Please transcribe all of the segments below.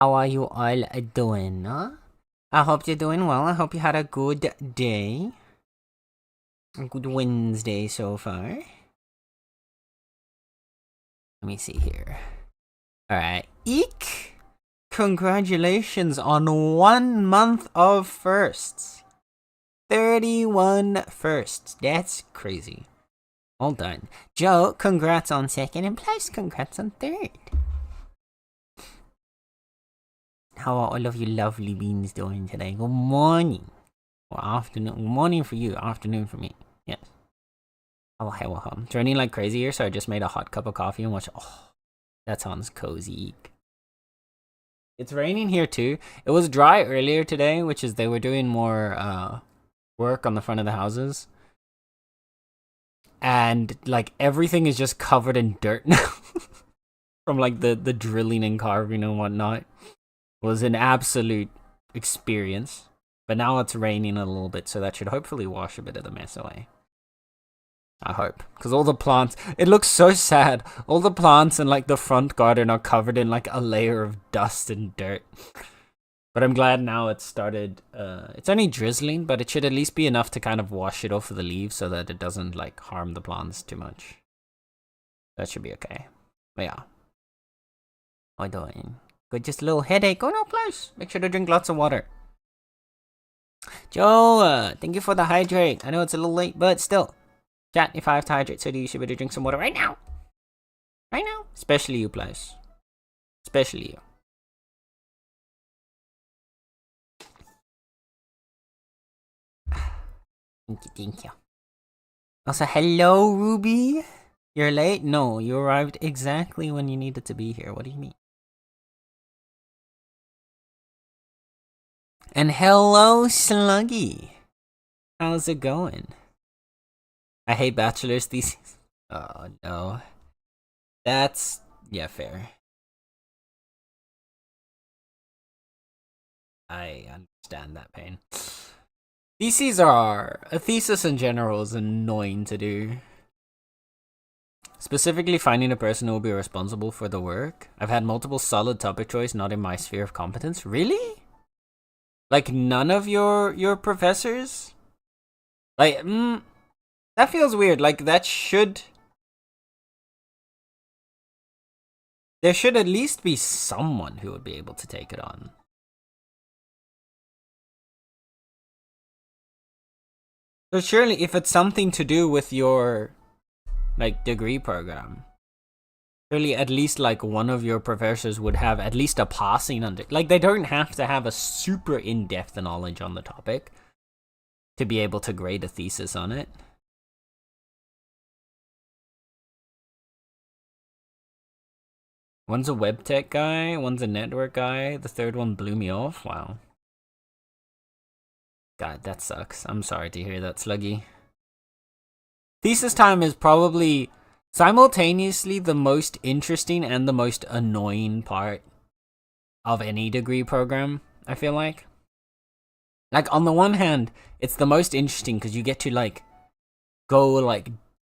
How are you all doing? I hope you're doing well. I hope you had a good day. A good Wednesday so far. Let me see here. Alright. Eek! Congratulations on 1 month of firsts. 31 firsts. That's crazy. Well done. Joe, congrats on second, and plus congrats on third. How are all of you lovely beans doing today? Good morning. Or afternoon. Good morning for you, afternoon for me. Yes. Oh, hey, it's raining like crazy here, so I just made a hot cup of coffee and watched. Oh, that sounds cozy. It's raining here too. It was dry earlier today, which is they were doing more work on the front of the houses. And like everything is just covered in dirt now. From like the drilling and carving and whatnot. It was an absolute experience. But now it's raining a little bit, so that should hopefully wash a bit of the mess away. I hope. Because all the plants, it looks so sad. All the plants in like the front garden are covered in like a layer of dust and dirt. But I'm glad now it's started, it's only drizzling, but it should at least be enough to kind of wash it off of the leaves so that it doesn't like harm the plants too much. That should be okay. But yeah. How you doing? Good, just a little headache. Oh no, please. Make sure to drink lots of water. Joe, thank you for the hydrate. I know it's a little late, but still. Chat, if I have to hydrate, so you should better drink some water right now. Right now. Especially you, please. Especially you. Thank you. Also, hello, Ruby. You're late? No, you arrived exactly when you needed to be here. What do you mean? And hello, Sluggy. How's it going? I hate bachelor's theses. Oh, no. That's... yeah, fair. I understand that pain. A thesis in general is annoying to do. Specifically finding a person who will be responsible for the work. I've had multiple solid topic choice not in my sphere of competence. Really? Like none of your professors? Like, that feels weird. Like that should... there should at least be someone who would be able to take it on. But surely if it's something to do with your, like, degree program, surely at least, like, one of your professors would have at least a passing under... like, they don't have to have a super in-depth knowledge on the topic to be able to grade a thesis on it. One's a web tech guy, one's a network guy, the third one blew me off. Wow. God, that sucks. I'm sorry to hear that, Sluggy. Thesis time is probably simultaneously the most interesting and the most annoying part of any degree program, I feel like. Like, on the one hand, it's the most interesting because you get to, like, go, like,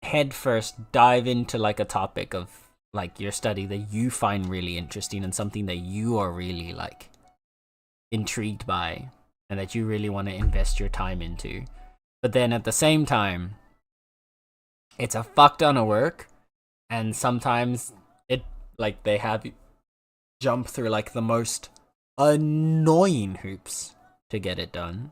head first, dive into, like, a topic of, like, your study that you find really interesting and something that you are really, like, intrigued by. And that you really want to invest your time into. But then at the same time, it's a fuck ton of work. And sometimes it, like, they have you jump through, like, the most annoying hoops to get it done.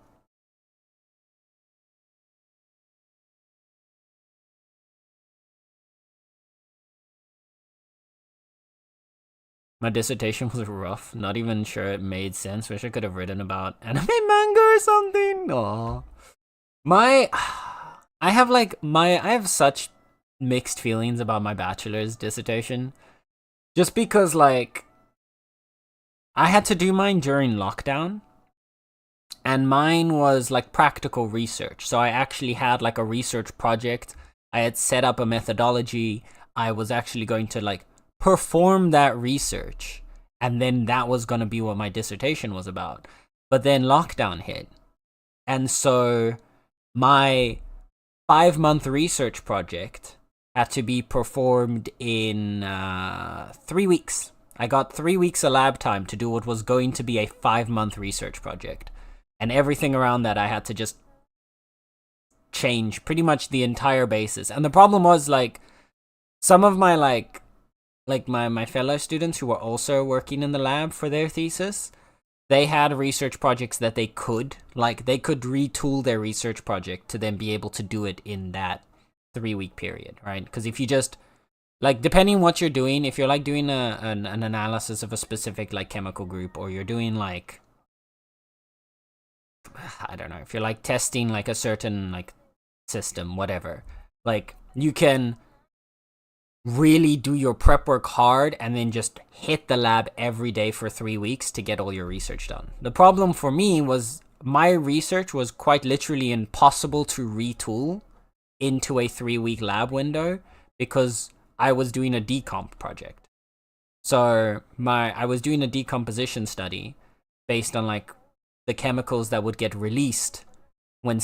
My dissertation was rough. Not even sure it made sense. Wish I could have written about anime manga or something. Aww. I have such mixed feelings about my bachelor's dissertation. Just because, like, I had to do mine during lockdown. And mine was, like, practical research. So I actually had, like, a research project. I had set up a methodology. I was actually going to, like, perform that research, and then that was going to be what my dissertation was about. But then lockdown hit, and so my 5-month research project had to be performed in 3 weeks. I got 3 weeks of lab time to do what was going to be a 5-month research project. And everything around that I had to just change pretty much the entire basis. And the problem was, like, some of my, my fellow students who were also working in the lab for their thesis, they had research projects that they could retool their research project to then be able to do it in that 3-week period, right? Because if you just, like, depending what you're doing, if you're, like, doing an analysis of a specific, like, chemical group, or you're doing, like, I don't know, if you're, like, testing, like, a certain, like, system, whatever, like, you can really do your prep work hard and then just hit the lab every day for 3 weeks to get all your research done. The problem for me was my research was quite literally impossible to retool into a 3-week lab window because I was doing a decomp project. So I was doing a decomposition study based on, like, the chemicals that would get released when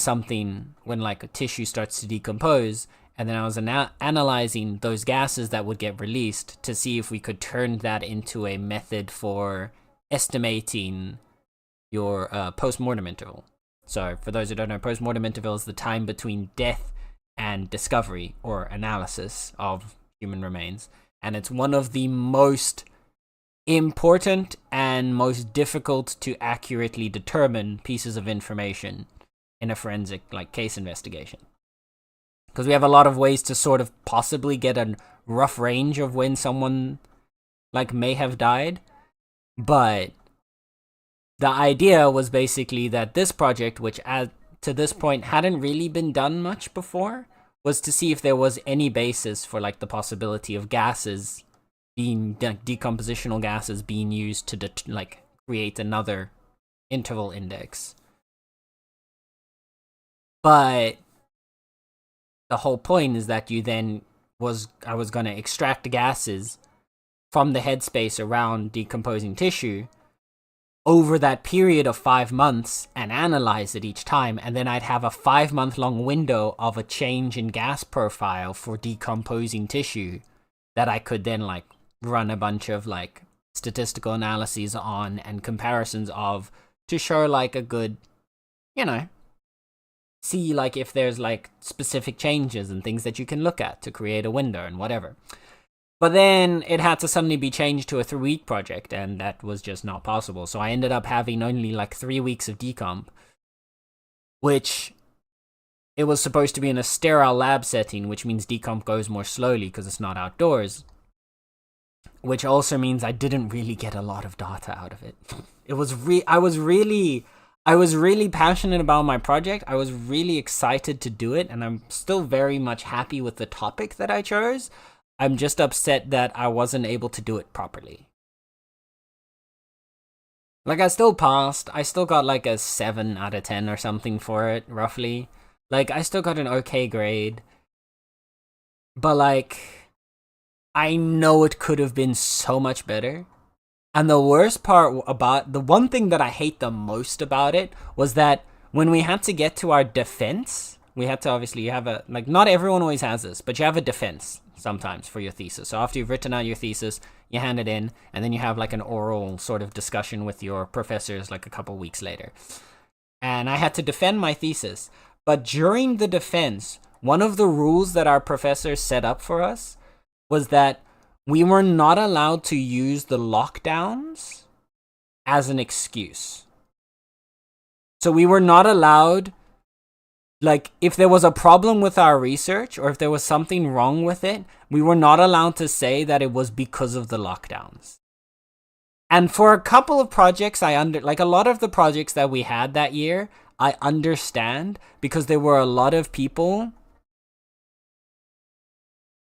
like a tissue starts to decompose. And then I was analyzing those gases that would get released to see if we could turn that into a method for estimating your post-mortem interval. So for those who don't know, post-mortem interval is the time between death and discovery or analysis of human remains. And it's one of the most important and most difficult to accurately determine pieces of information in a forensic, like, case investigation. Because we have a lot of ways to sort of possibly get a rough range of when someone, like, may have died. But the idea was basically that this project, which to this point hadn't really been done much before, was to see if there was any basis for, like, the possibility of gases being, decompositional gases being used to, like, create another interval index. But the whole point is that I was going to extract the gases from the headspace around decomposing tissue over that period of 5 months and analyze it each time. And then I'd have a 5-month-long window of a change in gas profile for decomposing tissue that I could then, like, run a bunch of, like, statistical analyses on and comparisons of to show, like, a good, see, like, if there's, like, specific changes and things that you can look at to create a window and whatever. But then it had to suddenly be changed to a 3-week project, and that was just not possible. So I ended up having only, like, 3 weeks of decomp, which it was supposed to be in a sterile lab setting, which means decomp goes more slowly because it's not outdoors, which also means I didn't really get a lot of data out of it. I was really passionate about my project. I was really excited to do it, and I'm still very much happy with the topic that I chose. I'm just upset that I wasn't able to do it properly. Like, I still passed. I still got, like, a 7 out of 10 or something for it, roughly. Like, I still got an okay grade. But, like, I know it could have been so much better. And the worst part about, the one thing that I hate the most about it was that when we had to get to our defense, we had to, obviously, you have a, like, not everyone always has this, but you have a defense sometimes for your thesis. So after you've written out your thesis, you hand it in, and then you have, like, an oral sort of discussion with your professors, like, a couple weeks later. And I had to defend my thesis. But during the defense, one of the rules that our professors set up for us was that we were not allowed to use the lockdowns as an excuse. So we were not allowed, like, if there was a problem with our research or if there was something wrong with it, we were not allowed to say that it was because of the lockdowns. And for a couple of projects, like, a lot of the projects that we had that year, I understand, because there were a lot of people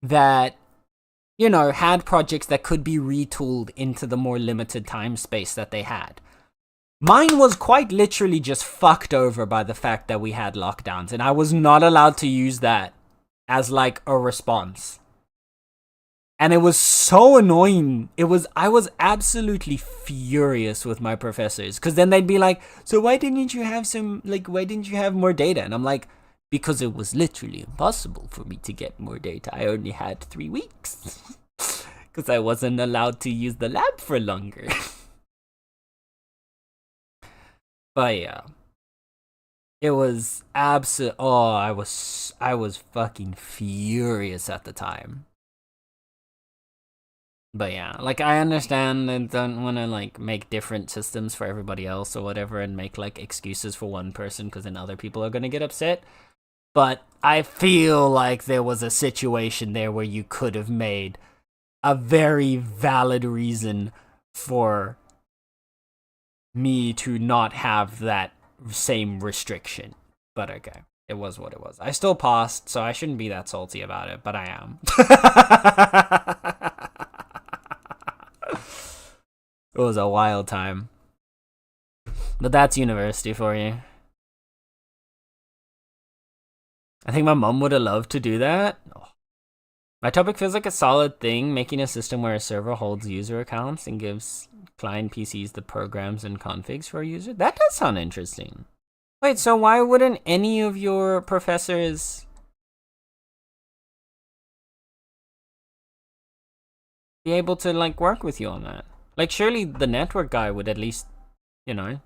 that, had projects that could be retooled into the more limited time space that they had. Mine was quite literally just fucked over by the fact that we had lockdowns, and I was not allowed to use that as, like, a response. And it was so annoying. I was absolutely furious with my professors, because then they'd be like, so why didn't you have more data? And I'm like, because it was literally impossible for me to get more data. I only had 3 weeks. Because I wasn't allowed to use the lab for longer. But yeah. It was oh, I was fucking furious at the time. But yeah, like I understand and don't want to like make different systems for everybody else or whatever and make like excuses for one person because then other people are going to get upset. But I feel like there was a situation there where you could have made a very valid reason for me to not have that same restriction. But okay, it was what it was. I still passed, so I shouldn't be that salty about it, but I am. It was a wild time. But that's university for you. I think my mom would have loved to do that. Oh. My topic feels like a solid thing, making a system where a server holds user accounts and gives client PCs the programs and configs for a user. That does sound interesting. Wait, so why wouldn't any of your professors be able to like work with you on that? Like surely the network guy would at least, you know,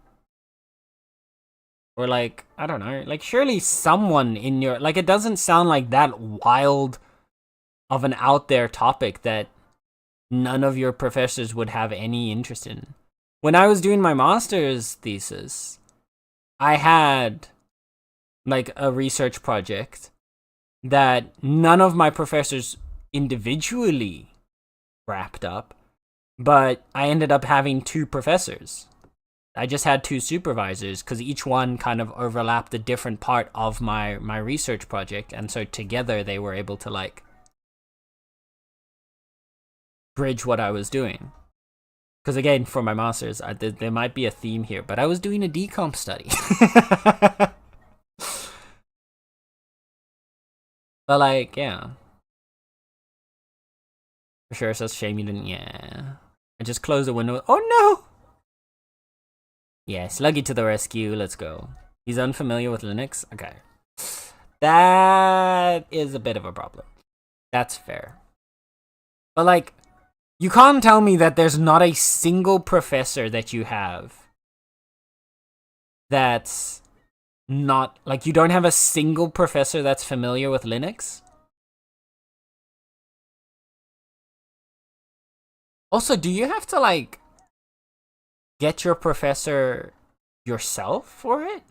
or like, I don't know, like surely someone in your, like it doesn't sound like that wild of an out there topic that none of your professors would have any interest in. When I was doing my master's thesis, I had like a research project that none of my professors individually wrapped up, but I ended up having 2 professors. I just had 2 supervisors because each one kind of overlapped a different part of my research project, and so together they were able to like bridge what I was doing. Because again, for my master's, there might be a theme here, but I was doing a decomp study. But like, yeah. For sure, so it's a shame you didn't, yeah. I just closed the window. Oh no! Yeah, Sluggy to the rescue, let's go. He's unfamiliar with Linux? Okay. That is a bit of a problem. That's fair. But like, you can't tell me that there's not a single professor that you have that's not, like, you don't have a single professor that's familiar with Linux? Also, do you have to, like, get your professor yourself for it?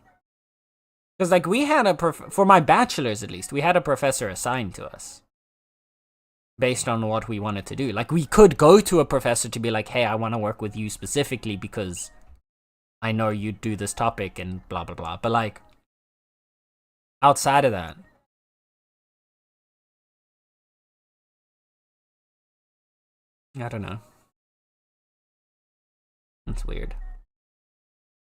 Because, like, we had for my bachelor's at least, we had a professor assigned to us based on what we wanted to do. Like, we could go to a professor to be like, hey, I want to work with you specifically because I know you do this topic and blah, blah, blah. But, like, outside of that, I don't know. That's weird.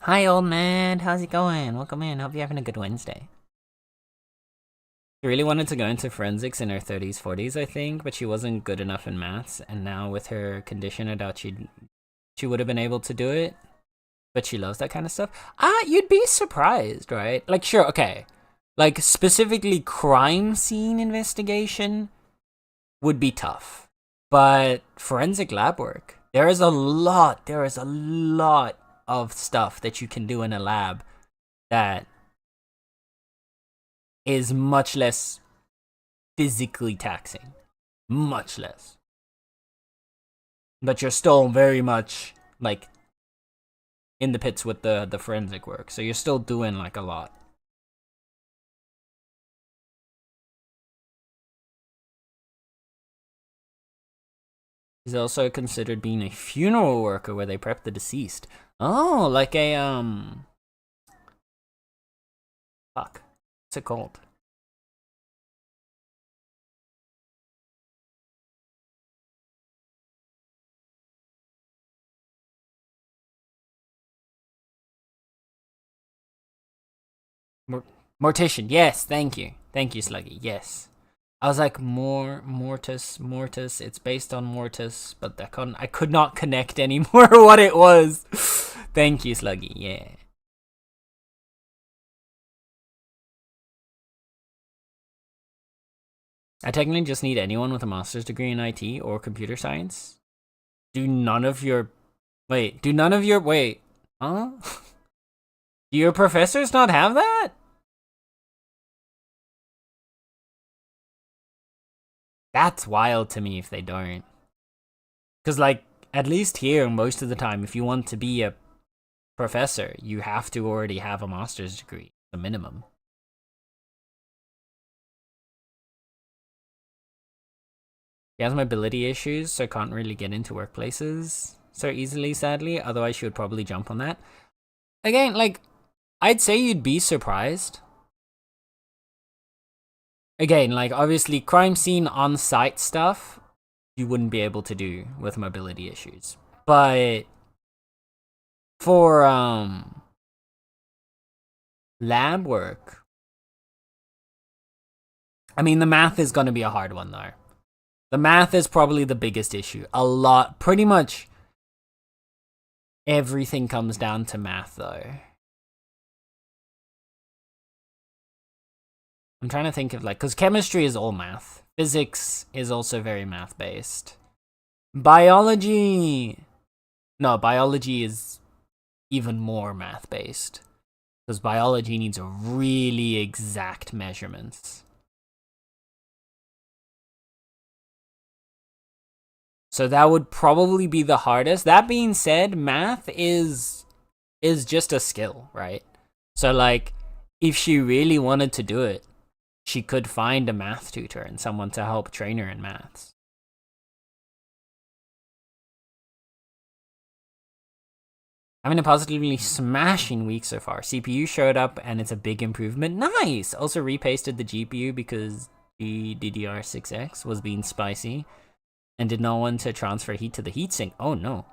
Hi, old man. How's it going? Welcome in. Hope you're having a good Wednesday. She really wanted to go into forensics in her 30s, 40s, I think, but she wasn't good enough in maths. And now with her condition, I doubt she would have been able to do it. But she loves that kind of stuff. You'd be surprised, right? Like, sure, okay. Like, specifically crime scene investigation would be tough. But forensic lab work, there is a lot of stuff that you can do in a lab that is much less physically taxing. Much less. But you're still very much, like, in the pits with the forensic work. So you're still doing, like, a lot. He's also considered being a funeral worker where they prep the deceased. Oh, like a, fuck. What's it called? Mortician. Yes, thank you. Thank you, Sluggy. Yes. I was like, Mortis. It's based on Mortis, but I could not connect anymore what it was. Thank you, Sluggy. Yeah. I technically just need anyone with a master's degree in IT or computer science. Do none of your Huh? Do your professors not have that? That's wild to me if they don't. Because, like, at least here, most of the time, if you want to be a professor, you have to already have a master's degree, the minimum. She has mobility issues, so can't really get into workplaces so easily, sadly. Otherwise, she would probably jump on that. Again, like, I'd say you'd be surprised. Again, like, obviously, crime scene on-site stuff, you wouldn't be able to do with mobility issues. But for, lab work, I mean, the math is going to be a hard one, though. The math is probably the biggest issue. Pretty much everything comes down to math, though. I'm trying to think of, like, because chemistry is all math. Physics is also very math-based. Biology is even more math-based. Because biology needs really exact measurements. So that would probably be the hardest. That being said, math is just a skill, right? So, like, if she really wanted to do it, she could find a math tutor and someone to help train her in maths. Having a positively smashing week so far. CPU showed up and it's a big improvement. Nice! Also repasted the GPU because GDDR6X was being spicy and did not want to transfer heat to the heatsink. Oh no.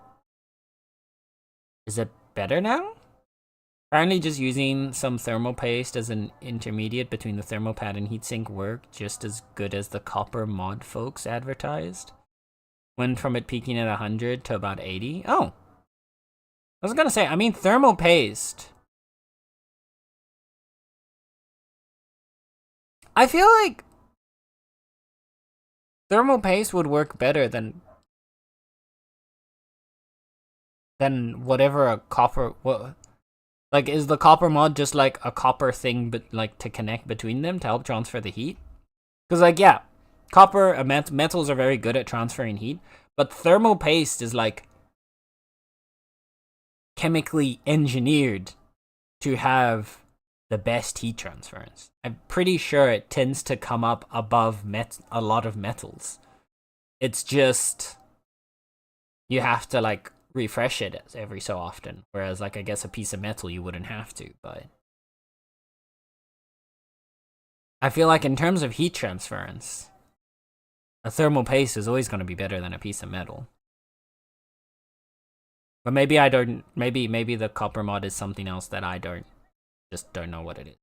Is it better now? Apparently just using some thermal paste as an intermediate between the thermal pad and heatsink worked just as good as the copper mod folks advertised. Went from it peaking at 100 to about 80. Oh. I was gonna say, I mean, thermal paste. I feel like thermal paste would work better than whatever a copper... Like, is the copper mod just, like, a copper thing, but, like, to connect between them to help transfer the heat? Because, like, yeah, copper, metals are very good at transferring heat, but thermal paste is, like, chemically engineered to have the best heat transference. I'm pretty sure it tends to come up above a lot of metals. It's just, you have to, like, refresh it every so often, whereas, like, I guess a piece of metal you wouldn't have to, but I feel like in terms of heat transference, a thermal paste is always going to be better than a piece of metal. But maybe I don't, maybe the copper mod is something else that I just don't know what it is.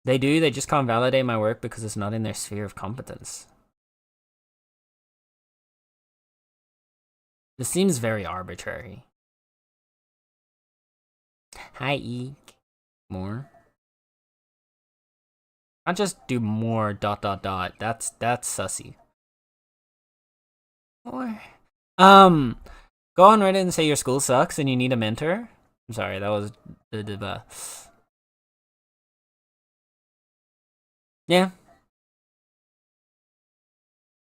They just can't validate my work because it's not in their sphere of competence. This seems very arbitrary. Hi, Eek. More. I'll just do more ... That's sussy. Or go on Reddit and say your school sucks and you need a mentor. I'm sorry, that was yeah.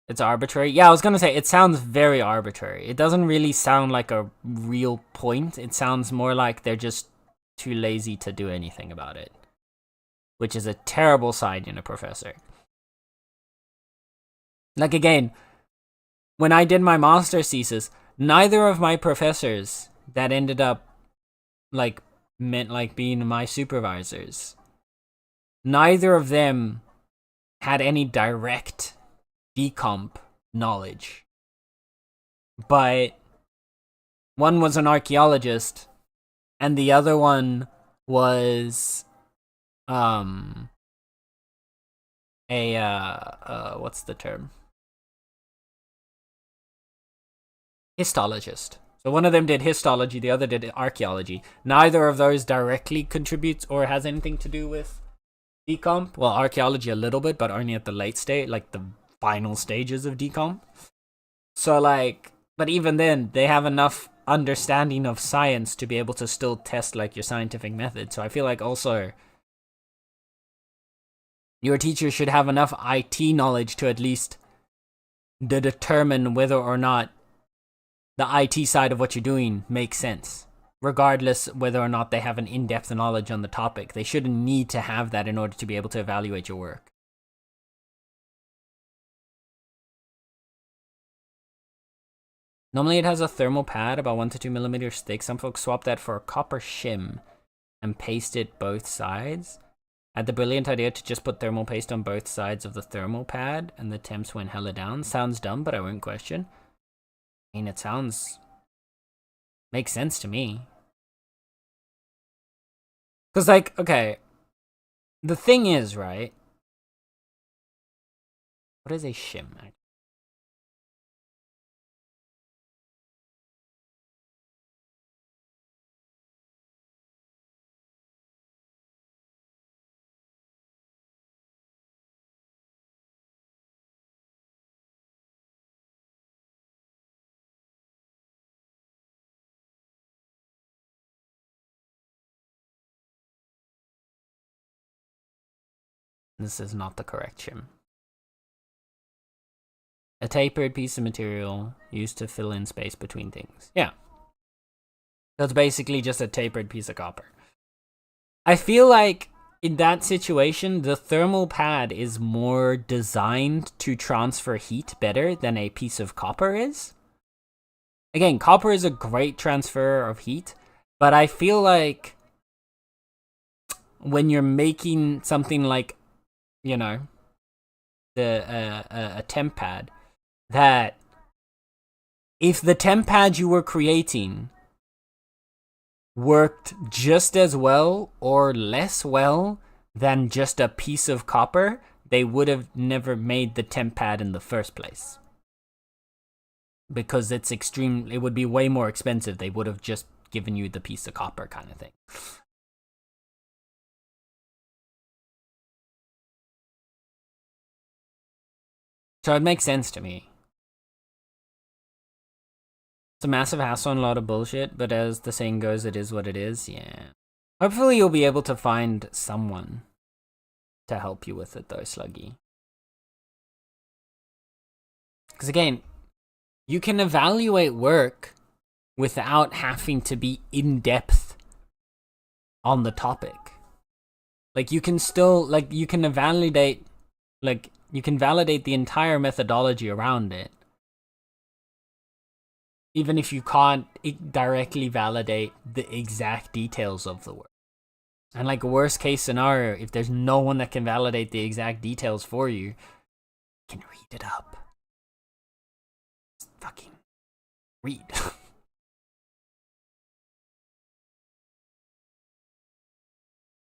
It's arbitrary. Yeah, I was gonna say, it sounds very arbitrary. It doesn't really sound like a real point. It sounds more like they're just too lazy to do anything about it. Which is a terrible sign in a professor. Like, again, when I did my master's thesis, neither of my professors that ended up, like, being my supervisors, neither of them had any direct decomp knowledge. But one was an archaeologist and the other one was what's the term? Histologist. So one of them did histology, the other did archaeology. Neither of those directly contributes or has anything to do with decomp. Well, archaeology a little bit, but only at the late stage, like the final stages of decomp. So like, but even then, they have enough understanding of science to be able to still test like your scientific method. So I feel like also your teacher should have enough IT knowledge to at least determine whether or not the IT side of what you're doing makes sense. Regardless whether or not they have an in-depth knowledge on the topic. They shouldn't need to have that in order to be able to evaluate your work. Normally it has a thermal pad about 1 to 2 millimeters thick. Some folks swap that for a copper shim and paste it both sides. I had the brilliant idea to just put thermal paste on both sides of the thermal pad and the temps went hella down. Sounds dumb, but I won't question. I mean, it sounds... makes sense to me. Because, like, okay, the thing is, right? What is a shim? This is not the correct shim. A tapered piece of material used to fill in space between things. Yeah. That's basically just a tapered piece of copper. I feel like in that situation, the thermal pad is more designed to transfer heat better than a piece of copper is. Again, copper is a great transfer of heat, but I feel like when you're making something like, you know, a temp pad, that if the temp pad you were creating worked just as well or less well than just a piece of copper, they would have never made the temp pad in the first place. Because it's extreme, it would be way more expensive. They would have just given you the piece of copper kind of thing. So it makes sense to me. It's a massive hassle and a lot of bullshit, but as the saying goes, it is what it is. Yeah. Hopefully you'll be able to find someone to help you with it though, Sluggy. Because again, you can evaluate work without having to be in-depth on the topic. Like you can still, like you can validate, like you can validate the entire methodology around it. Even if you can't directly validate the exact details of the work. And like worst case scenario, if there's no one that can validate the exact details for you, you can read it up. Just fucking read.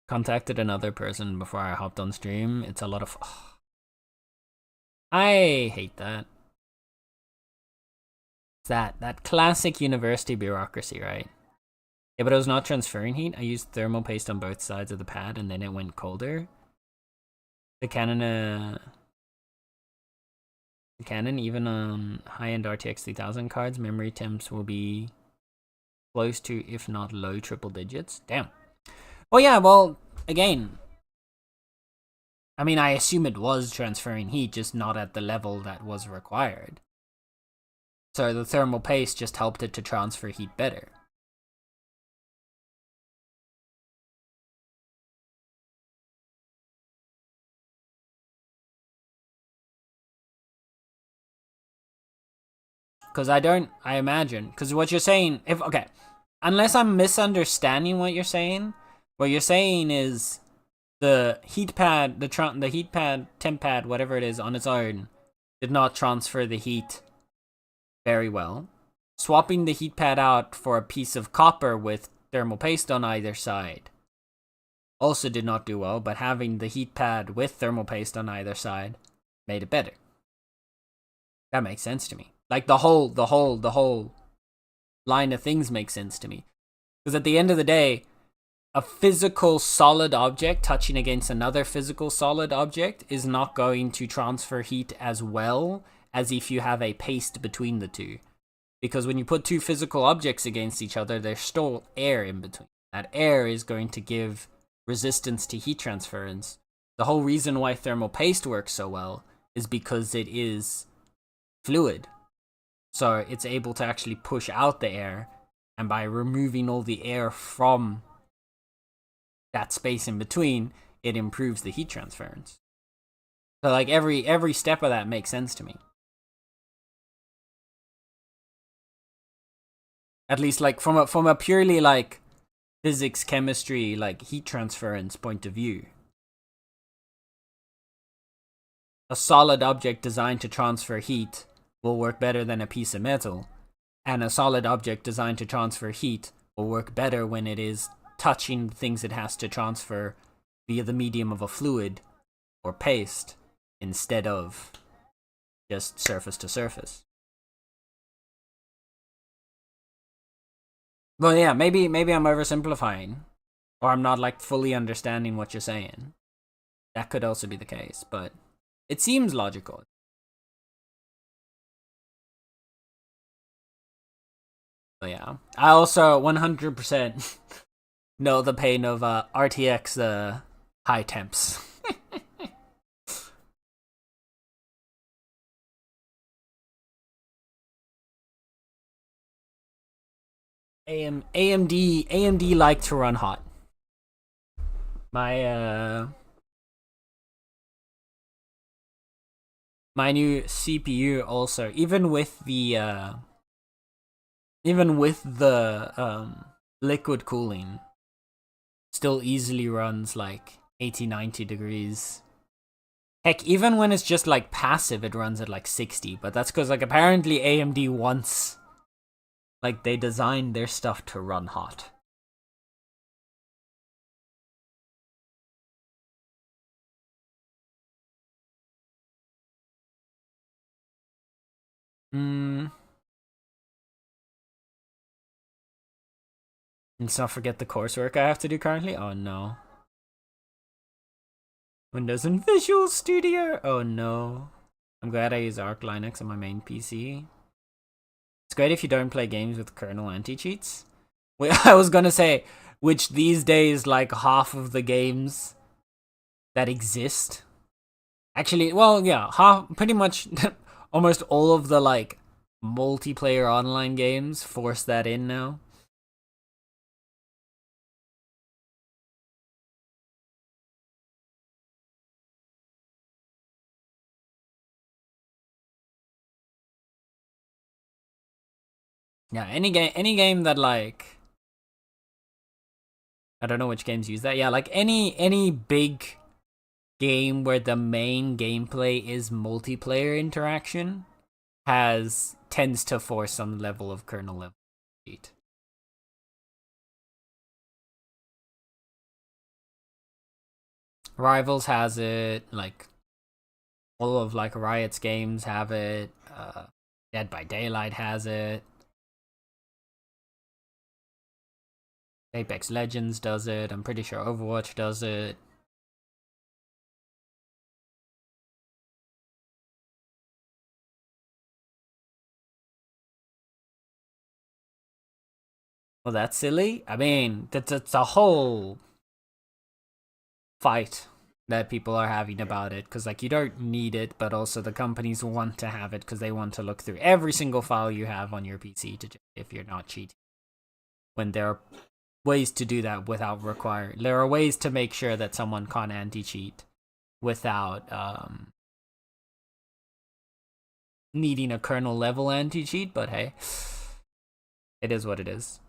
Contacted another person before I hopped on stream. It's a lot of... I hate that. It's that classic university bureaucracy, right? Yeah, but it was not transferring heat. I used thermal paste on both sides of the pad and then it went colder. The Canon, even on high-end RTX 3000 cards, memory temps will be close to, if not low, triple digits. Damn. Oh yeah, well, again, I mean, I assume it was transferring heat, just not at the level that was required. So the thermal paste just helped it to transfer heat better. Because I imagine, because what you're saying, okay, unless I'm misunderstanding what you're saying is the heat pad, the heat pad, temp pad, whatever it is on its own, did not transfer the heat very well. Swapping the heat pad out for a piece of copper with thermal paste on either side also did not do well, but having the heat pad with thermal paste on either side made it better. That makes sense to me. Like the whole line of things makes sense to me. Because at the end of the day, a physical solid object touching against another physical solid object is not going to transfer heat as well as if you have a paste between the two. Because when you put two physical objects against each other, there's still air in between. That air is going to give resistance to heat transference. The whole reason why thermal paste works so well is because it is fluid. So it's able to actually push out the air, and by removing all the air from that space in between, it improves the heat transference. So like every step of that makes sense to me. At least like from a purely like physics, chemistry, like heat transference point of view. A solid object designed to transfer heat will work better than a piece of metal, and a solid object designed to transfer heat will work better when it is touching things it has to transfer via the medium of a fluid or paste instead of just surface to surface. Well, yeah, maybe I'm oversimplifying, or I'm not like fully understanding what you're saying. That could also be the case, but it seems logical. But yeah, I also 100% know the pain of RTX high temps. AMD like to run hot. My my new CPU also, even with the liquid cooling, still easily runs like 80-90 degrees. Heck, even when it's just like passive, it runs at like 60, but that's because like apparently AMD wants, like, they designed their stuff to run hot. Let's not forget the coursework I have to do currently. Oh no. Windows and Visual Studio. Oh no. I'm glad I use Arch Linux on my main PC. It's great if you don't play games with kernel anti-cheats. I was gonna say, which these days, like, half of the games that exist. Actually, well, yeah, pretty much almost all of the, like, multiplayer online games force that in now. Yeah, any game that, like, I don't know which games use that. Yeah, like any big game where the main gameplay is multiplayer interaction tends to force some level of kernel level cheat. Rivals has it, like all of like Riot's games have it. Dead by Daylight has it. Apex Legends does it. I'm pretty sure Overwatch does it. Well, that's silly. I mean, that's a whole fight that people are having about it, because like you don't need it, but also the companies want to have it because they want to look through every single file you have on your PC to check if you're not cheating. When there are ways to do that without there are ways to make sure that someone can't anti-cheat without needing a kernel level anti-cheat, but hey, it is what it is.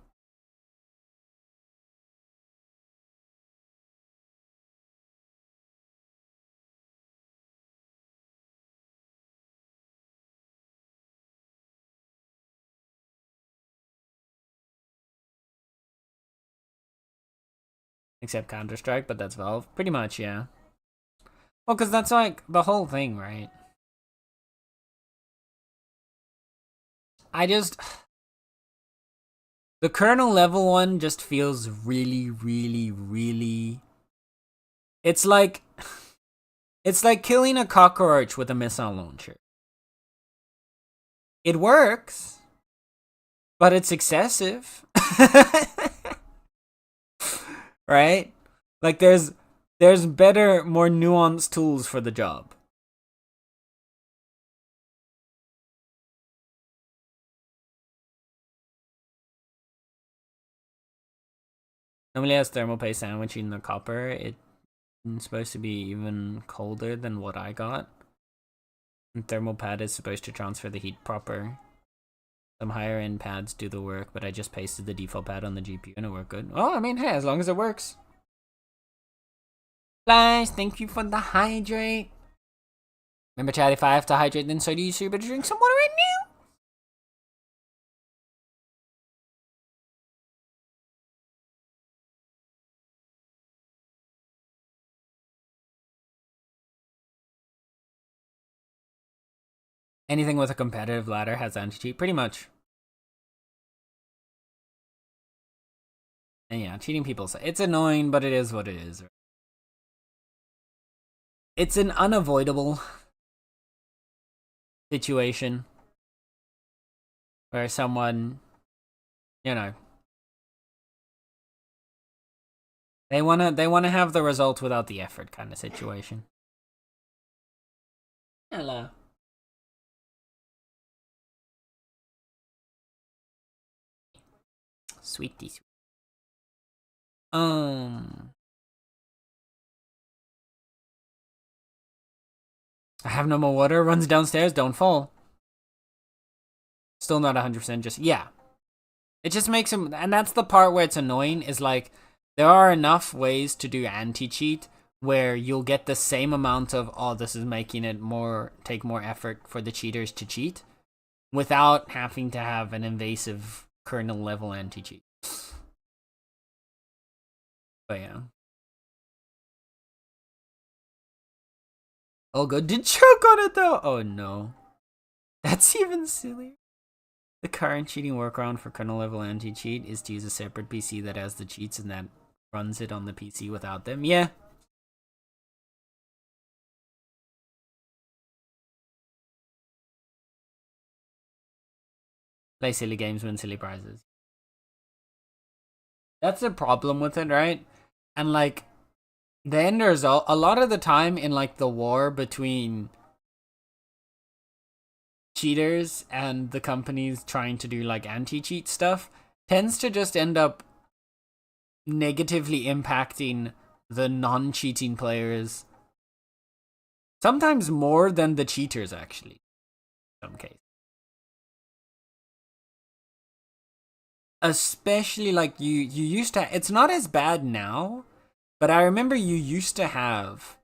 Except Counter-Strike, but that's Valve. Pretty much, yeah. Well, because that's like the whole thing, right? I just... The kernel level one just feels really, really, really... It's like killing a cockroach with a missile launcher. It works, but it's excessive. Right? Like there's better, more nuanced tools for the job. Normally has thermal paste sandwich in the copper. It's supposed to be even colder than what I got. And thermal pad is supposed to transfer the heat proper. Some higher end pads do the work, but I just pasted the default pad on the GPU and it worked good. Oh, I mean, hey, as long as it works. Flash, thank you for the hydrate. Remember, chat, if I have to hydrate, then so do you, so you better drink some water right now. Anything with a competitive ladder has anti-cheat, pretty much. And yeah, cheating people, it's annoying, but it is what it is. It's an unavoidable situation where someone, you know, they wanna have the result without the effort kind of situation. Hello. Sweetie. I have no more water. Runs downstairs. Don't fall. Still not 100%. Just yeah. It just makes him, and that's the part where it's annoying. Is like there are enough ways to do anti-cheat where you'll get the same amount of this is making it take more effort for the cheaters to cheat, without having to have an invasive kernel level anti-cheat. But yeah. Oh, good. Did choke on it though? Oh no. That's even sillier. The current cheating workaround for kernel level anti-cheat is to use a separate PC that has the cheats and that runs it on the PC without them. Yeah. Play silly games, win silly prizes. That's the problem with it, right? And like, the end result, a lot of the time in like the war between cheaters and the companies trying to do like anti-cheat stuff, tends to just end up negatively impacting the non-cheating players. Sometimes more than the cheaters, actually. In some cases. Especially like you used to, it's not as bad now, but I remember you used to have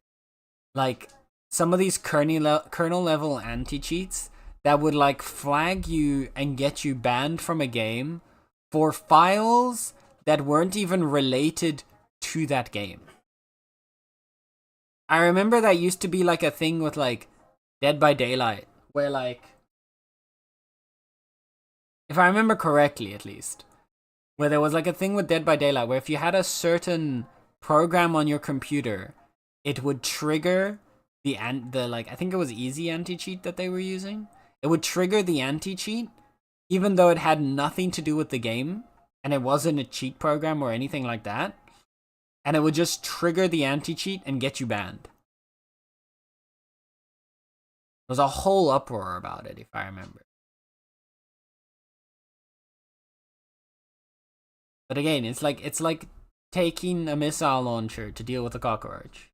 like some of these kernel level anti-cheats that would like flag you and get you banned from a game for files that weren't even related to that game. I remember that used to be like a thing with like Dead by Daylight, where like, if I remember correctly at least, where there was like a thing with Dead by Daylight where if you had a certain program on your computer, it would trigger the like, I think it was easy anti-cheat that they were using. It would trigger the anti-cheat even though it had nothing to do with the game and it wasn't a cheat program or anything like that. And it would just trigger the anti-cheat and get you banned. There was a whole uproar about it, if I remember. But again, it's like taking a missile launcher to deal with a cockroach.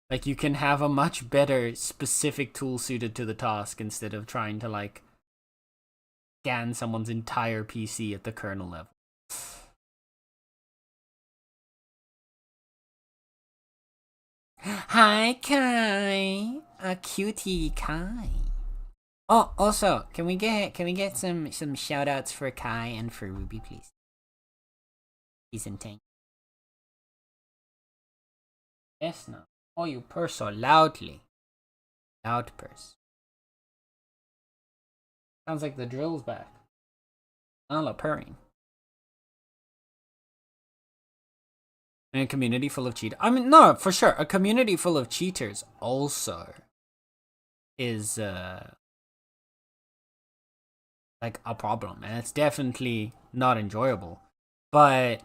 Like, you can have a much better specific tool suited to the task instead of trying to like scan someone's entire PC at the kernel level. Hi, Kai. A cutie Kai. Oh, also, can we get some shout outs for Kai and for Ruby, please? Please and thank. Yes, no. Oh, you purr so loudly. Loud purse. Sounds like the drill's back. I love purring. And a community full of cheaters. I mean, no, for sure. A community full of cheaters also is like a problem, and it's definitely not enjoyable. But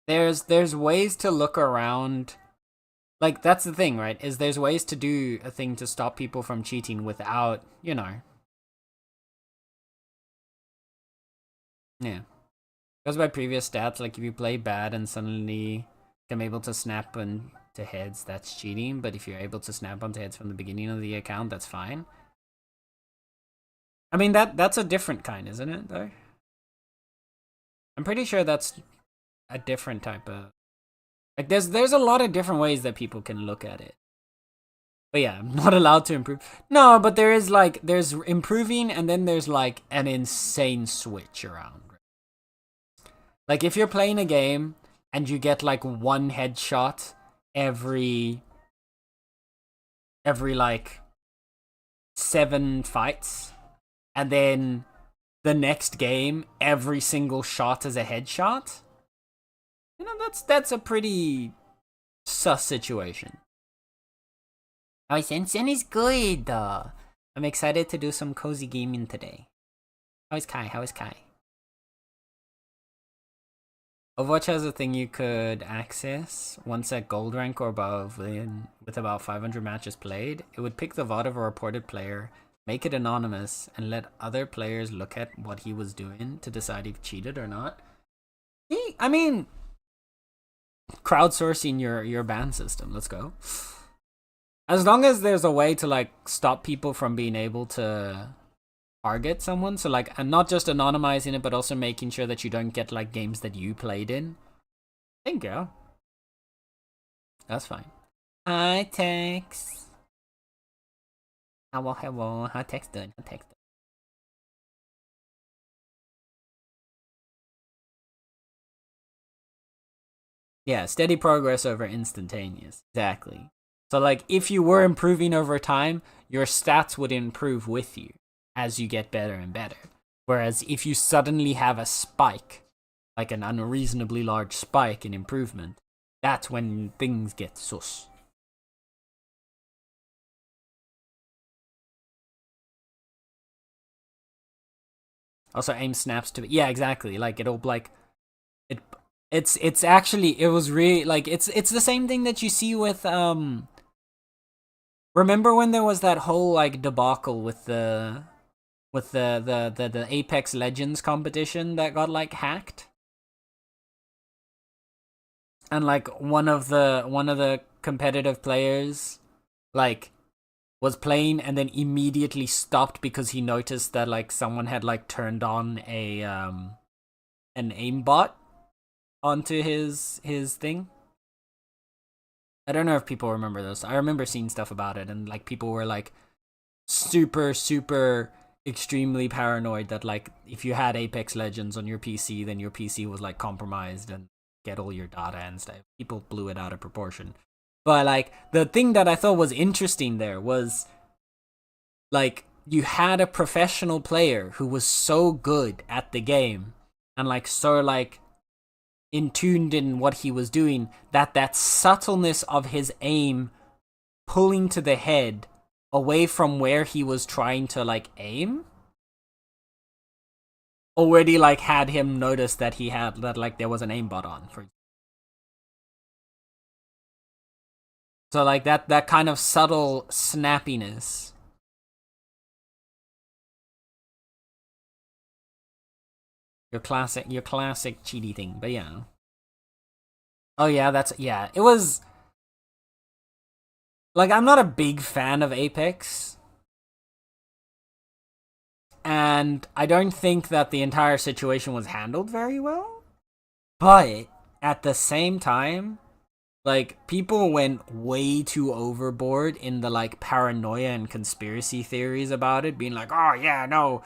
there's ways to look around. Like, that's the thing, right? Is there's ways to do a thing to stop people from cheating without, you know. Yeah. Goes by previous stats, like if you play bad and suddenly come able to snap onto heads, that's cheating. But if you're able to snap onto heads from the beginning of the account, that's fine. I mean, that's a different kind, isn't it, though? I'm pretty sure that's a different type of... Like, there's a lot of different ways that people can look at it. But yeah, I'm not allowed to improve. No, but there is, like, there's improving, and then there's, like, an insane switch around. Like, if you're playing a game, and you get, like, one headshot every like, 7 fights, and then the next game, every single shot is a headshot, you know, that's a pretty sus situation. Oh, Sensen is good. I'm excited to do some cozy gaming today. How is Kai? How is Kai? Overwatch has a thing you could access once at gold rank or above with about 500 matches played. It would pick the VOD of a reported player, make it anonymous, and let other players look at what he was doing to decide if he cheated or not. I mean, crowdsourcing your ban system. Let's go. As long as there's a way to, like, stop people from being able to target someone, so, like, and not just anonymizing it, but also making sure that you don't get, like, games that you played in. Thank you. That's fine. Hi, Tex. Hello. How Tex doing? Yeah, steady progress over instantaneous. Exactly. So, like, if you were improving over time, your stats would improve with you as you get better and better. Whereas if you suddenly have a spike, like an unreasonably large spike in improvement, that's when things get sus. Also, aim snaps to... Yeah, exactly. Like, it'll, like... It's actually... It was really... Like, it's the same thing that you see with, Remember when there was that whole, like, debacle with the Apex Legends competition that got, like, hacked? And, like, one of the competitive players, like, was playing and then immediately stopped because he noticed that, like, someone had, like, turned on a an aimbot onto his thing. I don't know if people remember this. I remember seeing stuff about it, and, like, people were, like, super extremely paranoid that, like, if you had Apex Legends on your PC, then your PC was, like, compromised and get all your data and stuff. People blew it out of proportion. But, like, the thing that I thought was interesting there was, like, you had a professional player who was so good at the game and, like, so, like, in tuned in what he was doing, that subtleness of his aim pulling to the head away from where he was trying to, like, aim already, like, had him notice that he had that, like, there was an aimbot on. So, like, that kind of subtle snappiness. Your classic cheaty thing, but yeah. Oh yeah, it was... Like, I'm not a big fan of Apex. And I don't think that the entire situation was handled very well. But at the same time, like, people went way too overboard in the, like, paranoia and conspiracy theories about it, being like, oh yeah, no,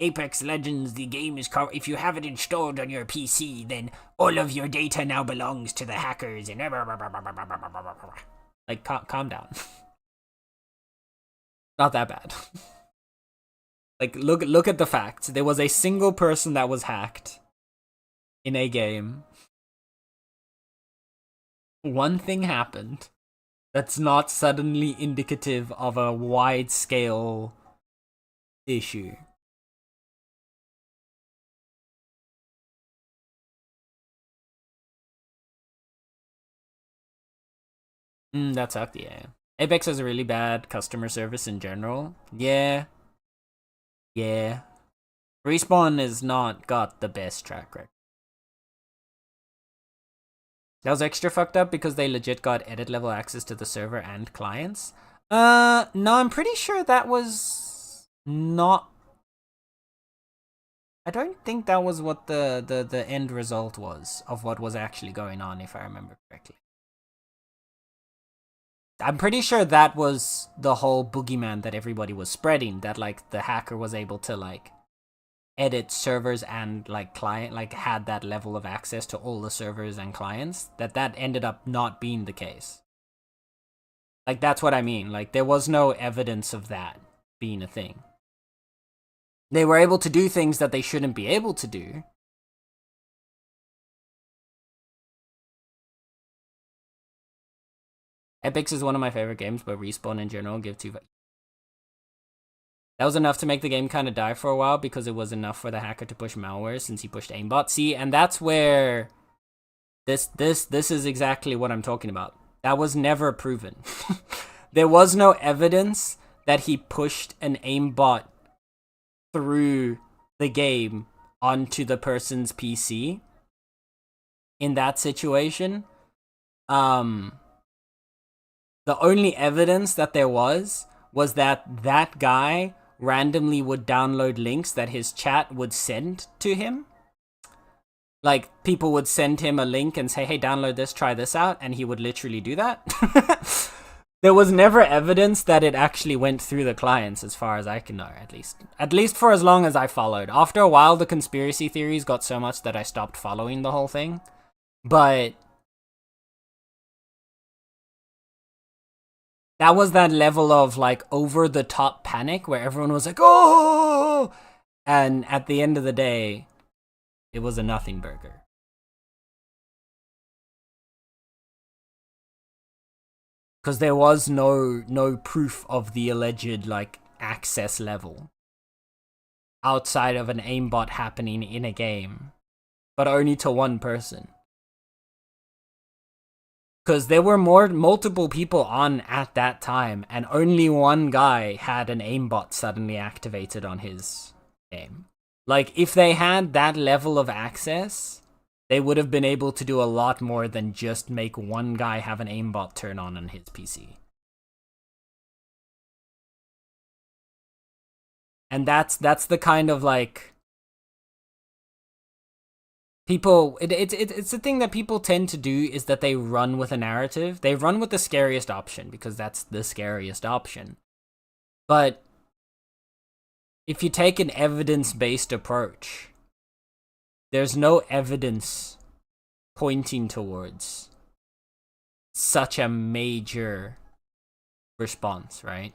Apex Legends, the game is if you have it installed on your PC, then all of your data now belongs to the hackers and like calm down. Not that bad. Like look at the facts. There was a single person that was hacked in a game. One thing happened that's not suddenly indicative of a wide scale issue. That sucked, yeah. Apex has a really bad customer service in general. Yeah. Respawn has not got the best track record. That was extra fucked up because they legit got edit level access to the server and clients. No, I'm pretty sure that was not. I don't think that was what the end result was of what was actually going on, if I remember correctly. I'm pretty sure that was the whole boogeyman that everybody was spreading, that like the hacker was able to like edit servers and like client, like had that level of access to all the servers and clients, that ended up not being the case. Like that's what I mean. Like there was no evidence of that being a thing. They were able to do things that they shouldn't be able to do. Epics is one of my favorite games, but Respawn in general give 2. That was enough to make the game kind of die for a while because it was enough for the hacker to push malware since he pushed aimbot. See, and that's where this is exactly what I'm talking about. That was never proven. There was no evidence that he pushed an aimbot through the game onto the person's PC. In that situation, the only evidence that there was that guy randomly would download links that his chat would send to him. Like, people would send him a link and say, hey, download this, try this out, and he would literally do that. There was never evidence that it actually went through the clients, as far as I can know, at least. At least for as long as I followed. After a while, the conspiracy theories got so much that I stopped following the whole thing. But that was that level of, like, over-the-top panic where everyone was like, oh! And at the end of the day, it was a nothing burger. Because there was no proof of the alleged, like, access level outside of an aimbot happening in a game, but only to one person. Because there were multiple people on at that time, and only one guy had an aimbot suddenly activated on his game. Like, if they had that level of access, they would have been able to do a lot more than just make one guy have an aimbot turn on his PC. And that's the kind of, like, people, it's the thing that people tend to do, is that they run with a narrative. They run with the scariest option because that's the scariest option. But if you take an evidence-based approach, there's no evidence pointing towards such a major response, right?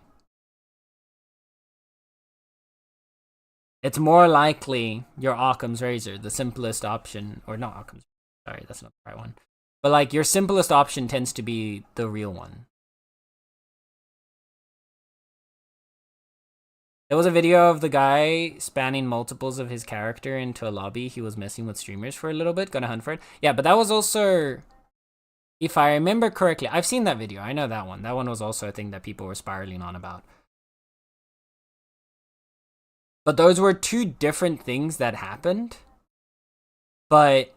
It's more likely your Occam's razor, the simplest option, or not Occam's, sorry, that's not the right one. But like, your simplest option tends to be the real one. There was a video of the guy spanning multiples of his character into a lobby. He was messing with streamers for a little bit, gonna hunt for it. Yeah, but that was also, if I remember correctly, I've seen that video, I know that one. That one was also a thing that people were spiraling on about. But those were two different things that happened. But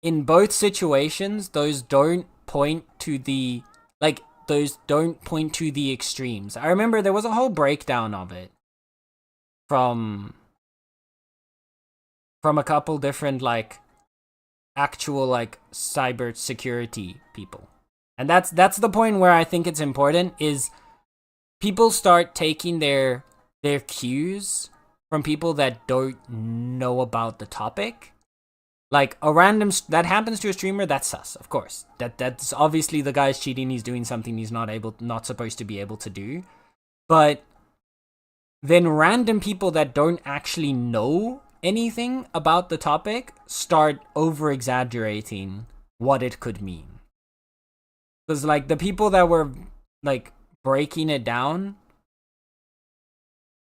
in both situations, those don't point to the, like, those don't point to the extremes. I remember there was a whole breakdown of it from a couple different, like, actual, like, cyber security people. And that's the point where I think it's important, is people start taking their cues from people that don't know about the topic. Like a random that happens to a streamer, that's sus, of course. That's obviously the guy's cheating. He's doing something he's not supposed to be able to do. But then random people that don't actually know anything about the topic start over exaggerating what it could mean. Because like the people that were like breaking it down,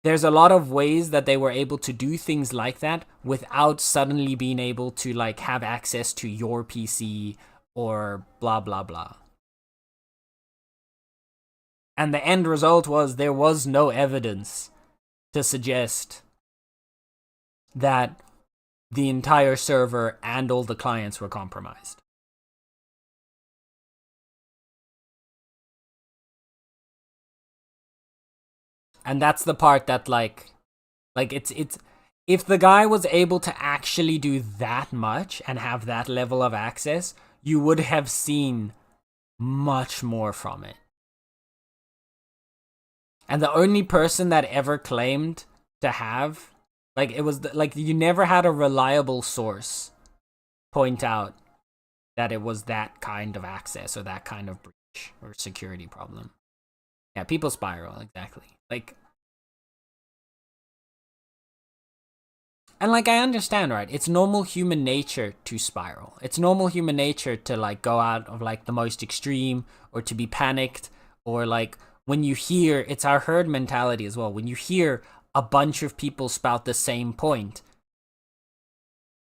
there's a lot of ways that they were able to do things like that without suddenly being able to like have access to your PC or blah blah blah. And the end result was there was no evidence to suggest that the entire server and all the clients were compromised. And that's the part that like it's if the guy was able to actually do that much and have that level of access, you would have seen much more from it. And the only person that ever claimed to have, like, it was like you never had a reliable source point out that it was that kind of access or that kind of breach or security problem. Yeah, people spiral, exactly. Like, and like, I understand, right? It's normal human nature to spiral. It's normal human nature to like go out of like the most extreme or to be panicked or like when you hear, it's our herd mentality as well. When you hear a bunch of people spout the same point,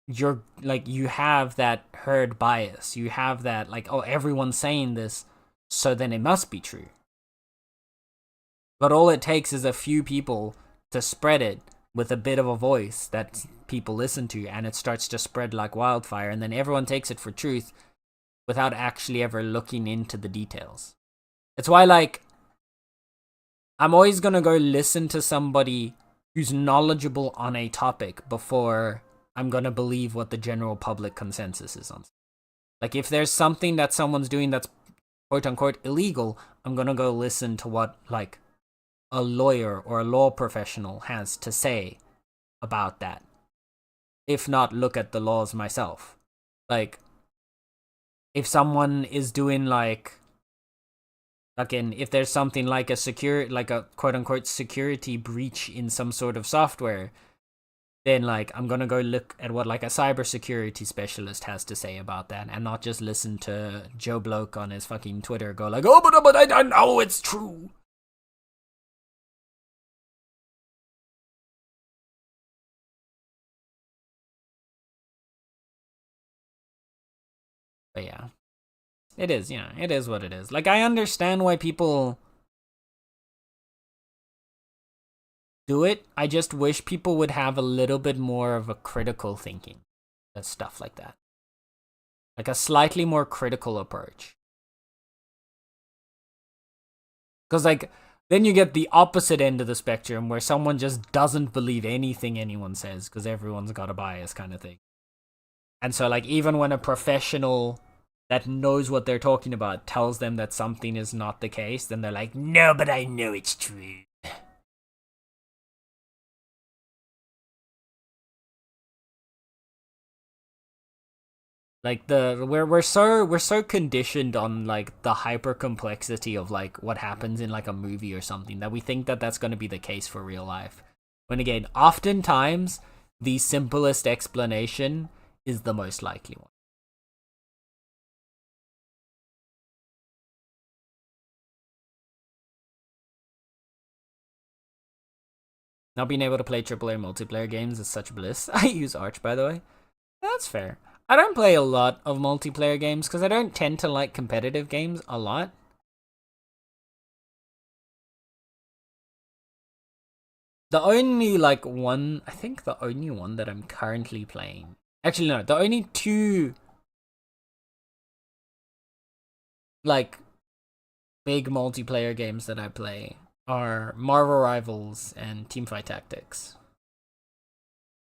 you're like, you have that herd bias. You have that like, oh, everyone's saying this, so then it must be true. But all it takes is a few people to spread it with a bit of a voice that people listen to, and it starts to spread like wildfire, and then everyone takes it for truth without actually ever looking into the details. It's why, like, I'm always gonna go listen to somebody who's knowledgeable on a topic before I'm gonna believe what the general public consensus is on. Like, if there's something that someone's doing that's quote-unquote illegal, I'm gonna go listen to what, like, a lawyer or a law professional has to say about that. If not, look at the laws myself. Like, if someone is doing like, again, if there's something like a quote-unquote security breach in some sort of software, then like I'm gonna go look at what like a cybersecurity specialist has to say about that, and not just listen to Joe Bloke on his fucking Twitter go like, oh, but I know it's true. But yeah, it is, it is what it is. Like, I understand why people do it. I just wish people would have a little bit more of a critical thinking of stuff like that. Like a slightly more critical approach. Because, like, then you get the opposite end of the spectrum where someone just doesn't believe anything anyone says because everyone's got a bias kind of thing. And so, like, even when a professional that knows what they're talking about tells them that something is not the case, then they're like, no, but I know it's true. Like, we're so conditioned on like the hyper complexity of like what happens in like a movie or something that we think that that's going to be the case for real life. When again, oftentimes the simplest explanation is the most likely one. Not being able to play AAA multiplayer games is such bliss. I use Arch, by the way. That's fair. I don't play a lot of multiplayer games because I don't tend to like competitive games a lot. The only like one, I think the only one that I'm currently playing. Actually, no, the only two like big multiplayer games that I play are Marvel Rivals and Teamfight Tactics,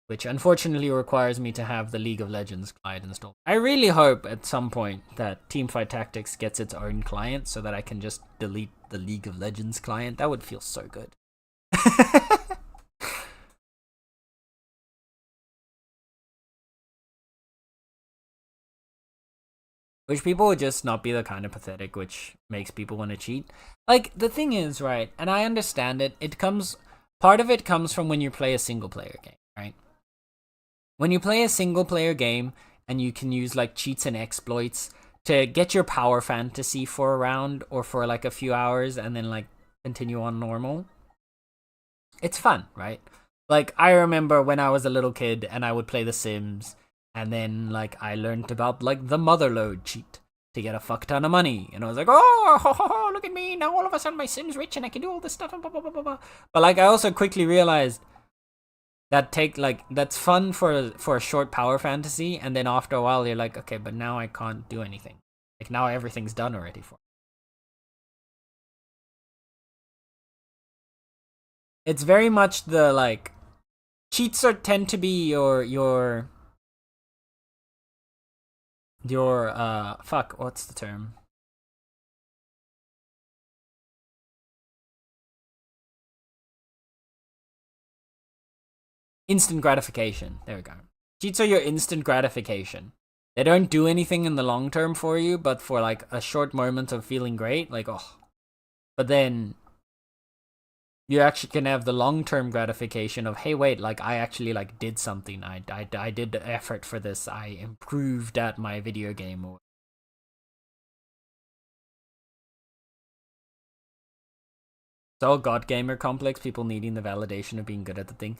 which unfortunately requires me to have the League of Legends client installed. I really hope at some point that Teamfight Tactics gets its own client so that I can just delete the League of Legends client. That would feel so good. Which people would just not be the kind of pathetic which makes people want to cheat. Like, the thing is, right, and I understand it, part of it comes from when you play a single player game, right? When you play a single player game and you can use like cheats and exploits to get your power fantasy for a round or for like a few hours and then like continue on normal, it's fun, right? Like, I remember when I was a little kid and I would play The Sims, and then like I learned about like the motherload cheat to get a fuck ton of money, and I was like, oh, look at me, now all of a sudden my Sim's rich and I can do all this stuff, blah, blah, blah, blah, blah. But like I also quickly realized that's fun for a short power fantasy, and then after a while you're like, okay, but now I can't do anything. Like, now everything's done already for me. It's very much the like cheats tend to be your fuck, what's the term? Instant gratification. There we go. Cheats are your instant gratification. They don't do anything in the long term for you, but for like a short moment of feeling great, like, oh. But then you actually can have the long-term gratification of, hey, wait, like I actually like did something. I did the effort for this. I improved at my video game. Or it's all God gamer complex. People needing the validation of being good at the thing.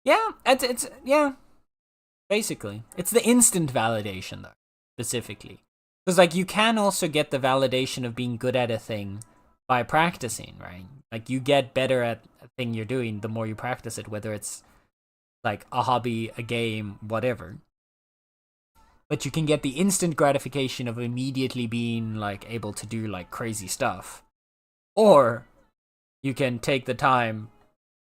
Yeah, it's yeah. Basically, it's the instant validation though, specifically, because like you can also get the validation of being good at a thing by practicing, right? Like, you get better at a thing you're doing the more you practice it, whether it's like a hobby, a game, whatever. But you can get the instant gratification of immediately being like able to do like crazy stuff, or you can take the time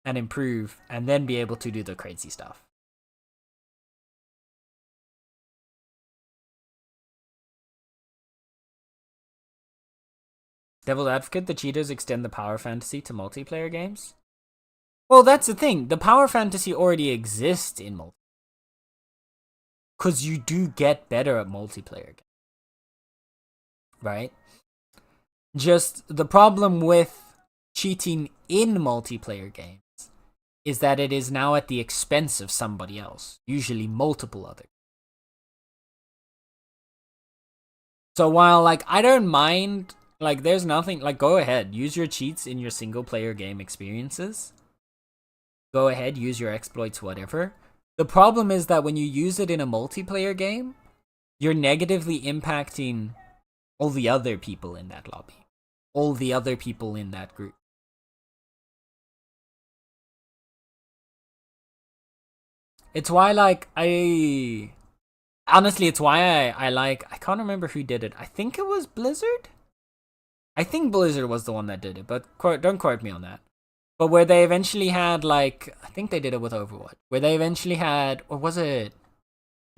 and improve and then be able to do the crazy stuff. Devil's Advocate, the cheaters extend the power fantasy to multiplayer games? Well, that's the thing. The power fantasy already exists in multiplayer. Because you do get better at multiplayer games. Right? Just the problem with cheating in multiplayer games is that it is now at the expense of somebody else, usually multiple others. So while like I don't mind, like there's nothing, like go ahead, use your cheats in your single player game experiences. Go ahead, use your exploits, whatever. The problem is that when you use it in a multiplayer game, you're negatively impacting all the other people in that lobby, all the other people in that group. It's why, like, honestly, it's why I like, I can't remember who did it. I think it was Blizzard? I think Blizzard was the one that did it, but don't quote me on that. But where they eventually had, like, I think they did it with Overwatch, where they eventually had, or was it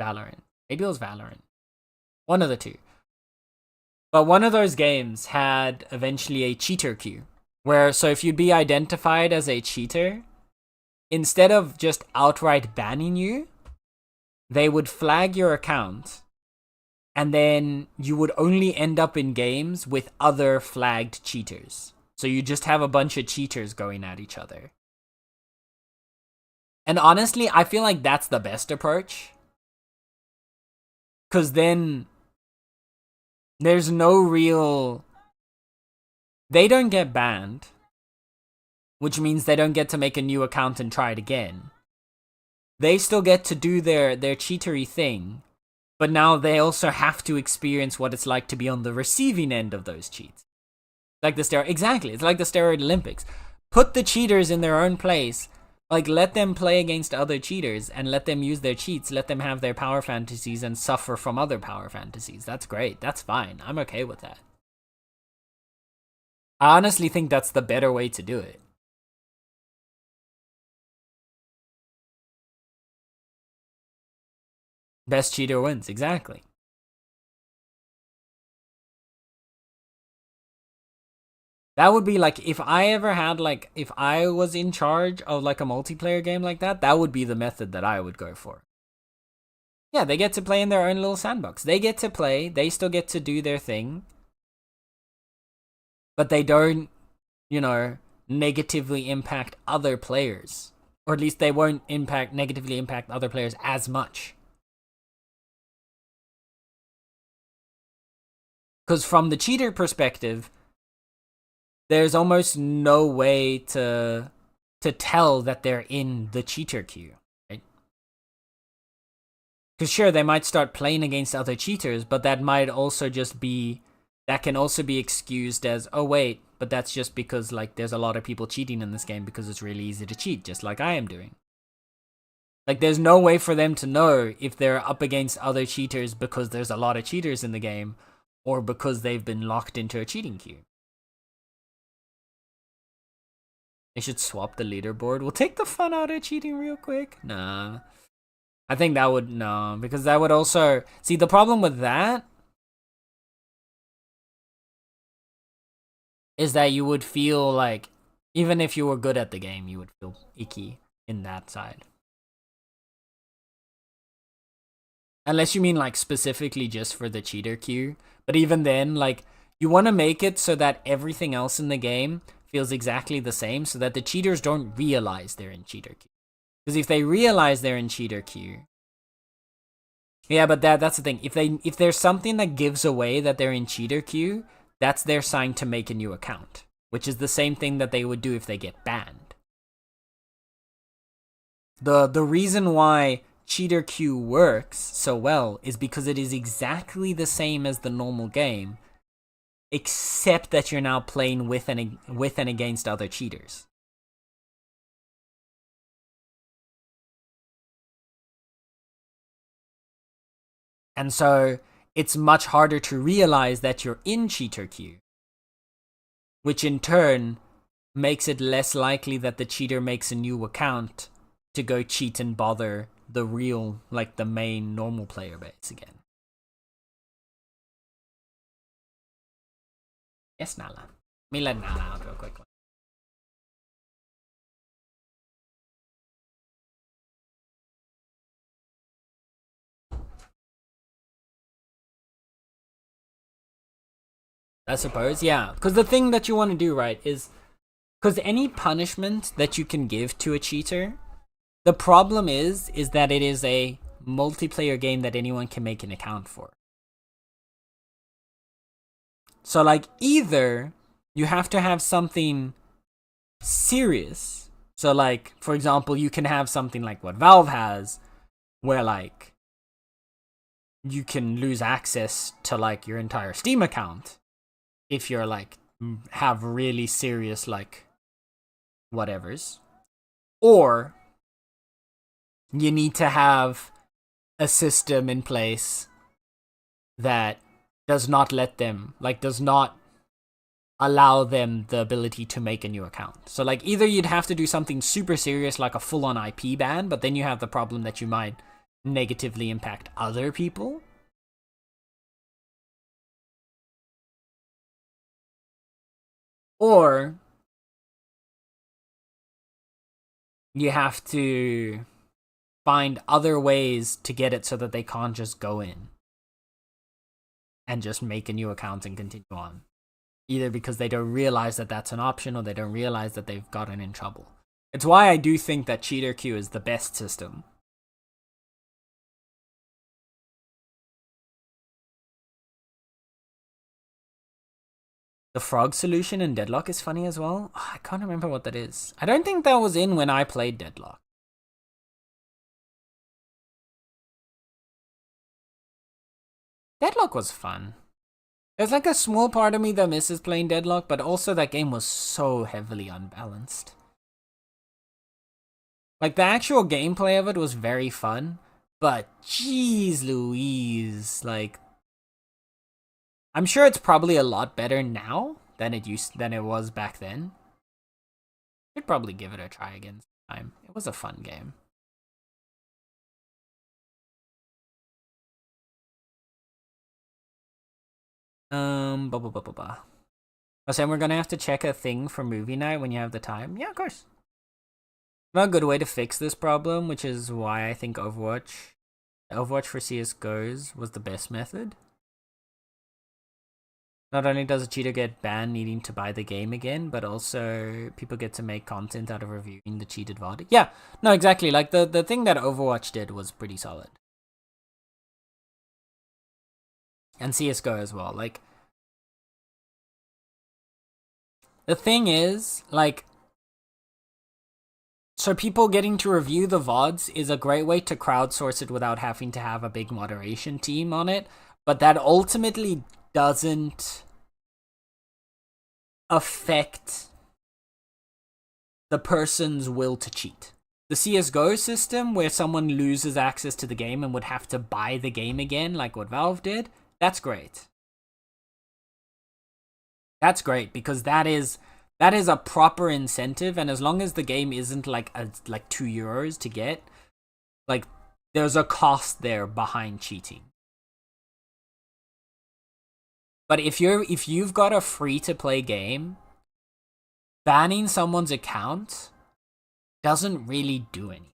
Valorant? Maybe it was Valorant. One of the two. But one of those games had eventually a cheater queue, where, so if you'd be identified as a cheater, instead of just outright banning you, they would flag your account, and then you would only end up in games with other flagged cheaters. So you just have a bunch of cheaters going at each other. And honestly, I feel like that's the best approach. Because then there's no real... They don't get banned, which means they don't get to make a new account and try it again. They still get to do their cheatery thing, but now they also have to experience what it's like to be on the receiving end of those cheats. Like the steroid, exactly. It's like the steroid Olympics. Put the cheaters in their own place. Like, let them play against other cheaters and let them use their cheats. Let them have their power fantasies and suffer from other power fantasies. That's great. That's fine. I'm okay with that. I honestly think that's the better way to do it. Best cheater wins, exactly. That would be like, if I ever had, like, if I was in charge of like a multiplayer game like that, that would be the method that I would go for. Yeah, they get to play in their own little sandbox. They get to play, they still get to do their thing. But they don't, you know, negatively impact other players. Or at least they won't negatively impact other players as much. Because from the cheater perspective, there's almost no way to tell that they're in the cheater queue, right? Because sure, they might start playing against other cheaters, but that might also just be, that can also be excused as, oh wait, but that's just because like there's a lot of people cheating in this game because it's really easy to cheat, just like I am doing. Like there's no way for them to know if they're up against other cheaters because there's a lot of cheaters in the game, or because they've been locked into a cheating queue. They should swap the leaderboard. We'll take the fun out of cheating real quick. Nah. I think that would, no, because that would also, see the problem with that is that you would feel like, even if you were good at the game, you would feel icky in that side. Unless you mean like specifically just for the cheater queue. But even then, like, you want to make it so that everything else in the game feels exactly the same, so that the cheaters don't realize they're in cheater queue. Because if they realize they're in cheater queue, yeah, but that's the thing. If there's something that gives away that they're in cheater queue, that's their sign to make a new account, which is the same thing that they would do if they get banned. The reason why cheater queue works so well is because it is exactly the same as the normal game, except that you're now playing with and against other cheaters. And so it's much harder to realize that you're in cheater queue, which in turn makes it less likely that the cheater makes a new account to go cheat and bother the real, like the main normal player base again. Yes, Nala. Let me let Nala out real quick. I suppose, yeah. Because the thing that you want to do, right, is, because any punishment that you can give to a cheater, the problem is that it is a multiplayer game that anyone can make an account for. So, like, either you have to have something serious. So, like, for example, you can have something like what Valve has, where, like, you can lose access to, like, your entire Steam account if you're, like, have really serious, like, whatevers. Or you need to have a system in place that does not let them, like, does not allow them the ability to make a new account. So, like, either you'd have to do something super serious, like a full-on IP ban, but then you have the problem that you might negatively impact other people. Or you have to find other ways to get it so that they can't just go in and just make a new account and continue on. Either because they don't realize that that's an option, or they don't realize that they've gotten in trouble. It's why I do think that cheater queue is the best system. The frog solution in Deadlock is funny as well. Oh, I can't remember what that is. I don't think that was in when I played Deadlock. Deadlock was fun. There's like a small part of me that misses playing Deadlock, but also that game was so heavily unbalanced. Like, the actual gameplay of it was very fun, but jeez Louise, like, I'm sure it's probably a lot better now than it was back then. Should probably give it a try again sometime. It was a fun game. I was saying we're gonna have to check a thing for movie night when you have the time. Yeah, of course. A good way to fix this problem, which is why I think Overwatch Overwatch for CSGOs was the best method. Not only does a cheater get banned needing to buy the game again, but also people get to make content out of reviewing the cheated VOD. Yeah, no, exactly. Like the thing that Overwatch did was pretty solid. And CSGO as well. Like, the thing is, like, so people getting to review the VODs is a great way to crowdsource it without having to have a big moderation team on it. But that ultimately doesn't affect the person's will to cheat. The CSGO system, where someone loses access to the game and would have to buy the game again, like what Valve did, that's great. That's great, because that is a proper incentive, and as long as the game isn't like €2 to get, like, there's a cost there behind cheating. But if you've got a free-to-play game, banning someone's account doesn't really do anything.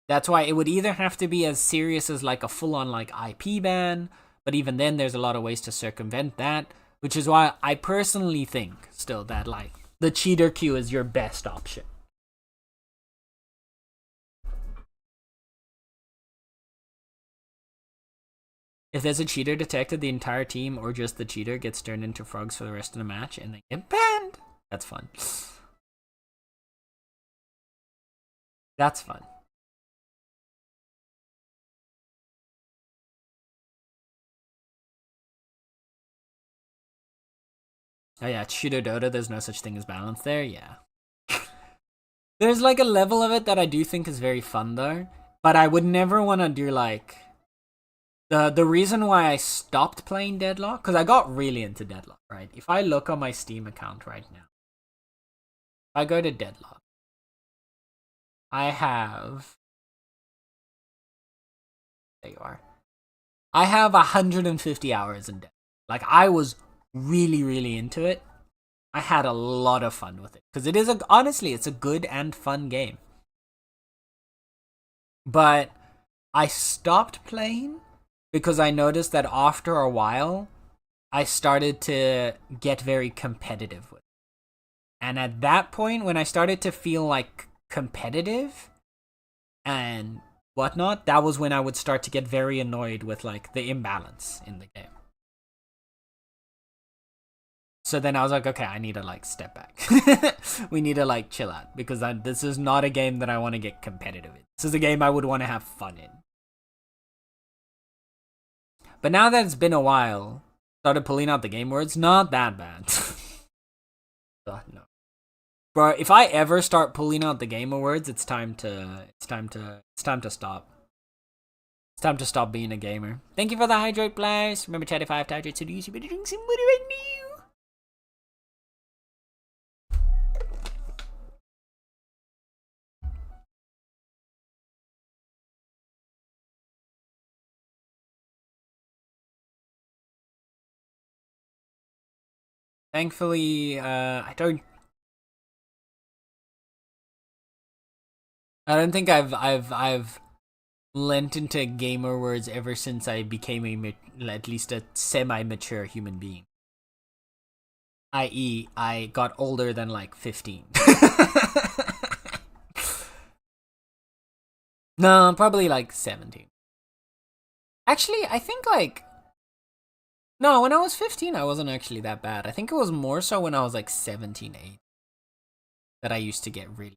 That's why it would either have to be as serious as like a full-on like IP ban, but even then there's a lot of ways to circumvent that, which is why I personally think still that like the cheater queue is your best option. If there's a cheater detected, the entire team or just the cheater gets turned into frogs for the rest of the match and they get banned. That's fun. That's fun. Oh yeah, shooter Dota, there's no such thing as balance there, yeah. There's like a level of it that I do think is very fun though, but I would never want to do like... The reason why I stopped playing Deadlock, because I got really into Deadlock, right? If I look on my Steam account right now, if I go to Deadlock, I have... There you are. I have 150 hours in Deadlock. Like, I was really, really into it. I had a lot of fun with it, because it is honestly, it's a good and fun game. But I stopped playing because I noticed that after a while, I started to get very competitive with it. And at that point, when I started to feel like competitive and whatnot, that was when I would start to get very annoyed with like the imbalance in the game. So then I was like, okay, I need to like step back. We need to like chill out, because this is not a game that I want to get competitive in. This is a game I would want to have fun in. But now that it's been a while, started pulling out the game where it's not that bad. No. Bro, if I ever start pulling out the game awards, it's time to stop. It's time to stop being a gamer. Thank you for the hydrate blast. Remember, chat, if I have to hydrate to you, better drink some water right now. Thankfully, I don't think I've lent into gamer words ever since I became at least a semi-mature human being. I.e., I got older than like 15. No, probably like 17. Actually, I think like... No, when I was 15, I wasn't actually that bad. I think it was more so when I was like 17, 8 that I used to get really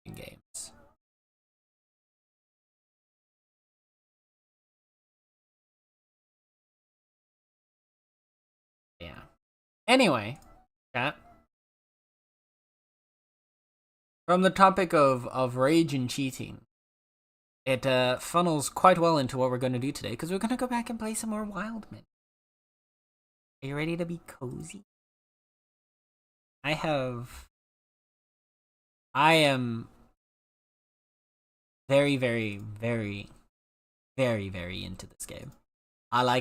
in games. Yeah. Anyway, chat. From the topic of rage and cheating, it funnels quite well into what we're going to do today, because we're going to go back and play some more Wildman. Are you ready to be cozy? I am very, very, very, very, very into this game. I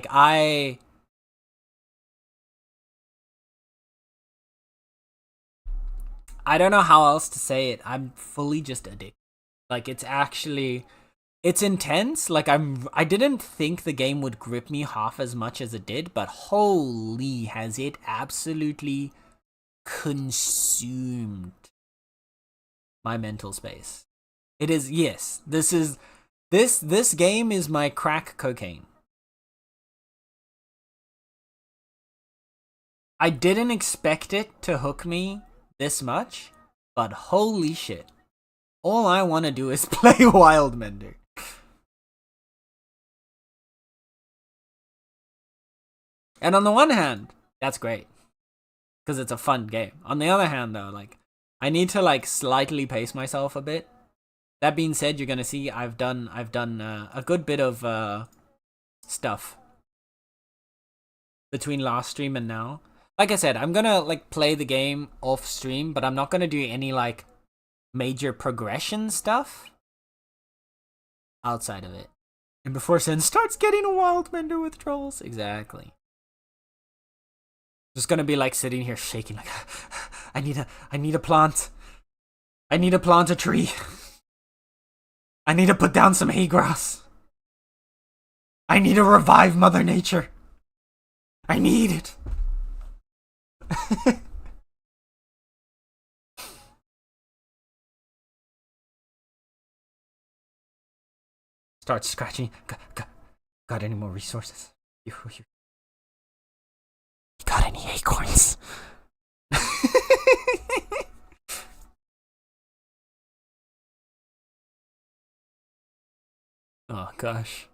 don't know how else to say it. I'm fully just addicted. Like, it's actually It's intense. Like I didn't think the game would grip me half as much as it did, but holy has it absolutely consumed my mental space. It is, yes, this game is my crack cocaine. I didn't expect it to hook me this much, but holy shit. All I want to do is play Wildmender. And on the one hand, that's great, because it's a fun game. On the other hand, though, like, I need to like slightly pace myself a bit. That being said, you're gonna see I've done a good bit of stuff between last stream and now. Like I said, I'm gonna like play the game off stream, but I'm not gonna do any like major progression stuff outside of it. And before Sen starts getting a Wildmender withdrawals, exactly. Just gonna be like sitting here shaking like I need a plant. I need to plant a tree. I need to put down some hay grass. I need to revive Mother Nature. I need it. Start scratching. Got any more resources? You got any acorns? Oh gosh.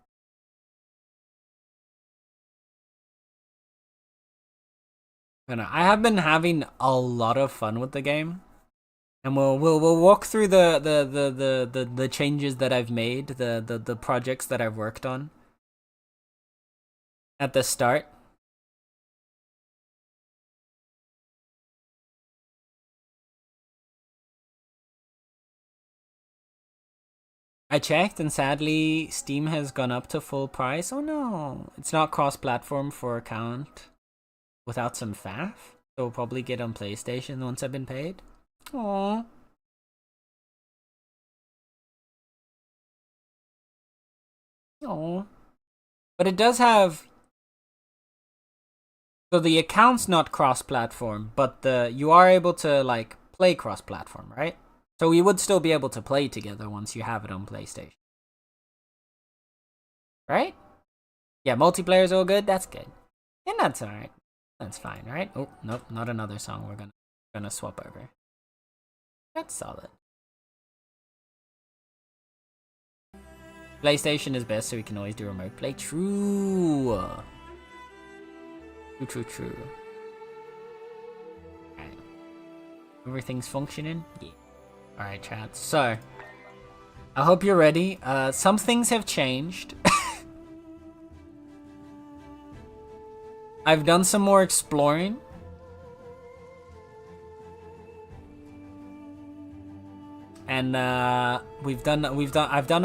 I have been having a lot of fun with the game, and we'll walk through the changes that I've made, the projects that I've worked on at the start. I checked, and sadly, Steam has gone up to full price. Oh no, it's not cross-platform for account without some faff. So we'll probably get on PlayStation once I've been paid. Aww. Aww. But it does have... So the account's not cross-platform, but you are able to like play cross-platform, right? So we would still be able to play together once you have it on PlayStation. Right? Yeah, multiplayer's all good? That's good. And that's alright. That's fine, right? Oh, nope, not another song we're gonna swap over. That's solid. PlayStation is best, so we can always do remote play. True. True. Alright. Everything's functioning? Yeah. Alright, chat. So, I hope you're ready. Some things have changed. I've done some more exploring. And I've done a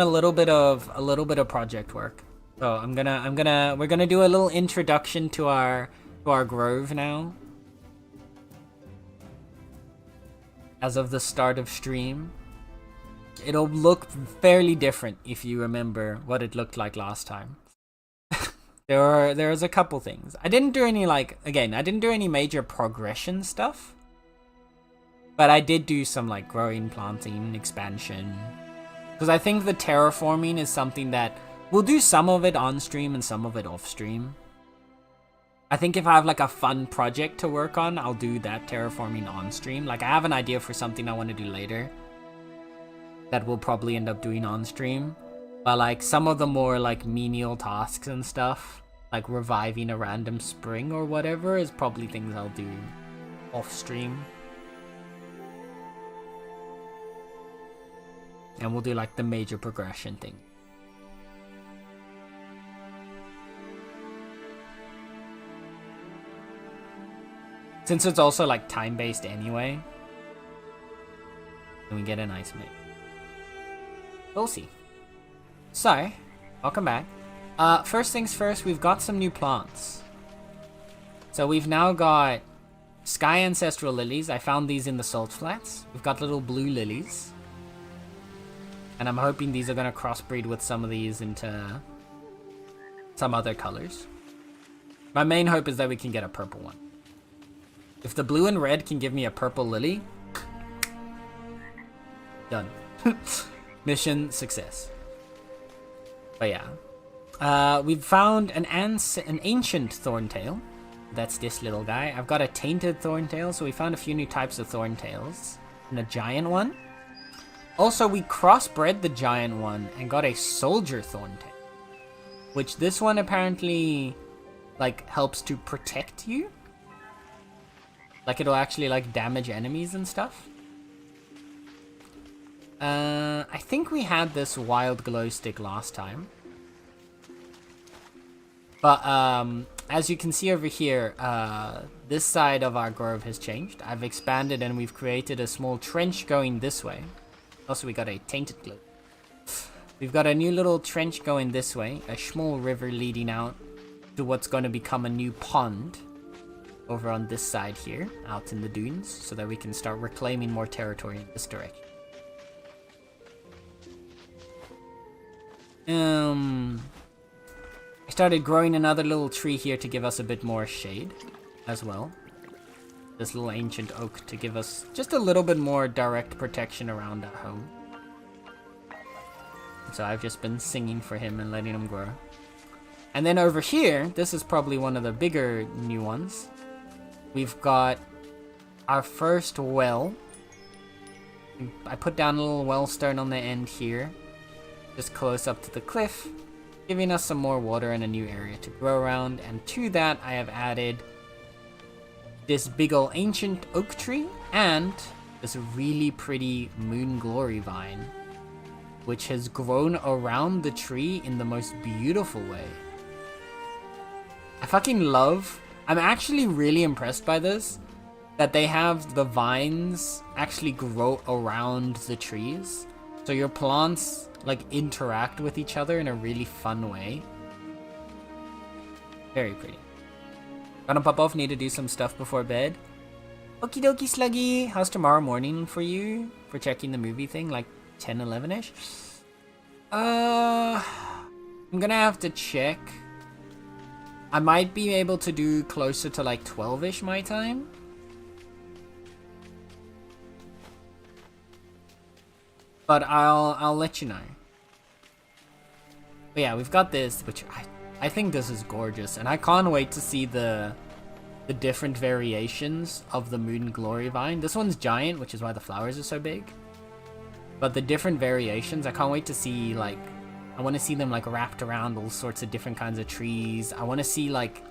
little bit of project work. So we're gonna do a little introduction to our grove now. As of the start of stream. It'll look fairly different if you remember what it looked like last time. There was a couple things. I didn't do any major progression stuff. But I did do some like growing, planting, expansion. Because I think the terraforming is something that we'll do some of it on stream and some of it off stream. I think if I have like a fun project to work on, I'll do that terraforming on stream. Like I have an idea for something I want to do later that we'll probably end up doing on stream. But like some of the more like menial tasks and stuff, like reviving a random spring or whatever, is probably things I'll do off stream. And we'll do like the major progression thing. Since it's also like time-based anyway, then we get a nice mix. We'll see. So, welcome back. First things first, we've got some new plants. So we've now got Sky Ancestral Lilies. I found these in the Salt Flats. We've got little blue lilies. And I'm hoping these are going to crossbreed with some of these into some other colors. My main hope is that we can get a purple one. If the blue and red can give me a purple lily, done. Mission success. But yeah. We've found an ancient thorntail. That's this little guy. I've got a tainted thorntail, so we found a few new types of thorntails. And a giant one. Also, we crossbred the giant one and got a soldier thorntail. Which this one apparently, like, helps to protect you. Like, it'll actually, like, damage enemies and stuff. I think we had this wild glow stick last time. But, as you can see over here, this side of our grove has changed. I've expanded and we've created a small trench going this way. Also, we got a tainted glue. We've got a new little trench going this way. A small river leading out to what's going to become a new pond. Over on this side here, out in the dunes. So that we can start reclaiming more territory in this direction. I started growing another little tree here to give us a bit more shade as well. This little ancient oak to give us just a little bit more direct protection around our home. So I've just been singing for him and letting him grow. And then over here, this is probably one of the bigger new ones. We've got our first well. I put down a little well stone on the end here. Just close up to the cliff. Giving us some more water and a new area to grow around. And to that, I have added this big ol' ancient oak tree and this really pretty moon glory vine, which has grown around the tree in the most beautiful way. I fucking love, I'm actually really impressed by this, that they have the vines actually grow around the trees. So your plants like interact with each other in a really fun way. Very pretty. Gonna pop off, need to do some stuff before bed. Okie dokie, Sluggy. How's tomorrow morning for you? For checking the movie thing, like 10, 11-ish? I'm gonna have to check. I might be able to do closer to like 12-ish my time. But I'll let you know. But yeah, we've got this, which I think this is gorgeous, and I can't wait to see the different variations of the Moon Glory Vine. This one's giant, which is why the flowers are so big. But the different variations, I can't wait to see, like, I want to see them like wrapped around all sorts of different kinds of trees. I want to see like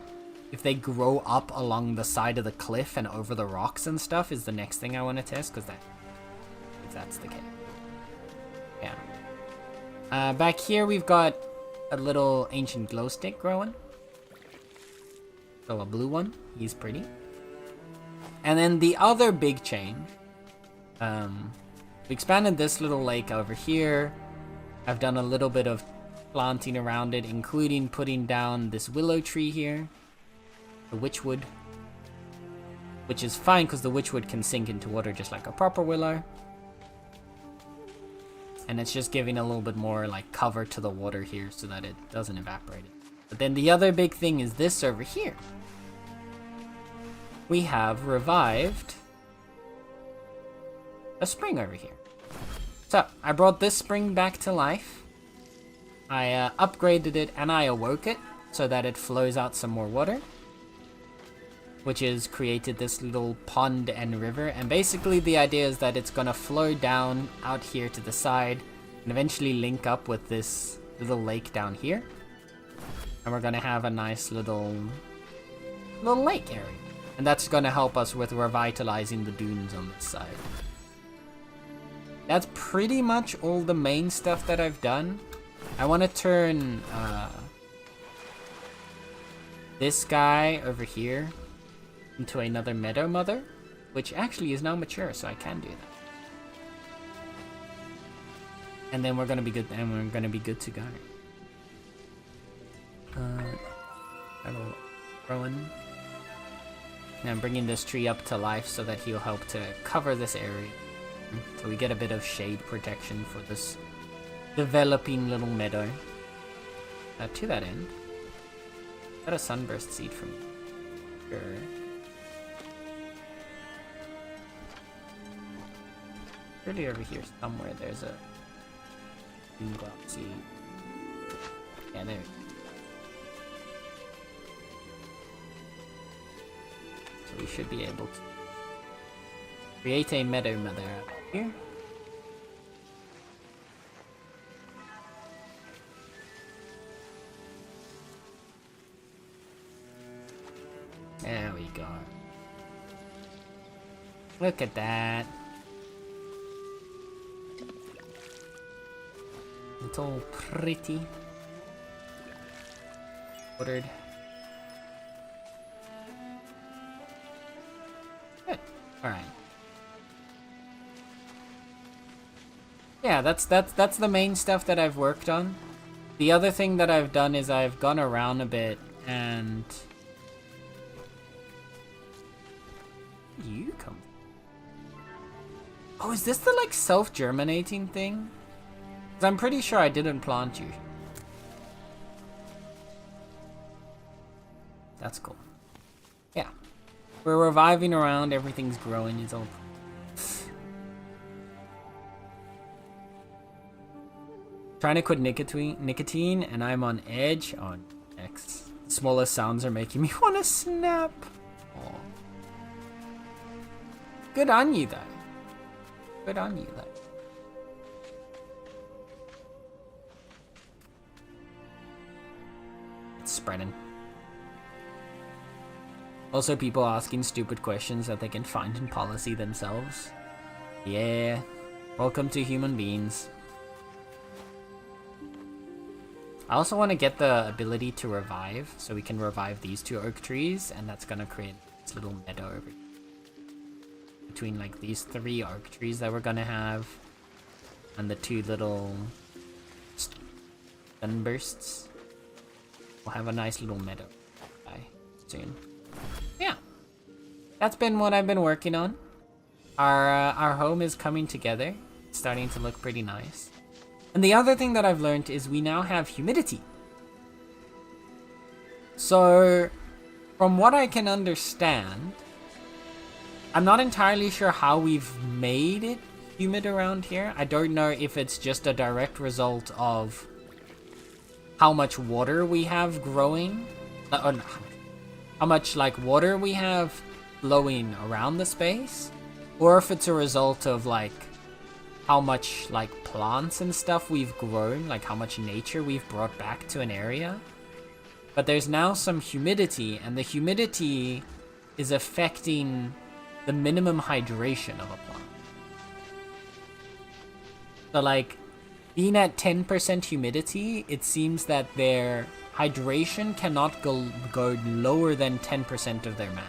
if they grow up along the side of the cliff and over the rocks and stuff is the next thing I want to test, because if that's the case. Yeah. Back here we've got a little ancient glow stick growing. So a blue one. He's pretty. And then the other big change. We expanded this little lake over here. I've done a little bit of planting around it, including putting down this willow tree here. The witchwood. Which is fine because the witchwood can sink into water just like a proper willow. And it's just giving a little bit more like cover to the water here so that it doesn't evaporate. But then the other big thing is this over here. We have revived a spring over here. So I brought this spring back to life. I upgraded it and I awoke it so that it flows out some more water, which has created this little pond and river. And basically the idea is that it's gonna flow down out here to the side and eventually link up with this little lake down here. And we're gonna have a nice little lake area. And that's gonna help us with revitalizing the dunes on this side. That's pretty much all the main stuff that I've done. I wanna turn this guy over here into another meadow mother, which actually is now mature, so I can do that. And then we're gonna be good, and we're gonna be good to go. Rowan. Now I'm bringing this tree up to life so that he'll help to cover this area, so we get a bit of shade protection for this developing little meadow. To that end, got a sunburst seed from sure. Really over here somewhere there's a Cosy seed. Yeah, there. So we should be able to create a meadow mother up here. There we go. Look at that. It's all pretty. Ordered. Good. Alright. Yeah, that's the main stuff that I've worked on. The other thing that I've done is I've gone around a bit and you come. Oh, is this the like self-germinating thing? 'Cause I'm pretty sure I didn't plant you. That's cool. Yeah. We're reviving around, everything's growing, it's all trying to quit nicotine and I'm on edge on X. Smallest sounds are making me want to snap. Aww. Good on you though. Good on you though. It's spreading. Also people asking stupid questions that they can find in policy themselves. Yeah. Welcome to human beings. I also want to get the ability to revive, so we can revive these two oak trees, and that's gonna create this little meadow over here. Between like these 3 oak trees that we're gonna have, and the 2 little sunbursts, we'll have a nice little meadow soon. Yeah, that's been what I've been working on. Our home is coming together. It's starting to look pretty nice. And the other thing that I've learned is we now have humidity. So, from what I can understand, I'm not entirely sure how we've made it humid around here. I don't know if it's just a direct result of how much water we have growing. How much like water we have flowing around the space. Or if it's a result of like how much like plants and stuff we've grown, like how much nature we've brought back to an area. But there's now some humidity, and the humidity is affecting the minimum hydration of a plant. So like being at 10% humidity, it seems that their hydration cannot go lower than 10% of their max.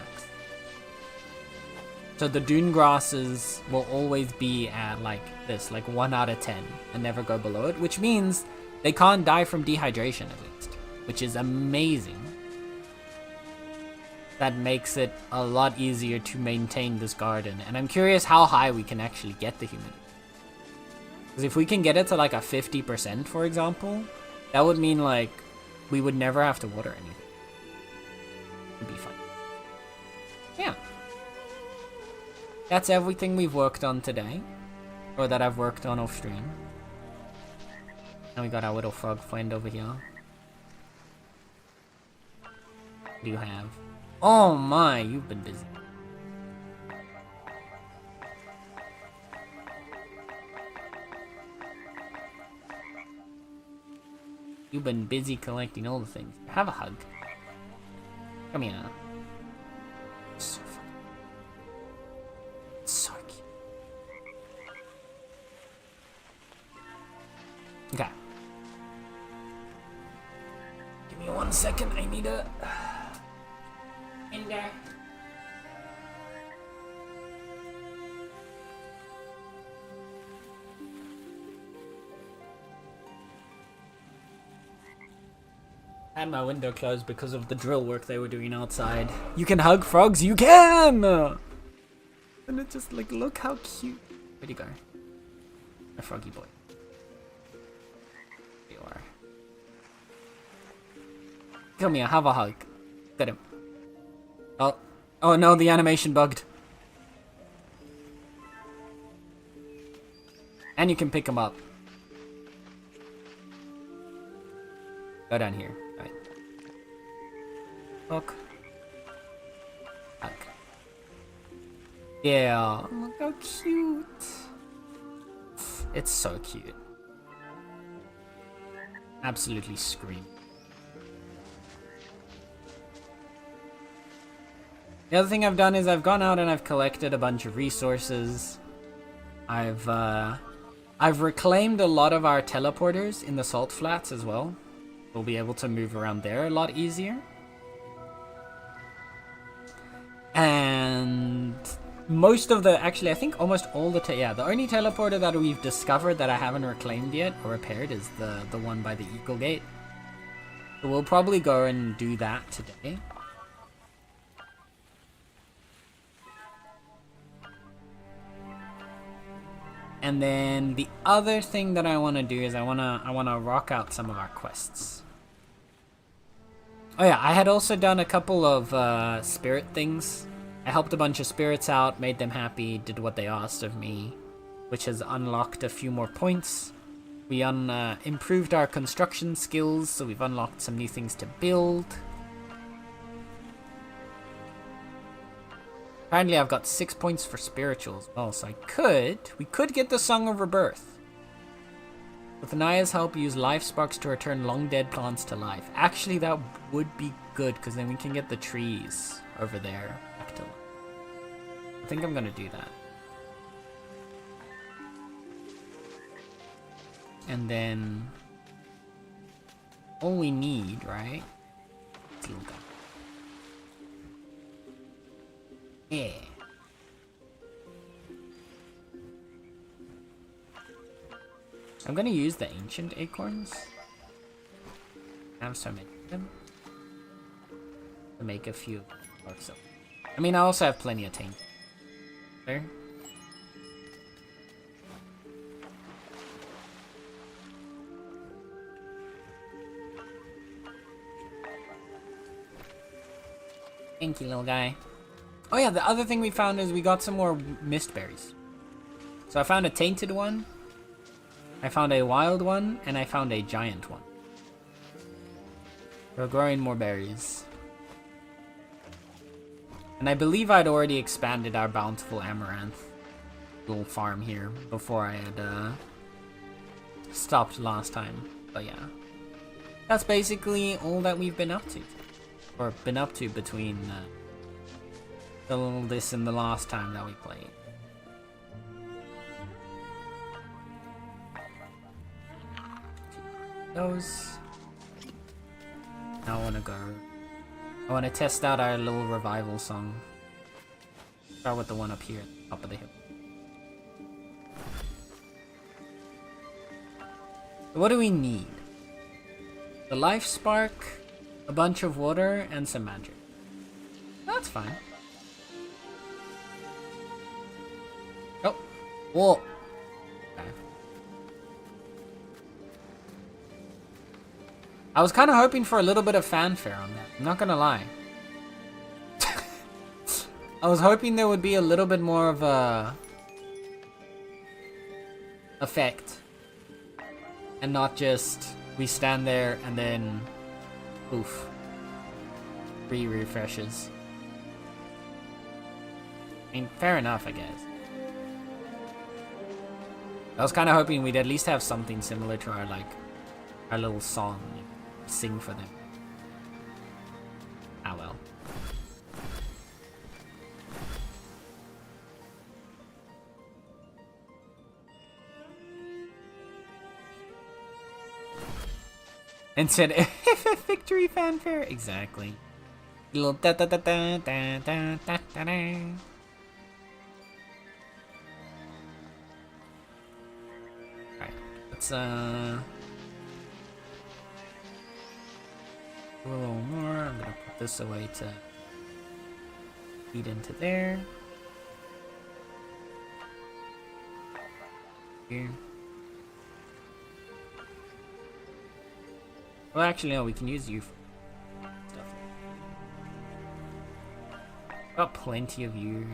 So the dune grasses will always be at like this, like 1 out of 10 and never go below it, which means they can't die from dehydration at least, which is amazing. That makes it a lot easier to maintain this garden. And I'm curious how high we can actually get the humidity. Because if we can get it to like a 50%, for example, that would mean like we would never have to water anything. It'd be fun. Yeah. That's everything we've worked on today. Or that I've worked on off stream. And we got our little frog friend over here. What do you have? Oh my, you've been busy. You've been busy collecting all the things. Have a hug. Come here. So fun. So cute. Okay. Give me 1 second. I need a... in there. I had my window closed because of the drill work they were doing outside. You can hug frogs? You can! And it just like, look how cute. Where'd he go? A froggy boy. Come here, have a hug. Get him. Oh. Oh no, the animation bugged. And you can pick him up. Go down here. Alright. Look. Hug. Yeah. Look how cute. It's so cute. Absolutely scream. The other thing I've done is I've gone out and I've collected a bunch of resources. I've reclaimed a lot of our teleporters in the salt flats as well. We'll be able to move around there a lot easier. And most of the, actually I think almost all the, the only teleporter that we've discovered that I haven't reclaimed yet or repaired is the one by the Eagle Gate. So we'll probably go and do that today. And then the other thing that I want to do is I want to rock out some of our quests. Oh yeah, I had also done a couple of spirit things. I helped a bunch of spirits out, made them happy, did what they asked of me, which has unlocked a few more points. We improved our construction skills, so we've unlocked some new things to build. Apparently I've got 6 points for spirituals. Oh, so we could get the Song of Rebirth. With Anaya's help, use life sparks to return long dead plants to life. Actually, that would be good, because then we can get the trees over there back to life. I think I'm gonna do that. And then all we need, right? Is a little guy. Yeah. I'm gonna use the ancient acorns. I have so many of them. To make a few works up. I mean, I also have plenty of taint. There. Thank you, little guy. Oh yeah, the other thing we found is we got some more mist berries. So I found a tainted one, I found a wild one, and I found a giant one. We're growing more berries. And I believe I'd already expanded our bountiful amaranth little farm here before I had stopped last time. But yeah, that's basically all that we've been up to. Or been up to between this and the last time that we played. Those. Now I want to test out our little revival song. Start with the one up here at the top of the hill. So what do we need? The life spark, a bunch of water, and some magic. That's fine. Oh, whoa. Okay. I was kind of hoping for a little bit of fanfare on that. I'm not gonna lie. I was hoping there would be a little bit more of a effect, and not just we stand there and then poof, 3 refreshes. I mean, fair enough, I guess. I was kind of hoping we'd at least have something similar to our little song, sing for them. Ah well. And said, victory fanfare, exactly. Little da da da da da da da da da. Let's do a little more. I'm gonna put this away to feed into there. Here. Well, actually, no. We can use you. Got plenty of you.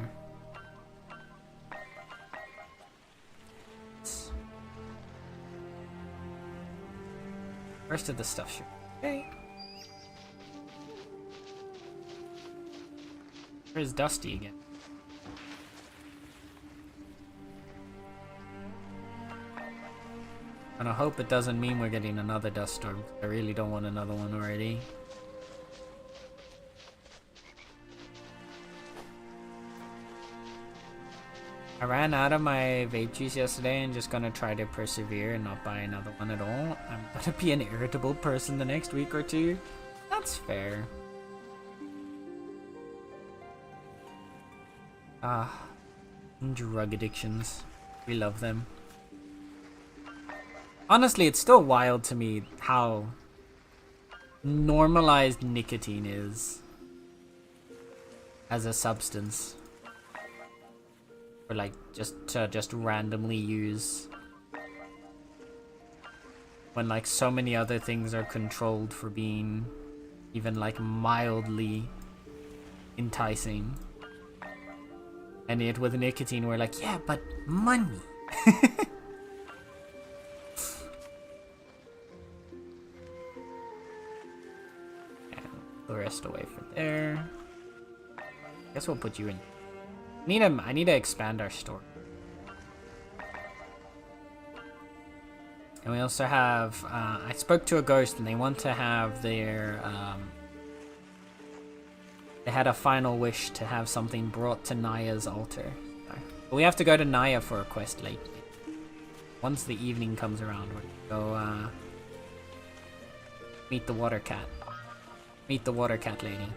Rest of the stuff should be okay. Where's Dusty again? And I hope it doesn't mean we're getting another dust storm. I really don't want another one already. I ran out of my vape juice yesterday and just gonna try to persevere and not buy another one at all. I'm gonna be an irritable person the next week or two. That's fair. Drug addictions. We love them. Honestly, it's still wild to me how normalized nicotine is as a substance. Or like just randomly use when like so many other things are controlled for being even like mildly enticing. And yet with nicotine we're like, yeah, but money. And the rest away from there. Guess we'll put you in. I need to expand our store. And we also have, I spoke to a ghost and they want to have their, they had a final wish to have something brought to Naya's altar. But we have to go to Naya for a quest late. Once the evening comes around, we're gonna go, meet the water cat. Meet the water cat lady.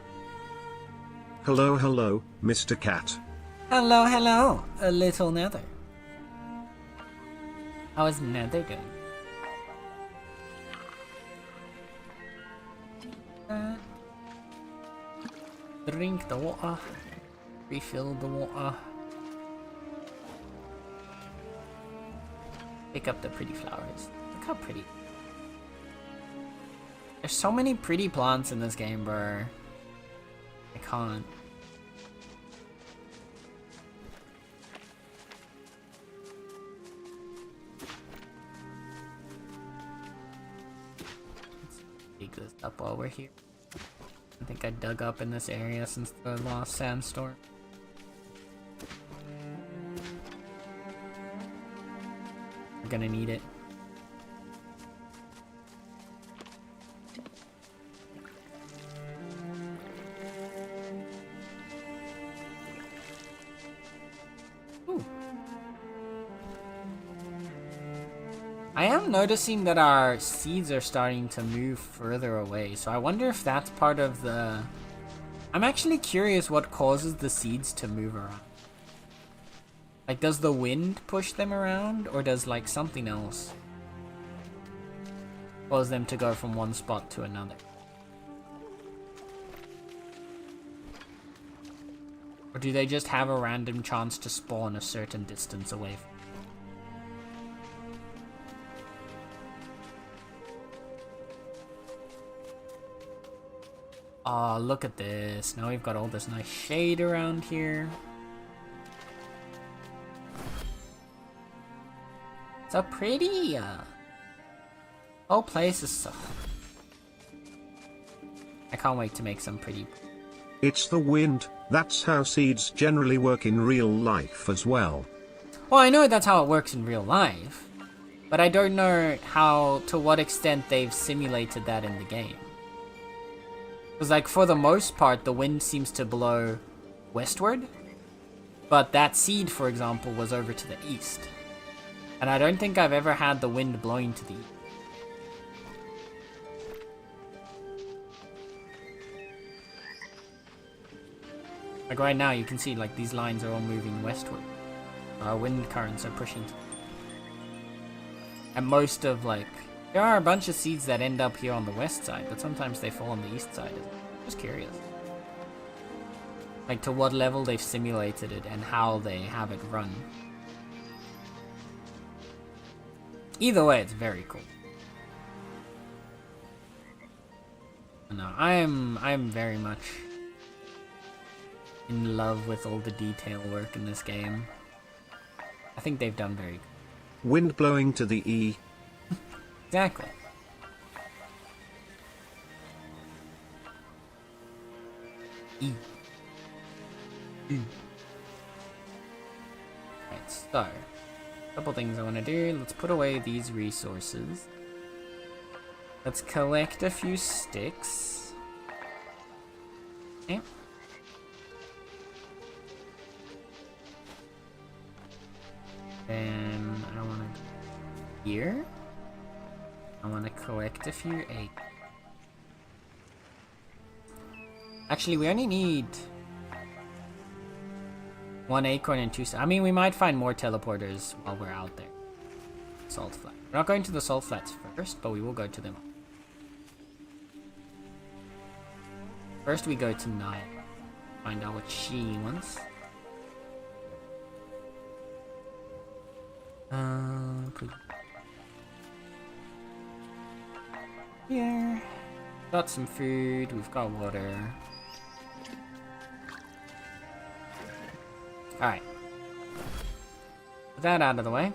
Hello, hello, Mr. Cat. Hello, hello, a little Nether. How is Nether doing? Drink the water. Refill the water. Pick up the pretty flowers. Look how pretty. There's so many pretty plants in this game, bro. I can't. Dig this up while we're here. I think I dug up in this area since the last sandstorm. We're gonna need it. Ooh. I am noticing that our seeds are starting to move further away, so I wonder if that's part of the... I'm actually curious what causes the seeds to move around. Like, does the wind push them around, or does, like, something else cause them to go from one spot to another? Or do they just have a random chance to spawn a certain distance away from? Oh, look at this. Now we've got all this nice shade around here. So pretty. Whole place is so... I can't wait to make some pretty... It's the wind. That's how seeds generally work in real life as well. Well, I know that's how it works in real life. But I don't know how, to what extent they've simulated that in the game. Because, like, for the most part, the wind seems to blow westward. But that seed, for example, was over to the east. And I don't think I've ever had the wind blowing to the east. Like, right now, you can see, like, these lines are all moving westward. Our wind currents are pushing. And most of, like... There are a bunch of seeds that end up here on the west side, but sometimes they fall on the east side. Just curious. Like, to what level they've simulated it and how they have it run. Either way, it's very cool. No, I'm very much in love with all the detail work in this game. I think they've done very good. Wind blowing to the E. Exactly. E. E. Right, so. Couple things I want to do. Let's put away these resources. Let's collect a few sticks. Okay. Then I want to here. I want to collect a few eggs. Actually, we only need 1 acorn and 2. I mean, we might find more teleporters while we're out there. Salt flat. We're not going to the salt flats first, but we will go to them. First, we go to Naya. Find out what she wants. Here. Got some food. We've got water. Alright. With that out of the way.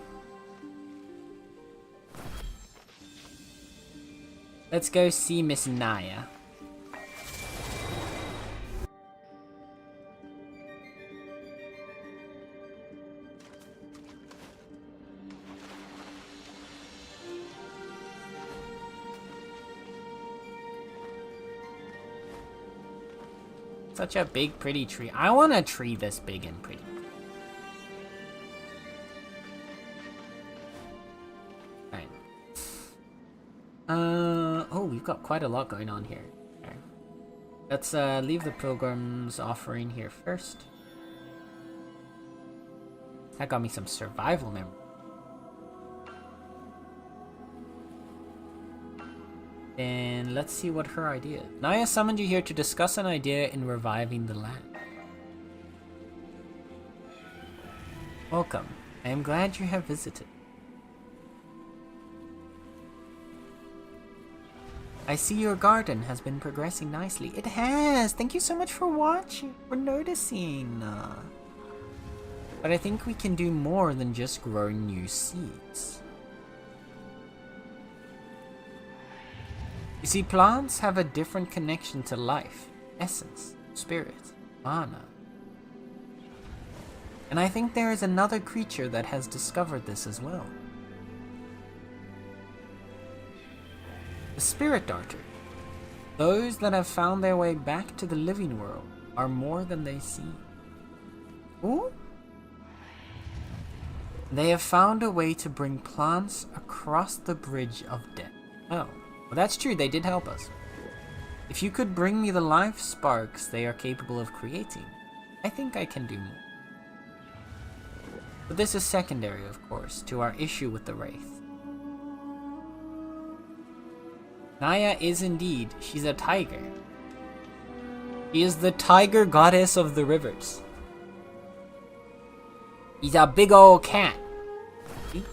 Let's go see Miss Naya. Such a big, pretty tree. I want a tree this big and pretty. Alright. Oh, we've got quite a lot going on here. Okay. Let's leave the pilgrim's offering here first. That got me some survival memory. Then let's see what her idea is. Naya summoned you here to discuss an idea in reviving the land. Welcome. I am glad you have visited. I see your garden has been progressing nicely. It has! Thank you so much for watching, for noticing. But I think we can do more than just grow new seeds. You see, plants have a different connection to life, essence, spirit, mana. And I think there is another creature that has discovered this as well. The spirit darter. Those that have found their way back to the living world are more than they seem. Ooh? They have found a way to bring plants across the bridge of death. Oh. Well, that's true, they did help us. If you could bring me the life sparks they are capable of creating, I think I can do more. But this is secondary, of course, to our issue with the Wraith. Naya is indeed, she's a tiger. She is the tiger goddess of the rivers. He's a big old cat. See?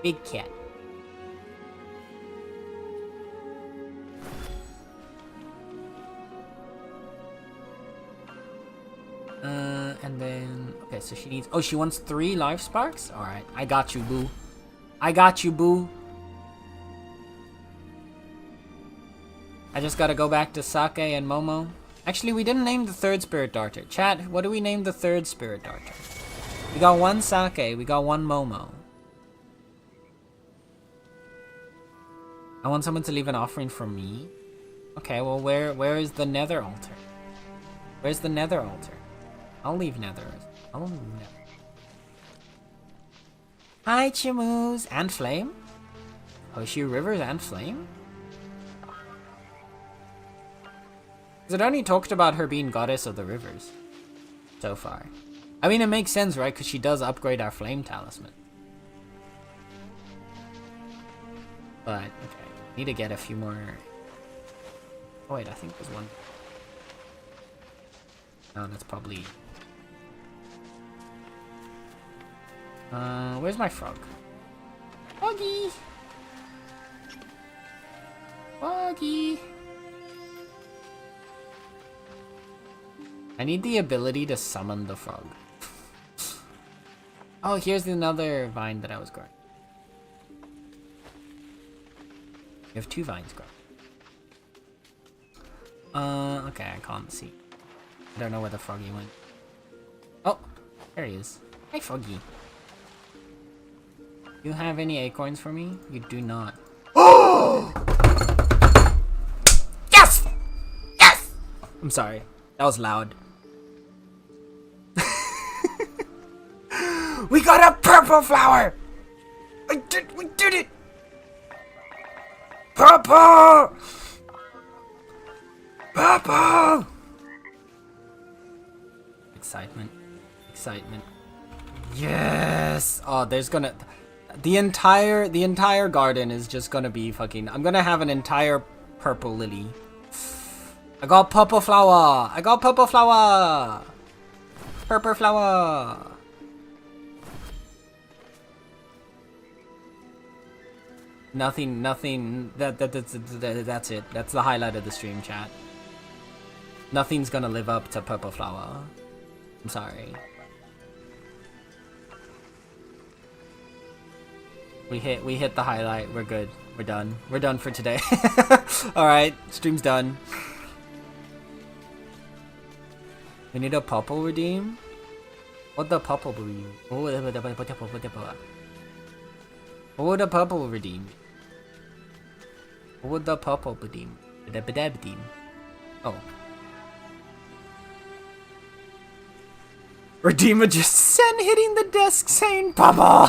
Big cat. And then, okay, so she needs, oh, she wants 3 life sparks? Alright, I got you, boo. I got you, boo. I just gotta go back to Sake and Momo. Actually, we didn't name the 3rd spirit darter. Chat, what do we name the 3rd spirit darter? We got 1 Sake, we got 1 Momo. I want someone to leave an offering for me. Okay, well, where is the nether altar? Where's the nether altar? I'll leave nether. I'll leave nether. Hi, Chimus. And Flame? Hoshi Rivers and Flame? Because it only talked about her being goddess of the rivers. So far. I mean, it makes sense, right? Because she does upgrade our flame talisman. But, okay. Need to get a few more. Oh, wait, I think there's one. Oh, that's probably. Where's my frog? Froggy! Froggy! I need the ability to summon the frog. Oh, here's another vine that I was growing. You have 2 vines growing. Okay, I can't see. I don't know where the froggy went. Oh, there he is. Hey, froggy. You have any acorns for me? You do not. Oh! Yes! Yes! I'm sorry. That was loud. We got a purple flower! We did it! Purple! Purple! Excitement. Excitement. Yes! Oh, there's gonna... The entire garden is just gonna be fucking... I'm gonna have an entire purple lily. I got purple flower! I got purple flower! Purple flower! Nothing, that's it. That's the highlight of the stream, chat. Nothing's gonna live up to purple flower. I'm sorry. We hit the highlight. We're good. We're done. We're done for today. Alright, stream's done. We need a purple redeem? What the purple redeem? What would the purple redeem? What would the purple redeem? Oh. Redeemer just sent hitting the desk saying Papa!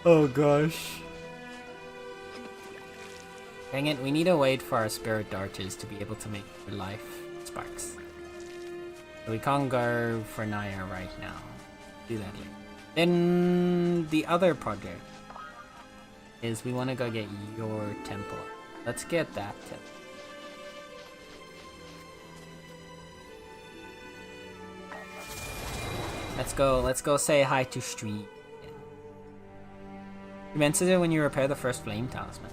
Oh gosh. Dang it, we need to wait for our spirit darters to be able to make life sparks. So we can't go for Naya right now. Do that later. Then the other project is we want to go get your temple. Let's get that temple. Let's go say hi to Street. You mentioned it when you repair the first flame talisman.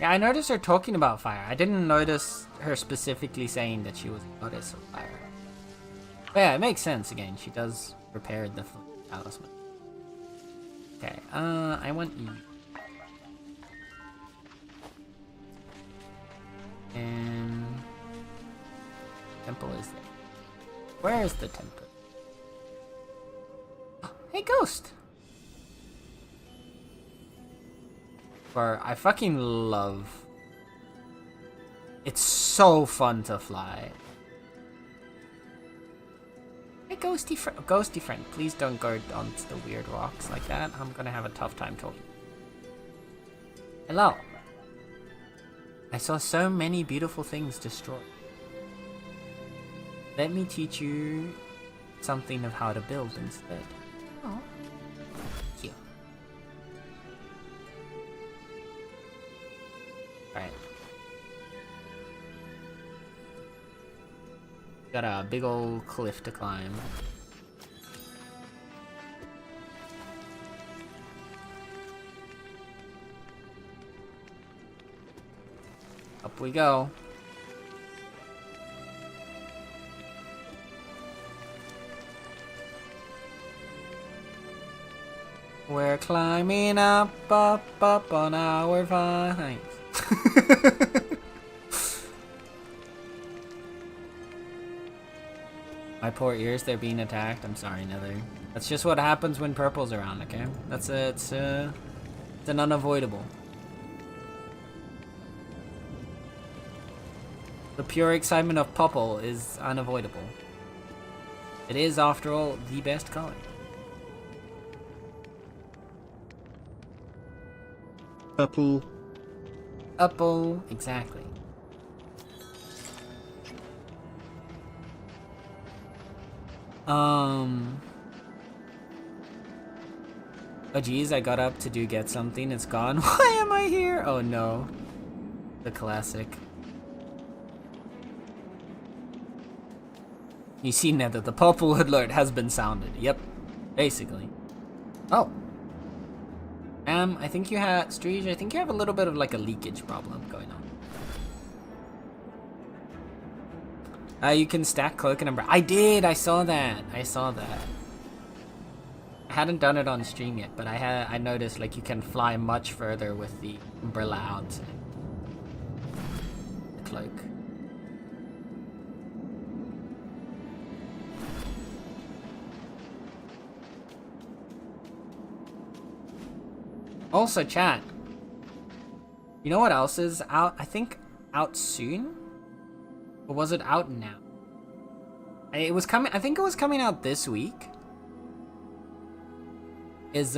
Yeah, I noticed her talking about fire. I didn't notice her specifically saying that she was a goddess of fire. But yeah, it makes sense again. She does repair the flame talisman. Okay, I want you. And temple is there. Where is the temple? Hey, Ghost! Or I fucking love... It's so fun to fly. Hey, Ghosty friend, please don't go onto the weird rocks like that. I'm gonna have a tough time talking. Hello. I saw so many beautiful things destroyed. Let me teach you something of how to build instead. Oh. Here. Alright. Got a big old cliff to climb. Up we go. We're climbing up on our vines. My poor ears, they're being attacked. I'm sorry, Nether. That's just what happens when purple's around, okay? It's an unavoidable. The pure excitement of purple is unavoidable. It is, after all, the best color. Apple. Apple, exactly. Oh geez, I got up to get something, it's gone. Why am I here? Oh no. The classic. You see, Nether, the purple alert has been sounded. Yep, basically. Oh. I think you have, Streege, I think you have a little bit of like a leakage problem going on. You can stack cloak and umbrella. I did, I saw that. I hadn't done it on stream yet, but I noticed like you can fly much further with the umbrella out. The cloak. Also, chat. You know what else is out? I think out soon? Or was it out now? It was coming. I think it was coming out this week. Is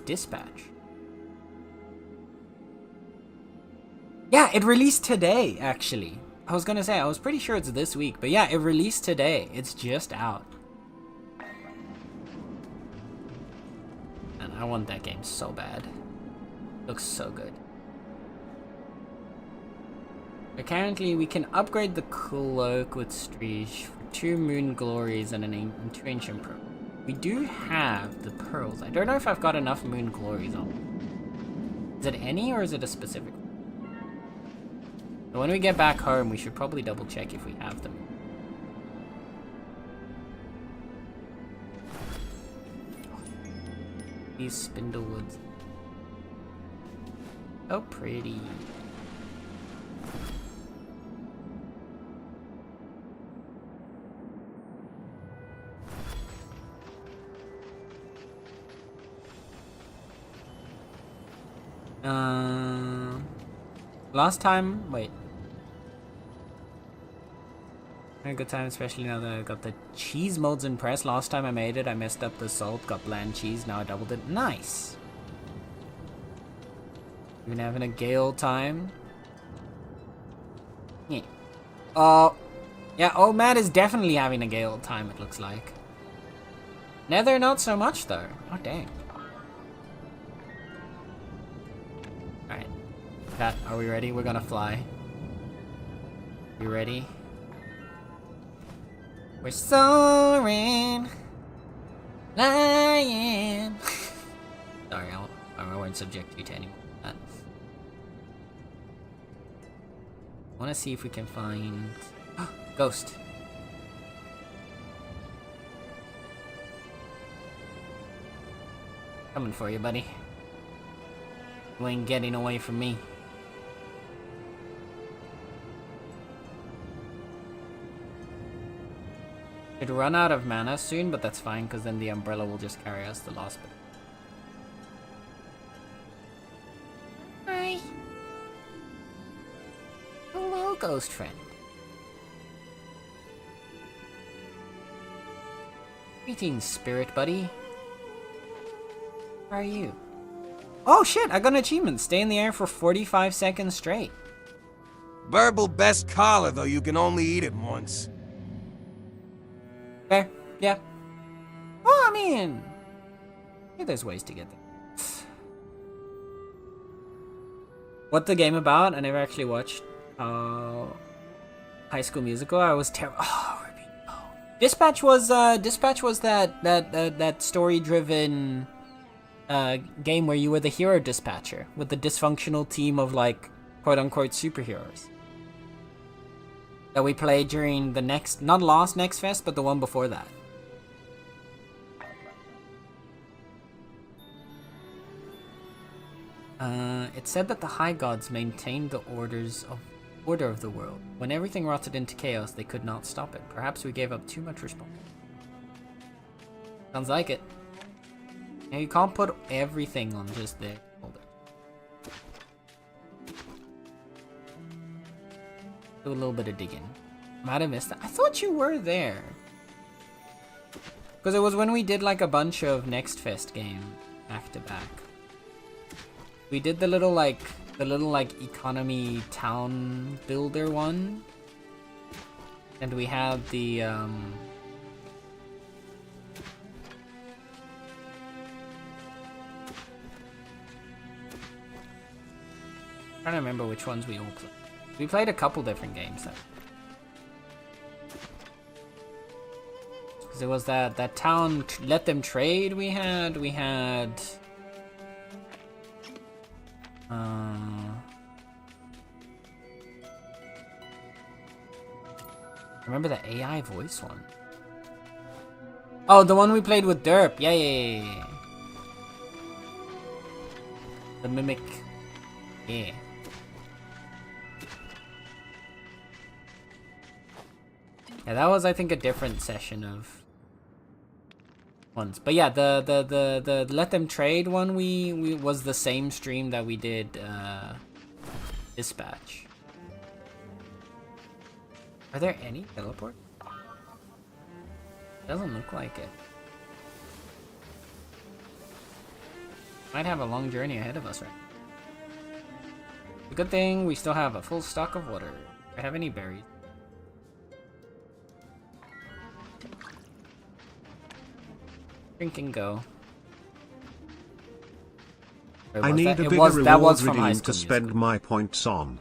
Dispatch? Yeah, it released today. Actually, I was gonna say I was pretty sure it's this week, but yeah, it released today. It's just out. And I want that game so bad. Looks so good. Apparently, we can upgrade the cloak with Streege for 2 moon glories and 2 ancient pearls. We do have the pearls. I don't know if I've got enough moon glories on. Is it any or is it a specific one? So when we get back home, we should probably double check if we have them. These spindlewoods. Oh, pretty. Last time, wait. Had a good time, especially now that I got the cheese molds in press. Last time I made it, I messed up the salt, got bland cheese, now I doubled it. Nice! Been having a gale time. Yeah. Yeah, old Matt is definitely having a gale time, it looks like. Nether, not so much, though. Oh, dang. Alright. Cat, are we ready? We're gonna fly. You ready? We're soaring. Flying. Sorry, I won't subject you to any more of that. I want to see if we can find... Ghost. Coming for you, buddy. You ain't getting away from me. Should run out of mana soon, but that's fine, because then the umbrella will just carry us the last bit. Hi. Hello, ghost friend. Greetings, spirit buddy. How are you? Oh shit, I got an achievement. Stay in the air for 45 seconds straight. Verbal best collar, though you can only eat it once. Fair, yeah. Well, I mean, yeah, there's ways to get there. What the game about? I never actually watched High School Musical. I was terrible. Oh, Dispatch was that story-driven game where you were the hero dispatcher with the dysfunctional team of like quote-unquote superheroes that we played during the not last Next Fest, but the one before that. It said that the High Gods maintained the order of the world. When everything rotted into chaos, they could not stop it. Perhaps we gave up too much responsibility. Sounds like it. Now you can't put everything on just the holder. Do a little bit of digging. Might have missed that. I thought you were there. Because it was when we did like a bunch of Next Fest games back to back. We did the little like economy town builder one. And we had the trying to remember which ones we all played. We played a couple different games though. Because it was that town, let them trade we had. Remember the AI voice one? Oh, the one we played with Derp. Yeah. The mimic. Yeah. Yeah, that was, I think, a different session of ones. But yeah, the let them trade one we was the same stream that we did dispatch. Are there any teleport? Doesn't look like it. Might have a long journey ahead of us, right? The good thing we still have a full stock of water. Do I have any berries? Drink and go. I need a bigger that reward was from High redeem School to spend Musical. my points on.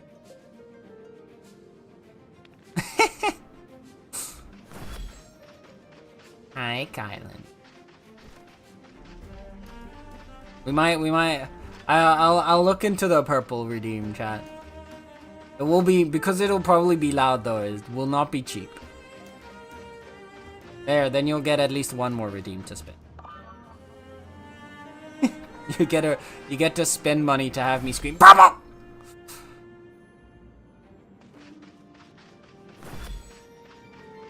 Hi, Kylan. We might. I'll look into the purple redeem, chat. It will be, because it'll probably be loud though. It will not be cheap. There, then you'll get at least one more redeem to spend. you get to spend money to have me scream "Bravo!"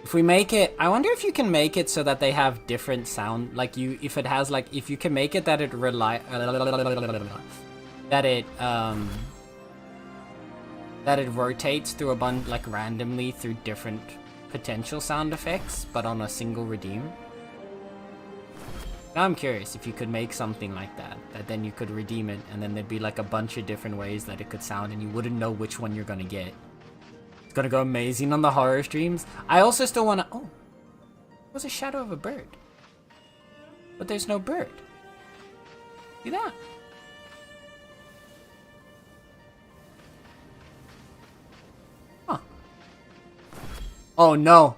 If we make it, I wonder if you can make it so that they have different sound, like if you can make it that it that it rotates through a bunch, like randomly through different potential sound effects, but on a single redeem. Now I'm curious if you could make something like that then you could redeem it, and then there'd be like a bunch of different ways that it could sound, and you wouldn't know which one you're gonna get. It's gonna go amazing on the horror streams. I also still wanna... Oh, it was a shadow of a bird. But there's no bird. See that? Huh. Oh no.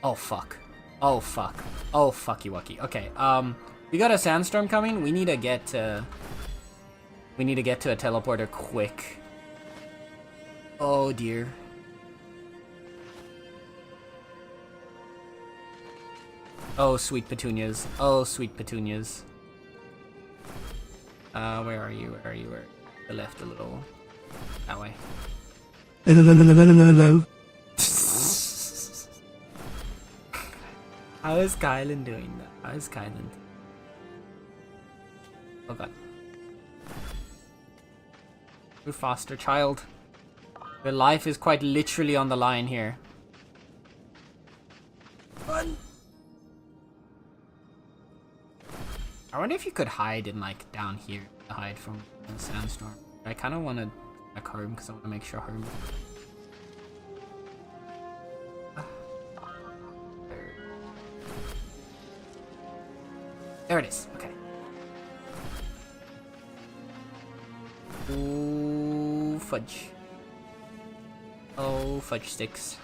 Oh fuck. Oh fuck. Oh fucky wucky. Okay, we got a sandstorm coming. We need to get to a teleporter quick. Oh dear. Oh, sweet petunias. Oh, sweet petunias. Where are you? Where are you? Where? The left a little. That way. Hello. How is Kylan doing that? How is Kylan? Oh god. Your foster child. Your life is quite literally on the line here. Run! I wonder if you could hide in, like, down here to hide from the sandstorm. I kind of want to back home because I want to make sure home. There it is. Okay. Ooh, fudge. Oh, fudge sticks.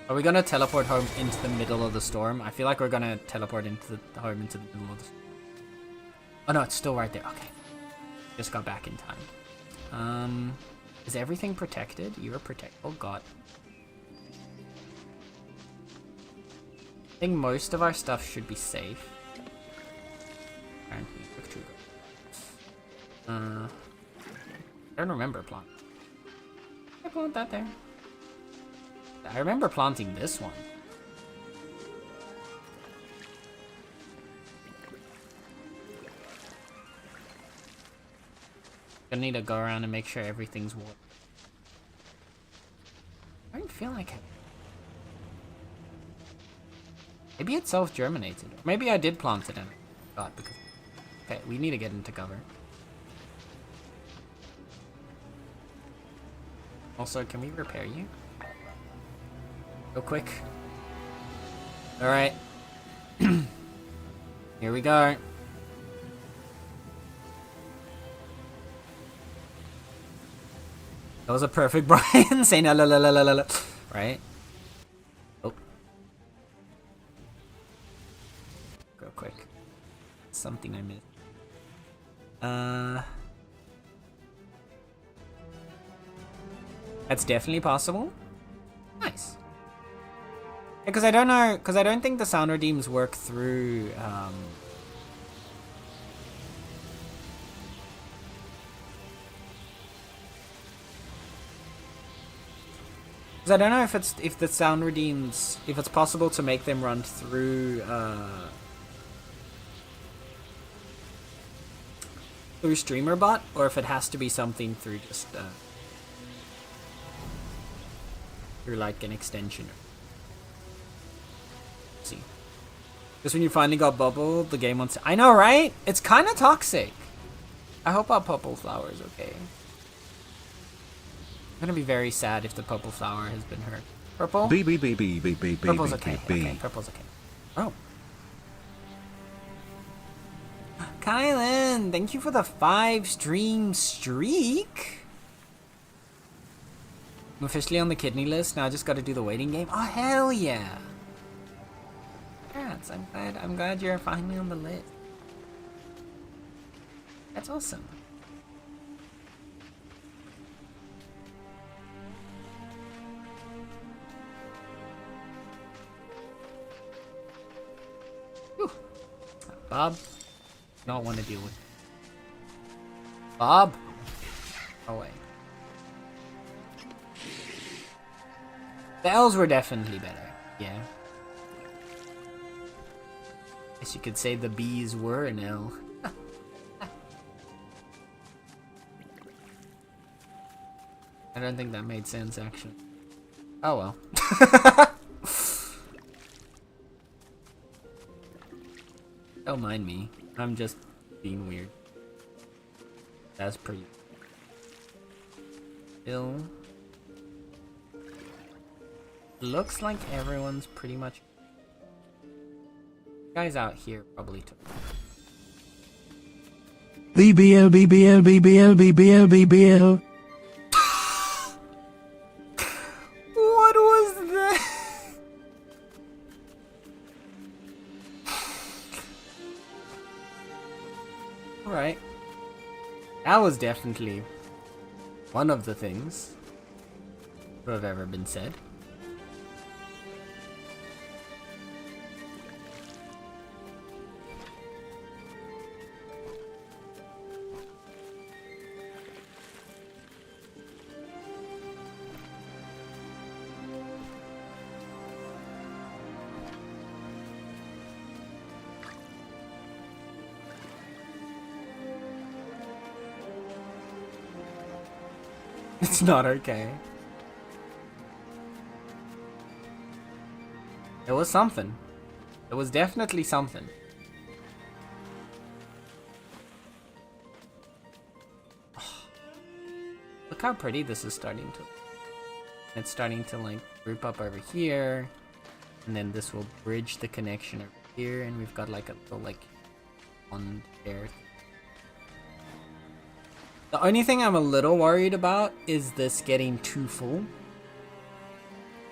Are we gonna teleport home into the middle of the storm? I feel like we're gonna teleport into the home into the middle of the storm. Oh no, it's still right there. Okay. Just got back in time. Is everything protected? You're protected. Oh god. I think most of our stuff should be safe. Apparently, I don't remember planting. I plant that there. I remember planting this one. Gonna need to go around and make sure everything's water. I don't feel like it. Maybe it self-germinated. Maybe I did plant it in. God, because... Okay, we need to get into cover. Also, can we repair you? Go quick. Alright. Here we go. That was a perfect Brian saying la la la la la la. Right? Oh. Go quick. Something I missed. That's definitely possible. Nice. Because I don't know, because I don't think the sound redeems work through, because I don't know if the sound redeems, if it's possible to make them run through, through StreamerBot, or if it has to be something through just, through like an extension. Let's see. Just when you finally got Bubble, the game wants. I know, right? It's kind of toxic. I hope our Purple Flower is okay. I'm gonna be very sad if the Purple Flower has been hurt. Purple? Purple's okay. Okay, Purple's okay. Oh. Kylan, thank you for the 5-stream streak. I'm officially on the kidney list. Now I just got to do the waiting game. Oh hell yeah! Congrats! I'm glad you're finally on the list. That's awesome. Whew. Bob, don't want to deal with. Bob, away. The L's were definitely better, yeah. Guess you could say the B's were an L. I don't think that made sense, actually. Oh well. Don't mind me. I'm just being weird. That's pretty. Ill. Looks like everyone's pretty much. Guys out here probably took. BBL BBL BBL BBL BBL. What was that? Alright. That was definitely one of the things to have ever been said. It's not okay. It was something. It was definitely something. Look how pretty this is starting to. It's starting to like group up over here, and then this will bridge the connection over here, and we've got like a little like pond there. The only thing I'm a little worried about is this getting too full.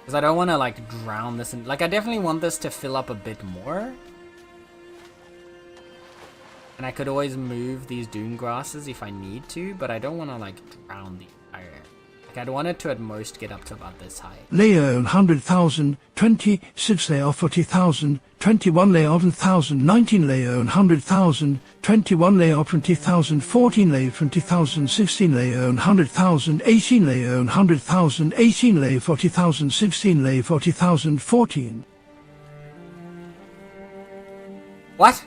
Because I don't want to like drown this in, like I definitely want this to fill up a bit more. And I could always move these dune grasses if I need to, but I don't want to like drown the entire area. Like I'd want it to at most get up to about this height. Layer 100,000, 26 layer 40,000, 21 layer 1,000, 19 layer 100,000, 21 layer 20,000, 14 layer 20,000, 16 layer 100,000, 18 layer 100,000, 18 layer 40,000, 16 layer 40,000, 14. What?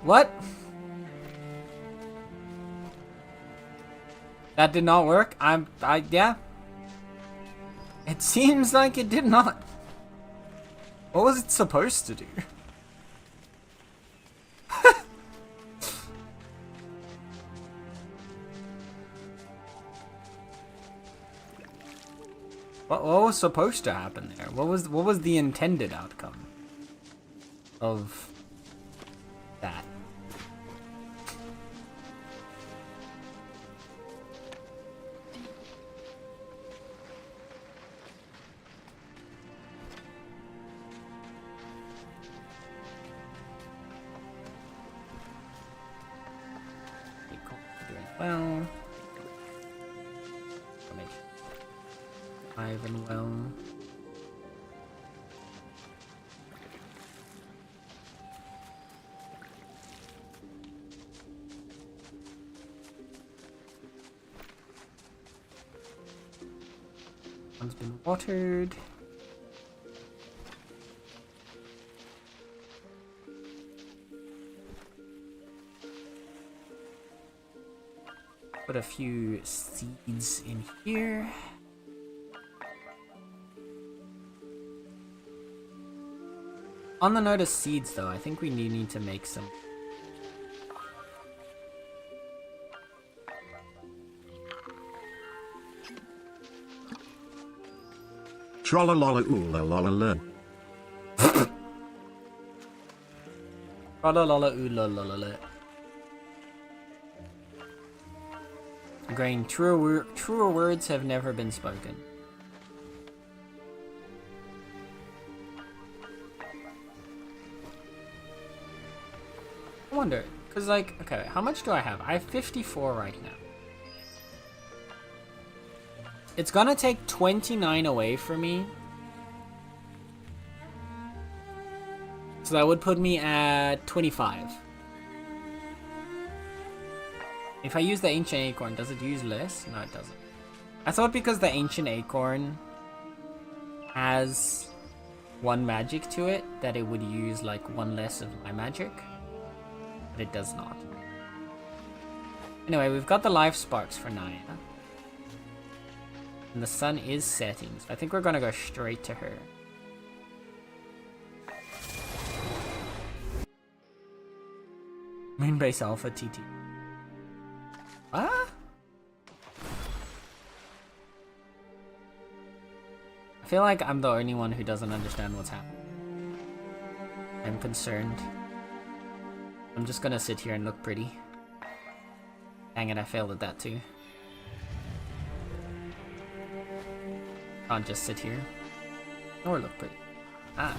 What? That did not work? Yeah. It seems like it did not. What was it supposed to do? What was supposed to happen there? What was the intended outcome of that? well. Alive and well. One's been watered. Put a few seeds in here. On the note of seeds though, I think we need to make some. Trollalola oolalala. Agreeing, truer words have never been spoken. I wonder, cause like, okay, how much do I have? I have 54 right now. It's gonna take 29 away from me. So that would put me at 25. If I use the Ancient Acorn, does it use less? No, it doesn't. I thought because the Ancient Acorn has one magic to it, that it would use like one less of my magic. But it does not. Anyway, we've got the life sparks for Naya. And the sun is setting, so I think we're gonna go straight to her. Moonbase Alpha TT. What? I feel like I'm the only one who doesn't understand what's happening. I'm concerned. I'm just gonna sit here and look pretty. Dang it, I failed at that too. Can't just sit here. Or look pretty. Ah.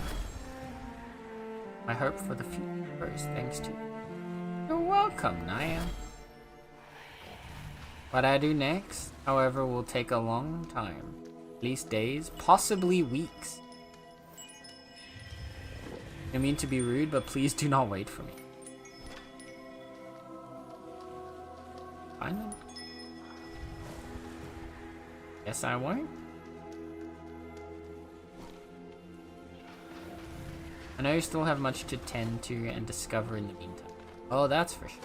I hope for the future is thanks to you. You're welcome, Naya. What I do next, however, will take a long time. At least days, possibly weeks. I mean to be rude, but please do not wait for me. Fine then. Guess I won't. I know you still have much to tend to and discover in the meantime. Oh, that's for sure.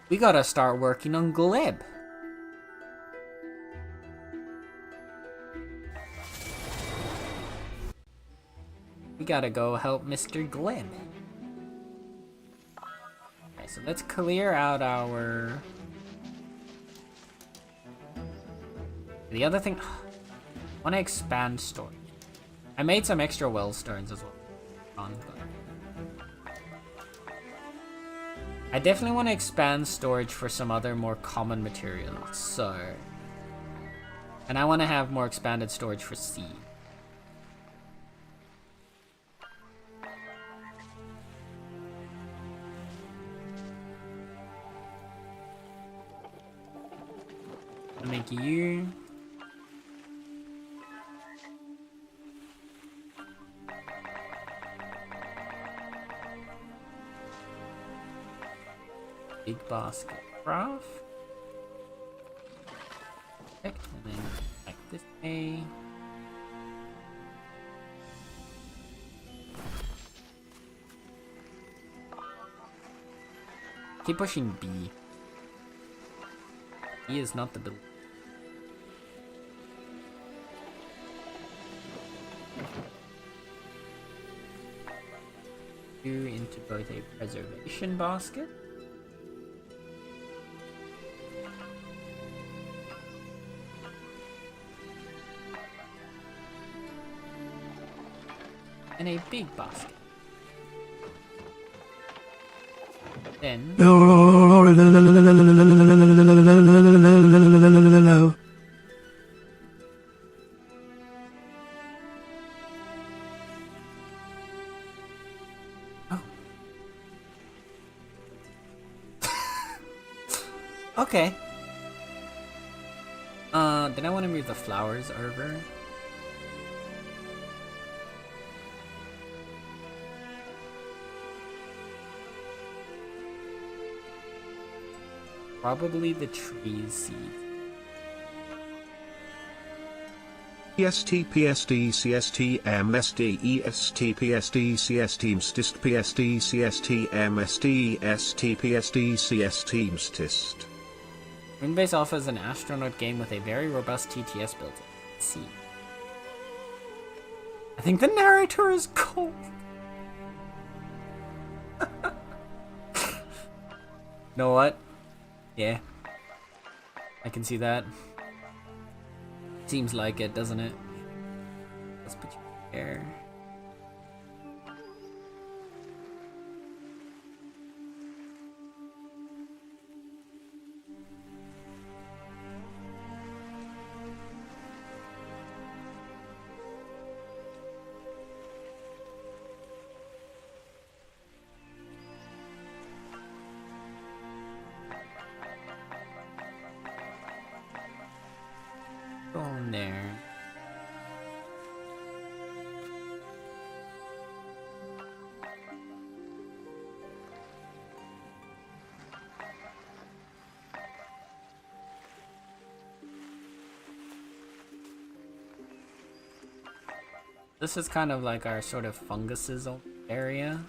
We gotta start working on Gleb. We gotta go help Mr. Gleb. Okay, so let's clear out our... The other thing... I want to expand storage. I made some extra well stones as well. I definitely want to expand storage for some other more common materials, so... And I want to have more expanded storage for seed. I'll make you... Big basket craft. Perfect. And then back this way. Keep pushing B. B is not the build. You into both a preservation basket. And a big basket. Then... Okay. Then I want to move the flowers over. Probably the trees seed. PST PSD CST MSD EST PSD CST MSTIST PSD CST MSD ST PSD CST MSTIST. Moonbase offers an astronaut game with a very robust TTS built in. Let's see. I think the narrator is cold. Know what? Yeah. I can see that. Seems like it, doesn't it? Let's put you there. Go on there. This is kind of like our sort of funguses area.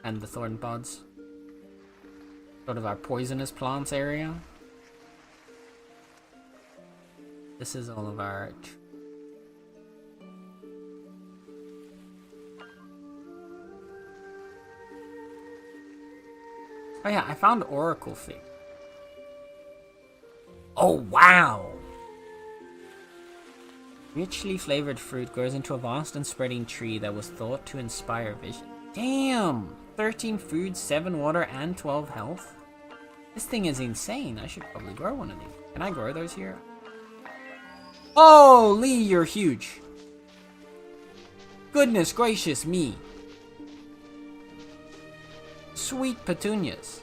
And the thorn pods. Sort of our poisonous plants area. This is all of our... Oh yeah, I found Oracle Fig. Oh wow! Richly flavored fruit grows into a vast and spreading tree that was thought to inspire vision. Damn! 13 food, 7 water, and 12 health? This thing is insane. I should probably grow one of these. Can I grow those here? Oh, Lee, you're huge. Goodness gracious me. Sweet petunias.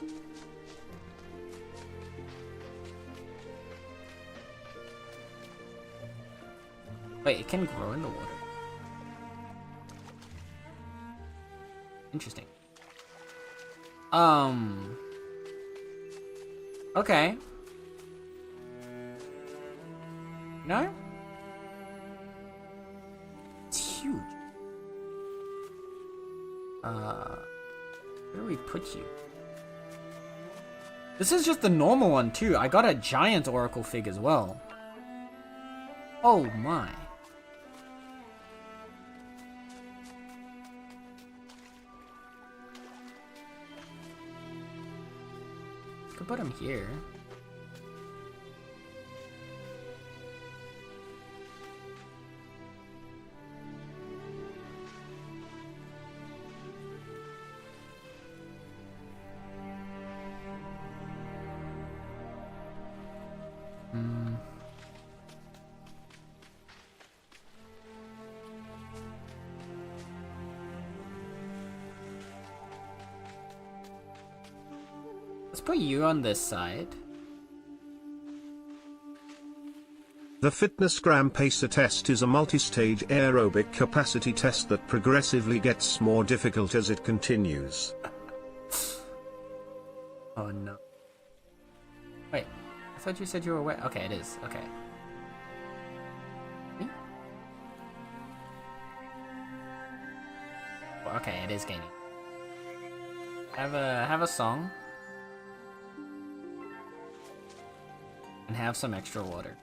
Wait, it can grow in the water. Interesting. Okay. No? It's huge. Where do we put you? This is just the normal one too. I got a giant Oracle Fig as well. Oh my. Could put him here. Let's put you on this side. The Fitness Gram Pacer test is a multi-stage aerobic capacity test that progressively gets more difficult as it continues. Oh no. Wait, I thought you said you were away. Okay, it is. Okay. Me? Well, okay, it is gaining. Have a song. And have some extra water.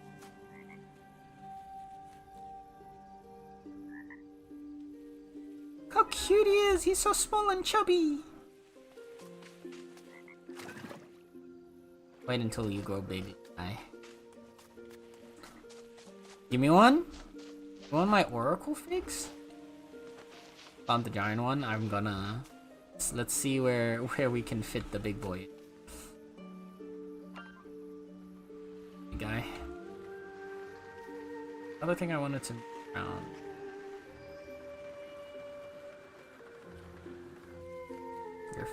How cute he is! He's so small and chubby! Wait until you grow big. Give me one? You want my Oracle Figs? Found the giant one. I'm gonna... Let's see where we can fit the big boy. Guy. Other thing I wanted to move around. Your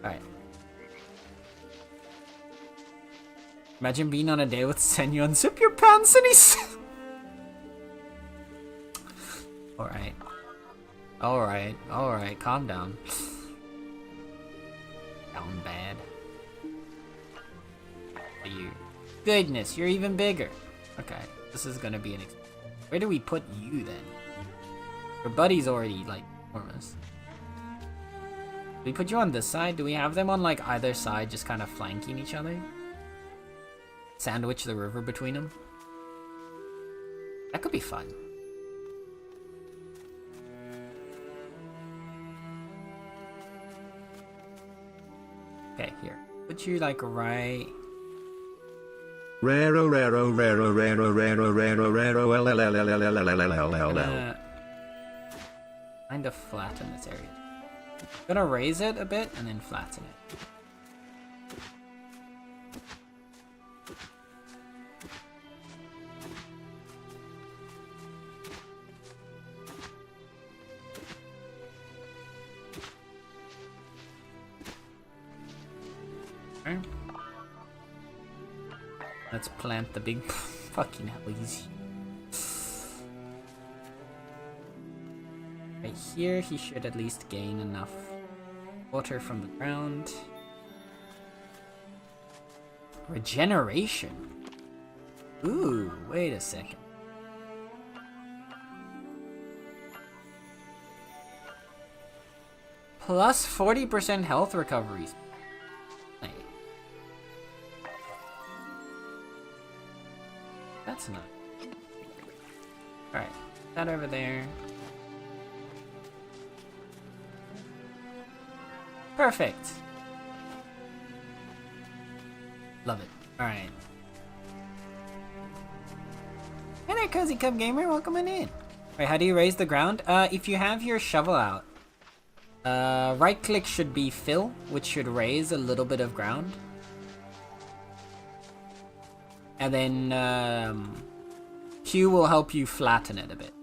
Alright. Imagine being on a date with Senyu, unzip your pants and he's... Alright. Alright, alright, calm down. Down bad. You. Goodness, you're even bigger. Okay, this is gonna be an... Where do we put you then? Your buddy's already, like, enormous. Do we put you on this side? Do we have them on, like, either side, just kind of flanking each other? Sandwich the river between them? That could be fun. Okay, here. Put you, like, right... Raro raro raro raro raro raro raro kind of flatten this area. Gonna raise it a bit and then flatten it. Okay. Let's plant the big fucking hell easy. Right here, he should at least gain enough water from the ground. Regeneration. Ooh, wait a second. Plus 40% health recoveries. That's not. Alright, that over there. Perfect. Love it. Alright. Hey there, Cozy Cub Gamer, welcome on in. Alright, how do you raise the ground? If you have your shovel out, right click should be fill, which should raise a little bit of ground. And then Q will help you flatten it a bit.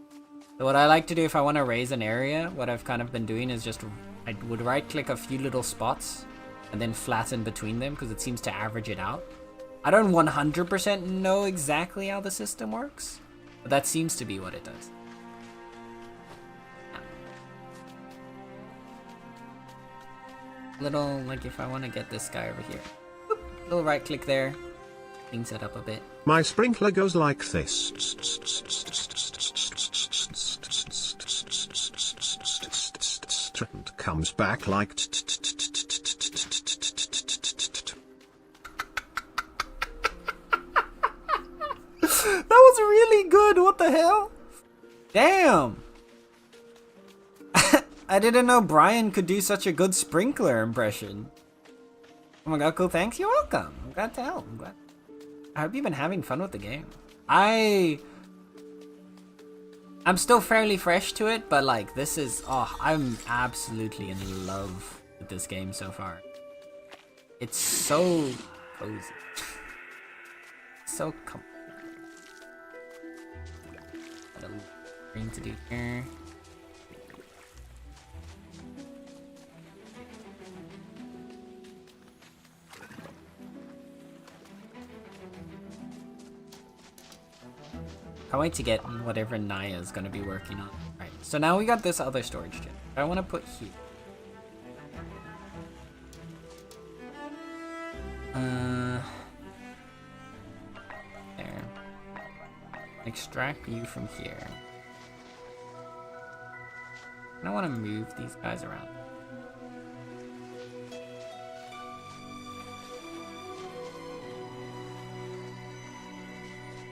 So what I like to do if I want to raise an area, what I've kind of been doing is just, I would right click a few little spots and then flatten between them because it seems to average it out. I don't 100% know exactly how the system works, but that seems to be what it does. Little, like if I want to get this guy over here. Boop, little right click there. Cleans it up a bit. My sprinkler goes like this. And comes back like That was really good, what the hell? Damn! I didn't know Brian could do such a good sprinkler impression. Oh my god, cool, thanks, you're welcome. I'm glad to help, I'm glad. I hope you've been having fun with the game. I'm still fairly fresh to it, but like this is, oh, I'm absolutely in love with this game so far. It's so cozy. So comfortable. Got a little thing to do here. Can't wait to get whatever Naya's gonna be working on. Right, so now we got this other storage gen. I want to put here. There. Extract you from here. I want to move these guys around.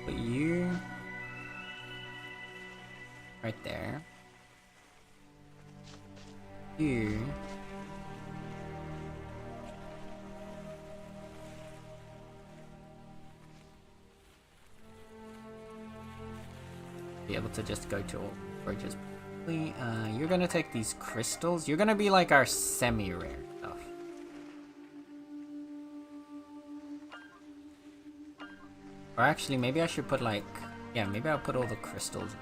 Put you right there. You. Be able to just go to all bridges. You're gonna take these crystals. You're gonna be like our semi-rare stuff. Or actually, maybe I should put like, yeah, maybe I'll put all the crystals.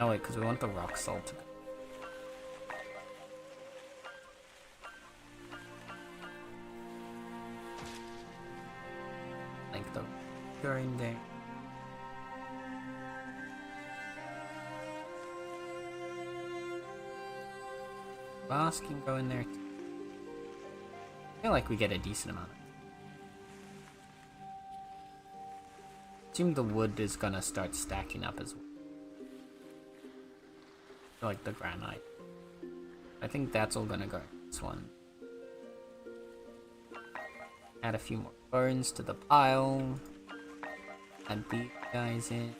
Oh wait, because we want the rock salt to go. are in there. Boss can go in there too. I feel like we get a decent amount. Assume the wood is gonna start stacking up as well. Like the granite. I think that's all gonna go in this one. Add a few more bones to the pile. Add these guys in.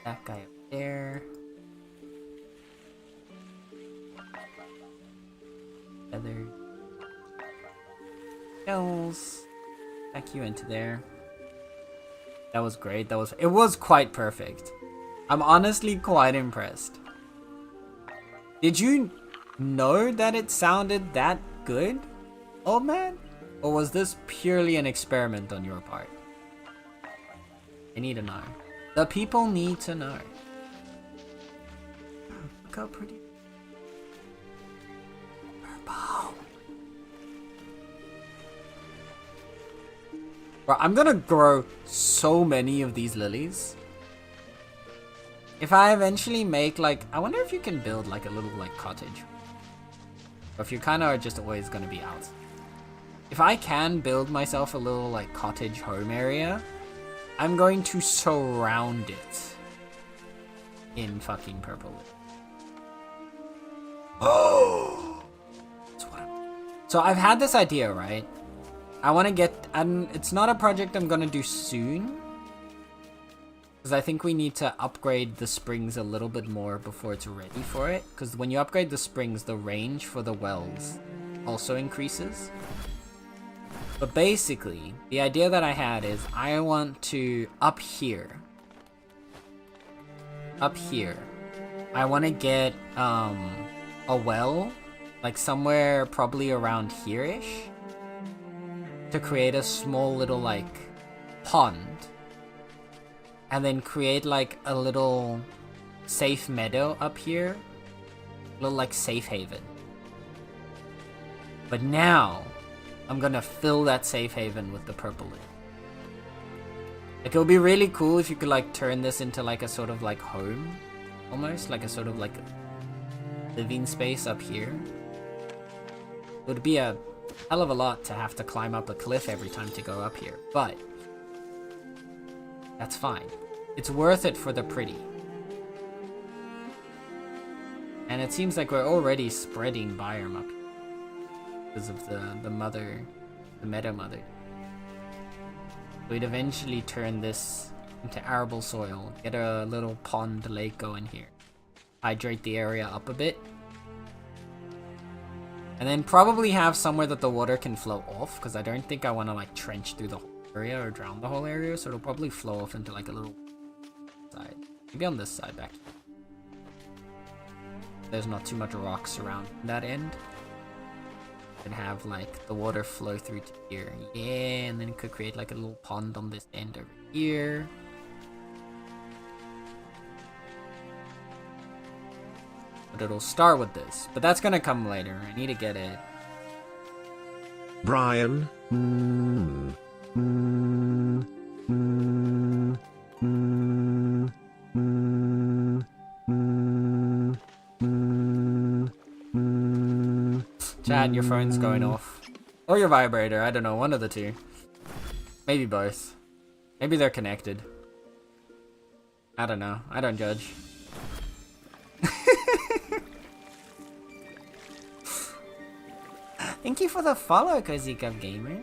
That guy up there. Feather. Shells. Back you into there. That was great. It was quite perfect. I'm honestly quite impressed. Did you know that it sounded that good, old man? Or was this purely an experiment on your part? I need to know. The people need to know. Look how pretty. Purple. Bro, I'm gonna grow so many of these lilies. If I eventually make like, I wonder if you can build like a little like cottage. Or if you kind of are just always gonna be out. If I can build myself a little like cottage home area, I'm going to surround it in fucking purple. Oh! That's what so I've had this idea, right? I want to get, it's not a project I'm gonna do soon. Because I think we need to upgrade the springs a little bit more before it's ready for it. Because when you upgrade the springs, the range for the wells also increases. But basically, the idea that I had is I want to, up here, I want to get a well, like somewhere probably around here-ish, to create a small little like pond. And then create like a little safe meadow up here. A little like safe haven. But now, I'm gonna fill that safe haven with the purple lid. Like it would be really cool if you could like turn this into like a sort of like home. Almost like a sort of like living space up here. It would be a hell of a lot to have to climb up a cliff every time to go up here. But that's fine. It's worth it for the pretty. And it seems like we're already spreading biome up here because of the meadow mother. We'd eventually turn this into arable soil, get a little pond lake going here, hydrate the area up a bit, and then probably have somewhere that the water can flow off, because I don't think I want to like trench through the whole area or drown the whole area, so it'll probably flow off into like a little side. Maybe on this side back here. There's not too much rocks around that end. And have like the water flow through to here. Yeah, and then it could create like a little pond on this end over here. But it'll start with this. But that's gonna come later. I need to get it. Brian. Chad, your phone's going off. Or your vibrator, I don't know, one of the two. Maybe both. Maybe they're connected. I don't know, I don't judge. Thank you for the follow, Cozy Cup Gamer.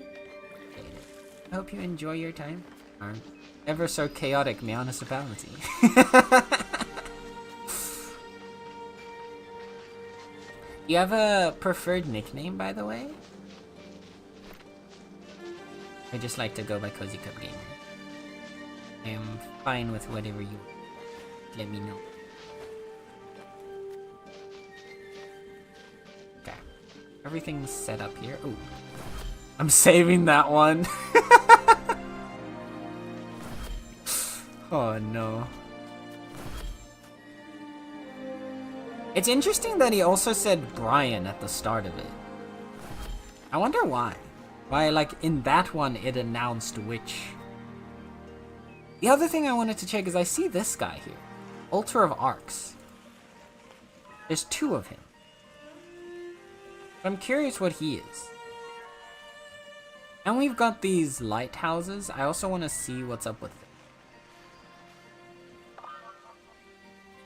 I hope you enjoy your time. Our ever so chaotic municipality. You have a preferred nickname, by the way? I just like to go by Cozy Cup Gamer. I am fine with whatever you let me know. Okay. Everything's set up here. Ooh. I'm saving that one. Oh no. It's interesting that he also said Brian at the start of it. I wonder why. Why, like, in that one, it announced which. The other thing I wanted to check is I see this guy here. Altar of Arcs. There's 2 of him. I'm curious what he is. And we've got these lighthouses. I also want to see what's up with them.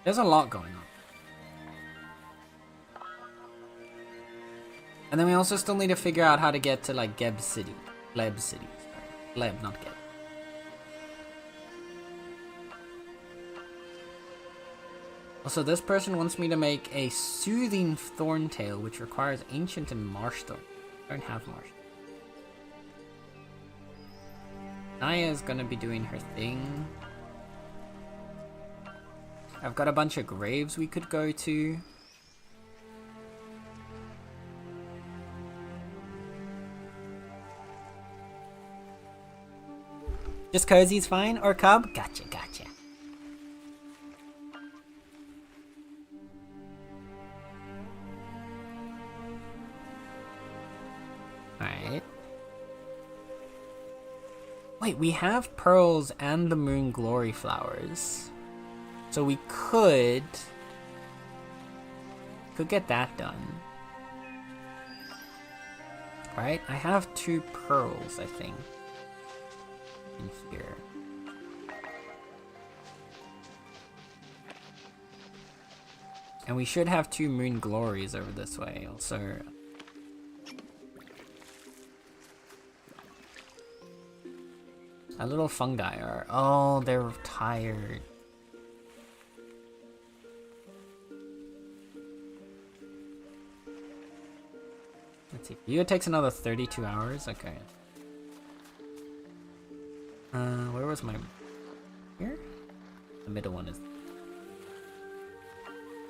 There's a lot going on. And then we also still need to figure out how to get to, like, Geb City. Gleb City. Sorry. Gleb, not Geb. Also, this person wants me to make a soothing thorntail, which requires ancient and marsh thorn. I don't have marsh. Naya is gonna be doing her thing. I've got a bunch of graves we could go to. Just Cozy's fine, or Cub? Gotcha, gotcha. Alright. Wait, we have pearls and the moon glory flowers. So we could get that done. Right? I have 2 pearls, I think. In here. And we should have 2 moon glories over this way also. A little fungi are, oh, they're tired. Let's see, it takes another 32 hours, okay. Where was my... Here? The middle one is...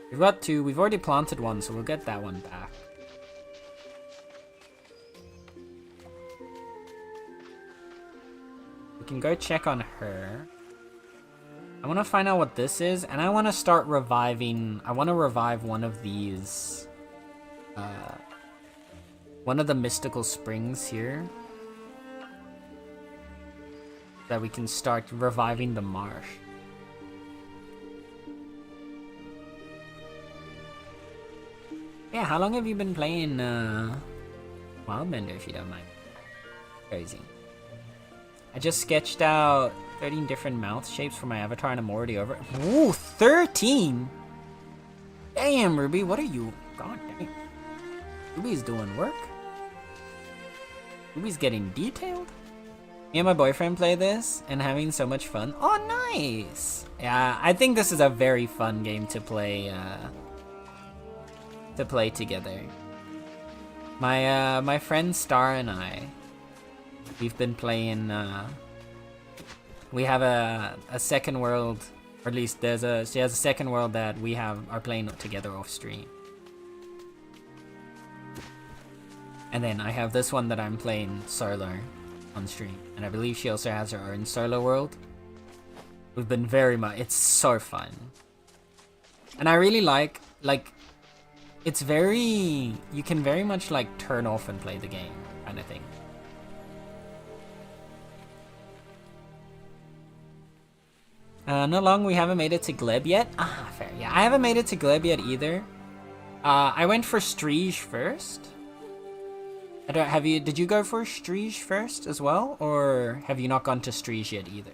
We've got 2, we've already planted 1, so we'll get that one back. We can go check on her. I want to find out what this is, and I want to start reviving... I want to revive one of these... one of the mystical springs here. That we can start reviving the marsh. Yeah, how long have you been playing Wildbender, if you don't mind? Crazy. I just sketched out 13 different mouth shapes for my avatar and I'm already over. Ooh, 13? Damn, Ruby, what are you? God damn. Ruby's doing work. Ruby's getting detailed. Me and my boyfriend play this and having so much fun. Oh, nice. Yeah, I think this is a very fun game to play together. My friend Star and I, we've been playing, we have a second world, or at least she has a second world that we are playing together off stream. And then I have this one that I'm playing solo on stream. And I believe she also has her own solo world. We've been it's so fun. And I really like, it's very, you can very much like turn off and play the game kind of thing. No long, we haven't made it to Gleb yet. Ah, fair. Yeah, I haven't made it to Gleb yet either. I went for Striege first. Did you go for Striege first as well? Or have you not gone to Striege yet either?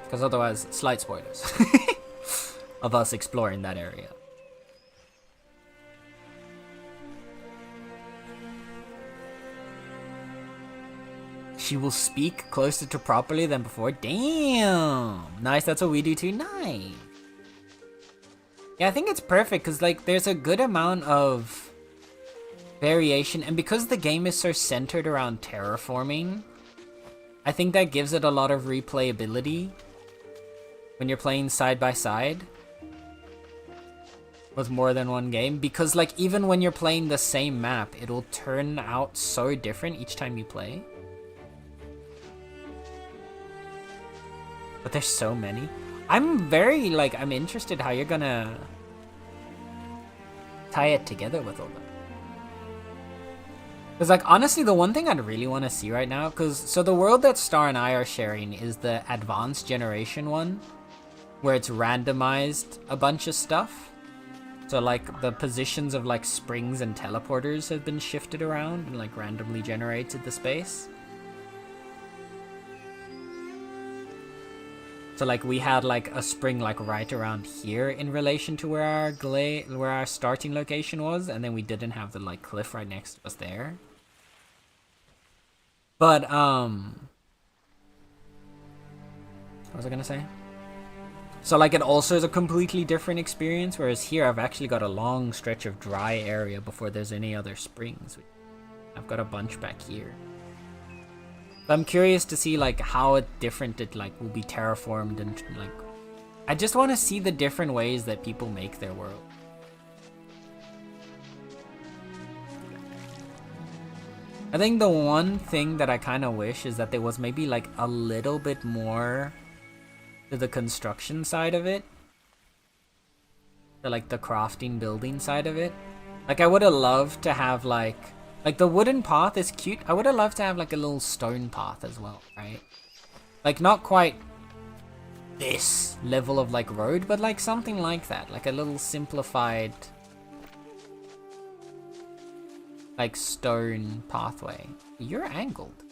Because otherwise, slight spoilers of us exploring that area. She will speak closer to properly than before. Damn! Nice, that's what we do too. Nice. Yeah, I think it's perfect because like there's a good amount of variation, and because the game is so centered around terraforming, I think that gives it a lot of replayability when you're playing side by side with more than one game, because like even when you're playing the same map, it'll turn out so different each time you play. But there's so many. I'm interested how you're gonna tie it together with all that. Because, like, honestly, the one thing I'd really want to see right now, so the world that Star and I are sharing is the advanced generation one, where it's randomized a bunch of stuff. So, like, the positions of, like, springs and teleporters have been shifted around and, like, randomly generated the space. So, like, we had, like, a spring, like, right around here in relation to where our starting location was, and then we didn't have the, like, cliff right next to us there. But, what was I gonna say? So, like, it also is a completely different experience, whereas here I've actually got a long stretch of dry area before there's any other springs. I've got a bunch back here. But I'm curious to see, like, how different it, like, will be terraformed and, like... I just want to see the different ways that people make their world. I think the one thing that I kind of wish is that there was maybe, like, a little bit more to the construction side of it. To, like, the crafting building side of it. Like, I would have loved to have, like, the wooden path is cute. I would have loved to have, like, a little stone path as well, right? Like, not quite this level of, like, road, but, like, something like that. Like, a little simplified, like, stone pathway. You're angled.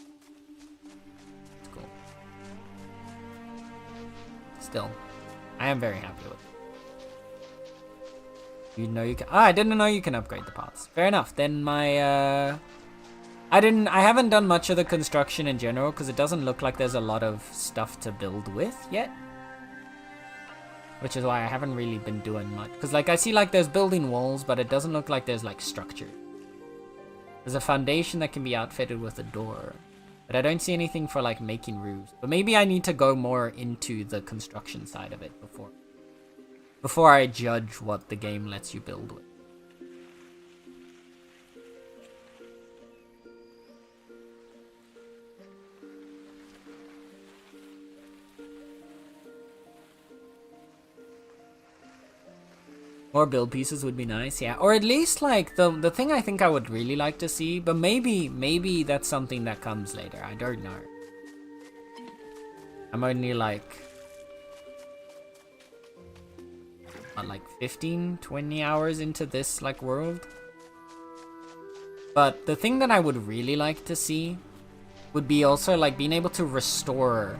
That's cool. Still, I am very happy with it. You know you can. I didn't know you can upgrade the paths. Fair enough. Then my I haven't done much of the construction in general because it doesn't look like there's a lot of stuff to build with yet. Which is why I haven't really been doing much. Because, like, I see, like, there's building walls, but it doesn't look like there's, like, structure. There's a foundation that can be outfitted with a door. But I don't see anything for, like, making roofs. But maybe I need to go more into the construction side of it before I judge what the game lets you build with. More build pieces would be nice, yeah. Or at least, like, the thing I think I would really like to see, but maybe that's something that comes later. I don't know. I'm only, like 15, 20 hours into this, like, world. But the thing that I would really like to see would be also, like, being able to restore,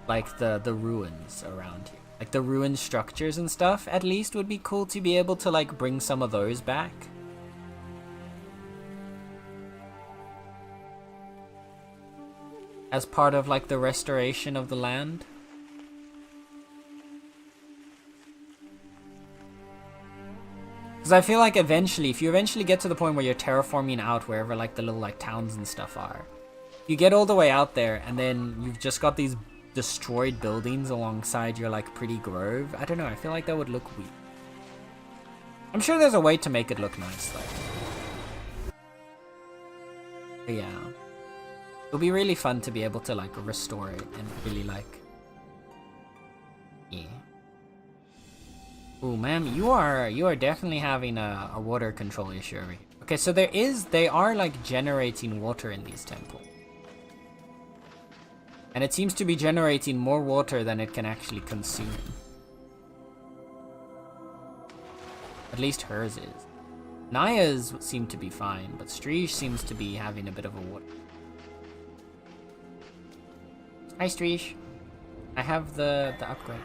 like, the ruins around here. Like, the ruined structures and stuff, at least, would be cool to be able to, like, bring some of those back. As part of, like, the restoration of the land. Because I feel like eventually, if you eventually get to the point where you're terraforming out wherever, like, the little, like, towns and stuff are, you get all the way out there and then you've just got these destroyed buildings alongside your, like, pretty grove. I don't know, I feel like that would look weird. I'm sure there's a way to make it look nice, though. But yeah. It'll be really fun to be able to, like, restore it and really, like... Yeah. Ooh, ma'am, you are definitely having a water control issue over here. Okay, so they are, like, generating water in these temples. And it seems to be generating more water than it can actually consume. At least hers is. Naya's seem to be fine, but Streesh seems to be having a bit of a water. Hi, Streesh. I have the upgrade.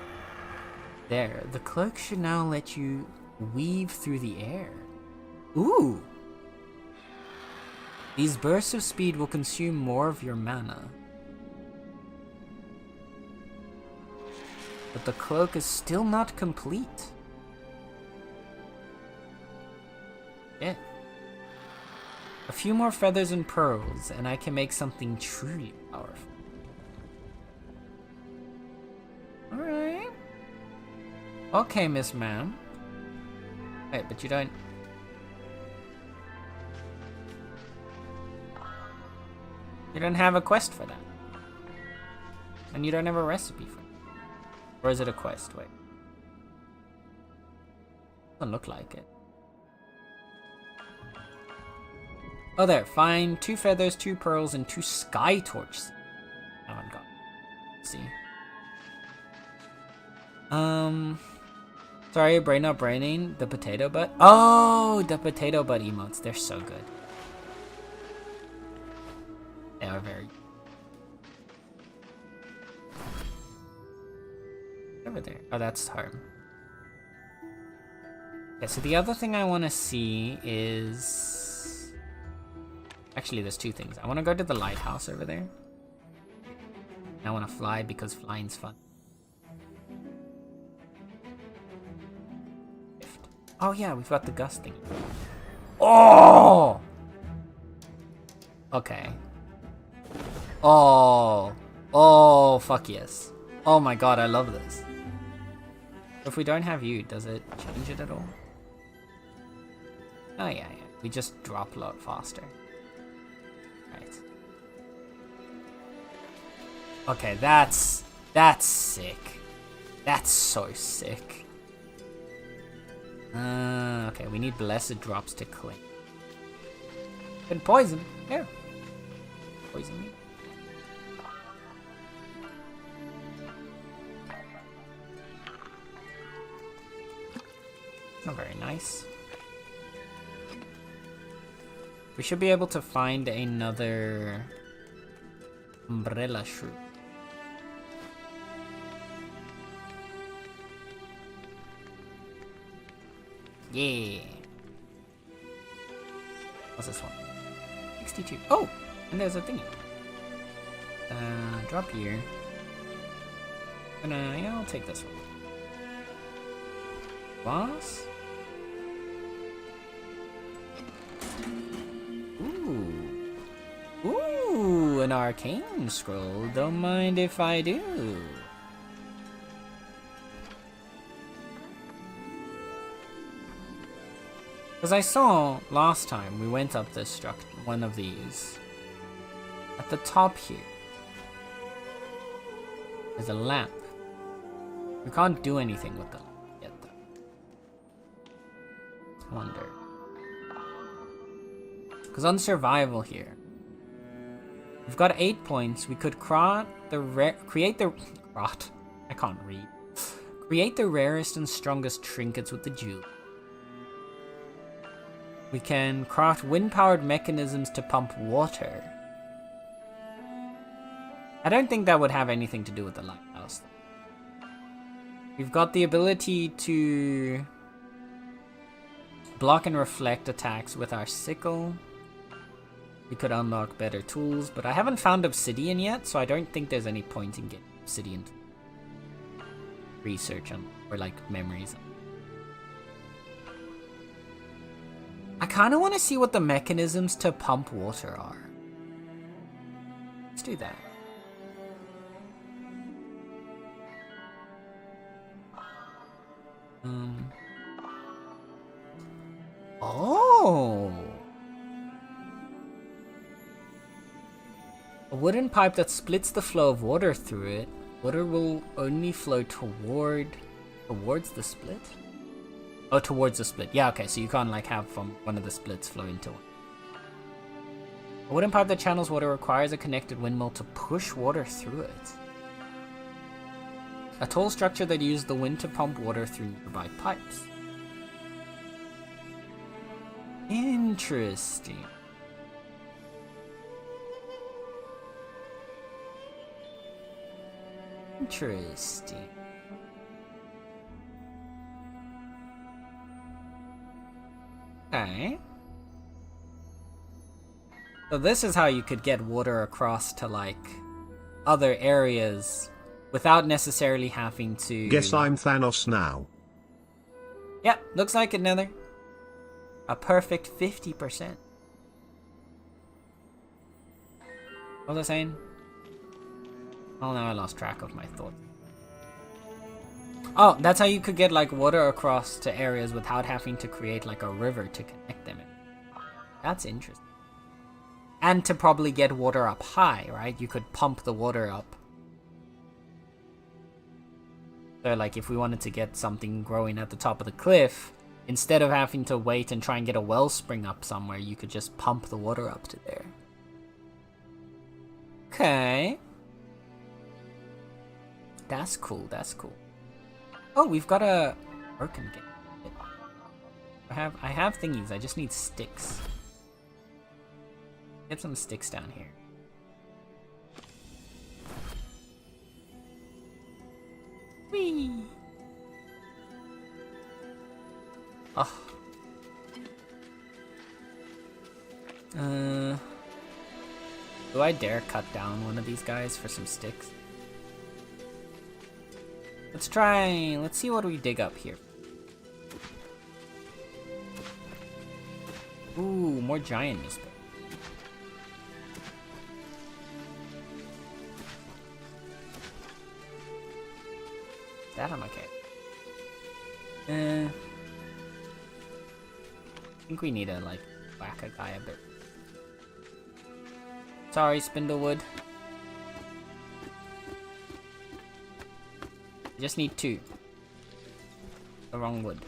There, the cloak should now let you weave through the air. Ooh! These bursts of speed will consume more of your mana. But the cloak is still not complete. Yeah. A few more feathers and pearls, and I can make something truly powerful. Alright. Okay, Miss Ma'am. Wait, but you don't... You don't have a quest for that. And you don't have a recipe for it. Or is it a quest? Wait. Doesn't look like it. Oh, there. Find 2 feathers, 2 pearls, and 2 sky torches. Haven't got. Let's see. Sorry, brain not braining. The potato butt. Oh, the potato butt emotes. They're so good. They are very. Over there. Oh, that's home. Okay, so the other thing I want to see is... Actually, there's 2 things. I want to go to the lighthouse over there. And I want to fly because flying's fun. Oh yeah, we've got the gust thing. Oh! Okay. Oh. Oh, fuck yes. Oh my god, I love this. If we don't have you, does it change it at all? Oh yeah. We just drop a lot faster. Right. Okay, that's sick. That's so sick. Okay, we need blessed drops to cling. And poison. Here. Poison me. Not very nice. We should be able to find another umbrella shrew. Yeah. What's this one? 62. Oh! And there's a thingy. Drop here. Yeah, I'll take this one. Boss? Ooh. Ooh, an arcane scroll. Don't mind if I do. Because I saw last time we went up this one of these. At the top here, there's a lamp. We can't do anything with the lamp yet though. I wonder. Because on survival here, we've got 8 points. We could create the rarest and strongest trinkets with the jewel. We can craft wind-powered mechanisms to pump water. I don't think that would have anything to do with the lighthouse. We've got the ability to block and reflect attacks with our sickle. We could unlock better tools, but I haven't found obsidian yet, so I don't think there's any point in getting obsidian research on, or like memories. I kind of want to see what the mechanisms to pump water are. Let's do that. Oh! A wooden pipe that splits the flow of water through it. Water will only flow towards the split? Oh, towards the split. Yeah, okay, so you can't like have from one of the splits flow into one. A wooden pipe that channels water requires a connected windmill to push water through it. A tall structure that uses the wind to pump water through nearby pipes. Interesting. Interesting. Okay. So this is how you could get water across to like other areas without necessarily having to... Guess I'm Thanos now. Yep, looks like it, Nether. A perfect 50%. What was I saying? Oh, now I lost track of my thoughts. Oh, that's how you could get like water across to areas without having to create like a river to connect them in. That's interesting. And to probably get water up high, right? You could pump the water up. So like if we wanted to get something growing at the top of the cliff, instead of having to wait and try and get a wellspring up somewhere, you could just pump the water up to there. Okay. That's cool, that's cool. Oh, we've got a broken gate. I have thingies, I just need sticks. Get some sticks down here. Whee! Oh. Do I dare cut down one of these guys for some sticks? Let's see what we dig up here. Ooh, more giant newspaper. That I'm okay. I think we need to like whack a guy a bit. Sorry, Spindlewood. I just need 2. The wrong wood.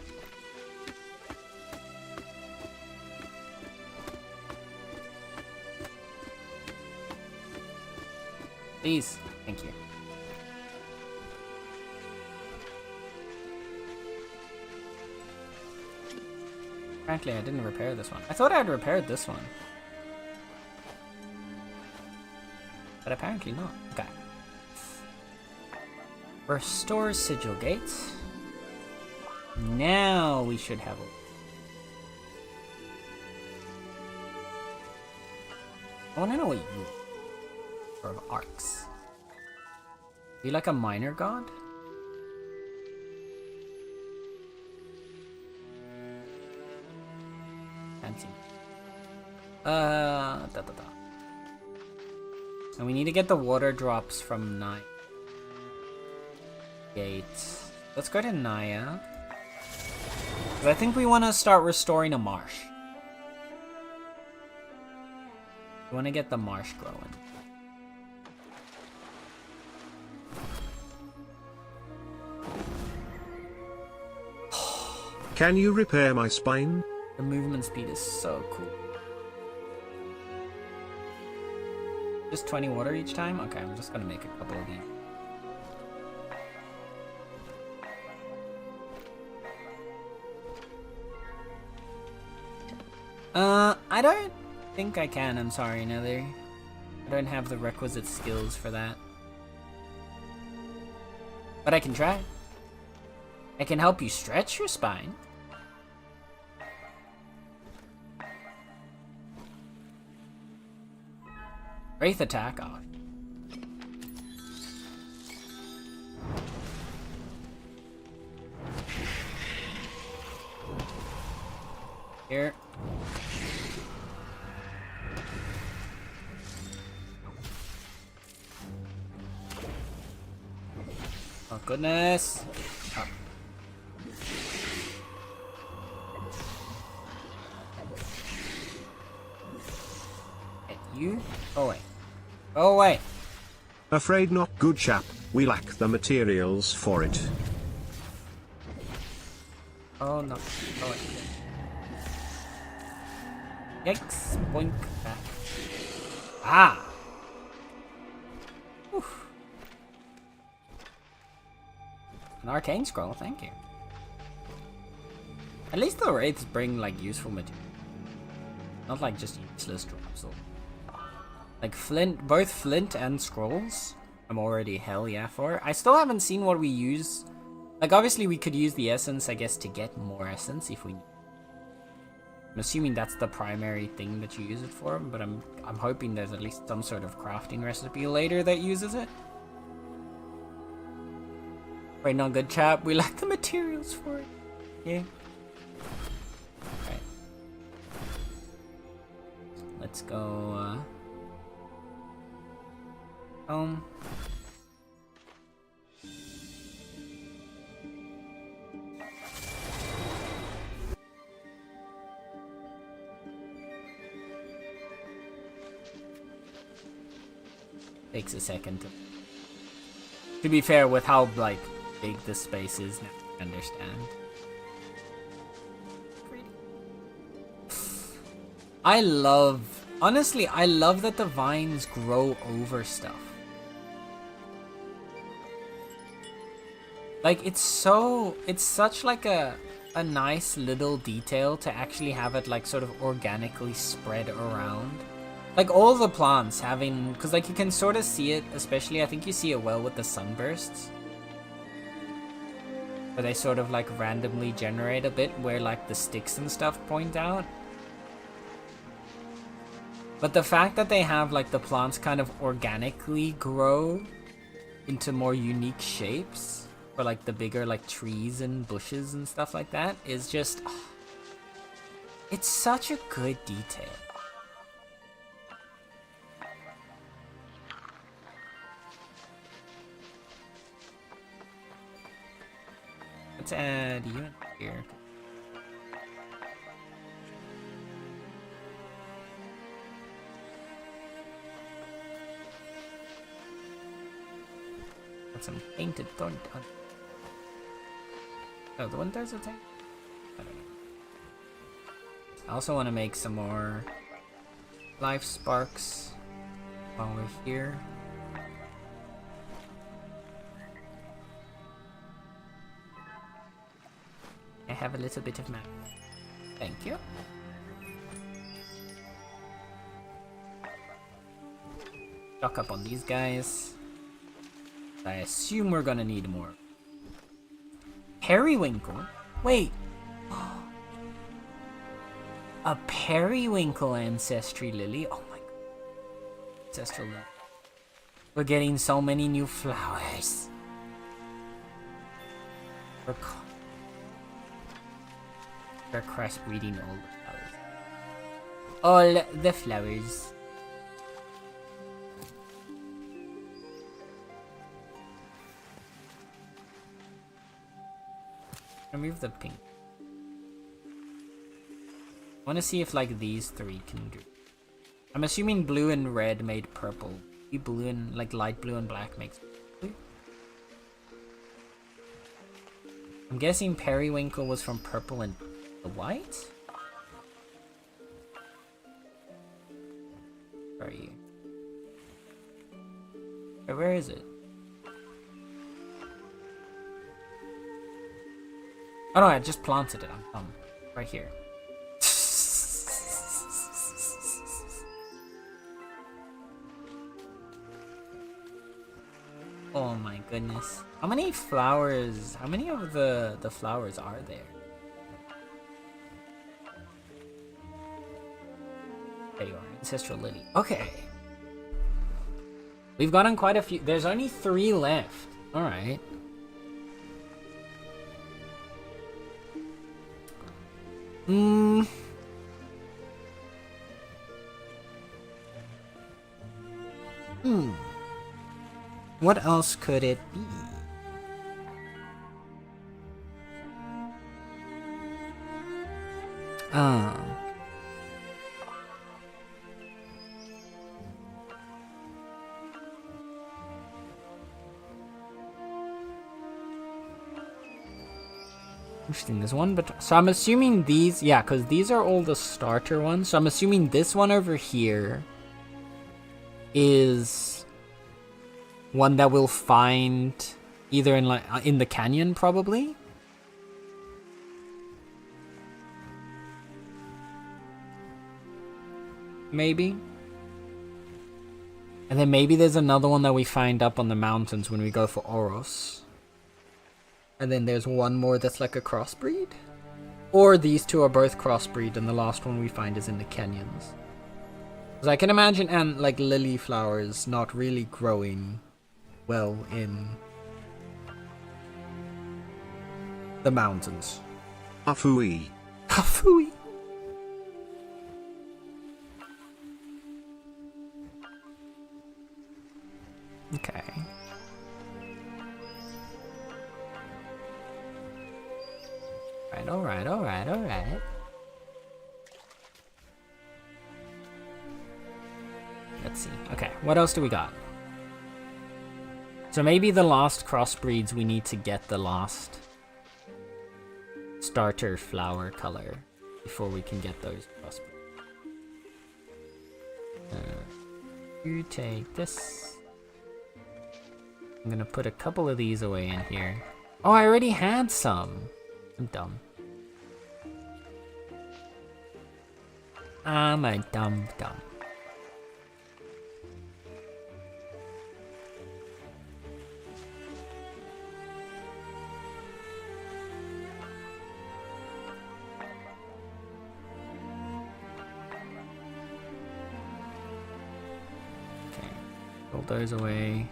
Please. Thank you. Frankly, I didn't repair this one. I thought I had repaired this one. But apparently not. Okay. Restore sigil gates. Now we should have a... I want to know what you... Or of arcs. Are you like a minor god? Fancy. And we need to get the water drops from Naya. Gates. Let's go to Naya. I think we want to start restoring a marsh. We want to get the marsh growing. Can you repair my spine? The movement speed is so cool. Just 20 water each time? Okay, I'm just gonna make a couple of these. I don't think I can, I'm sorry, Nether. I don't have the requisite skills for that. But I can try. I can help you stretch your spine. Wraith attack off. Here. Oh goodness. Oh. Hit you? Go away. Go away. Afraid not, good chap. We lack the materials for it. Oh no. Go away. Yikes. Boink. Back. Ah! Oof. An arcane scroll, thank you. At least the wraiths bring like useful material. Not like just useless drops. Like flint, both flint and scrolls, I'm already hell yeah for. I still haven't seen what we use. Like obviously we could use the essence, I guess, to get more essence if we need. I'm assuming that's the primary thing that you use it for, but I'm hoping there's at least some sort of crafting recipe later that uses it. Right, not good chap. We lack the materials for it. Yeah. Right. Let's go. Home. Takes a second to be fair with how like big this space is now, I understand. Honestly, I love that the vines grow over stuff. Like, it's such like a nice little detail to actually have it like sort of organically spread around. Like all the plants having, because like you can sort of see it, especially I think you see it well with the sunbursts. Where they sort of like randomly generate a bit where like the sticks and stuff point out. But the fact that they have like the plants kind of organically grow into more unique shapes, or like the bigger like trees and bushes and stuff like that, is just, it's such a good detail. Let's add you in here. Got some painted thorn. Oh, the one does a thing? I don't know. I also want to make some more life sparks while we're here. I have a little bit of map. Thank you. Stock up on these guys. I assume we're gonna need more. Periwinkle? Wait. A periwinkle ancestry lily? Oh my god. Ancestral lily. We're getting so many new flowers. We're crossbreeding all the flowers. All the flowers. Remove the pink. I want to see if like these three can do. I'm assuming blue and red made purple. Maybe blue and like light blue and black makes blue. I'm guessing periwinkle was from purple and the white. Where are you? Where is it? Oh no, I just planted it. I'm dumb. Right here. Oh my goodness. How many flowers, how many of the flowers are there? There you are, Ancestral Lily. Okay. We've gotten quite a few. There's only 3 left. Alright. What else could it be? Interesting, there's one, but so I'm assuming these, yeah, because these are all the starter ones. So I'm assuming this one over here is one that we'll find either in like in the canyon, probably. Maybe. And then maybe there's another one that we find up on the mountains when we go for Oros. And then there's one more that's like a crossbreed. Or these two are both crossbreed and the last one we find is in the canyons. Because I can imagine and like lily flowers not really growing well in the mountains. Afui. Afui. Okay. Alright. Let's see. Okay, what else do we got? So maybe the last crossbreeds we need to get the last starter flower color before we can get those crossbreeds. You take this. I'm gonna put a couple of these away in here. Oh, I already had some. I'm dumb. I'm a dumb. Okay, roll those away.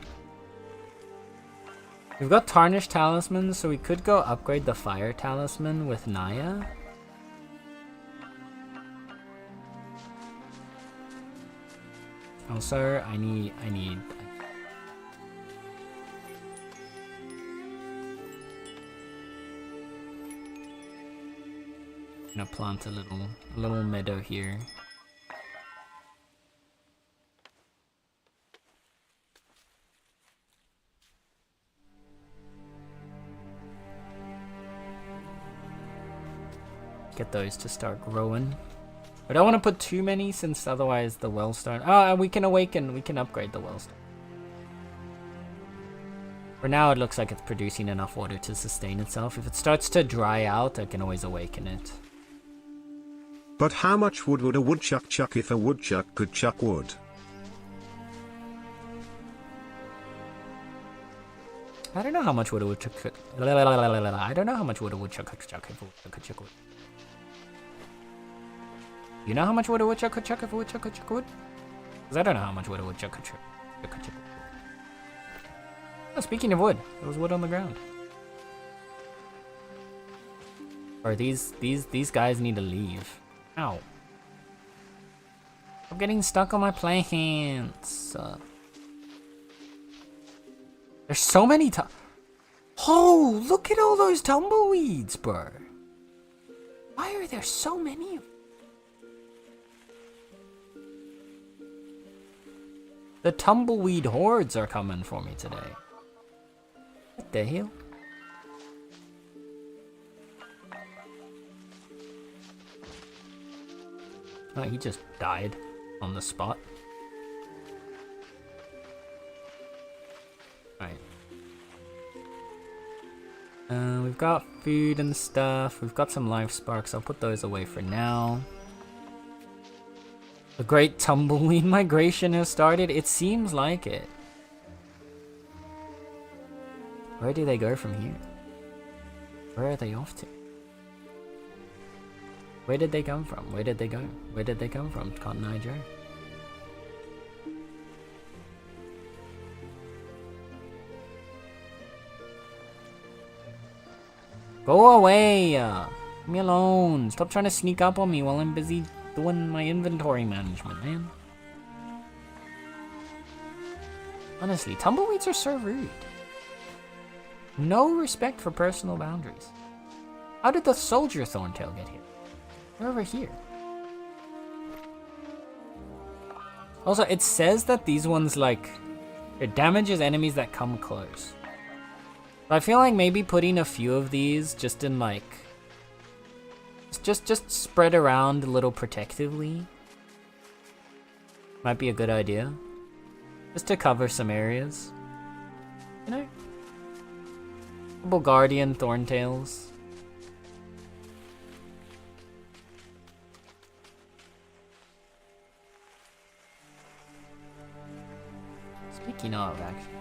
We've got tarnished talismans, so we could go upgrade the fire talisman with Naya. Also, I need. I'm gonna plant a little meadow here. Get those to start growing. I don't want to put too many since otherwise the wellstone. Oh, and we can awaken. We can upgrade the wellstone. For now, it looks like it's producing enough water to sustain itself. If it starts to dry out, I can always awaken it. But how much wood would a woodchuck chuck if a woodchuck could chuck wood? I don't know how much wood a woodchuck could. I don't know how much wood a woodchuck could chuck if a woodchuck could chuck wood. You know how much wood a woodchuck could chuck if a woodchuck could chuck wood? Because I don't know how much wood a woodchuck could chuck. Oh, speaking of wood, there was wood on the ground. Or these guys need to leave. Ow. I'm getting stuck on my plants. There's so many Oh, look at all those tumbleweeds, bro. Why are there so many of them? The tumbleweed hordes are coming for me today. What the hell? Oh, he just died on the spot. Right. We've got food and stuff. We've got some life sparks. I'll put those away for now. The great tumbleweed migration has started. It seems like it. Where do they go from here? Where are they off to? Where did they come from? Where did they go? Where did they come from? Cotton Eye Joe. Go away! Leave me alone. Stop trying to sneak up on me while I'm busy doing my inventory management, man. Honestly, tumbleweeds are so rude. No respect for personal boundaries. How did the soldier thorntail get here? They're over here. Also, it says that these ones, like, it damages enemies that come close. I feel like maybe putting a few of these just in, like, just spread around a little protectively might be a good idea. Just to cover some areas. You know? Couple guardian thorntails. Speaking of, actually,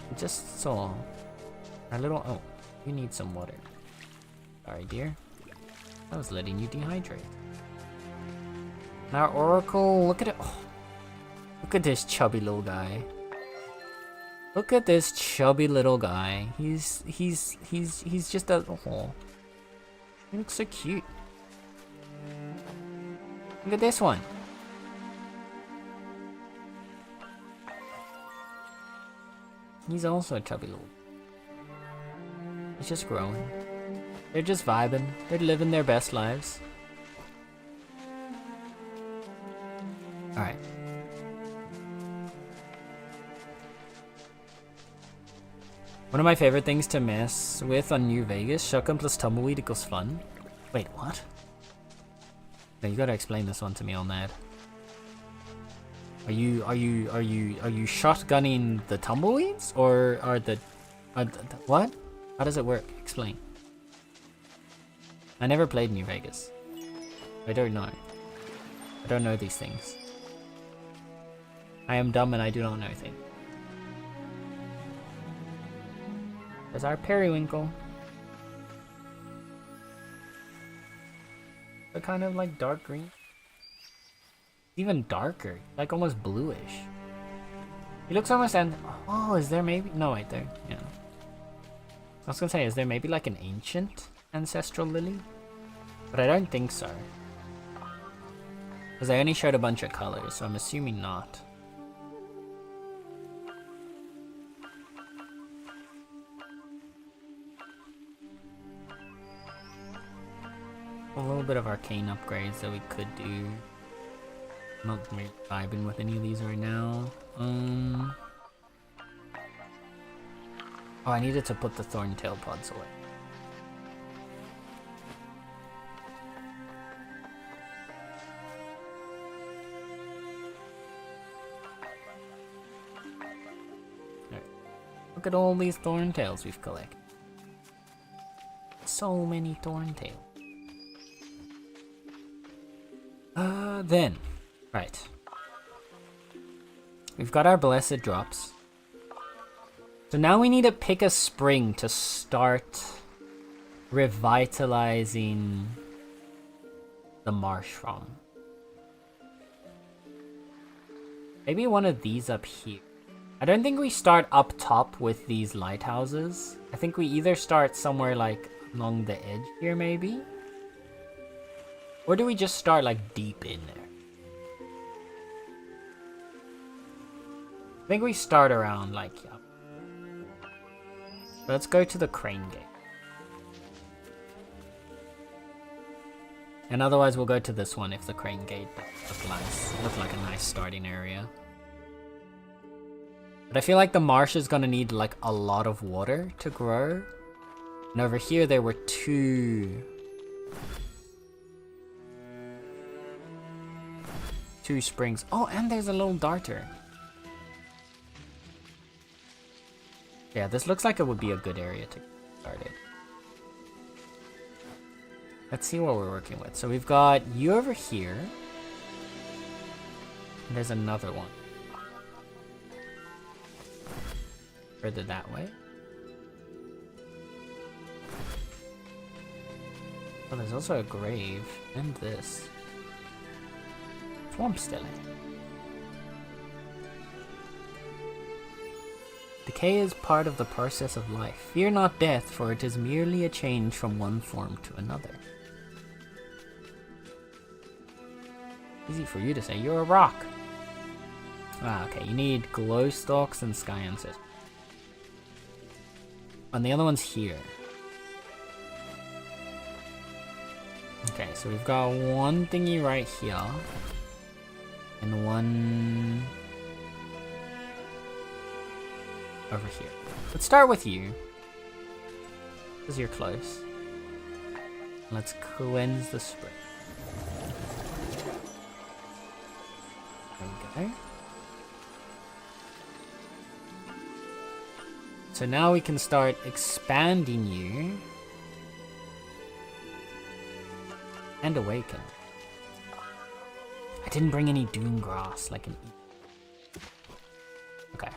I just saw our little. Oh, you need some water. Sorry, dear. I was letting you dehydrate. Now, Oracle, look at it. Oh, look at this chubby little guy. Look at this chubby little guy. He's just a. Oh, he looks so cute. Look at this one. He's also a chubby little. He's just growing. They're just vibing. They're living their best lives. Alright. One of my favorite things to mess with on New Vegas, shotgun plus tumbleweed equals fun. Wait, what? No, you gotta explain this one to me on that. Are you shotgunning the tumbleweeds or are the what? How does it work? Explain. I never played New Vegas. I don't know. I don't know these things. I am dumb and I do not know things. There's our periwinkle. They're kind of like dark green. Even darker, like almost bluish. He looks almost oh, is there maybe? No, wait, there. Yeah. I was gonna say, is there maybe like an ancient ancestral lily? But I don't think so. Because I only showed a bunch of colors, so I'm assuming not. A little bit of arcane upgrades that we could do. Not really vibing with any of these right now. Oh, I needed to put the thorntail pods away. Alright. Look at all these thorntails we've collected. So many thorntails. Then. Right. We've got our blessed drops. So now we need to pick a spring to start revitalizing the marsh from. Maybe one of these up here. I don't think we start up top with these lighthouses. I think we either start somewhere like along the edge here maybe. Or do we just start like deep in there? I think we start around like, yeah. Let's go to the crane gate. And otherwise we'll go to this one if the crane gate looks like a nice starting area. But I feel like the marsh is gonna need like a lot of water to grow. And over here there were two springs. Oh, and there's a little darter. Yeah, this looks like it would be a good area to get started. Let's see what we're working with. So we've got you over here. And there's another one. Further that way. Oh, there's also a grave. And this. Swamp stele. Decay is part of the process of life. Fear not death, for it is merely a change from one form to another. Easy for you to say, you're a rock. Ah, okay, you need glow stalks and sky ancestors. And the other one's here. Okay, so we've got one thingy right here. And one over here. Let's start with you, because you're close. Let's cleanse the spring. There we go. So now we can start expanding you and awaken. I didn't bring any dune grass like an okay.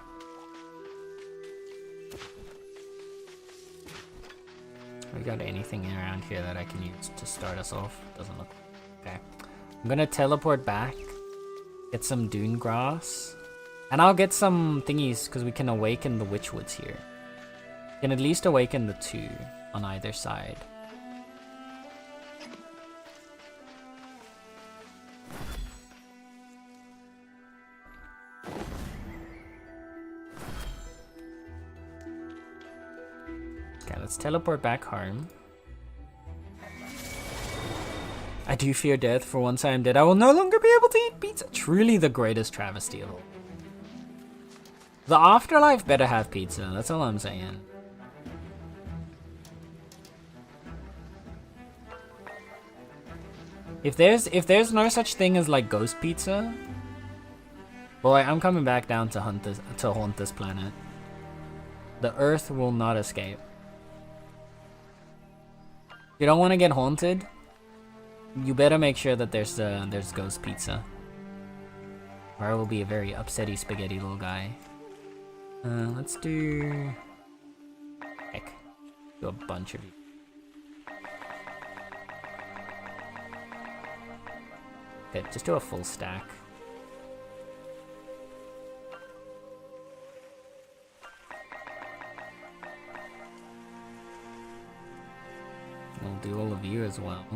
We got anything around here that I can use to start us off? Doesn't look okay. I'm gonna teleport back, get some dune grass, and I'll get some thingies because we can awaken the witchwoods here. We can at least awaken the two on either side. Okay, let's teleport back home. I do fear death, for once I am dead, I will no longer be able to eat pizza. Truly the greatest travesty of all. The afterlife better have pizza, that's all I'm saying. If there's no such thing as like ghost pizza, Boy, I'm coming back down to haunt this planet. The Earth will not escape. If you don't want to get haunted, you better make sure that there's ghost pizza. Or I will be a very upsetty spaghetti little guy. Let's do... Heck. Do a bunch of you. Okay, just do a full stack. We'll do all of you as well.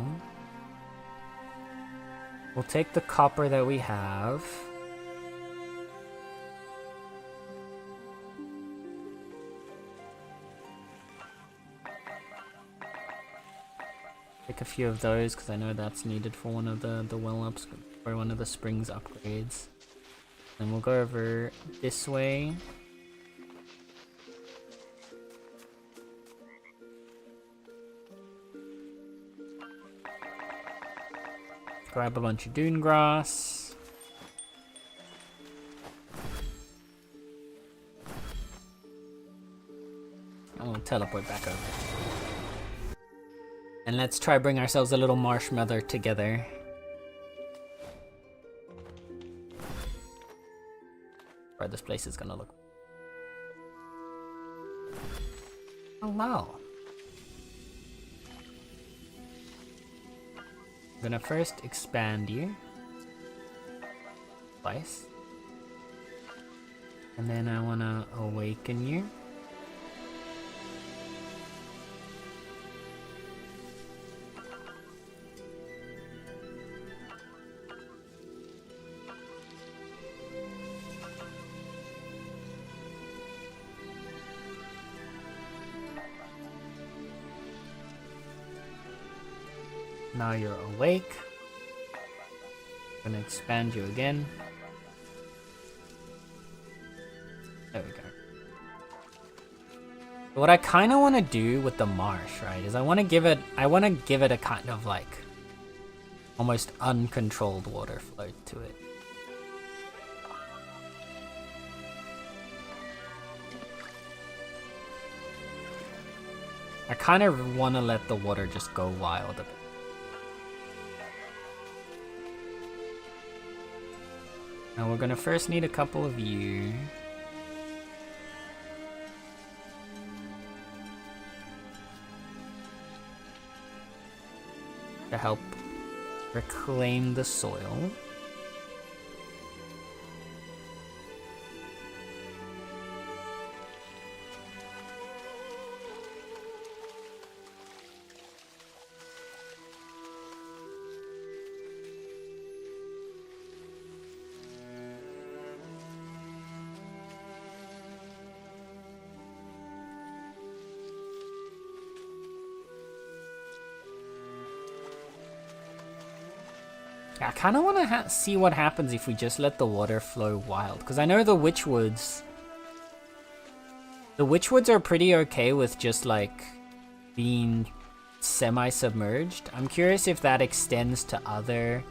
We'll take the copper that we have. Take a few of those because I know that's needed for one of the well ups or one of the springs upgrades. Then we'll go over this way. Grab a bunch of dune grass. And we'll teleport back over. And let's try bring ourselves a little marsh mother together. Where this place is gonna look. Oh wow. I'm gonna first expand you twice, and then I wanna awaken you. Now you're awake. I'm gonna expand you again. There we go. What I kind of want to do with the marsh, right, is I want to give it a kind of like almost uncontrolled water flow to it. I kind of want to let the water just go wild a bit. Now we're gonna first need a couple of you. To help reclaim the soil. I kind of want to see what happens if we just let the water flow wild. Because I know the Witchwoods... The Witchwoods are pretty okay with just like being semi-submerged. I'm curious if that extends to other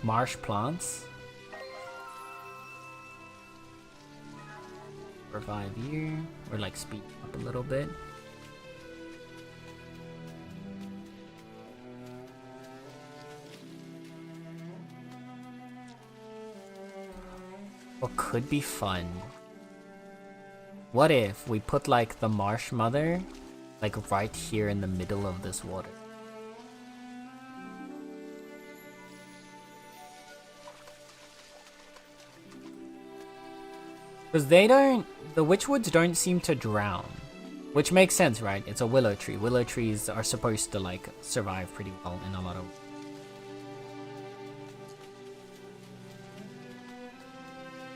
marsh plants. Revive you, or like speed up a little bit. What could be fun? What if we put like the marsh mother like right here in the middle of this water? Because the Witchwoods don't seem to drown. Which makes sense, right? It's a willow tree. Willow trees are supposed to like survive pretty well in a lot of...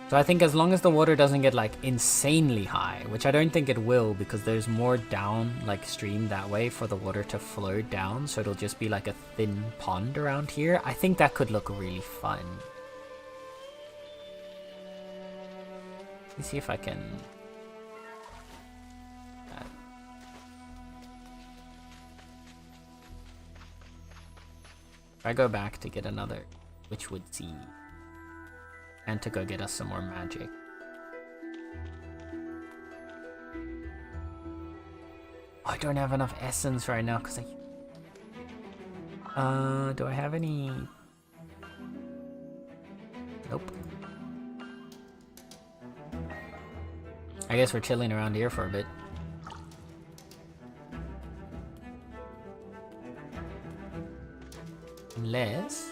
So I think as long as the water doesn't get like insanely high, which I don't think it will because there's more down like stream that way for the water to flow down, so it'll just be like a thin pond around here. I think that could look really fun. Let me see if I can... If I go back to get another Witchwood seed. And to go get us some more magic. Oh, I don't have enough essence right now because do I have any? Nope. I guess we're chilling around here for a bit. Unless...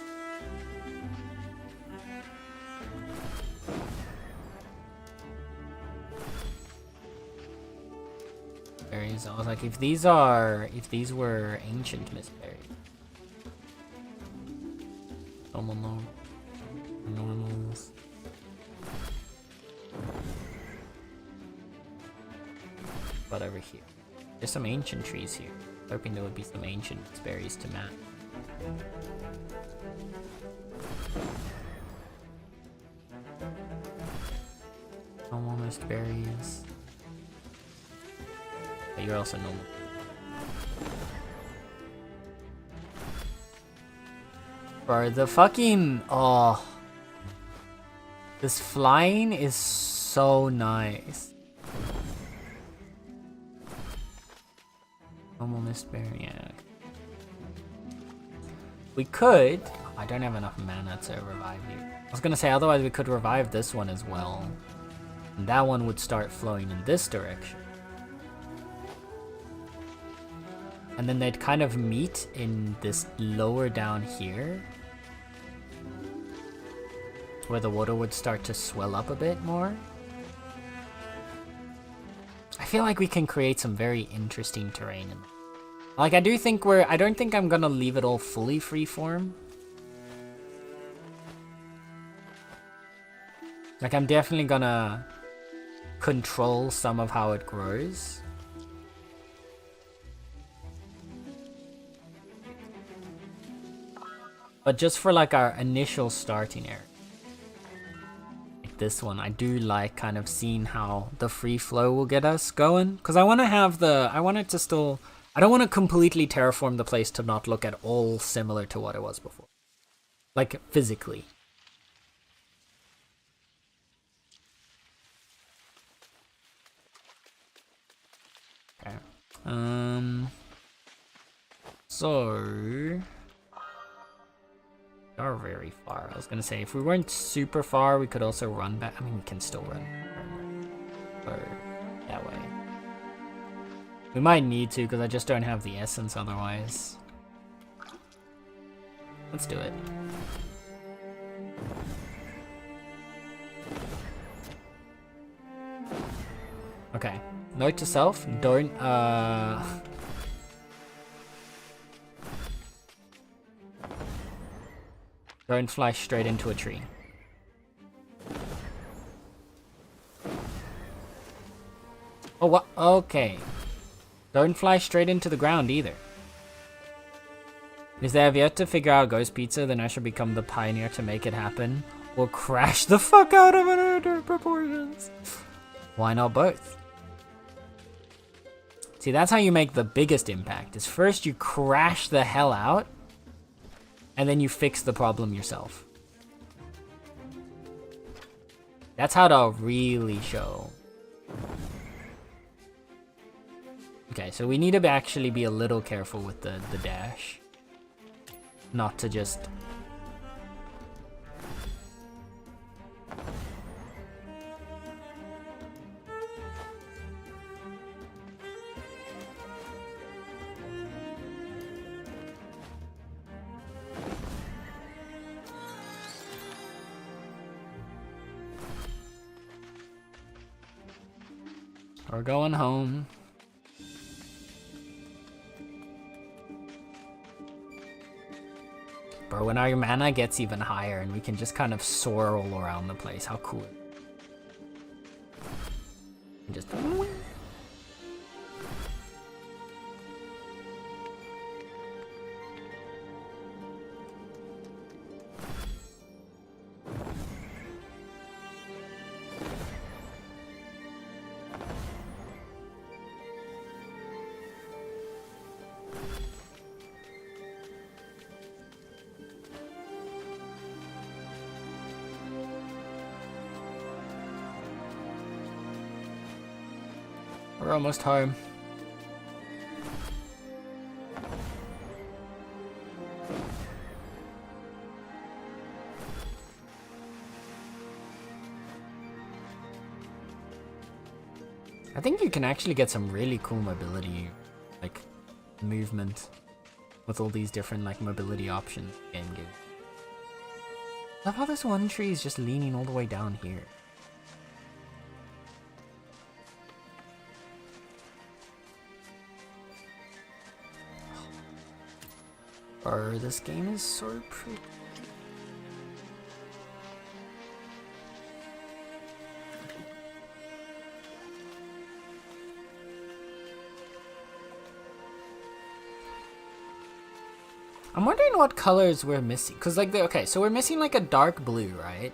berries. I was like, if these were ancient mistberries. Normals. But over here, there's some ancient trees here. Hoping there would be some ancient berries to map. Almost berries. But you're also normal. Bro, the fucking... oh. This flying is so nice. Normal mistberry, yeah. We could... I don't have enough mana to revive you. I was gonna say, otherwise we could revive this one as well. And that one would start flowing in this direction. And then they'd kind of meet in this lower down here. Where the water would start to swell up a bit more. I feel like we can create some very interesting terrain in there. Like, I don't think I'm gonna leave it all fully freeform. Like, I'm definitely gonna control some of how it grows. But just for like our initial starting area. Like this one, I do like kind of seeing how the free flow will get us going. Because I want to have I want it to still... I don't want to completely terraform the place to not look at all similar to what it was before. Like, physically. Okay. So... we are very far. I was gonna say, if we weren't super far, we could also run back. I mean, we can still run. Or that way. We might need to, because I just don't have the essence otherwise. Let's do it. Okay. Note to self, don't, don't fly straight into a tree. Oh, what? Okay. Don't fly straight into the ground either. If they have yet to figure out Ghost Pizza, then I should become the pioneer to make it happen. Or crash the fuck out of it under proportions. Why not both? See, that's how you make the biggest impact. Is first you crash the hell out, and then you fix the problem yourself. That's how to really show. Okay, so we need to actually be a little careful with the dash. Not to just... we're going home. Bro, when our mana gets even higher and we can just kind of soar all around the place, how cool. And just... We're almost home. I think you can actually get some really cool mobility, like, movement with all these different, like, mobility options the game gives. I love how this one tree is just leaning all the way down here. Oh, this game is so pretty. I'm wondering what colors we're missing. Cause like, okay, so we're missing like a dark blue, right?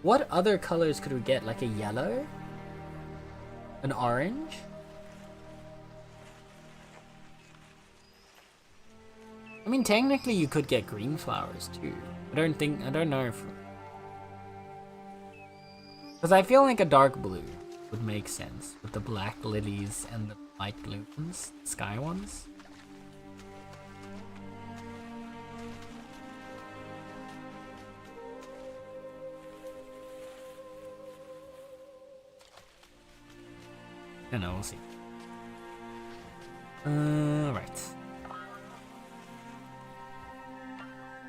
What other colors could we get? Like a yellow? An orange? I mean, technically you could get green flowers too. I don't know if... Cause I feel like a dark blue would make sense with the black lilies and the light blue ones, sky ones. I don't know, we'll see. Right.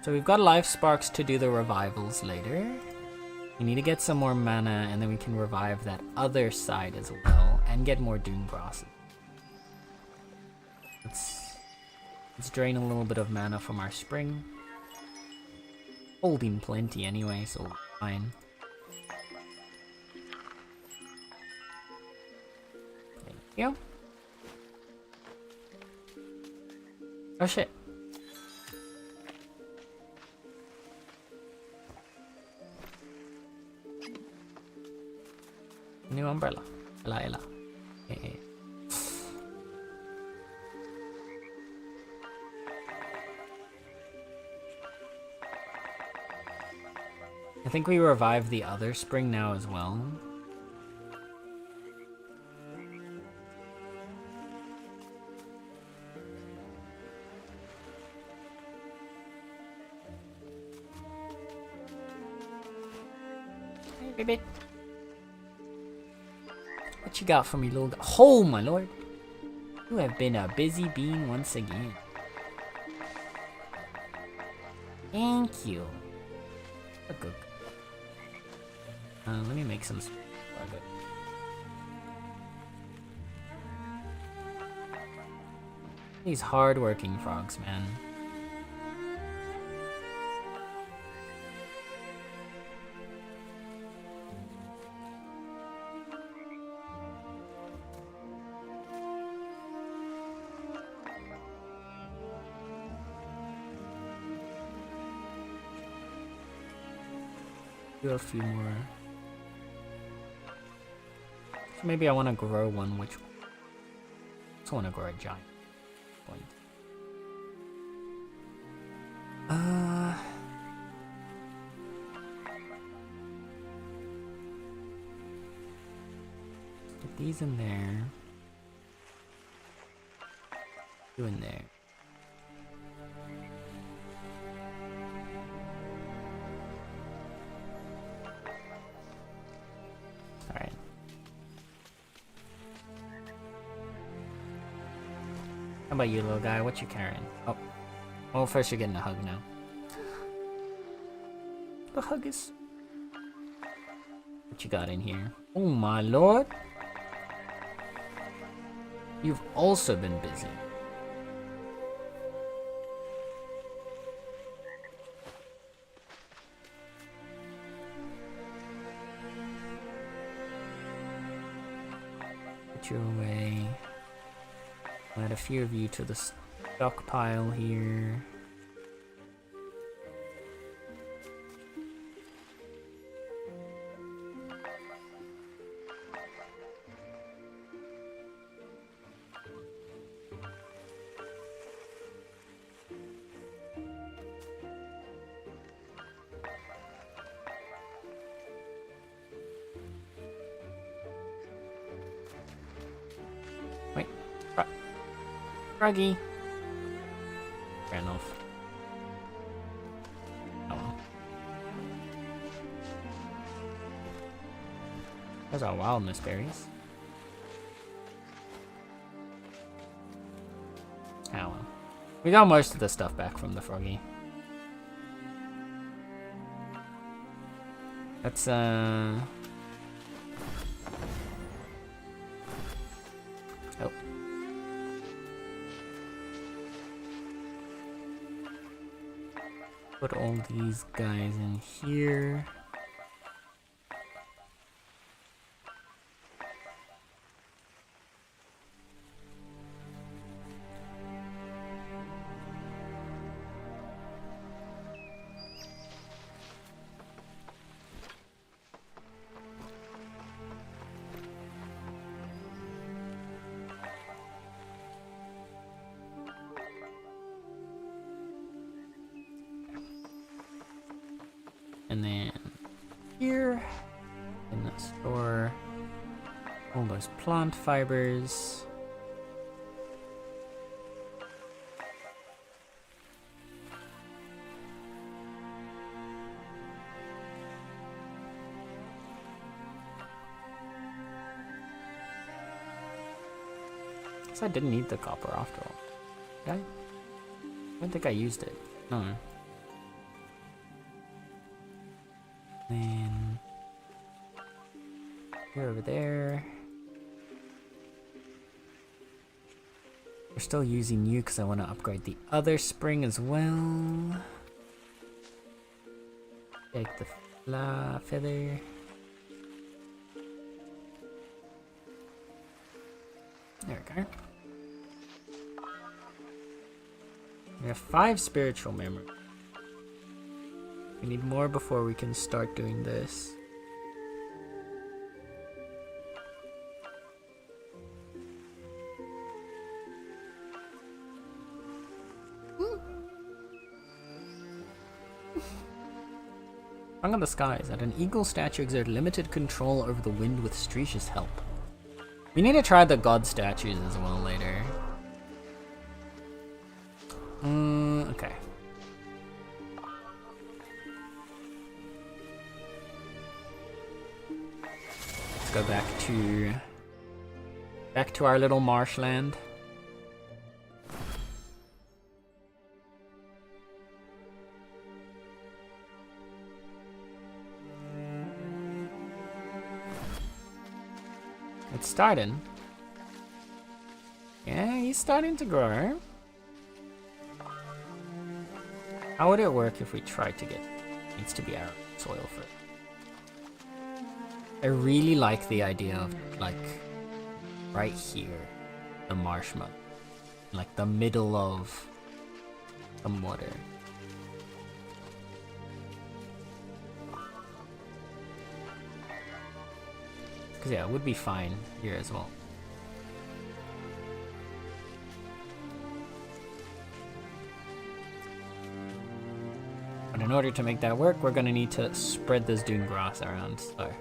So we've got life sparks to do the revivals later. We need to get some more mana and then we can revive that other side as well and get more doom grasses. Let's drain a little bit of mana from our spring. Holding plenty anyway, so we're fine. There you go. Oh shit. New umbrella. Ella. Hey. I think we revived the other spring now as well. Hey, baby. What you got for me, little guy? Oh, my lord. You have been a busy bean once again. Thank you. A good. Let me make some. Good. These hard-working frogs, man. Do a few more. So maybe I want to grow one. Which one? I just want to grow a giant point. Put these in there. Two in there. Alright. How about you, little guy? What you carrying? Oh. Well, first you're getting a hug now. The hug is... What you got in here? Oh my lord! You've also been busy. Put you away. I'll add a few of you to the stockpile here. Froggy. Ran off. Oh well. Those are wildness berries. Oh well. We got most of the stuff back from the froggy. Let's oh. Put all these guys in here. And then here in the store, all those plant fibers. Guess I didn't need the copper after all. Did I? I don't think I used it. No. Then you're over there. We're still using you because I want to upgrade the other spring as well. Take the feather. There we go. We have 5 spiritual memory. We need more before we can start doing this. Song of the Skies. At an eagle statue exert limited control over the wind with Streesh's help. We need to try the god statues as well later. Okay. Let's go back to our little marshland. It's starting. Yeah, he's starting to grow. How would it work if we tried to get... It needs to be our soil first. I really like the idea of, like, right here, the marshmallow. Like, the middle of some water. Because, yeah, it would be fine here as well. But in order to make that work, we're gonna need to spread this dune grass around, so...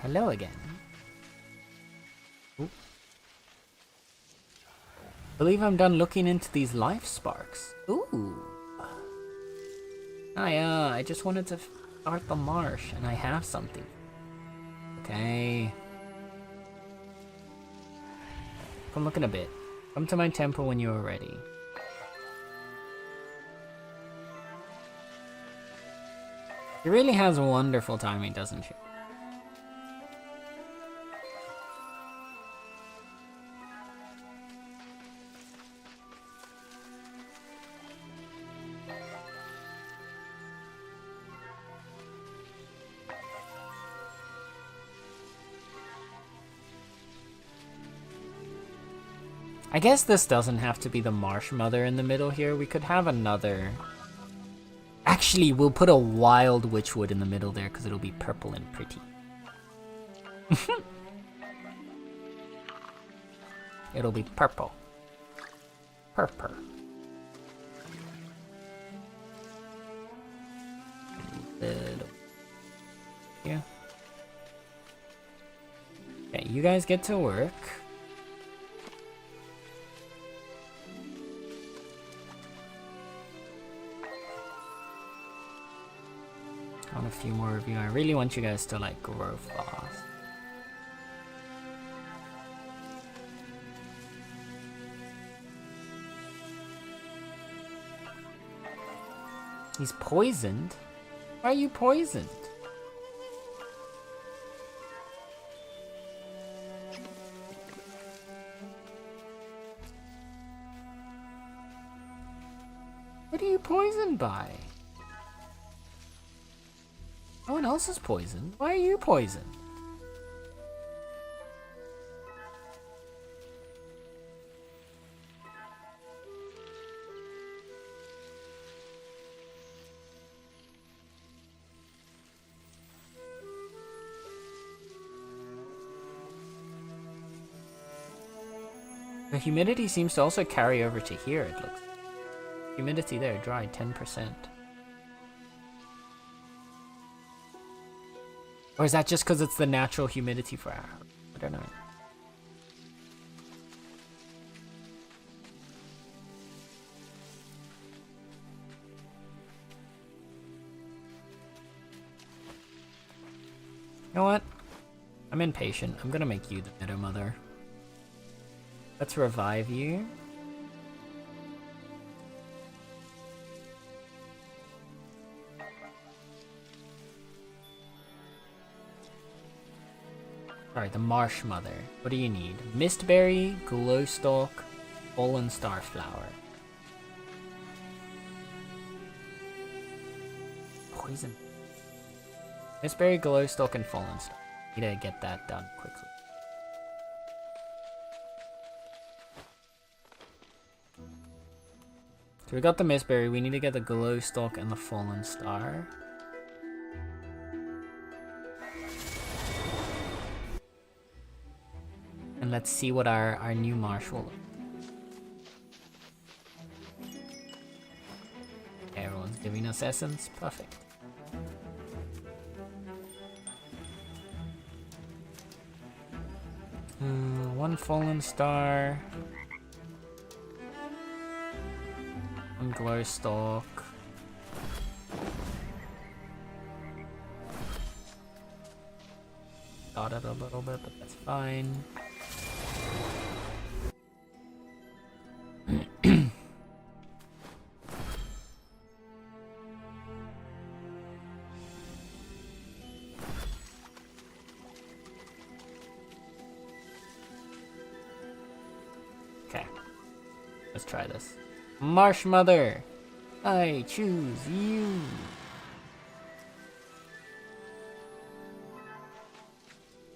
Hello again. Ooh. Believe I'm done looking into these life sparks. Ooh. I just wanted to start the marsh, and I have something. Okay. Come look in a bit. Come to my temple when you are ready. She really has wonderful timing, doesn't she? I guess this doesn't have to be the Marsh Mother in the middle here. We could have another... Actually, we'll put a wild witchwood in the middle there because it'll be purple and pretty. It'll be purple. Purple. Yeah. Okay, you guys get to work. On a few more of you. I really want you guys to like grow fast. He's poisoned? Why are you poisoned? What are you poisoned by? No one else is poisoned. Why are you poisoned? The humidity seems to also carry over to here, it looks. Humidity there, dry, 10%. Or is that just because it's the natural humidity for our... I don't know. You know what? I'm impatient. I'm gonna make you the Meadow Mother. Let's revive you. Sorry, the Marsh Mother. What do you need? Mistberry, Glowstalk, Fallen Star Flower. Poison. Mistberry, Glowstalk, and Fallen Star. Need to get that done quickly. So we got the Mistberry, we need to get the Glowstalk and the Fallen Star. And let's see what our new marsh will look. Okay, everyone's giving us essence. Perfect. One Fallen Star. One Glowstalk. Got it a little bit, but that's fine. Okay, let's try this. Marsh Mother, I choose you.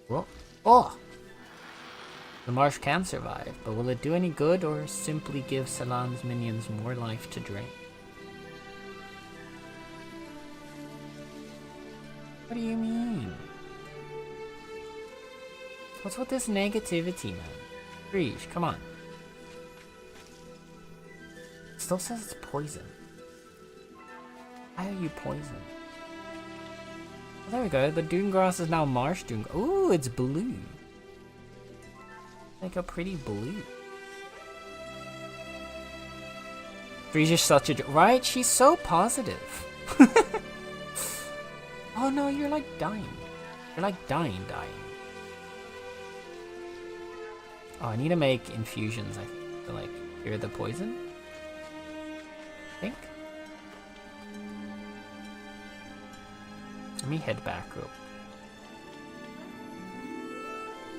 Whoa. Oh! The marsh can survive, but will it do any good or simply give Salan's minions more life to drain? What do you mean? What's with this negativity, man? Reach, come on. It still says it's poison. Why are you poisoned? Oh, there we go. The dune grass is now marsh dune. Ooh, it's blue. Like a pretty blue. Frisia's such a... Right? She's so positive. Oh no, you're like dying. You're like dying. Oh, I need to make infusions, I think, to like cure the poison. I think. Let me head back real quick.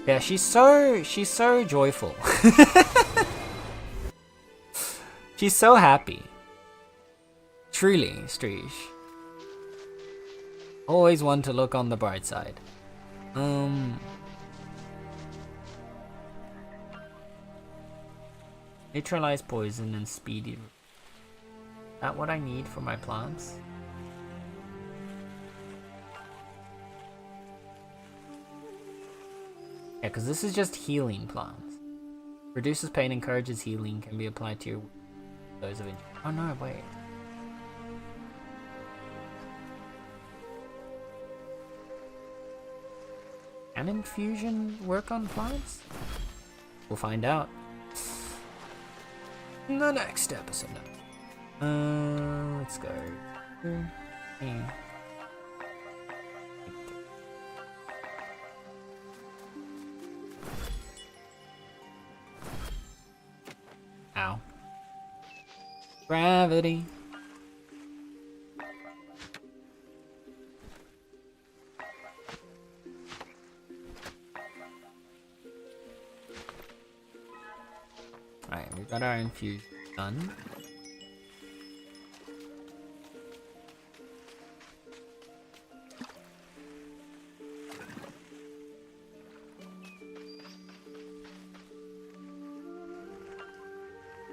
Yeah, she's so joyful. She's so happy. Truly, Streesh. Always one to look on the bright side. Neutralize poison and speedy. Is that what I need for my plants? Yeah, because this is just healing plants. Reduces pain, encourages healing, can be applied to your those of injury. Oh no, wait. Can infusion work on plants? We'll find out in the next episode. Let's go. Ow. Gravity. Alright, we got our infusion done.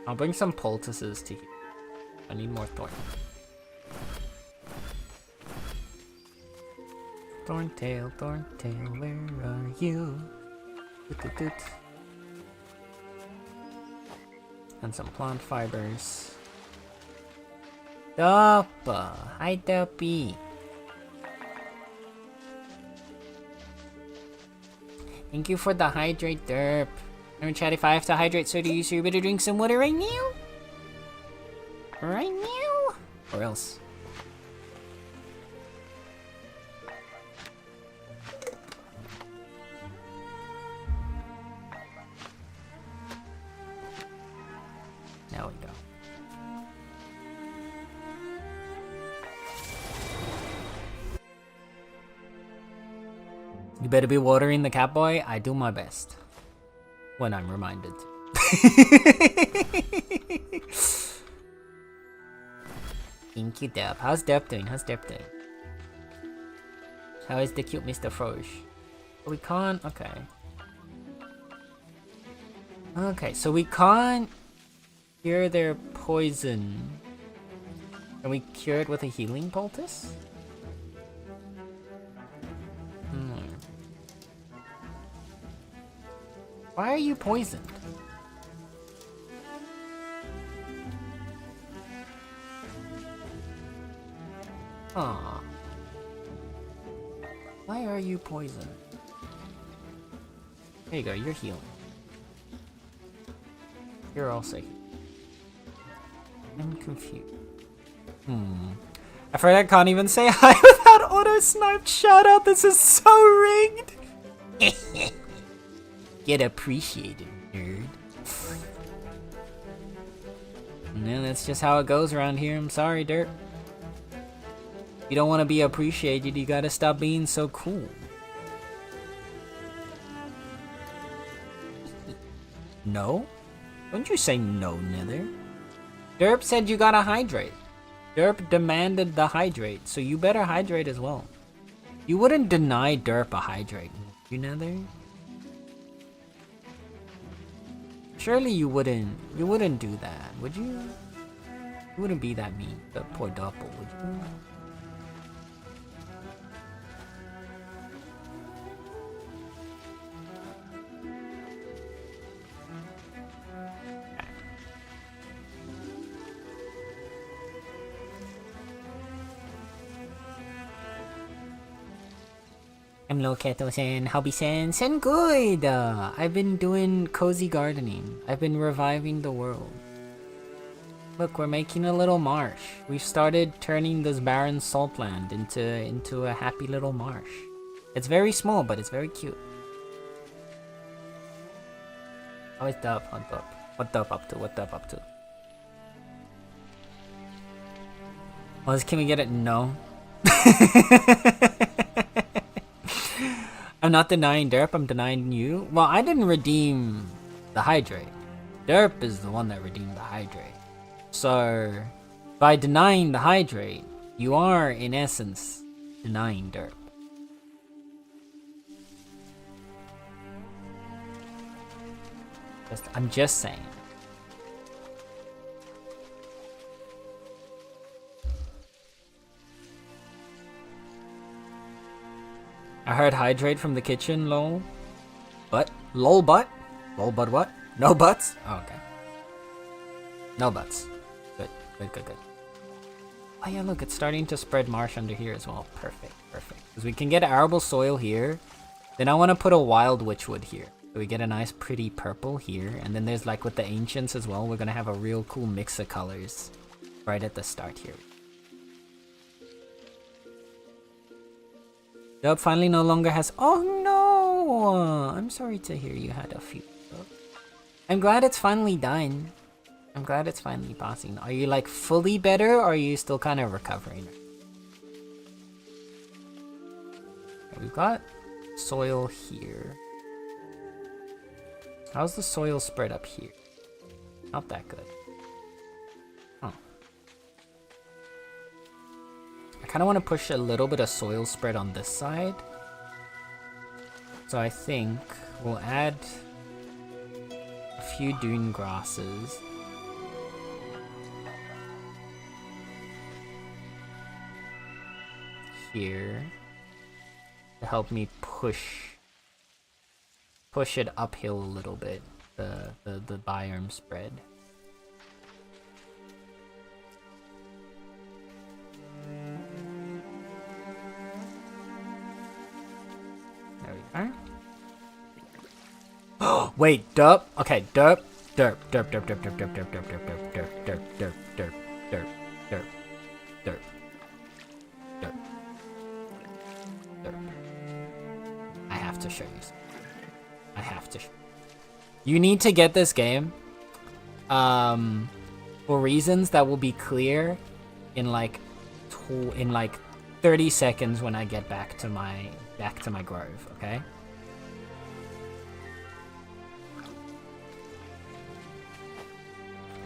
I'll bring some poultices to here. I need more thorn. Thorntail, Thorntail, where are you? Doot, doot, doot. And some plant fibers. Doppa! Hi, Dopey! Thank you for the hydrate, Derp. Remember, chat, if I have to hydrate so do you, so you better drink some water right now? Right now? Or else. Now we go. You better be watering the Catboi. I do my best. When I'm reminded. Thank you, Deb. How's Deb doing? How's Deb doing? How is the cute Mr. Froge? We can't... Okay. Okay, so we can't cure their poison. Can we cure it with a healing poultice? Why are you poisoned? Aw. Why are you poisoned? There you go, you're healing. You're all safe. I'm confused. I forgot I can't even say hi without auto-sniped shoutout. This is so rigged! Get appreciated, nerd. No, that's just how it goes around here. I'm sorry, Dirt. If you don't want to be appreciated, you gotta stop being so cool. No? Don't you say no, Nether. Derp said you gotta hydrate. Derp demanded the hydrate, so you better hydrate as well. You wouldn't deny Derp a hydrate, you Nether? Surely you wouldn't do that, would you? You wouldn't be that mean, the poor Doppel, would you? I'm Loketo-san, Hobby-san, good! I've been doing cozy gardening. I've been reviving the world. Look, we're making a little marsh. We've started turning this barren saltland into a happy little marsh. It's very small, but it's very cute. How is Dub? What Dub up to? What Dub up to? Can we get it? No. I'm not denying Derp, I'm denying you. Well, I didn't redeem the hydrate. Derp is the one that redeemed the hydrate. So, by denying the hydrate, you are, in essence, denying Derp. I'm just saying. I heard hydrate from the kitchen, lol. But? Lol butt? Lol butt what? No butts? Oh, okay. No butts. Good, good, good, good. Oh yeah, look, it's starting to spread marsh under here as well. Perfect, perfect. Because we can get arable soil here. Then I want to put a wild witchwood here. So we get a nice pretty purple here. And then there's like with the ancients as well, we're going to have a real cool mix of colors right at the start here. Dub finally no longer has... Oh no! I'm sorry to hear you had a few. I'm glad it's finally done. I'm glad it's finally passing. Are you like fully better or are you still kind of recovering? We've got soil here. How's the soil spread up here? Not that good. Oh. I kind of want to push a little bit of soil spread on this side. So I think we'll add a few dune grasses. Here to help me push it uphill a little bit, the biome spread. There we are. Oh wait, derp. Okay, derp, derp, derp, derp, derp, derp, derp, derp, derp, derp, derp, derp, derp, derp, derp, derp, derp, derp. I have to show you something. I have to. You need to get this game for reasons that will be clear in like 30 seconds when I get back to my grove, okay?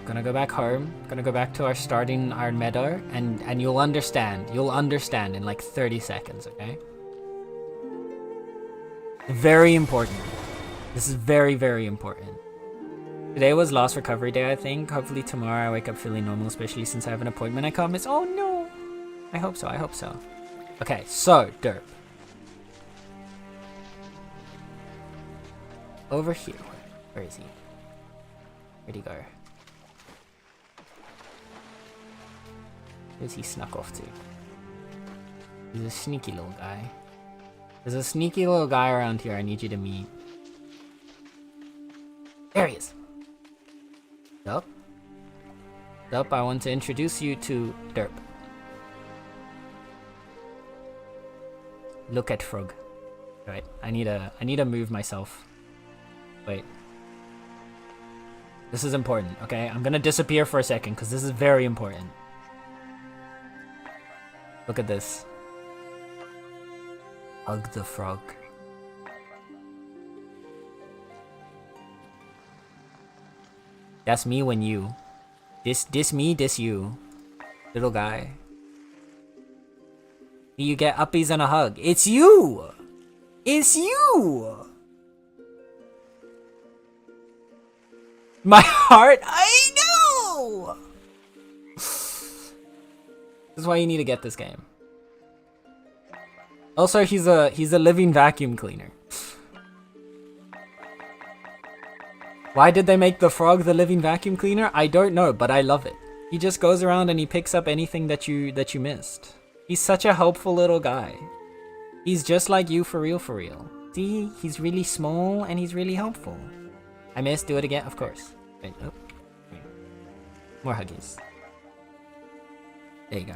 Gonna go back home, gonna go back to our meadow, and you'll understand in like 30 seconds, okay? Very important. This is very, very important. Today was last recovery day, I think. Hopefully tomorrow I wake up feeling normal, especially since I have an appointment I can't miss. Oh no! I hope so, I hope so. Okay, so, derp. Over here. Where is he? Where'd he go? Where's he snuck off to? He's a sneaky little guy. There's a sneaky little guy around here I need you to meet. There he is. Derp. Derp, I want to introduce you to Derp. Look at Frog. Right, I need to move myself. Wait. This is important, okay? I'm gonna disappear for a second because this is very important. Look at this. Hug the frog. That's me when you. This me, this you. Little guy. You get uppies and a hug. It's you! It's you! My heart, I know! This is why you need to get this game. Also, he's a living vacuum cleaner. Why did they make the frog the living vacuum cleaner? I don't know, but I love it. He just goes around and he picks up anything that you missed. He's such a helpful little guy. He's just like you for real, for real. See, he's really small and he's really helpful. I missed, do it again, of course. Wait, oh. More huggies. There you go.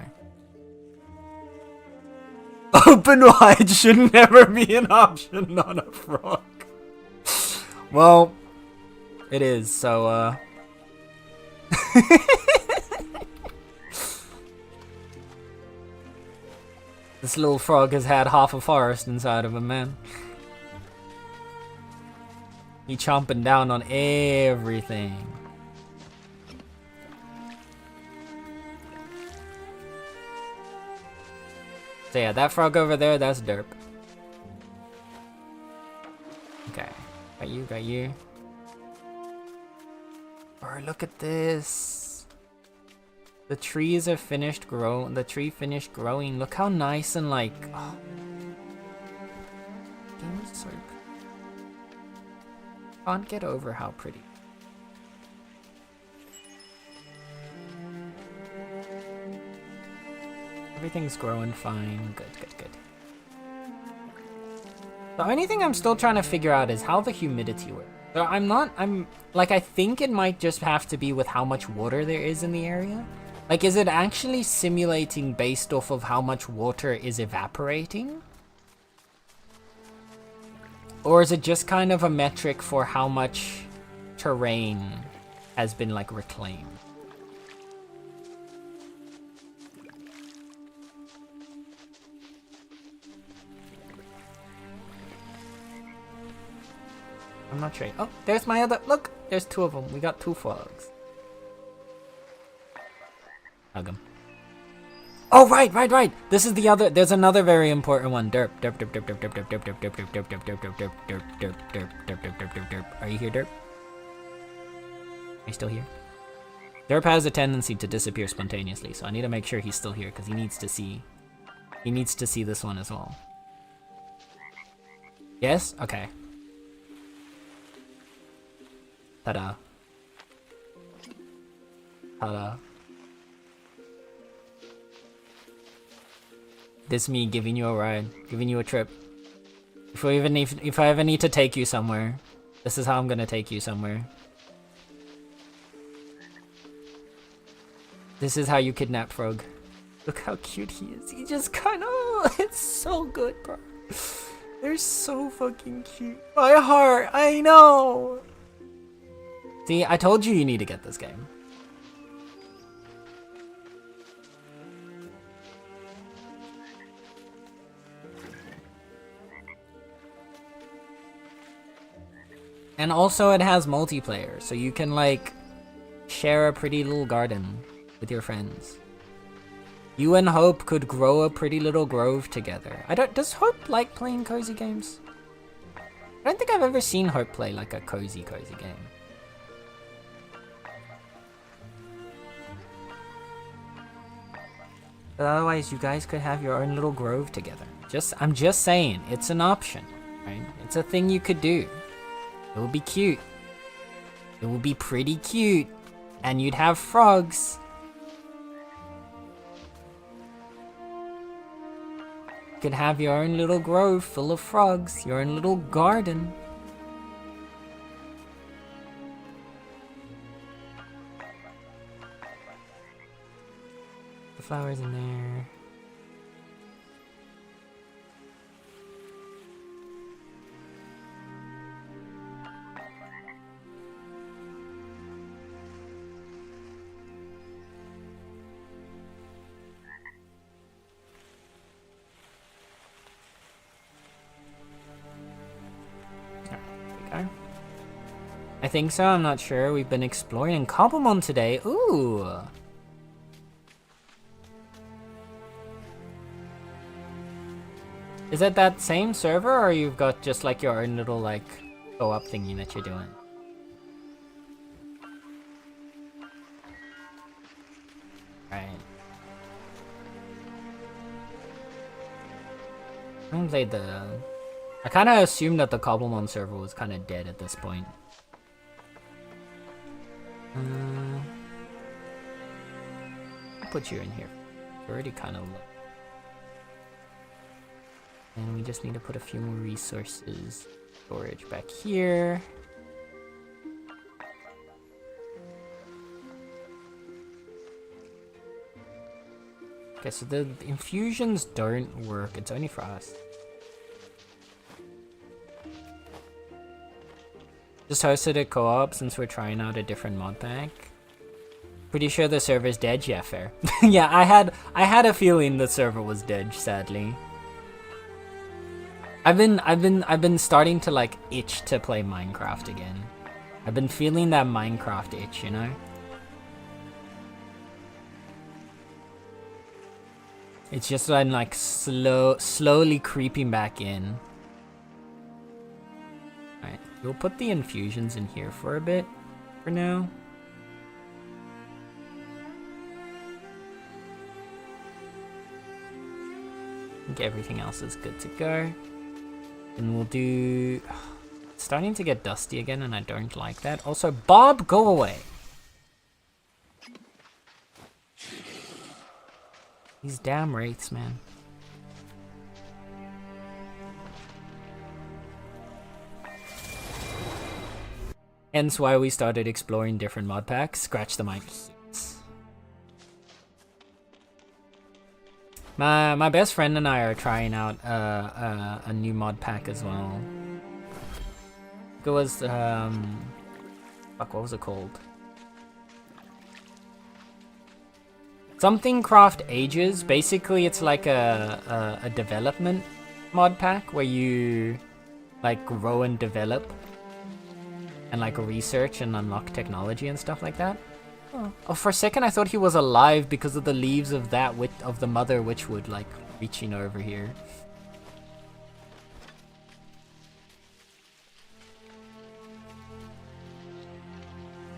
Open wide should never be an option on a frog. Well, it is, so, This little frog has had half a forest inside of him, man. He chomping down on everything. So yeah, that frog over there, that's derp. Okay, got you, got you. Oh, look at this. The trees are finished growing. The tree finished growing. Look how nice and like, oh. So can't get over how pretty. Everything's growing fine. Good, good, good. The only thing I'm still trying to figure out is how the humidity works. So I think it might just have to be with how much water there is in the area. Like, is it actually simulating based off of how much water is evaporating? Or is it just kind of a metric for how much terrain has been, like, reclaimed? I'm not sure. Oh, there's my other... Look! There's two of them. We got two frogs. Hug him. Oh, right. This is the other... There's another very important one. Derp. Derp. Are you here, Derp? Are you still here? Derp has a tendency to disappear spontaneously, so I need to make sure he's still here, because he needs to see... He needs to see this one as well. Yes? Okay. Ta-da. Ta-da. This me giving you a ride, giving you a trip. If I ever need to take you somewhere, this is how I'm gonna take you somewhere. This is how you kidnap Frog. Look how cute he is. He just kind of... It's so good, bro. They're so fucking cute. My heart, I know. See, I told you need to get this game. And also it has multiplayer, so you can like share a pretty little garden with your friends. You and Hope could grow a pretty little grove together. Does Hope like playing cozy games? I don't think I've ever seen Hope play like a cozy game. But otherwise, you guys could have your own little grove together. I'm just saying, it's an option, right? It's a thing you could do. It would be cute. It would be pretty cute. And you'd have frogs. You could have your own little grove full of frogs. Your own little garden. The flowers in there. I think so, I'm not sure. We've been exploring Cobblemon today. Ooh! Is it that same server, or you've got just like your own little like go-up thingy that you're doing? Right. I haven't played the... I kind of assumed that the Cobblemon server was kind of dead at this point. I'll put you in here. You're already kind of low. And we just need to put a few more resources. Storage back here. Okay, so the infusions don't work. It's only for us. Just hosted a co-op since we're trying out a different mod pack. Pretty sure the server's dead. Yeah, fair. Yeah, I had a feeling the server was dead, sadly. I've been starting to like itch to play Minecraft again. I've been feeling that Minecraft itch, you know? It's just I'm like slowly creeping back in. Alright, we'll put the infusions in here for a bit for now. I think everything else is good to go. And we'll do... It's starting to get dusty again, and I don't like that. Also, Bob, go away. These damn wraiths, man. Hence why we started exploring different mod packs. Scratch the mic. My best friend and I are trying out a new mod pack as well. It was fuck, what was it called? Something Craft Ages. Basically, it's like a development mod pack where you like grow and develop and like research and unlock technology and stuff like that. Oh, for a second I thought he was alive because of the leaves of that of the mother witchwood like reaching over here.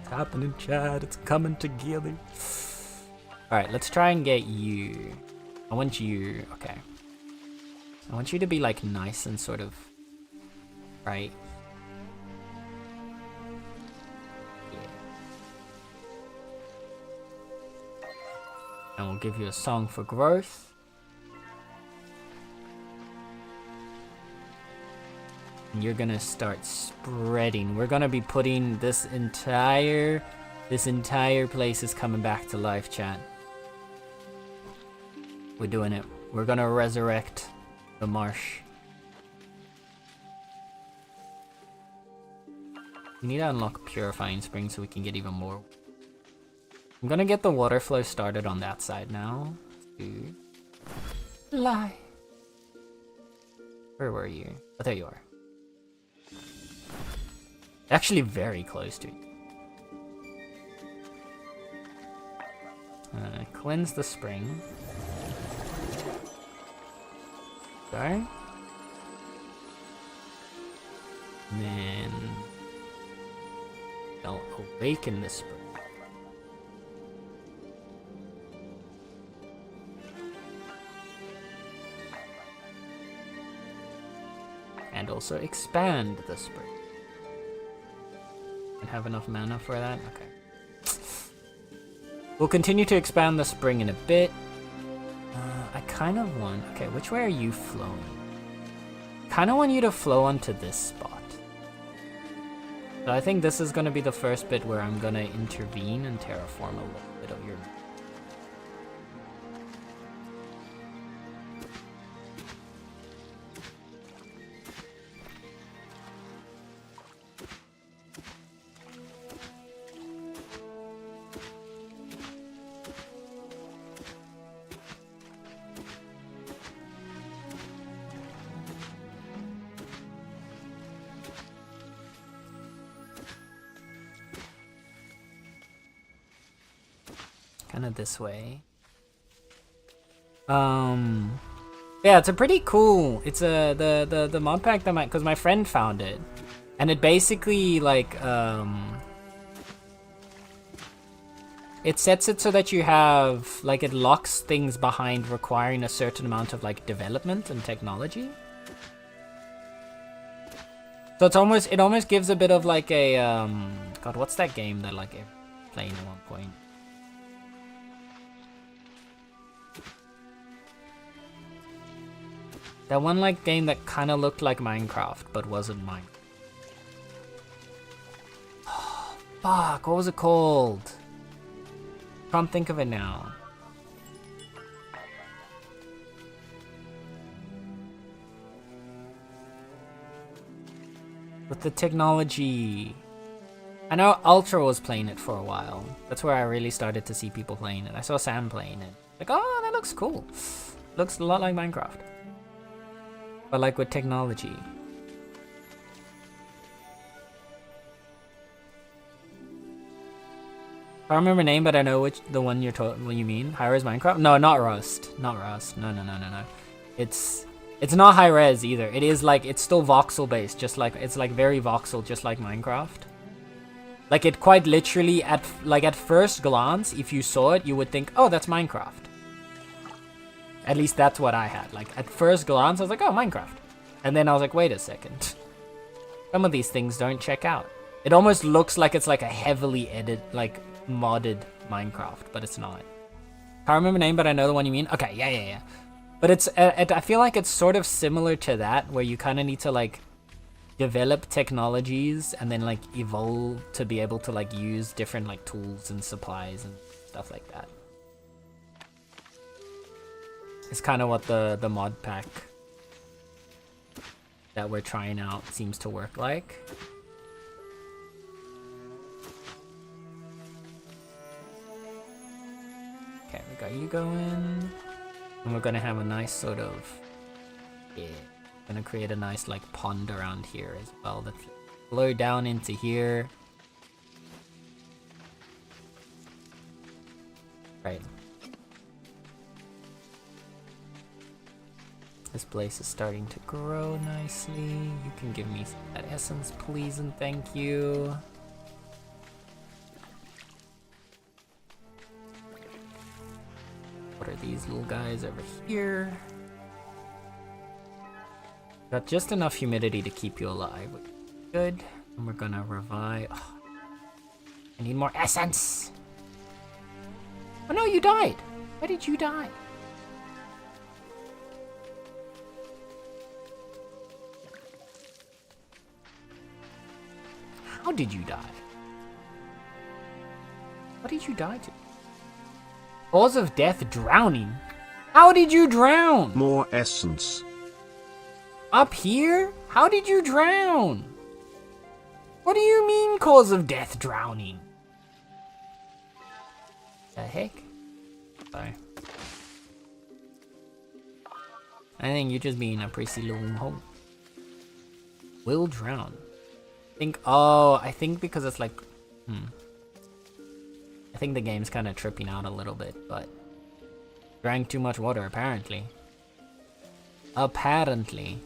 It's happening, Chad. It's coming together. Alright, let's try and get you. I want you... Okay. I want you to be like nice and sort of... Right. And we'll give you a song for growth. And you're gonna start spreading. We're gonna be putting this entire place is coming back to life, chat. We're doing it. We're gonna resurrect the marsh. We need to unlock Purifying Spring so we can get even more. I'm gonna get the water flow started on that side now. Lie. Where were you? Oh, there you are. Actually very close to it. Cleanse the spring. Sorry. And then I'll awaken the spring. And also expand the spring. And have enough mana for that? Okay. We'll continue to expand the spring in a bit. I kind of want... Okay, which way are you flowing? Kind of want you to flow onto this spot. So I think this is going to be the first bit where I'm going to intervene and terraform a little bit of your... Kind of this way. Yeah, it's a pretty cool. It's the mod pack that because my friend found it, and it basically like it sets it so that you have like it locks things behind requiring a certain amount of like development and technology. So it almost gives a bit of like a God, what's that game that like playing at one point? That one like game that kind of looked like Minecraft, but wasn't Minecraft. Oh, fuck, what was it called? Can't think of it now. With the technology. I know Ultra was playing it for a while. That's where I really started to see people playing it. I saw Sam playing it. Like, oh, that looks cool. Looks a lot like Minecraft. But like with technology. I don't remember the name, but I know the one what you mean. High-res Minecraft? No, not Rust. Not Rust. No. It's not high-res either. It is like, it's still voxel based, just like, it's like very voxel, just like Minecraft. Like it quite literally, at first glance, if you saw it, you would think, oh, that's Minecraft. At least that's what I had. Like, at first glance, I was like, oh, Minecraft. And then I was like, wait a second. Some of these things don't check out. It almost looks like it's like a heavily modded Minecraft, but it's not. Can't remember the name, but I know the one you mean. Okay, yeah. But it's, I feel like it's sort of similar to that, where you kind of need to like develop technologies and then like evolve to be able to like use different like tools and supplies and stuff like that. It's kind of what the mod pack that we're trying out seems to work like. Okay, we got you going. And we're gonna have a nice sort of, yeah, gonna create a nice like pond around here as well that flow down into here. Right. This place is starting to grow nicely. You can give me that essence, please, and thank you. What are these little guys over here? Got just enough humidity to keep you alive, which is good. And we're gonna revive. Oh, I need more essence. Oh no, you died. Why did you die? How did you die? What did you die to? Cause of death, drowning. How did you drown? More essence. Up here? How did you drown? What do you mean cause of death, drowning? The heck? Sorry. I think you're just being a prissy little hoe. Will drown. I think because it's like, I think the game's kind of tripping out a little bit, but drank too much water, apparently. Apparently.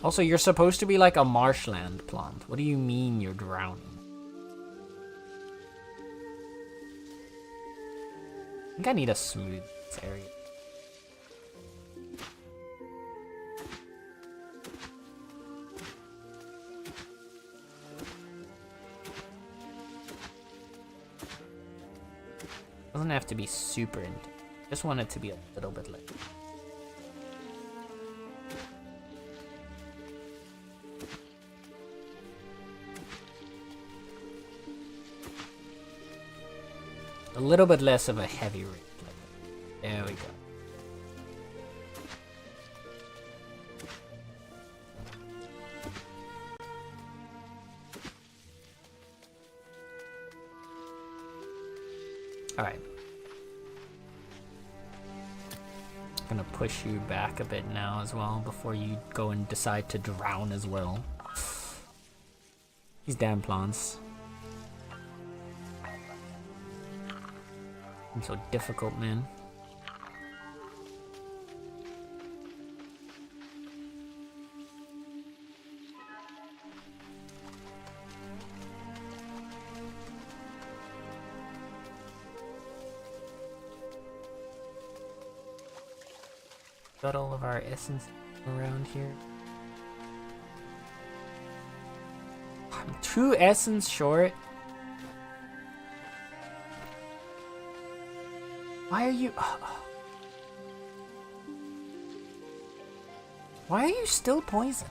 Also, you're supposed to be like a marshland plant. What do you mean you're drowning? I think I need a smooth this area. Doesn't have to be super intense. Just want it to be a little bit lit. A little bit less of a heavy rain. There we go. Alright. Gonna push you back a bit now as well before you go and decide to drown as well. These damn plants. I'm so difficult, man. Got all of our essence around here. I'm 2 essence short. Why are you... Why are you still poisoned?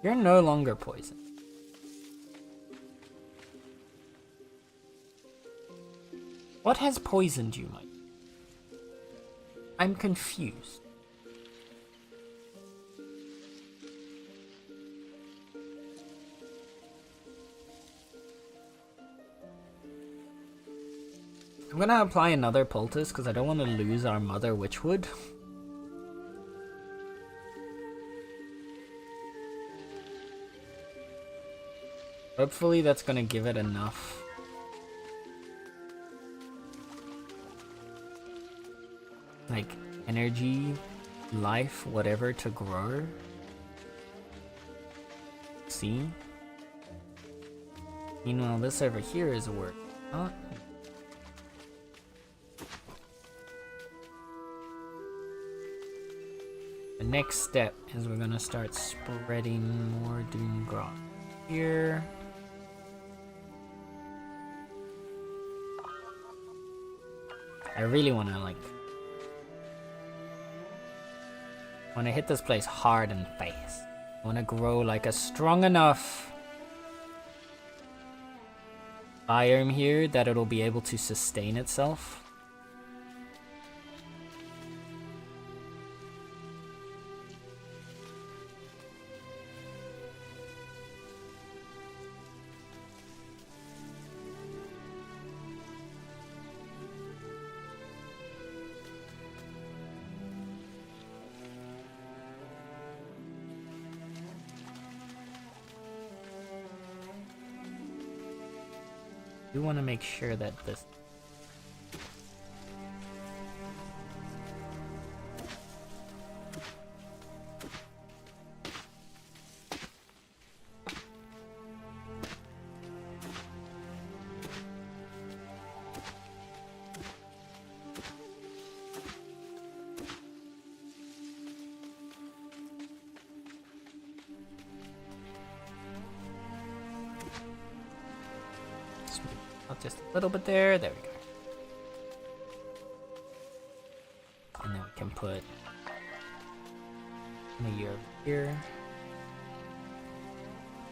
You're no longer poisoned. What has poisoned you, Mike? I'm confused. I'm gonna apply another poultice because I don't want to lose our mother witchwood. Hopefully that's gonna give it enough. Like energy, life, whatever to grow. See? Meanwhile, this over here is work. Oh. next step is we're gonna start spreading more dune grass here. I really wanna hit this place hard and fast. I wanna grow like a strong enough biome here that it'll be able to sustain itself. You want to make sure that this just a little bit there. There we go. And then we can put a year here.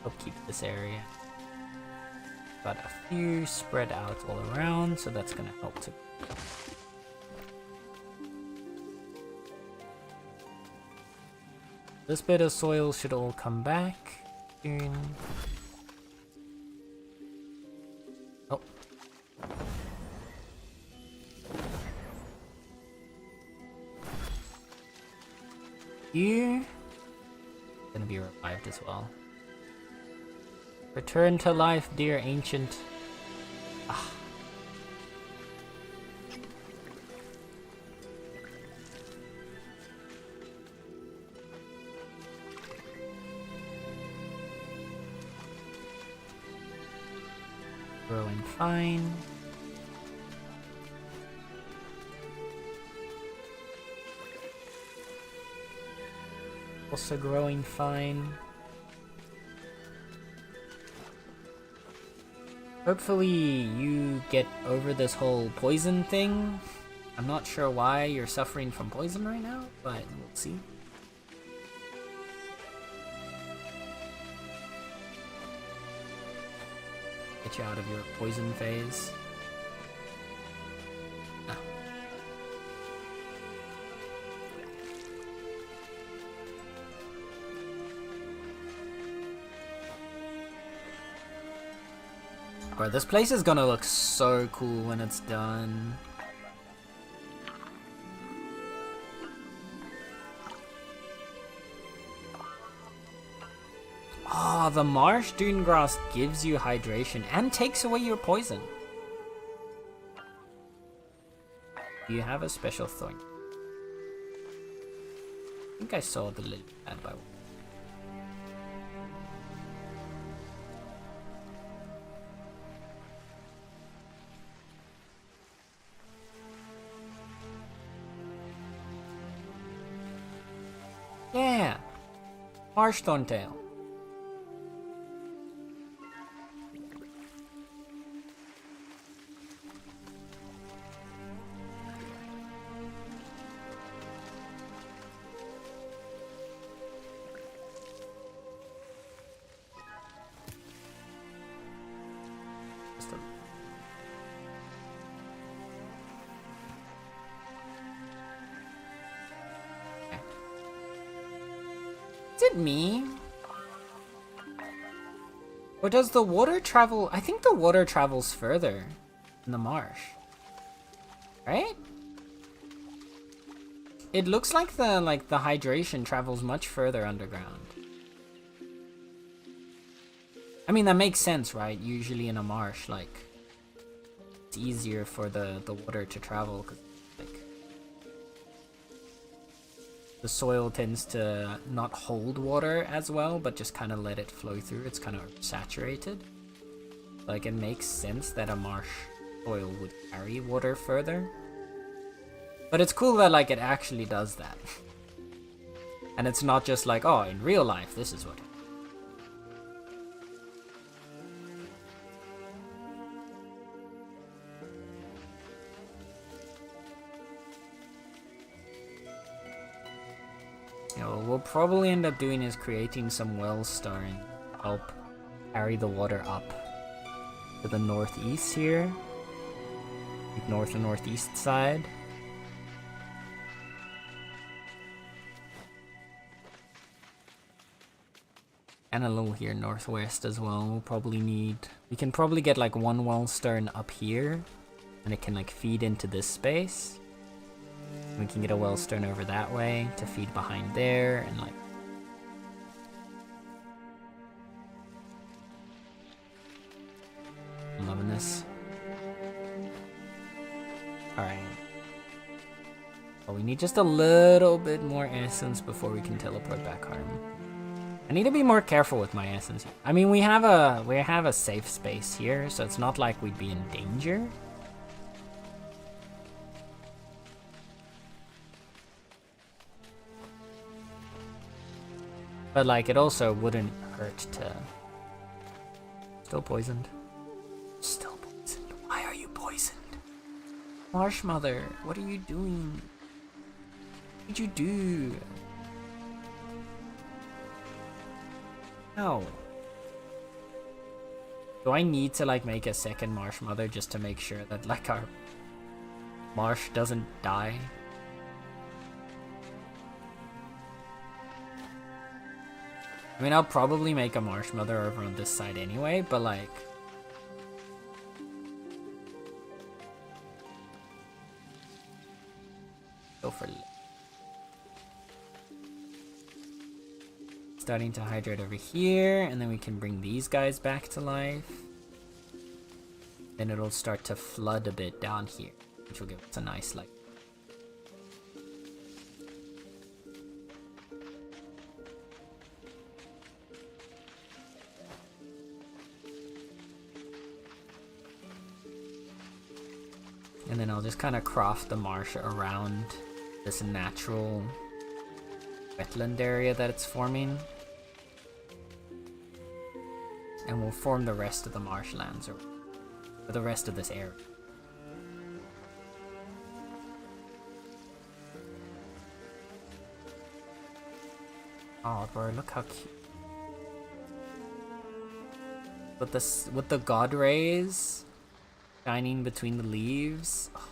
Help keep this area. Got a few spread out all around, so that's gonna help to. This bit of soil should all come back soon. Oh. You gonna be revived as well. Return to life, dear ancient. Ah. Growing fine. Also growing fine. Hopefully you get over this whole poison thing. I'm not sure why you're suffering from poison right now, but we'll see. Get you out of your poison phase. Bro, this place is gonna look so cool when it's done. Oh, the marsh dune grass gives you hydration and takes away your poison. Do you have a special thing? I think I saw the lily pad by one. Yeah, marsh thorntail. Is it me? Or does the water travel? I think the water travels further in the marsh. Right? It looks like the hydration travels much further underground. I mean, that makes sense, right? Usually in a marsh, like, it's easier for the water to travel, 'cause, like, the soil tends to not hold water as well, but just kind of let it flow through. It's kind of saturated. Like, it makes sense that a marsh soil would carry water further. But it's cool that, like, it actually does that. And it's not just like, oh, in real life, this is what. You know, what we'll probably end up doing is creating some wellstone to help carry the water up to the northeast here. Like north and northeast side. And a little here northwest as well. We'll probably need... We can probably get like one wellstone up here. And it can like feed into this space. We can get a wellstone over that way to feed behind there and like... I'm loving this. Alright. Well, we need just a little bit more essence before we can teleport back home. I need to be more careful with my essence. I mean, we have a safe space here, so it's not like we'd be in danger. But like, it also wouldn't hurt to... Still poisoned. Still poisoned. Why are you poisoned? Marsh Mother, what are you doing? What did you do? No. Do I need to like make a second Marsh Mother just to make sure that like our marsh doesn't die? I mean, I'll probably make a Marsh Mother over on this side anyway, but like... Go for... Starting to hydrate over here, and then we can bring these guys back to life. Then it'll start to flood a bit down here, which will give us a nice like... And then I'll just kind of craft the marsh around this natural wetland area that it's forming. And we'll form the rest of the marshlands, or the rest of this area. Oh, bro, look how cute. With the god rays shining between the leaves. Oh.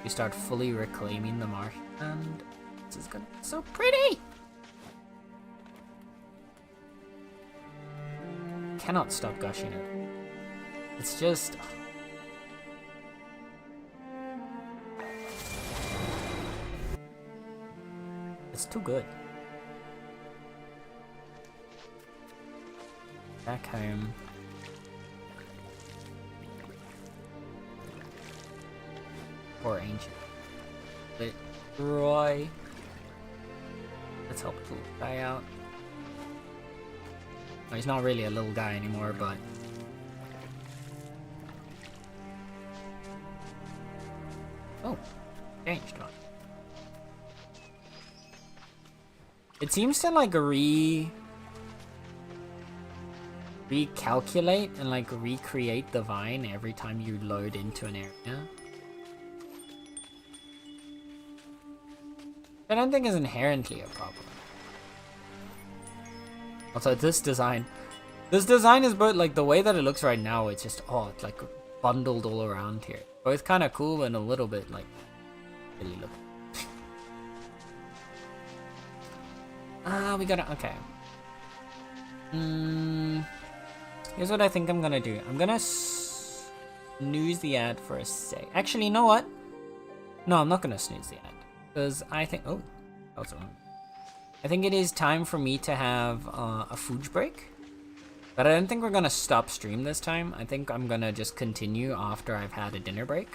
We start fully reclaiming the marshland. This is gonna be so pretty! Cannot stop gushing it. It's just... It's too good. Back home. Poor ancient. But Roy. Let's help the little guy out. Well, he's not really a little guy anymore, but... Oh, changed one. It seems to like recalculate and like recreate the vine every time you load into an area. I don't think is inherently a problem. Also, this design is both like the way that it looks right now. It's just it's like bundled all around here. Both kind of cool and a little bit like really look. We gotta okay. Here's what I think I'm gonna do. I'm gonna snooze the ad for a sec. Actually, you know what? No, I'm not gonna snooze the ad. Because I think... Oh, that was wrong. I think it is time for me to have a food break. But I don't think we're gonna stop stream this time. I think I'm gonna just continue after I've had a dinner break.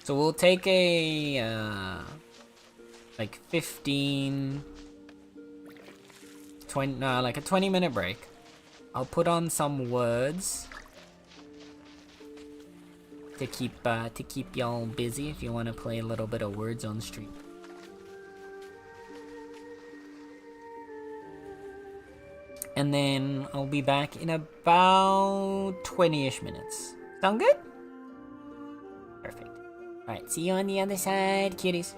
So we'll take a... like 15... 20... No, like a 20-minute break. I'll put on some words. to keep y'all busy if you want to play a little bit of words on stream. And then I'll be back in about 20-ish minutes. Sound good? Perfect. Alright, see you on the other side, cuties.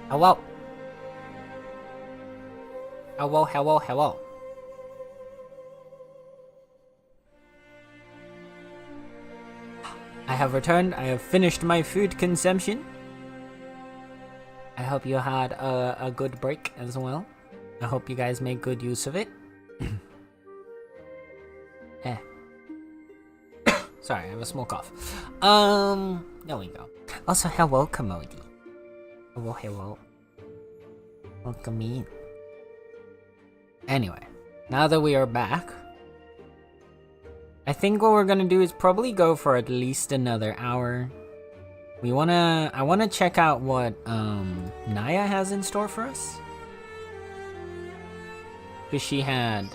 Hello. Hello, hello, hello. I have returned. I have finished my food consumption. I hope you had a good break as well. I hope you guys make good use of it. Sorry, I have a small cough. There we go. Also, hello, Commodi. Hello, hello. Welcome in. Anyway, now that we are back, I think what we're gonna do is probably go for at least another hour. I wanna check out what Naya has in store for us. Cause she had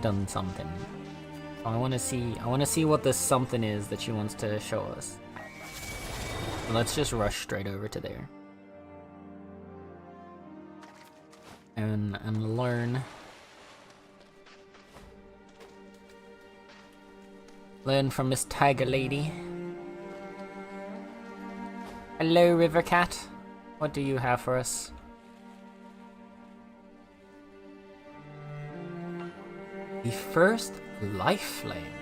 done something. So I wanna see what this something is that she wants to show us. So let's just rush straight over to there. And learn. Learn from Miss Tiger Lady. Hello, River Cat. What do you have for us? The first life flame.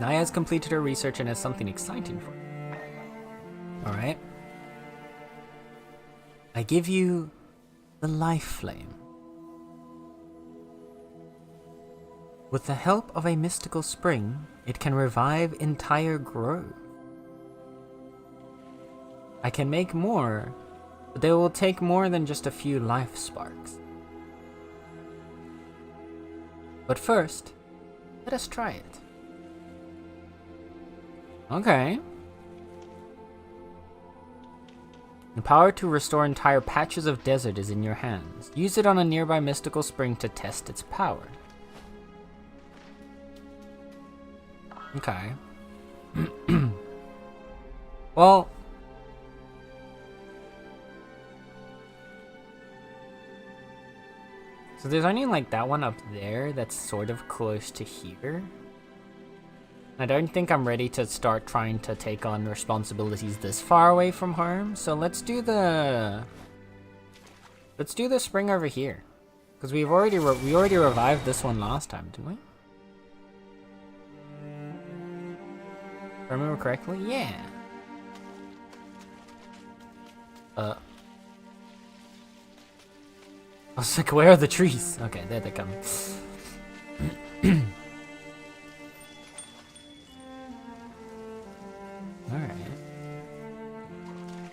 Naya has completed her research and has something exciting for you. Alright. I give you the life flame. With the help of a mystical spring, it can revive entire groves. I can make more, but they will take more than just a few life sparks. But first, let us try it. Okay. The power to restore entire patches of desert is in your hands. Use it on a nearby mystical spring to test its power. Okay. Well, so there's only like that one up there that's sort of close to here. I don't think I'm ready to start trying to take on responsibilities this far away from home. So let's do the spring over here, because we already revived this one last time, didn't we? If I remember correctly, yeah. I was like, where are the trees? Okay, there they come. Alright.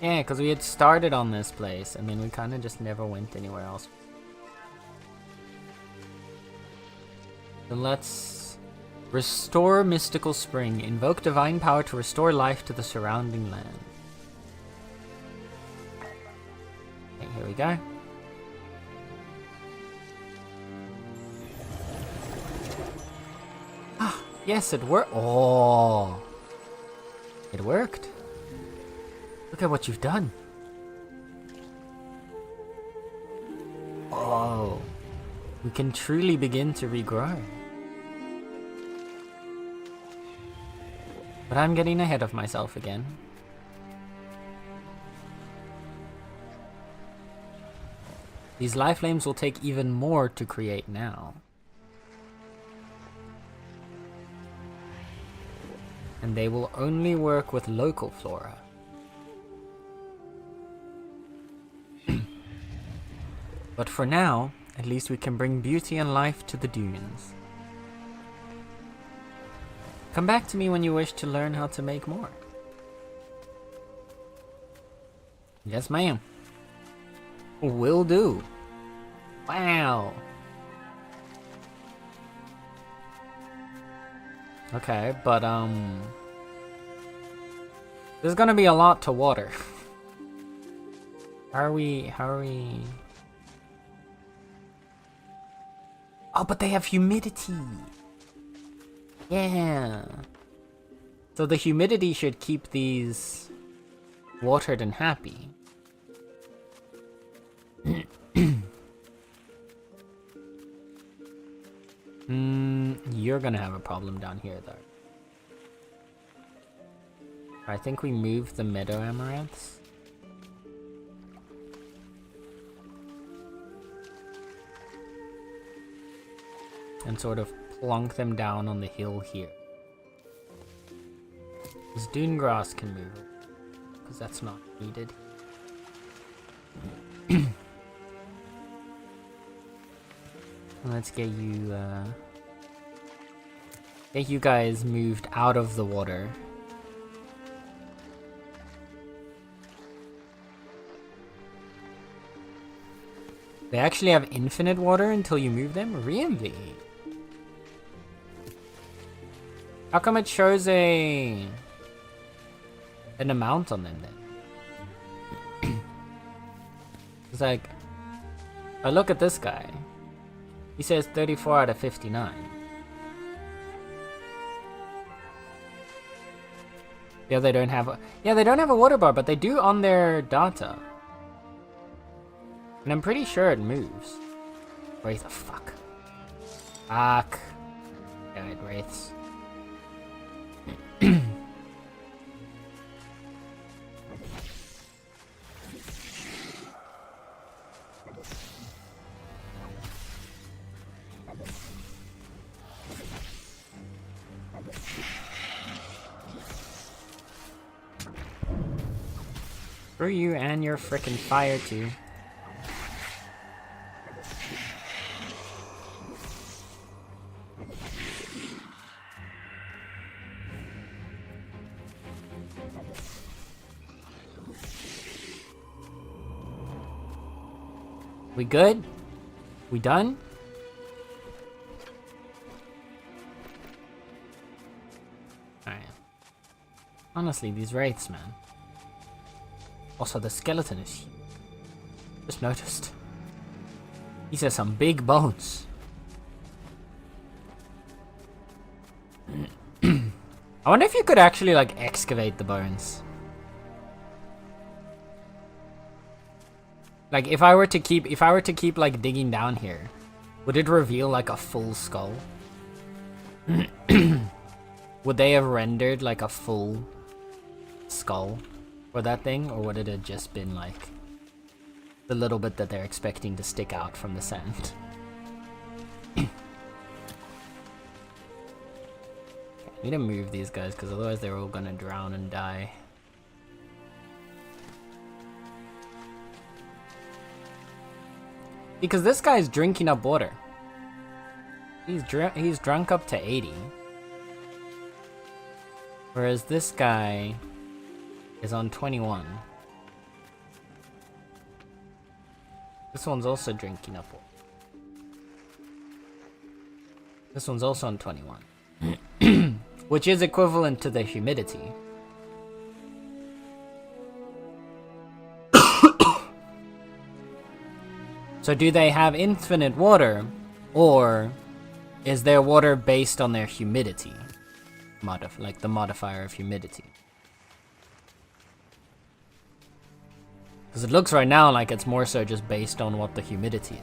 Yeah, because we had started on this place, and then we kind of just never went anywhere else. So let's restore mystical spring. Invoke divine power to restore life to the surrounding land. Okay, here we go. Ah, yes, it worked. Oh, it worked. Look at what you've done. Oh, we can truly begin to regrow. But I'm getting ahead of myself again. These life flames will take even more to create now. And they will only work with local flora. But for now, at least we can bring beauty and life to the dunes. Come back to me when you wish to learn how to make more. Yes, ma'am. Will do. Wow. Okay, but there's gonna be a lot to water. How are we? Oh, but they have humidity. Yeah. So the humidity should keep these watered and happy. You're gonna have a problem down here, though. I think we moved the meadow amaranths. And sort of plonk them down on the hill here. This dune grass can move, because that's not needed. Let's get you guys moved out of the water. They actually have infinite water until you move them? Really? How come it shows an amount on them then? It's like, I look at this guy. He says 34 out of 59. Yeah, they don't have a water bar, but they do on their data. And I'm pretty sure it moves. Wraith, the fuck. Fuck. Yeah, it wraiths. Screw you and your frickin' fire too. We good? We done? Alright. Honestly, these wraiths, man. Also, the skeleton is huge. Just noticed. These are some big bones. I wonder if you could actually, like, excavate the bones. Like, if I were to keep like digging down here, would it reveal like a full skull? Would they have rendered like a full skull for that thing, or would it have just been like the little bit that they're expecting to stick out from the sand? I need to move these guys because otherwise they're all gonna drown and die. Because this guy's drinking up water. He's drunk up to 80. Whereas this guy is on 21. This one's also drinking up water. This one's also on 21. Which is equivalent to the humidity. So do they have infinite water, or is their water based on their humidity? Like the modifier of humidity. Because it looks right now like it's more so just based on what the humidity is.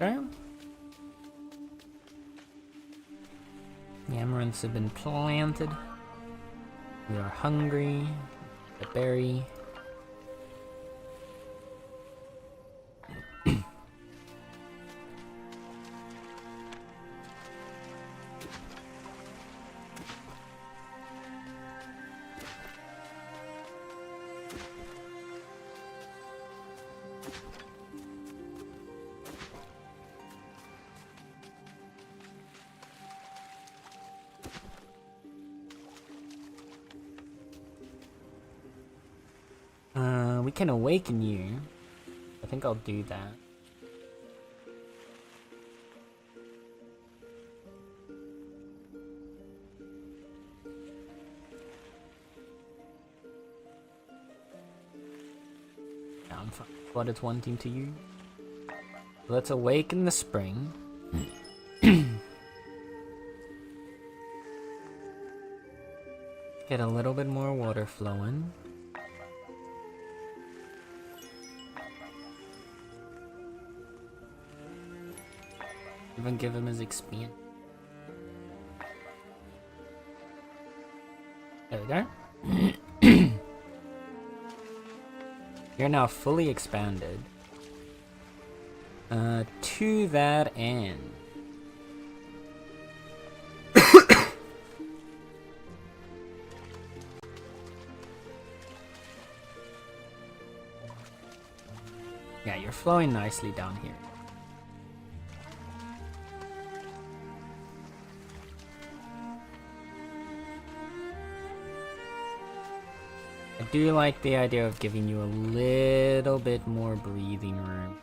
Okay. The amaranths have been planted. We are hungry. A berry. We can awaken you. I think I'll do that. Yeah, I'm fine. What it's wanting to use. Let's awaken the spring. Get a little bit more water flowing. Even give him his experience. There we go. You're now fully expanded. To that end. Yeah, you're flowing nicely down here. I do like the idea of giving you a little bit more breathing room.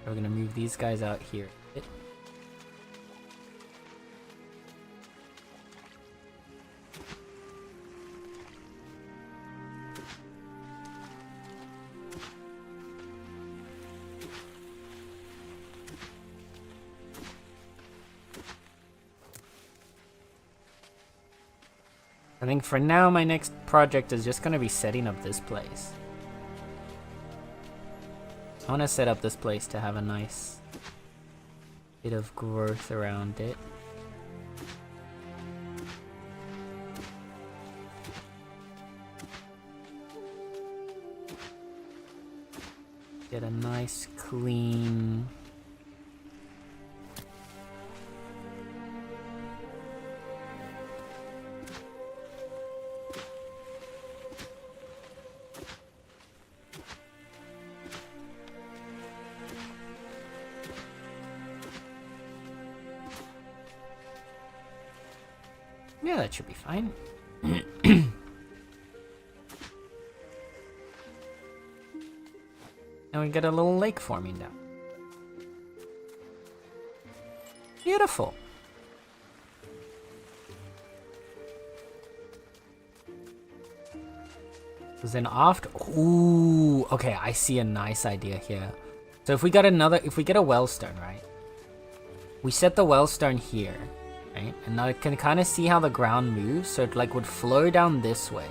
We're gonna move these guys out here. I think for now my next project is just gonna be setting up this place. I want to set up this place to have a nice bit of growth around it. Get a nice clean yeah, that should be fine. And we get a little lake forming down. Beautiful. Then off. Ooh, okay, I see a nice idea here. So if we get a wellstone, right? We set the wellstone here. Right? And now I can kind of see how the ground moves, so it like would flow down this way.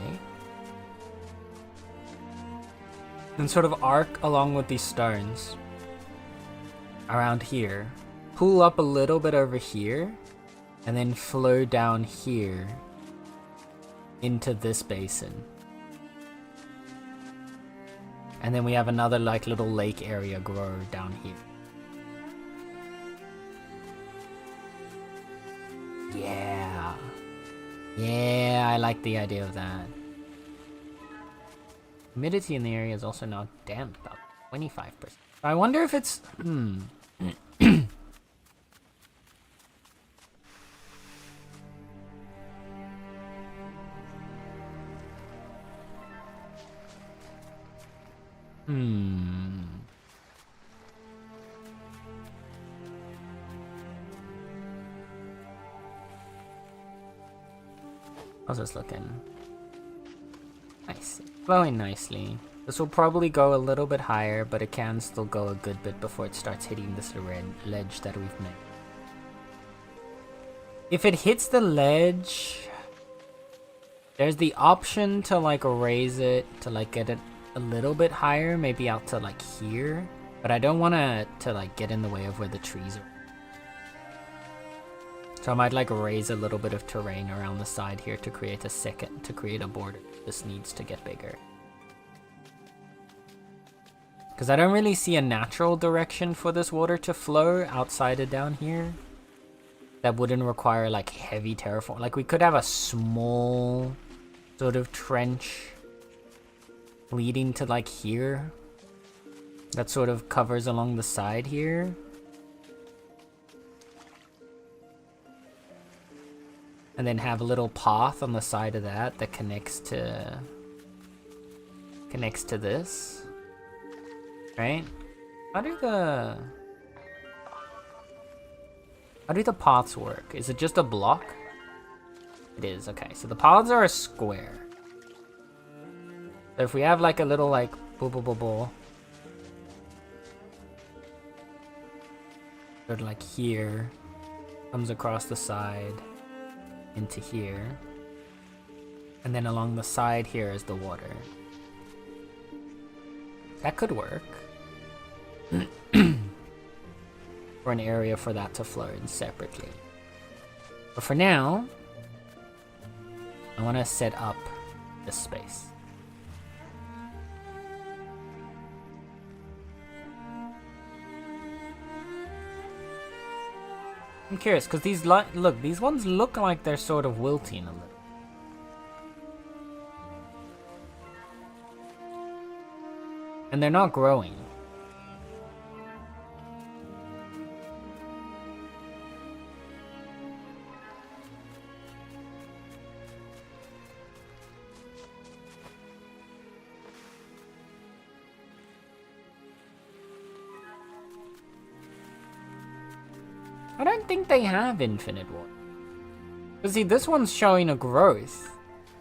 And sort of arc along with these stones. Around here. Pull up a little bit over here. And then flow down here. Into this basin. And then we have another like little lake area grow down here. Yeah. Yeah, I like the idea of that. Humidity in the area is also now damp, about 25%. I wonder if it's... How's this looking? Nice. Flowing nicely. This will probably go a little bit higher, but it can still go a good bit before it starts hitting this red ledge that we've made. If it hits the ledge, there's the option to like raise it to like get it a little bit higher, maybe out to like here. But I don't want to like get in the way of where the trees are. So I might like raise a little bit of terrain around the side here to create a border. This needs to get bigger. Because I don't really see a natural direction for this water to flow outside of down here. That wouldn't require like heavy terraform. Like we could have a small sort of trench leading to like here. That sort of covers along the side here. And then have a little path on the side of that that connects to this. Right? How do the paths work? Is it just a block? It is, okay. So the paths are a square. So if we have like a little like bubble, sort of like here, comes across the side into here, and then along the side here is the water. That could work. For an area for that to flow in separately. But for now, I want to set up this space. I'm curious, because these look, these ones look like they're sort of wilting a little. And they're not growing. I don't think they have infinite water. But see, this one's showing a growth.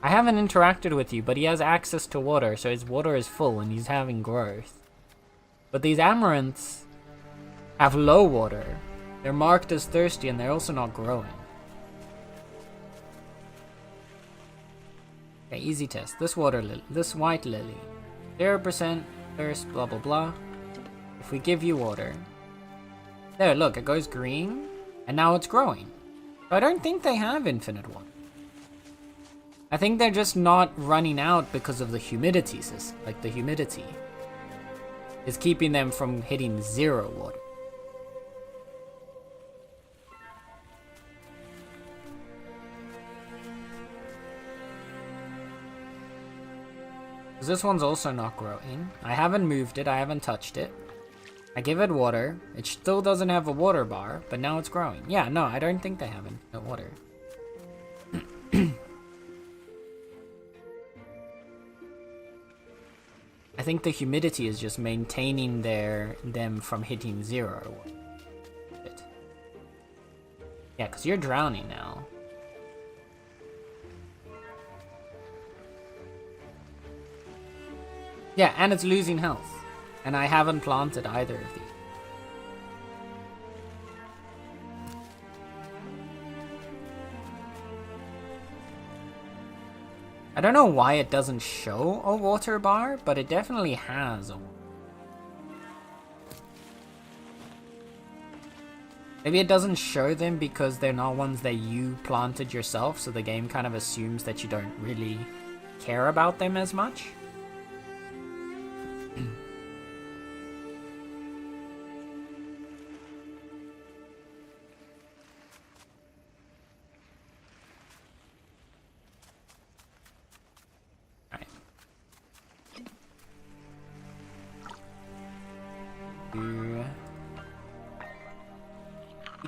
I haven't interacted with you, but he has access to water, so his water is full and he's having growth. But these amaranths have low water. They're marked as thirsty and they're also not growing. Okay, easy test. This water lily, this white lily. 0% thirst, blah blah blah. If we give you water. There, look, it goes green, and now it's growing. So I don't think they have infinite water. I think they're just not running out because of the humidity system. Like, the humidity is keeping them from hitting 0 water. This one's also not growing. I haven't moved it, I haven't touched it. I give it water. It still doesn't have a water bar, but now it's growing. Yeah, no, I don't think they have infinite water. I think the humidity is just maintaining them from hitting 0. Yeah, because you're drowning now. Yeah, and it's losing health. And I haven't planted either of these. I don't know why it doesn't show a water bar, but it definitely has a water. Maybe it doesn't show them because they're not ones that you planted yourself, so the game kind of assumes that you don't really care about them as much.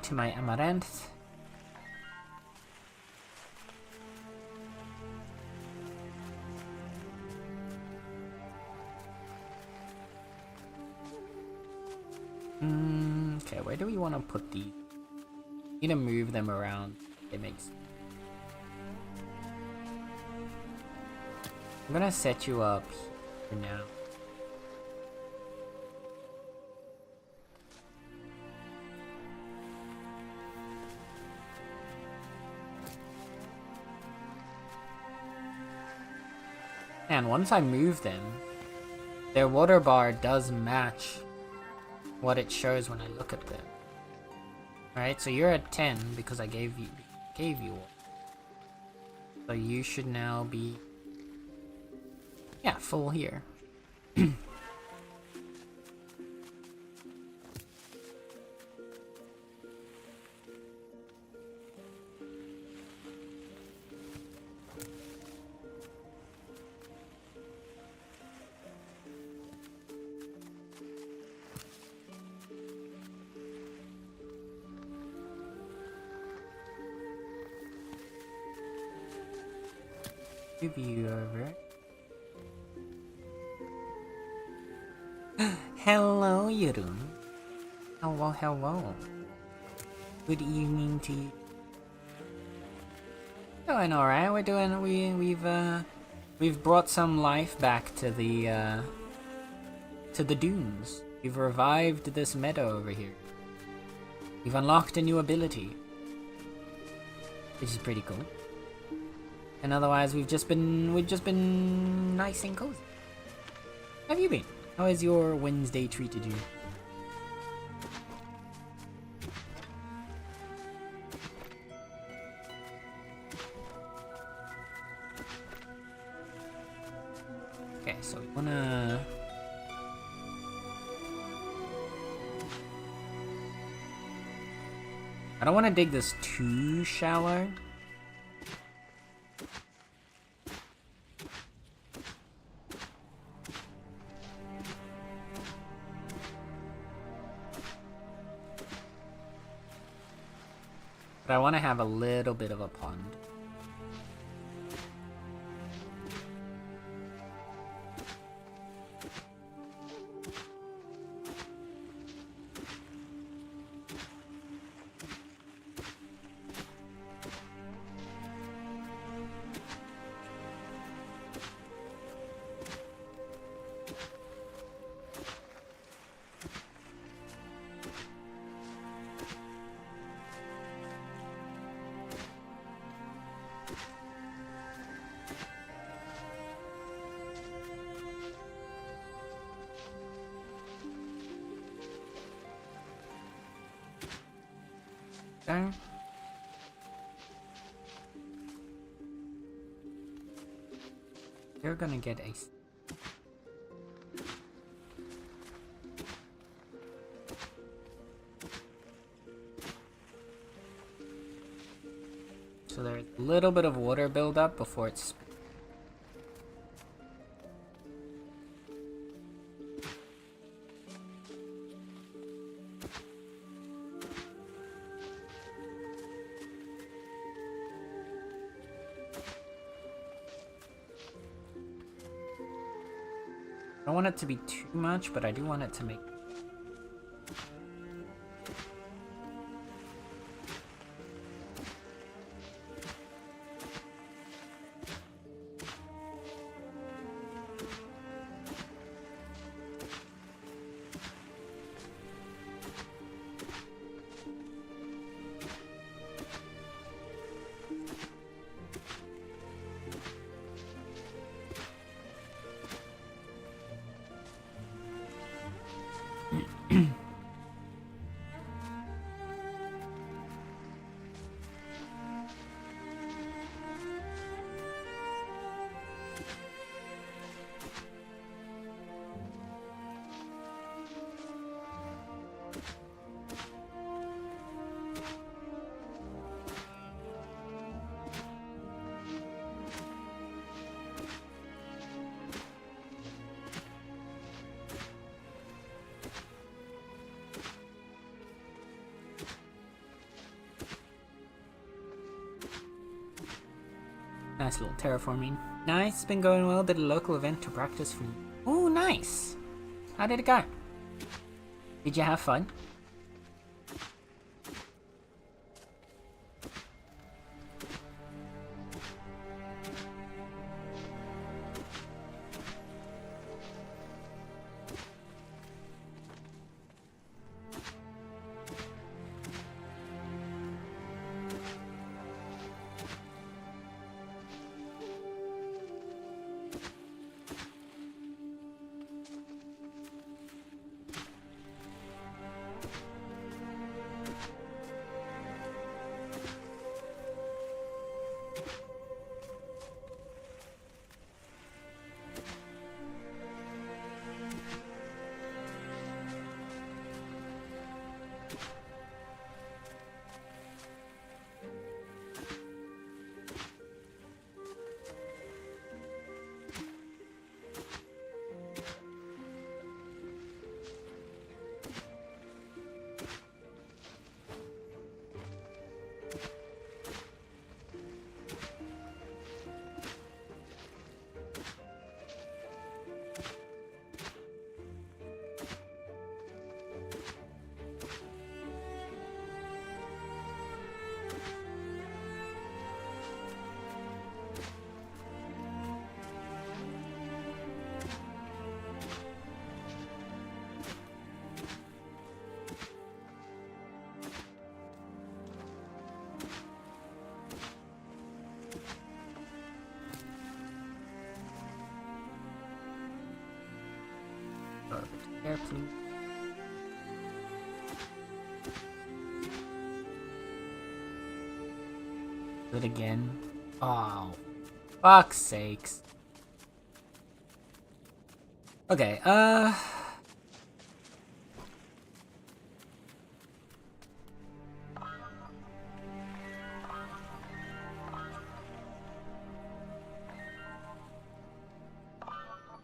To my amaranth. Okay, where do we want to put these? Need to move them around. It makes. I'm gonna set you up for now. And once I move them, their water bar does match what it shows when I look at them. Alright, so you're at 10 because I gave you water. So you should now be, yeah, full here. You over. Hello, Yurun. Hello. Good evening to you. Doing alright. We've We've brought some life back to the dunes. We've revived this meadow over here. We've unlocked a new ability, which is pretty cool. And otherwise, we've just been nice and cozy. How have you been? How has your Wednesday treated you? Okay, so we wanna... I don't want to dig this too shallow. But I want to have a little bit of a pond. Okay. You're gonna get a... So there's a little bit of water buildup before it's... I don't want it to be too much, but I do want it to make... Nice little terraforming. Nice, been going well. Did a local event to practice for... Ooh, nice! How did it go? Did you have fun? There, please. Do it again. Oh, fuck's sakes. Okay,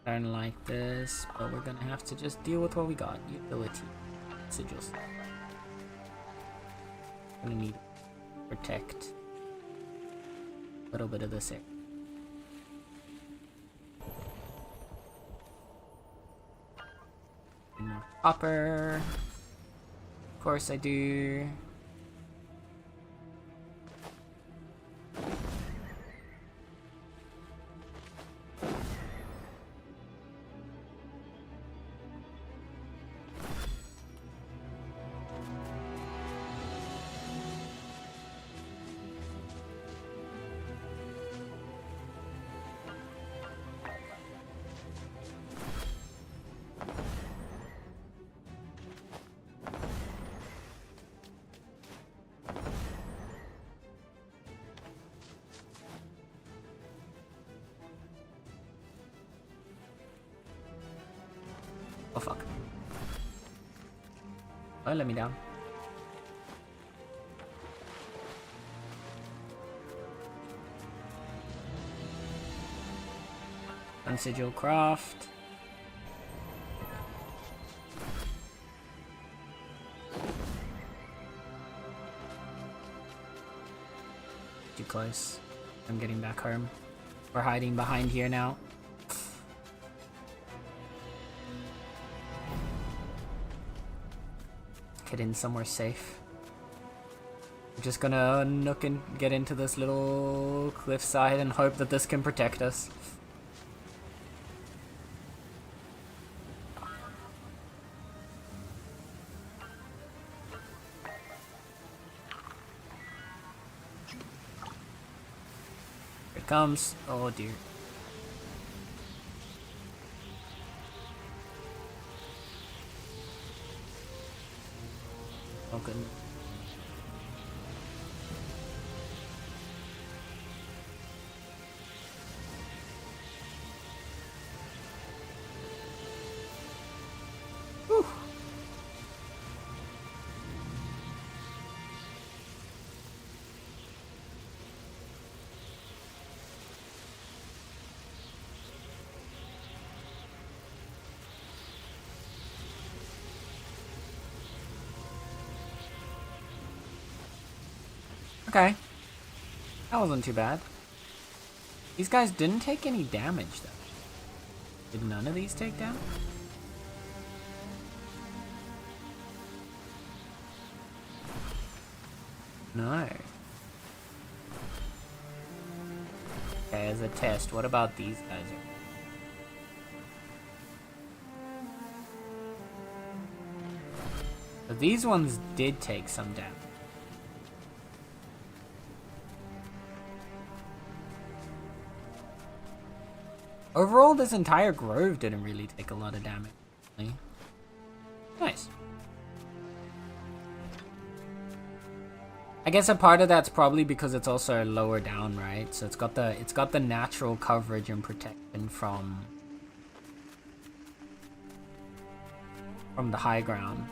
don't like this, but we're gonna have to just deal with what we got. Utility. Sigils. Gonna need to protect a little bit of this area. More copper. Of course I do. Oh fuck. Oh, let me down. Sigil craft. Too close. I'm getting back home. We're hiding behind here now. Get in somewhere safe. We're just gonna nook and get into this little cliffside and hope that this can protect us. Here it comes. Oh dear. Oh goodness. Whew. Okay. That wasn't too bad. These guys didn't take any damage, though. Did none of these take damage? No. Okay, as a test, what about these guys? So these ones did take some damage. Overall, this entire grove didn't really take a lot of damage. Nice. I guess a part of that's probably because it's also lower down, right? So it's got the natural coverage and protection from the high ground.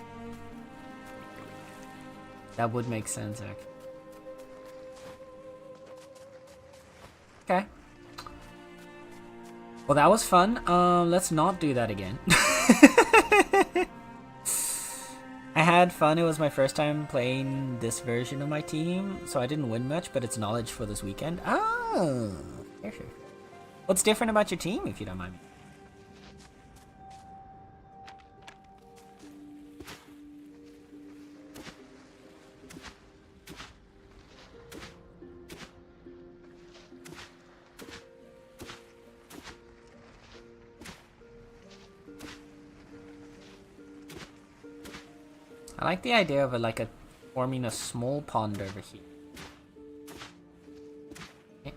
That would make sense, actually. Okay. Well, that was fun. Let's not do that again. I had fun. It was my first time playing this version of my team, so I didn't win much, but it's knowledge for this weekend. Oh, sure. What's different about your team, if you don't mind me? I like the idea of forming a small pond over here. Okay.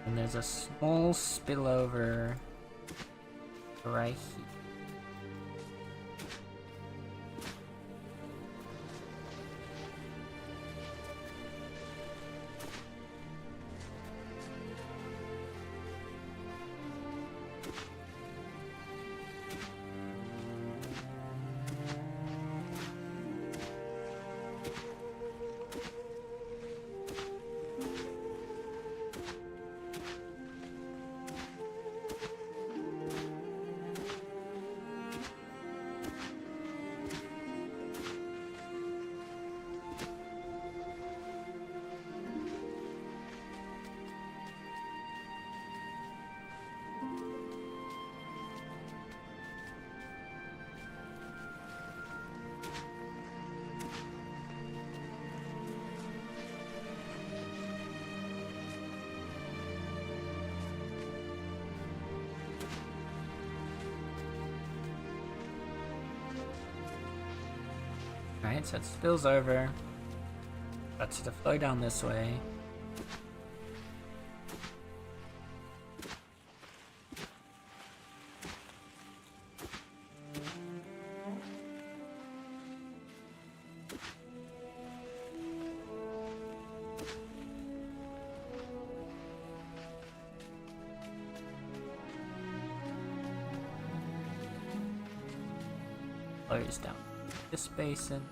And there's a small spillover right here. Alright, so it spills over. That's to flow down this way. Flows down this basin.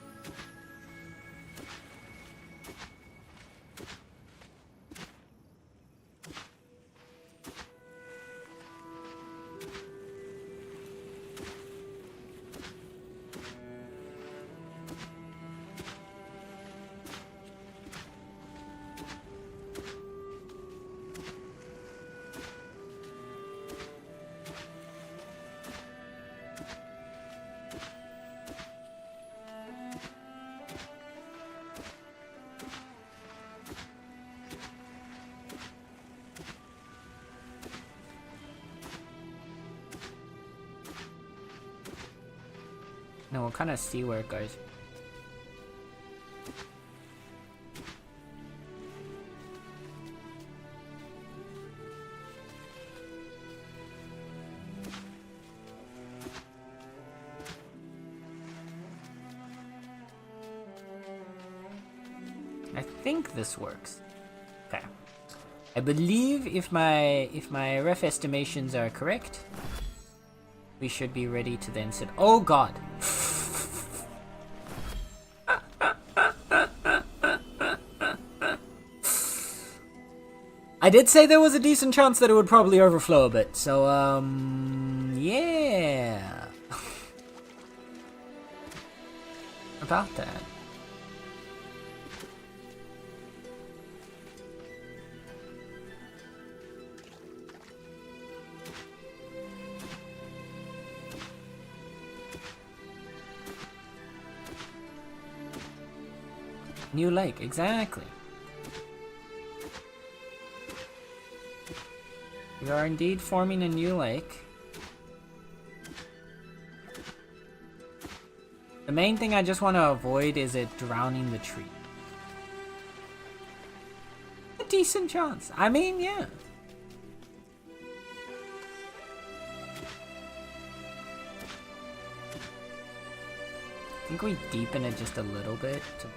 No, we'll kind of see where it goes. I think this works. Okay. I believe if my rough estimations are correct, we should be ready to then sit. Oh god. I did say there was a decent chance that it would probably overflow a bit, so yeah. About that. New lake, exactly. We are indeed forming a new lake. The main thing I just want to avoid is it drowning the tree. A decent chance. I mean, yeah. I think we deepen it just a little bit to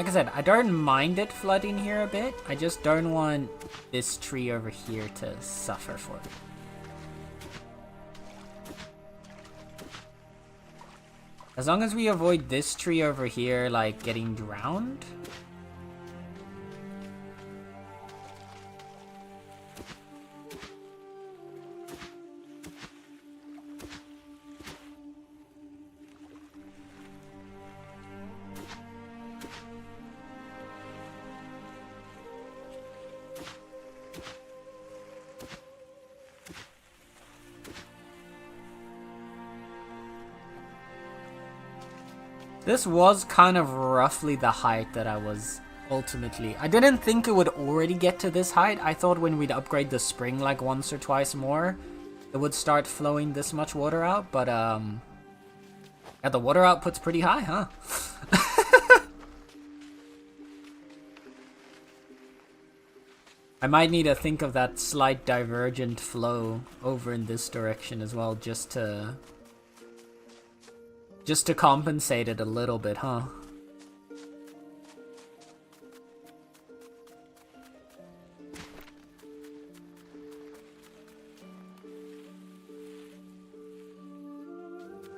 like I said, I don't mind it flooding here a bit. I just don't want this tree over here to suffer for it. As long as we avoid this tree over here, like, getting drowned. This was kind of roughly the height that I was ultimately... I didn't think it would already get to this height. I thought when we'd upgrade the spring like once or twice more, it would start flowing this much water out, but yeah, the water output's pretty high, huh? I might need to think of that slight divergent flow over in this direction as well, just to compensate it a little bit, huh?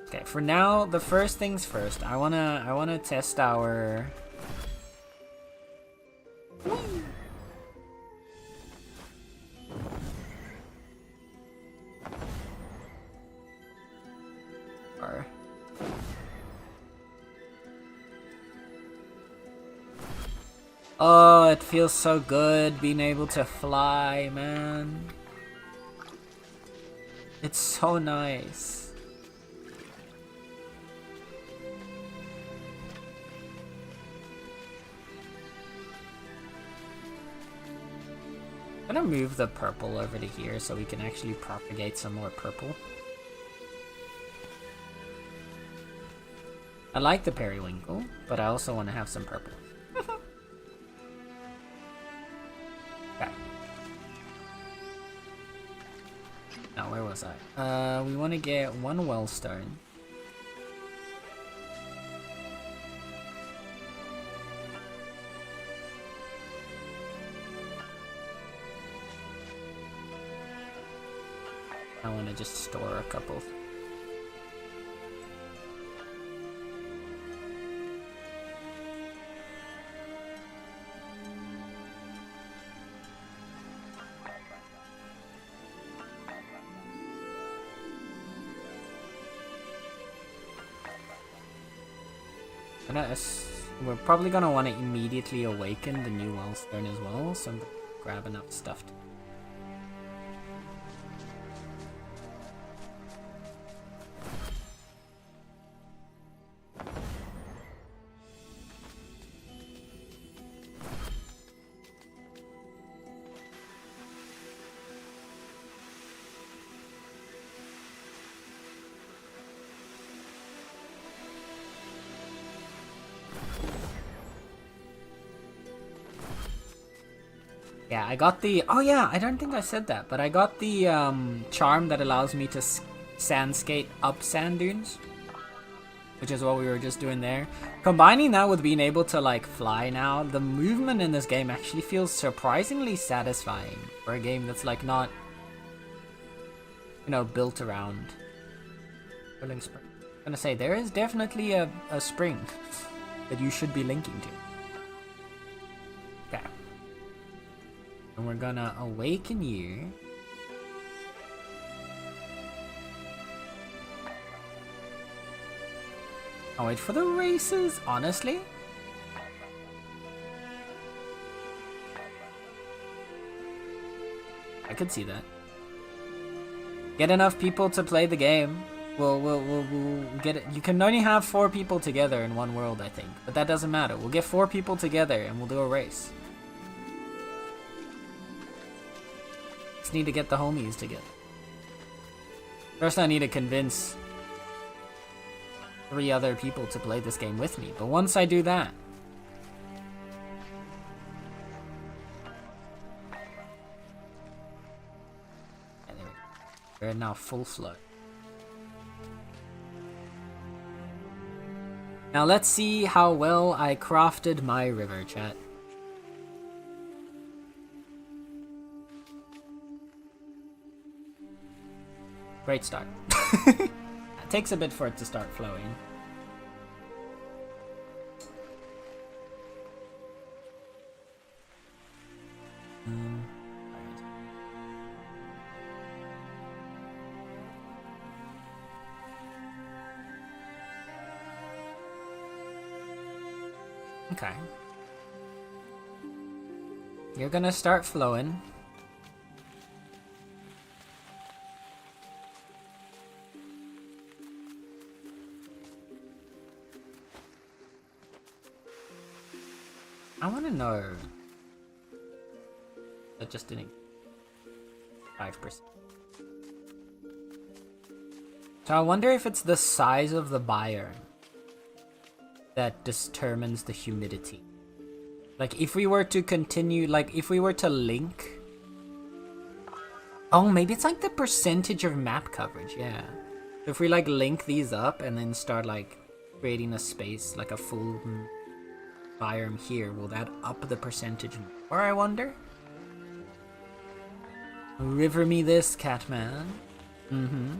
Okay, for now, the first things first. I wanna test our... Oh, it feels so good being able to fly, man. It's so nice. I'm gonna move the purple over to here so we can actually propagate some more purple. I like the periwinkle, but I also want to have some purple. Okay. Now, where was I? We want to get one wellstone. I want to just store a couple. We're probably gonna want to immediately awaken the new wellstone as well, so I'm gonna grab enough stuff. Yeah, I got the... Oh yeah, I don't think I said that, but I got the charm that allows me to sand skate up sand dunes, which is what we were just doing there. Combining that with being able to like fly now, the movement in this game actually feels surprisingly satisfying for a game that's like not, you know, built around Whirling Spring. I'm gonna say, there is definitely a spring that you should be linking to. Okay. And we're gonna awaken you. I'll wait for the races, honestly. I could see that. Get enough people to play the game. We'll get it. You can only have 4 people together in one world, I think. But that doesn't matter. We'll get 4 people together and we'll do a race. Just need to get the homies together. First I need to convince 3 other people to play this game with me. But once I do that... And there we go. We're now full flow. Now let's see how well I crafted my river, chat. Great start. It takes a bit for it to start flowing. Okay. You're gonna start flowing. I want to know. That just didn't. 5%. So I wonder if it's the size of the biome that determines the humidity. Like if we were to continue, like if we were to link. Oh, maybe it's like the percentage of map coverage, yeah. If we like link these up and then start like creating a space, like a full biome here, will that up the percentage more, I wonder? River me this, Catman. Mm-hmm.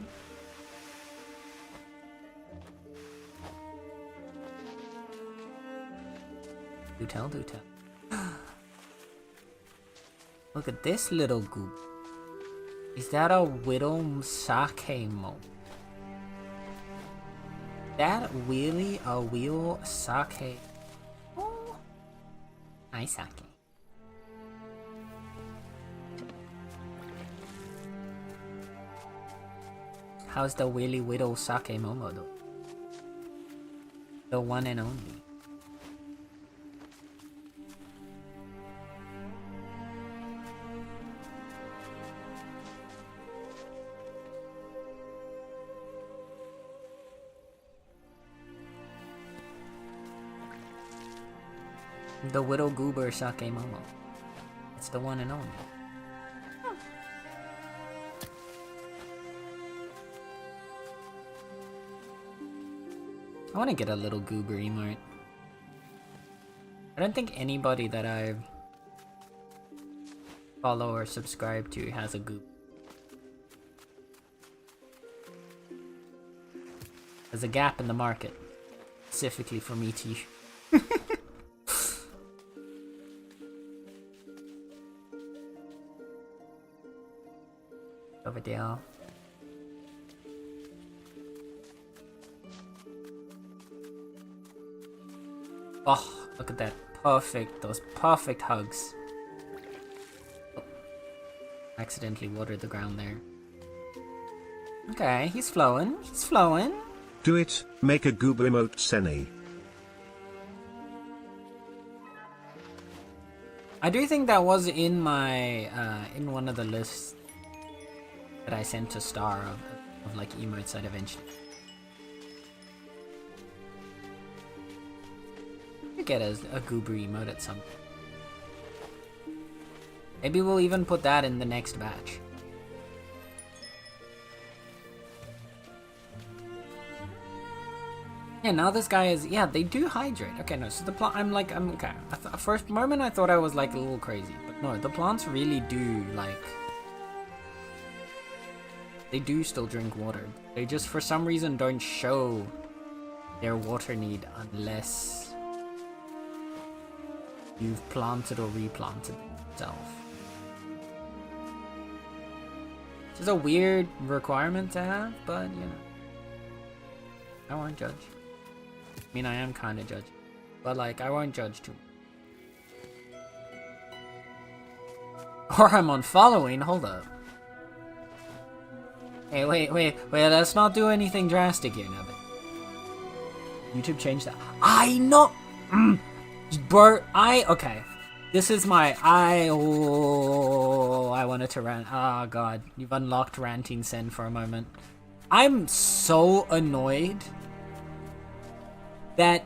Do tell, do tell. Look at this little goop. Is that a Widow Sake mo? That really a wheel sake? Oh, nice sake. How's the Willy Widow Sake Momo though? The one and only. The Widow Goober Sake Momo. It's the one and only. I want to get a little goober emote. I don't think anybody that I follow or subscribe to has a goob. There's a gap in the market, specifically for me to use. Over there. Oh, look at that. Perfect. Those perfect hugs. Oh, accidentally watered the ground there. Okay, he's flowing. He's flowing. Do it, make a goober emote, Senny. I do think that was in my, in one of the lists that I sent to Star of like emotes I'd eventually get as a goober emote at some point. Maybe we'll even put that in the next batch. Yeah, now this guy is, yeah, they do hydrate. Okay, no, so the plant, I'm okay. First moment I thought I was like a little crazy, but no, the plants really do like, they do still drink water. They just for some reason don't show their water need unless you've planted or replanted itself. Which is a weird requirement to have, but you know, I won't judge. I mean, I am kind of judging, but like, I won't judge too much. Or I'm unfollowing, hold up. Hey, wait, let's not do anything drastic here now. YouTube changed that. I know! Bro, okay. This is my, I wanted to rant. Oh god, you've unlocked ranting Sen for a moment. I'm so annoyed that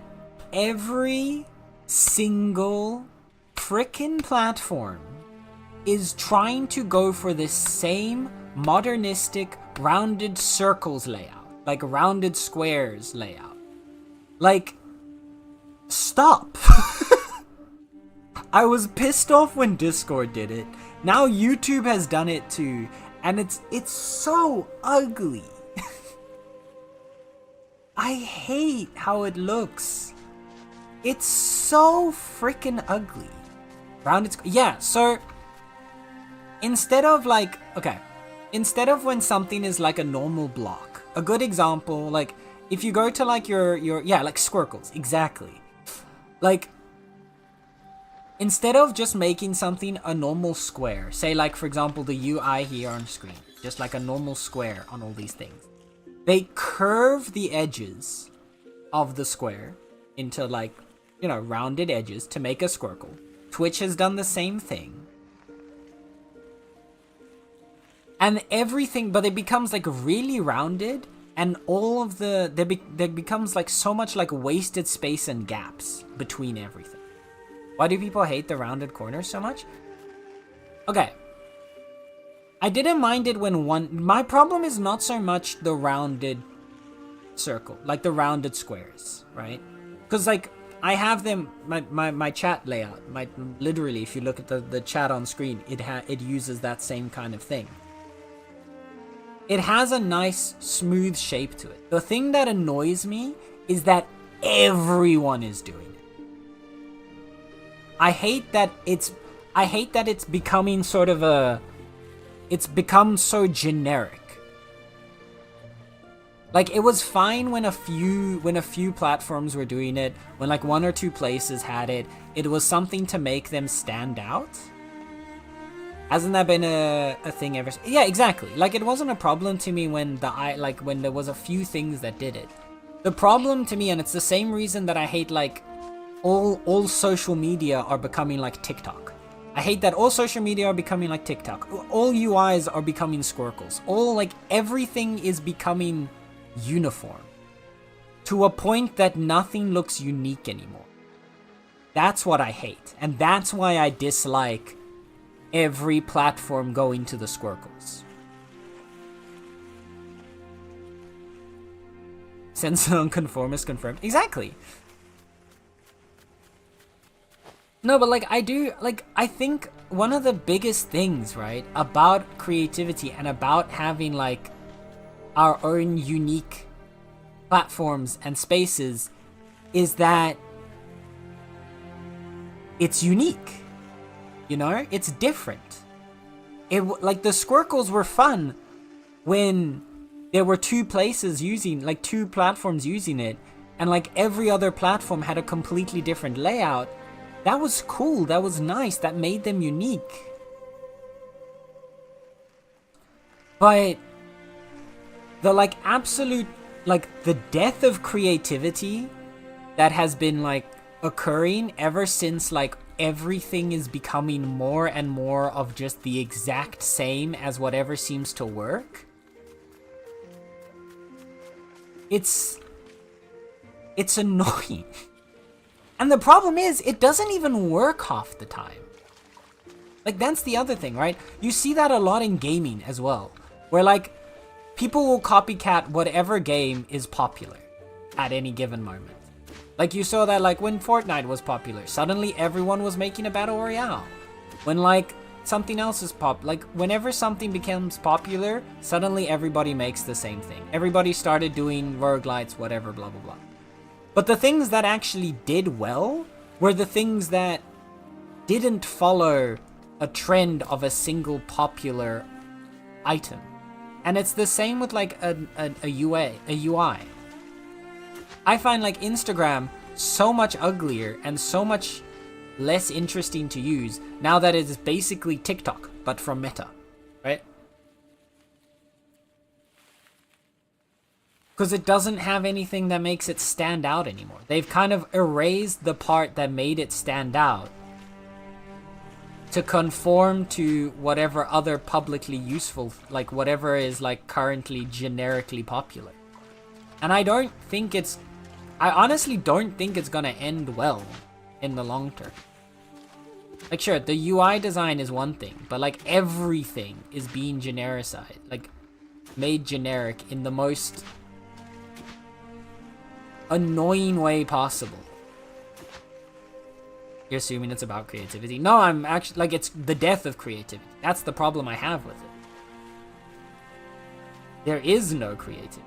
every single frickin' platform is trying to go for this same modernistic rounded circles layout, like rounded squares layout. Like, stop. I was pissed off when Discord did it. Now YouTube has done it too, and it's so ugly. I hate how it looks. It's so freaking ugly. Rounded, yeah, so instead of like, okay, instead of when something is like a normal block, a good example, like if you go to like your yeah, like squircles, exactly. Like, instead of just making something a normal square, say like for example the UI here on screen, just like a normal square on all these things, they curve the edges of the square into like rounded edges to make a Squircle. Twitch has done the same thing. And everything, but it becomes like really rounded, and all of there becomes like so much like wasted space and gaps between everything. Why do people hate the rounded corners so much? Okay. I didn't mind it when my problem is not so much the rounded circle, like the rounded squares, right? Because like I have them, my chat layout, literally if you look at the chat on screen, it uses that same kind of thing. It has a nice smooth shape to it. The thing that annoys me is that everyone is doing it. I hate that it's becoming sort of it's become so generic. Like, it was fine when a few platforms were doing it, when like 1 or 2 places had it. It was something to make them stand out. Hasn't that been a thing ever? Yeah, exactly. Like, it wasn't a problem to me when when there was a few things that did it. The problem to me, and it's the same reason that I hate like all social media are becoming like TikTok. I hate that all social media are becoming like TikTok. All UIs are becoming Squircles. Everything is becoming uniform to a point that nothing looks unique anymore. That's what I hate, and that's why I dislike every platform going to the Squircles. Since nonconformist confirmed. Exactly. No, but like I think one of the biggest things, right, about creativity and about having like our own unique platforms and spaces is that it's unique. It's different. Like the Squircles were fun when there were 2 platforms using it, and like every other platform had a completely different layout. That was cool, that was nice, that made them unique. But the like absolute, like the death of creativity that has been like occurring ever since like everything is becoming more and more of just the exact same as whatever seems to work. It's annoying. And the problem is, it doesn't even work half the time. Like, that's the other thing, right? You see that a lot in gaming as well, where like people will copycat whatever game is popular at any given moment. Like, you saw that like when Fortnite was popular, suddenly everyone was making a battle royale. When like something else is like whenever something becomes popular, suddenly everybody makes the same thing. Everybody started doing roguelites, whatever, blah blah blah. But the things that actually did well were the things that didn't follow a trend of a single popular item. And it's the same with like a UI. I find like Instagram so much uglier and so much less interesting to use now that it is basically TikTok, but from Meta, right? Because it doesn't have anything that makes it stand out anymore. They've kind of erased the part that made it stand out to conform to whatever other publicly useful, like whatever is like currently generically popular. And I honestly don't think it's gonna end well in the long term. Like, sure, the UI design is one thing, but like everything is being genericized, like made generic in the most annoying way possible. You're assuming it's about creativity. No, I'm actually, like, it's the death of creativity. That's the problem I have with it. There is no creativity.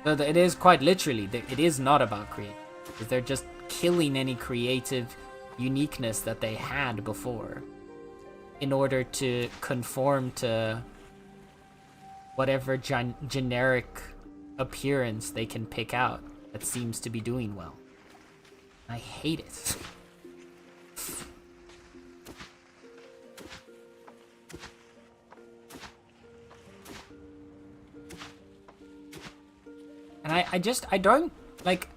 So it is quite literally, it is not about creativity. Because they're just killing any creative uniqueness that they had before in order to conform to whatever generic appearance they can pick out that seems to be doing well. I hate it. And I don't, like,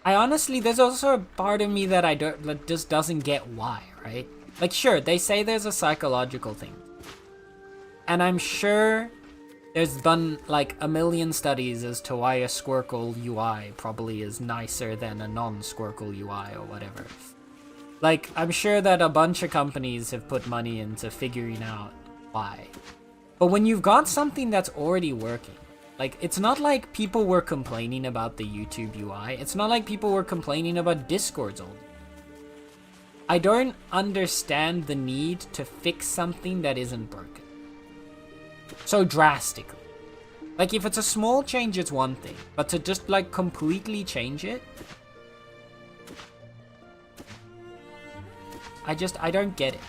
I honestly, there's also a part of me that that just doesn't get why, right? Like, sure, they say there's a psychological thing. And I'm sure there's been like a million studies as to why a Squircle UI probably is nicer than a non-Squircle UI or whatever. Like, I'm sure that a bunch of companies have put money into figuring out why. But when you've got something that's already working, like, it's not like people were complaining about the YouTube UI. It's not like people were complaining about Discord's old. I don't understand the need to fix something that isn't broken so drastically. Like, if it's a small change, it's one thing. But to just, like, completely change it, I don't get it.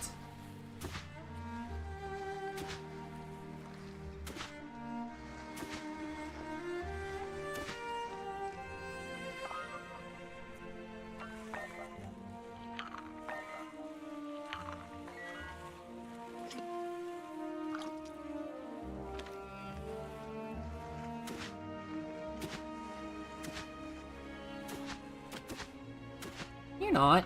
You're not.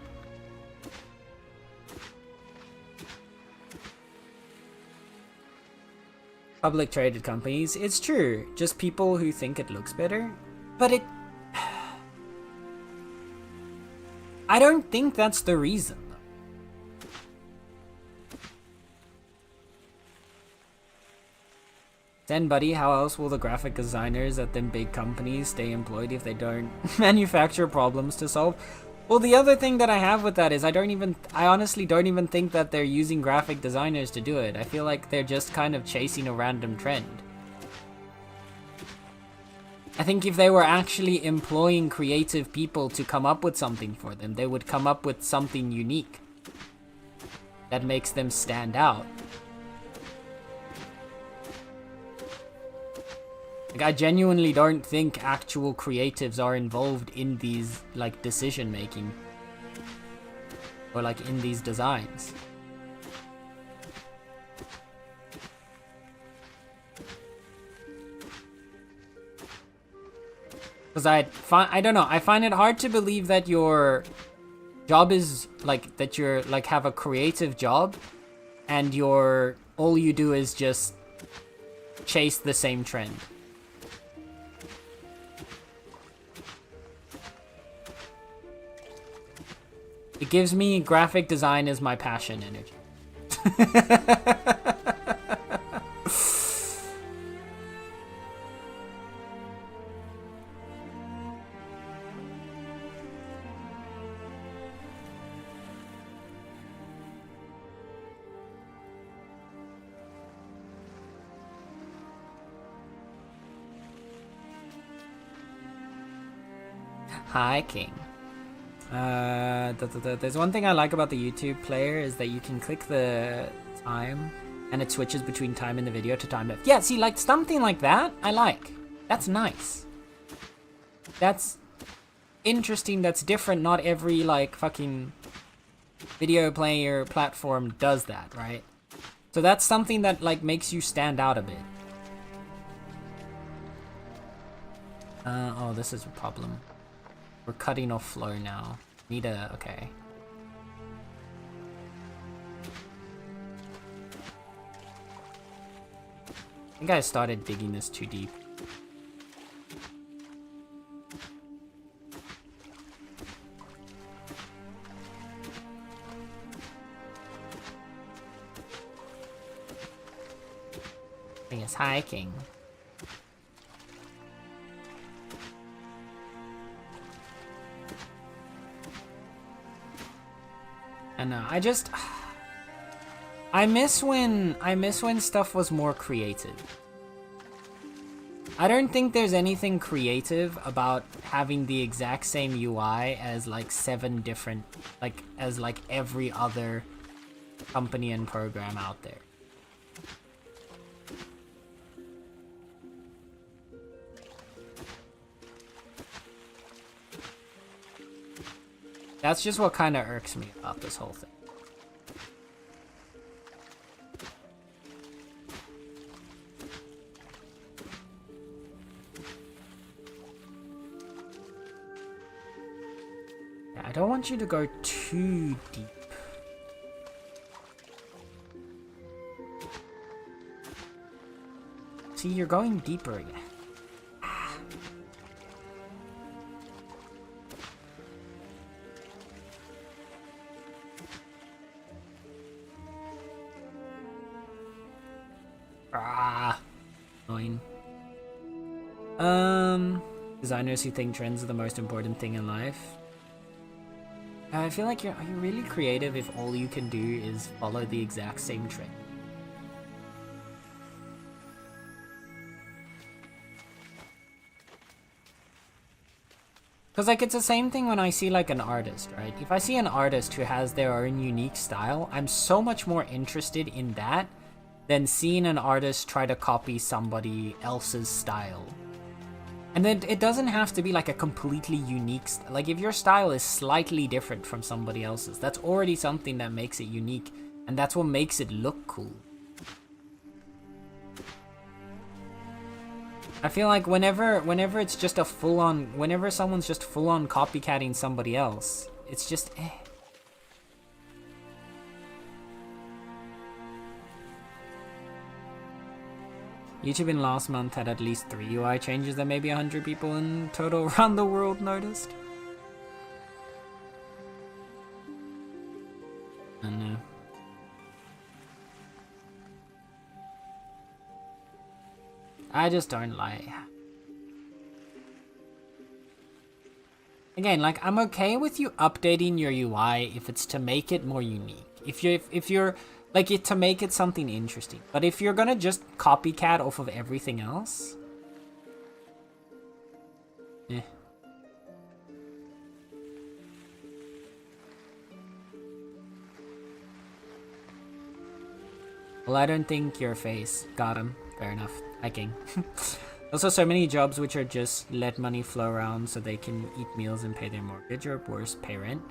Public traded companies, it's true. Just people who think it looks better. But it... I don't think that's the reason, though. Then, buddy, how else will the graphic designers at them big companies stay employed if they don't manufacture problems to solve? Well, the other thing that I have with that is I honestly don't even think that they're using graphic designers to do it. I feel like they're just kind of chasing a random trend. I think if they were actually employing creative people to come up with something for them, they would come up with something unique that makes them stand out. Like, I genuinely don't think actual creatives are involved in these, like, decision making. Or, like, in these designs. Because I don't know, I find it hard to believe that your job is, like, that you're, like, have a creative job and all you do is just chase the same trend. It gives me graphic design as my passion energy. Hi, King. There's one thing I like about the YouTube player is that you can click the time and it switches between time in the video to time left. Yeah, see, like, something like that, I like. That's nice. That's interesting, that's different. Not every, like, fucking video player platform does that, right? So that's something that, like, makes you stand out a bit. Oh, this is a problem. We're cutting off flow now. Okay. I think I started digging this too deep. I think it's hiking. And I miss when stuff was more creative. I don't think there's anything creative about having the exact same UI as like 7 different, like, as like every other company and program out there. That's just what kind of irks me about this whole thing. I don't want you to go too deep. See, you're going deeper again. Annoying. Designers who think trends are the most important thing in life. I feel like are you really creative if all you can do is follow the exact same trend? Because, like, it's the same thing when I see, like, an artist, right? If I see an artist who has their own unique style, I'm so much more interested in that than seeing an artist try to copy somebody else's style. And then it doesn't have to be, like, a completely unique... Like, if your style is slightly different from somebody else's, that's already something that makes it unique. And that's what makes it look cool. I feel like whenever it's just a full-on... Whenever someone's just full-on copycatting somebody else, it's just eh. YouTube in last month had at least 3 UI changes that maybe 100 people in total around the world noticed. I don't know. I just don't like... Again, like, I'm okay with you updating your UI if it's to make it more unique. If you're like, to make it something interesting. But if you're gonna just copycat off of everything else... Eh. Well, I don't think your face. Got him. Fair enough. Hiking. Also, so many jobs which are just let money flow around so they can eat meals and pay their mortgage, or worse, pay rent.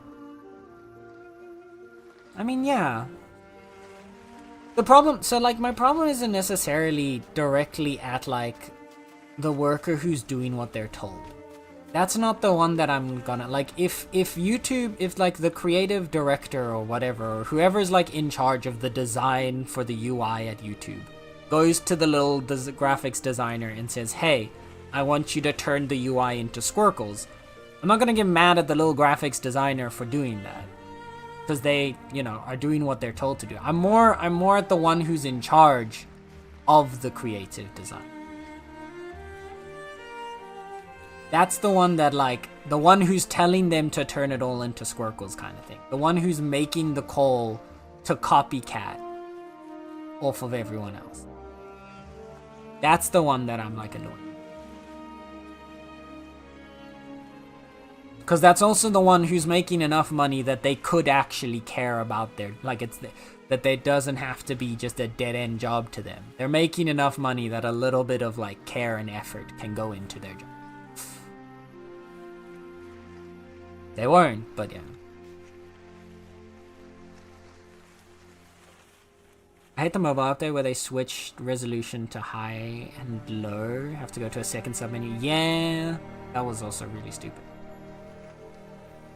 I mean, yeah. The problem, so, like, my problem isn't necessarily directly at, like, the worker who's doing what they're told. That's not the one that I'm gonna, like, if YouTube, if, like, the creative director or whatever, or whoever's, like, in charge of the design for the UI at YouTube, goes to the little graphics designer and says, hey, I want you to turn the UI into squircles. I'm not gonna get mad at the little graphics designer for doing that. Because they, you know, are doing what they're told to do. I'm more at the one who's in charge of the creative design. That's the one that, like, the one who's telling them to turn it all into squircles kind of thing. The one who's making the call to copycat off of everyone else. That's the one that I'm, like, annoyed. Because that's also the one who's making enough money that they could actually care about their... Like, it's... that it doesn't have to be just a dead-end job to them. They're making enough money that a little bit of, like, care and effort can go into their job. They weren't, but yeah. I hate the mobile update where they switched resolution to high and low. Have to go to a second submenu. Yeah, that was also really stupid.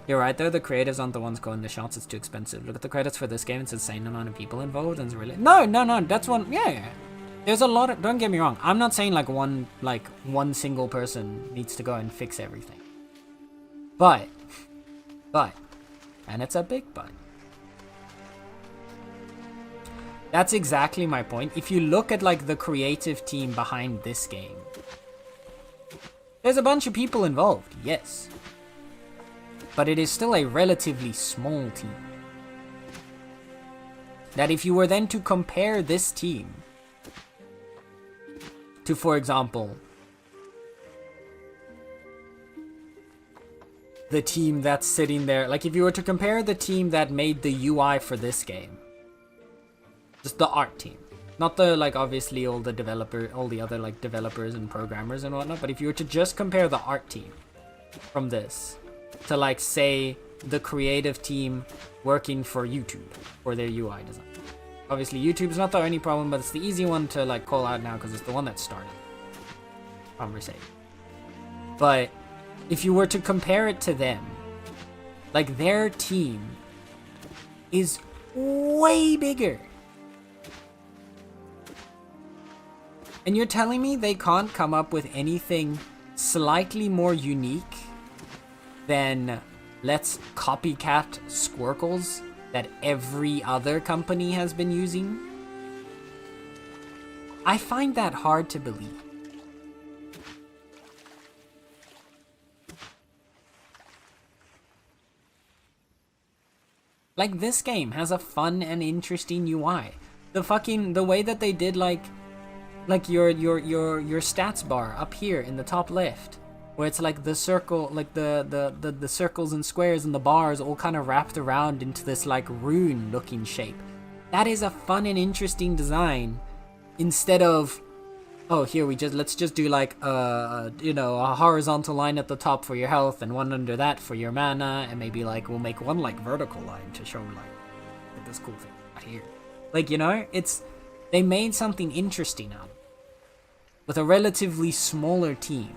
You're right though, the creators aren't the ones calling the shots, it's too expensive. Look at the credits for this game, it's an insane amount of people involved and it's really... No, that's one... Yeah. There's a lot of... Don't get me wrong, I'm not saying like one single person needs to go and fix everything. But, and it's a big but. That's exactly my point. If you look at like the creative team behind this game, there's a bunch of people involved, yes. But it is still a relatively small team. That if you were then to compare this team to, for example, the team that's sitting there, like if you were to compare the team that made the UI for this game, just the art team, not the like obviously all the other like developers and programmers and whatnot, but if you were to just compare the art team from this to like say the creative team working for YouTube for their UI design. Obviously YouTube's not the only problem, but it's the easy one to like call out now because it's the one that started conversation. But if you were to compare it to them Like, their team is way bigger. And you're telling me they can't come up with anything slightly more unique than let's copycat Squircles that every other company has been using? I find that hard to believe. Like, this game has a fun and interesting UI. The way that they did like your stats bar up here in the top left, where it's like the circle, like the circles and squares and the bars all kind of wrapped around into this like rune looking shape. That is a fun and interesting design, instead of, oh, here let's just do like a horizontal line at the top for your health and one under that for your mana, and maybe like we'll make one like vertical line to show like this cool thing right here. Like, they made something interesting out of it with a relatively smaller team.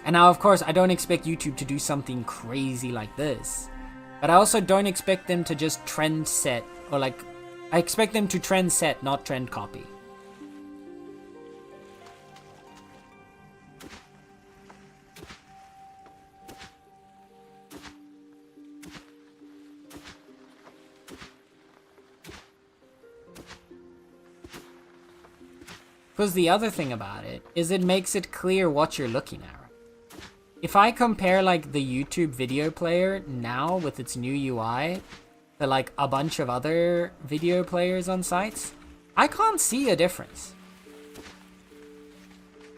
And now, of course, I don't expect YouTube to do something crazy like this, but I also don't expect them to just trend set, or like, I expect them to trend set, not trend copy. Because the other thing about it is it makes it clear what you're looking at. If I compare like the YouTube video player now with its new UI to like a bunch of other video players on sites, I can't see a difference.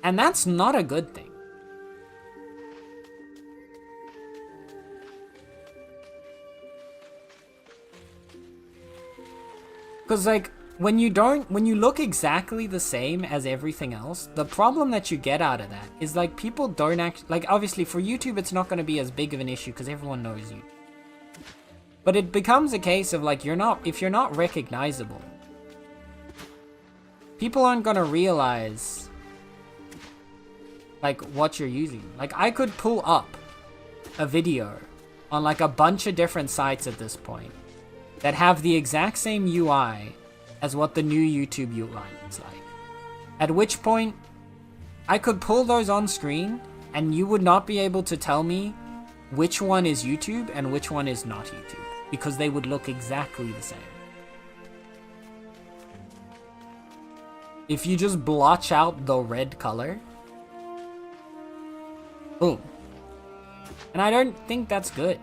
And that's not a good thing. Because like, when you look exactly the same as everything else, the problem that you get out of that is like, people don't like, obviously for YouTube it's not going to be as big of an issue because everyone knows you. But it becomes a case of like, if you're not recognizable, people aren't going to realize like what you're using. Like, I could pull up a video on like a bunch of different sites at this point that have the exact same UI as what the new YouTube UI is like. At which point, I could pull those on screen and you would not be able to tell me which one is YouTube and which one is not YouTube, because they would look exactly the same. If you just blotch out the red color, boom. And I don't think that's good.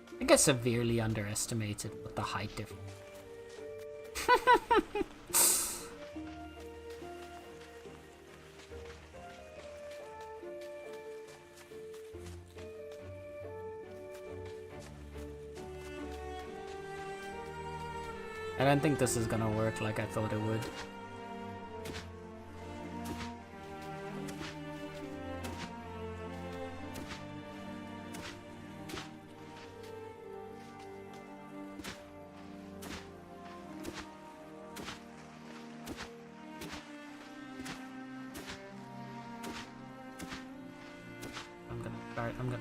I think I severely underestimated what the height difference. I don't think this is gonna work like I thought it would.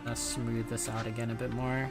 Let's smooth this out again a bit more.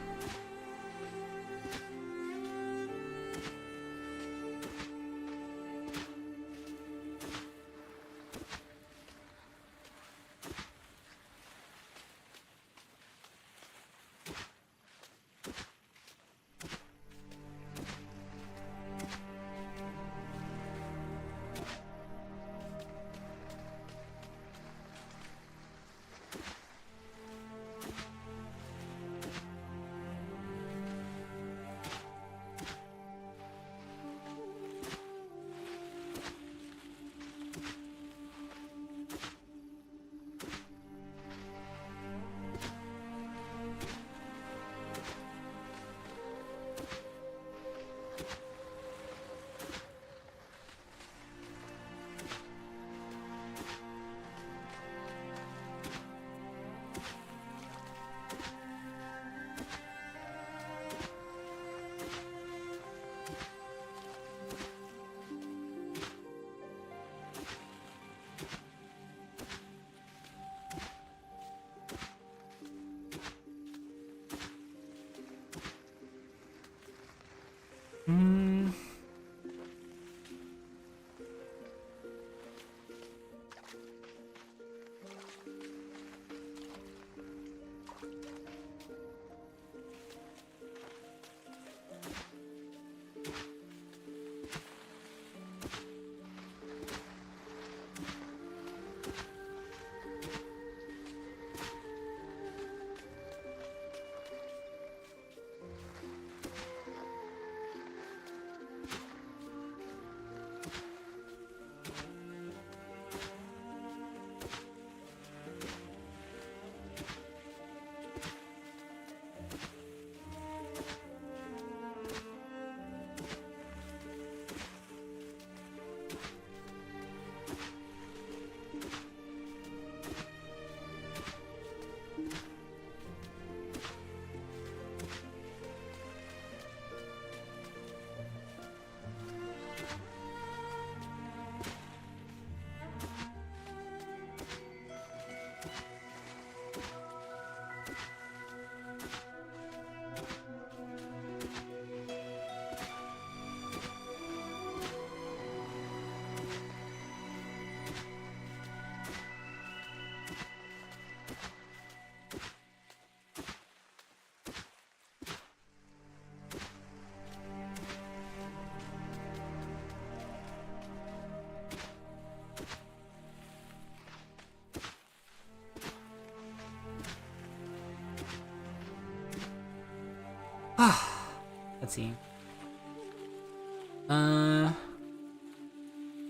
Let's see.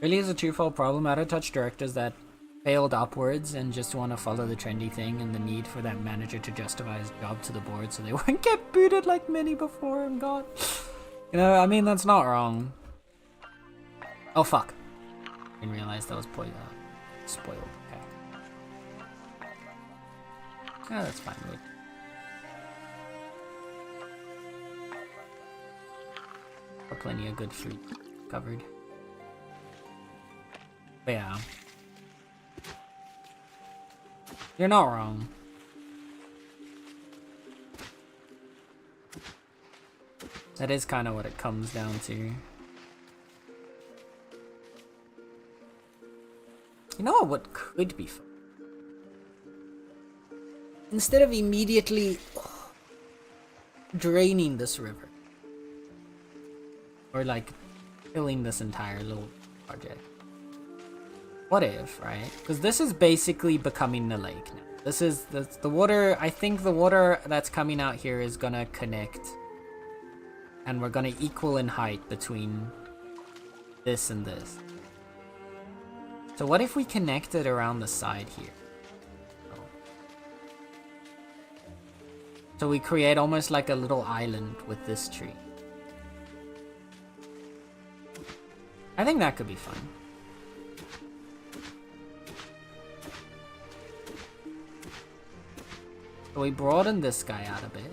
Really is a twofold problem. Out of touch directors that failed upwards and just want to follow the trendy thing, and the need for that manager to justify his job to the board so they won't get booted like many before him got. You know, I mean, that's not wrong. Oh, fuck. Didn't realize that was spoiled. Okay. Yeah, that's fine. Wait. Got plenty of good fruit covered. But yeah. You're not wrong. That is kind of what it comes down to. You know what could be fun? Instead of immediately draining this river, or like filling this entire little project, what if, right? Because this is basically becoming the lake now. This is the water. I think the water that's coming out here is gonna connect, and we're gonna equal in height between this and this. So what if we connect it around the side here? So we create almost like a little island with this tree. I think that could be fun. So we broaden this guy out a bit.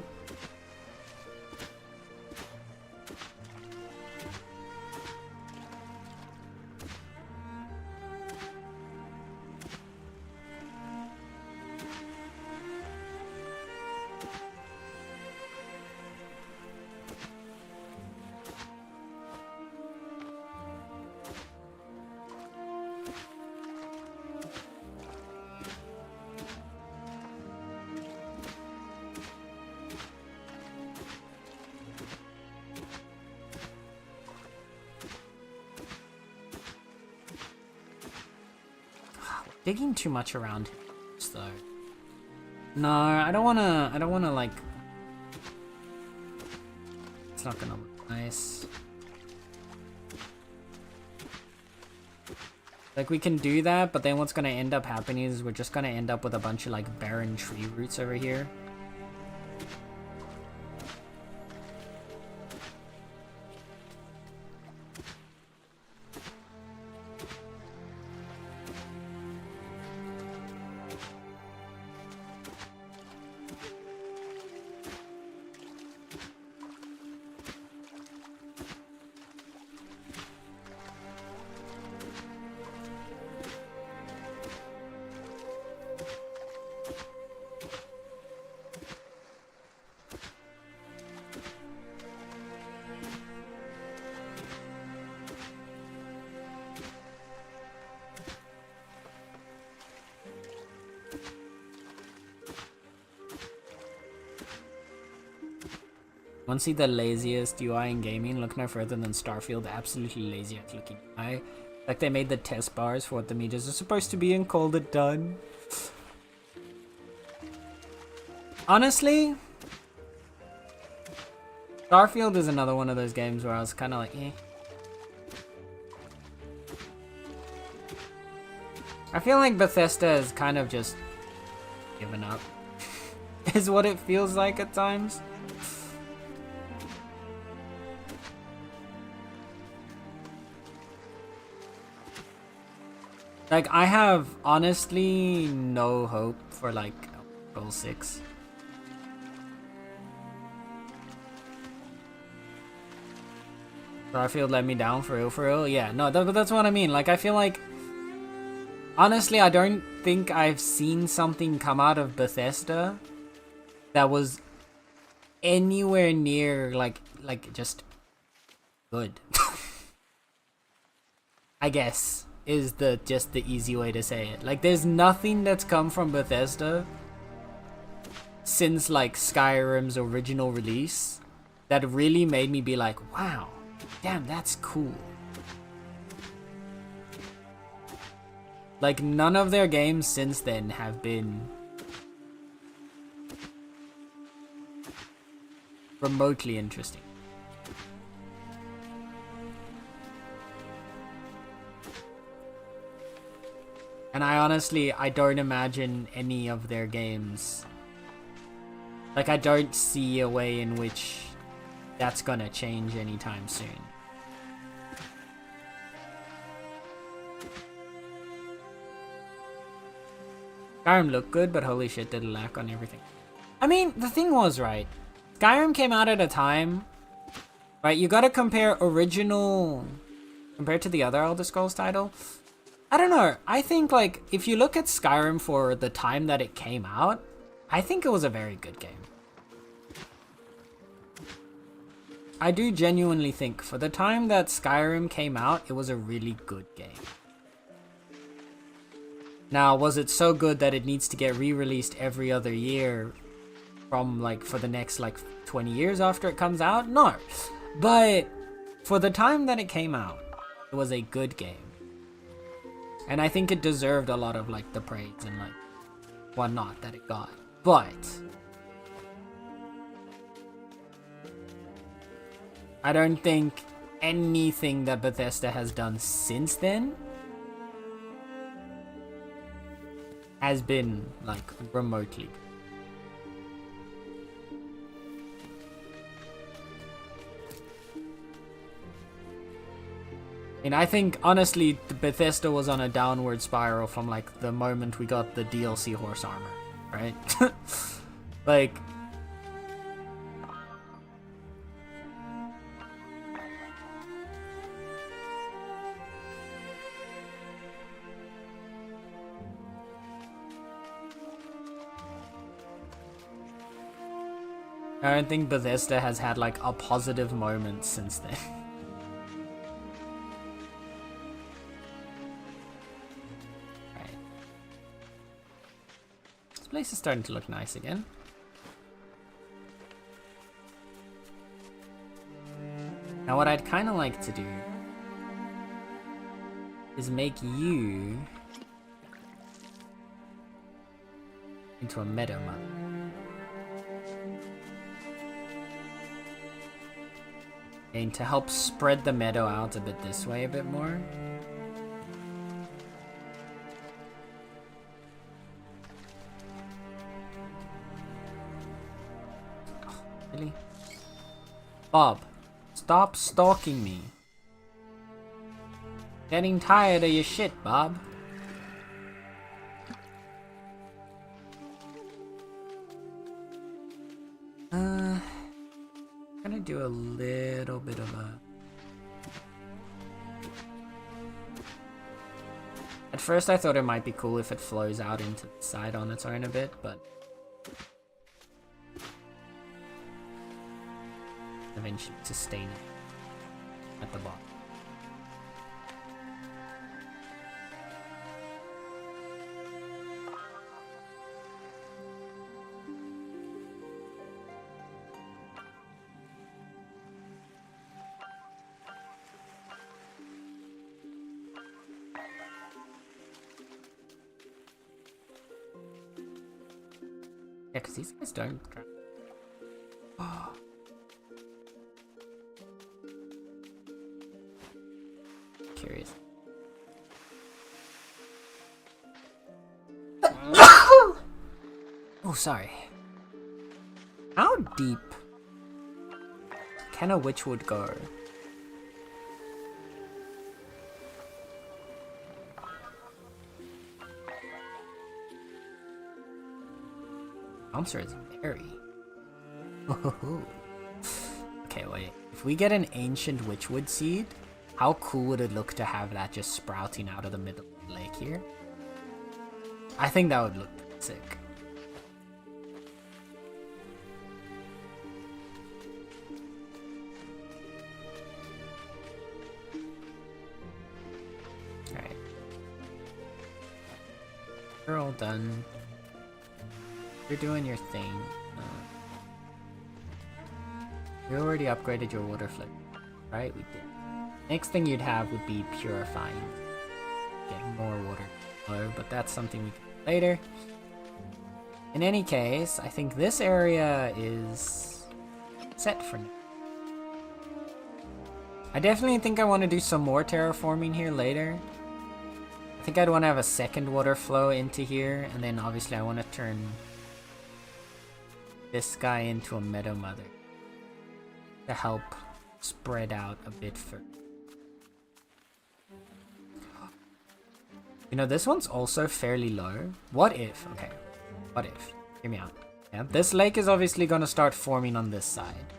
digging too much around here, though. No, I don't wanna like... It's not gonna look nice. Like, we can do that, but then what's gonna end up happening is we're just gonna end up with a bunch of, like, barren tree roots over here. Want to see the laziest UI in gaming? Look no further than Starfield. Absolutely lazy at looking UI. Like, they made the test bars for what the meters are supposed to be and called it done. Honestly, Starfield is another one of those games where I was kind of like, eh. I feel like Bethesda has kind of just given up. Is what it feels like at times. Like, I have honestly no hope for, like, Goal 6. Starfield let me down for real? Yeah, no, that's what I mean. Like, I feel like... Honestly, I don't think I've seen something come out of Bethesda that was anywhere near, like just good. I guess. Is just the easy way to say it. Like, there's nothing that's come from Bethesda since, like, Skyrim's original release that really made me be like, wow, damn, that's cool. Like, none of their games since then have been remotely interesting. And I don't imagine any of their games. Like, I don't see a way in which that's gonna change anytime soon. Skyrim looked good, but holy shit, did it lack on everything. I mean, the thing was, right, Skyrim came out at a time, right, you gotta compare original, compared to the other Elder Scrolls title. I don't know, I think, like, if you look at Skyrim for the time that it came out, I think it was a very good game. I do genuinely think, for the time that Skyrim came out, it was a really good game. Now, was it so good that it needs to get re-released every other year from, like, for the next, like, 20 years after it comes out? No. But for the time that it came out, it was a good game. And I think it deserved a lot of, like, the praise and, like, whatnot that it got. But I don't think anything that Bethesda has done since then has been, like, remotely good. And I think, honestly, the Bethesda was on a downward spiral from, like, the moment we got the DLC horse armor, right? Like, I don't think Bethesda has had, like, a positive moment since then. Right. This place is starting to look nice again. Now what I'd kind of like to do is make you into a meadow mother. And to help spread the meadow out a bit this way a bit more. Oh, really? Bob, stop stalking me. Getting tired of your shit, Bob. I'm gonna do a little bit of a... At first I thought it might be cool if it flows out into the side on its own a bit, but... eventually sustain it at the bottom. Yeah, because these guys don't... Oh. Curious. Oh, sorry. How deep can a witchwood go? Answer is very. Okay, wait. If we get an ancient witchwood seed, how cool would it look to have that just sprouting out of the middle of the lake here? I think that would look sick. Alright. You're all done. You're doing your thing. You already upgraded your water flip, right? We did. Next thing you'd have would be purifying. Get more water flow, but that's something we can do later. In any case, I think this area is set for now. I definitely think I want to do some more terraforming here later. I think I'd want to have a second water flow into here, and then obviously I want to turn this guy into a meadow mother to help spread out a bit further. You know, this one's also fairly low. What if, okay, what if, hear me out. Yeah, this lake is obviously going to start forming on this side.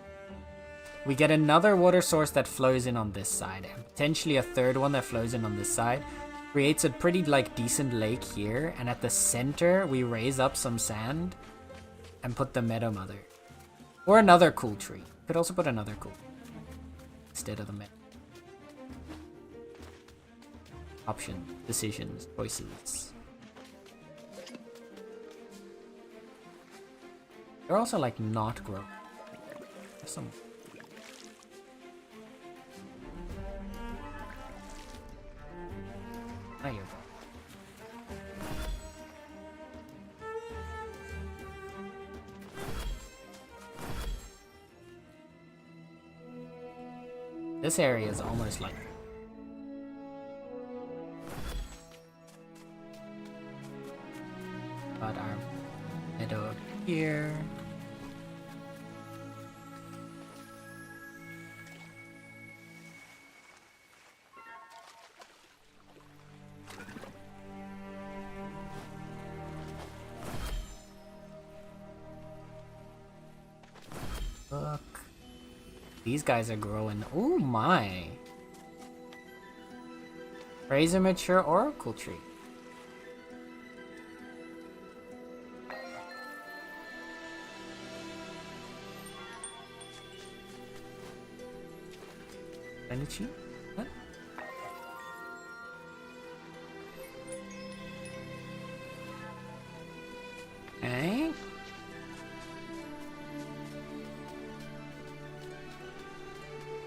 We get another water source that flows in on this side, and potentially a third one that flows in on this side. Creates a pretty, like, decent lake here, and at the center, we raise up some sand and put the meadow mother. Or another cool tree. Could also put another cool instead of the meadow. Options, decisions, choices. They're also like not growing. There's some. There you go. This area is almost like got our meadow here. Look. These guys are growing. Oh my. Raise a mature oracle tree. Energy? What? Okay.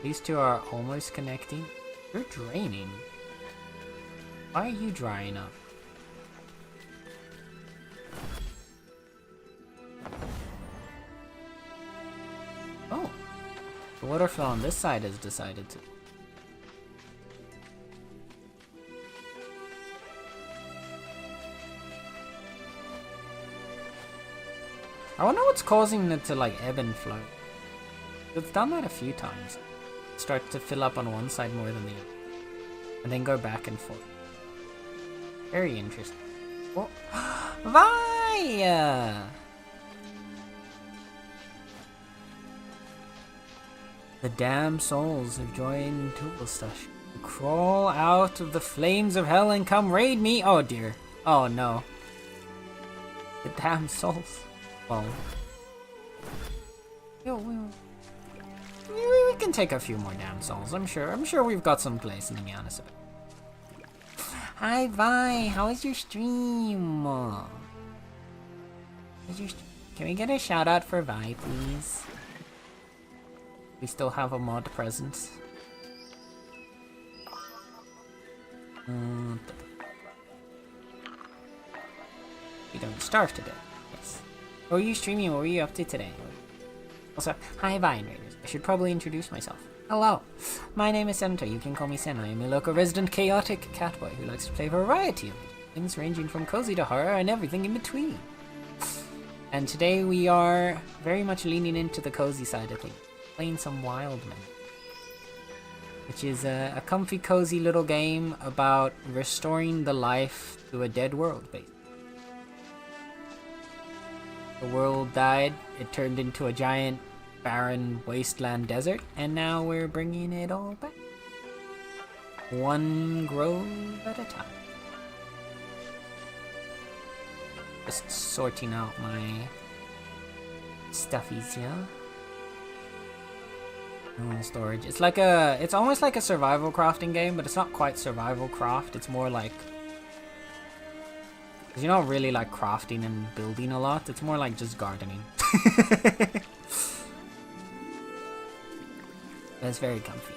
These two are almost connecting. You're draining. Why are you drying up? The water flow on this side has decided to. I wonder what's causing it to like ebb and flow. It's done that a few times. Start to fill up on one side more than the other. And then go back and forth. Very interesting. Oh. Vaya! The damn souls have joined Tubalstush. Crawl out of the flames of hell and come raid me. Oh dear. Oh no. The damn souls. Well. We can take a few more damn souls, I'm sure. I'm sure we've got some place in the Giannis. Hi Vi, how is your stream? Can we get a shout out for Vi, please? We still have a mod presence. We don't starve today. Yes. What were you streaming? What were you up to today? Also, hi Vine Raiders. I should probably introduce myself. Hello, my name is Senator. You can call me Sen. I am a local resident chaotic catboy who likes to play a variety of things ranging from cozy to horror and everything in between. And today we are very much leaning into the cozy side of things, playing some Wildman, which is a comfy cozy little game about restoring the life to a dead world, basically. The world died, it turned into a giant barren wasteland desert, and now we're bringing it all back. One grove at a time. Just sorting out my stuffies here. Storage. It's almost like a survival crafting game, but it's not quite survival craft. It's more like, because you're not really like crafting and building a lot. It's more like just gardening. It's very comfy.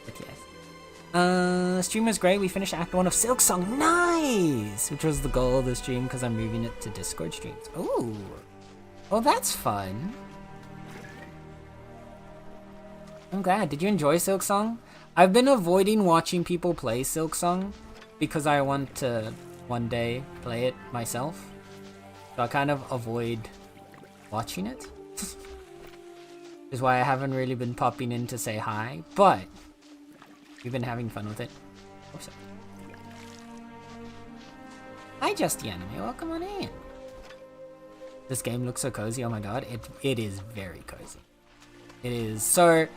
But yes. Stream was great. We finished Act 1 of Silk Song. Nice! Which was the goal of the stream because I'm moving it to Discord streams. Ooh. Oh, that's fun. I'm glad. Did you enjoy Silk Song? I've been avoiding watching people play Silk Song because I want to one day play it myself. So I kind of avoid watching it. Is why I haven't really been popping in to say hi, but we've been having fun with it. Oops. Hi, Just the Anime. Welcome on in. This game looks so cozy. Oh my god, it is very cozy. It is. So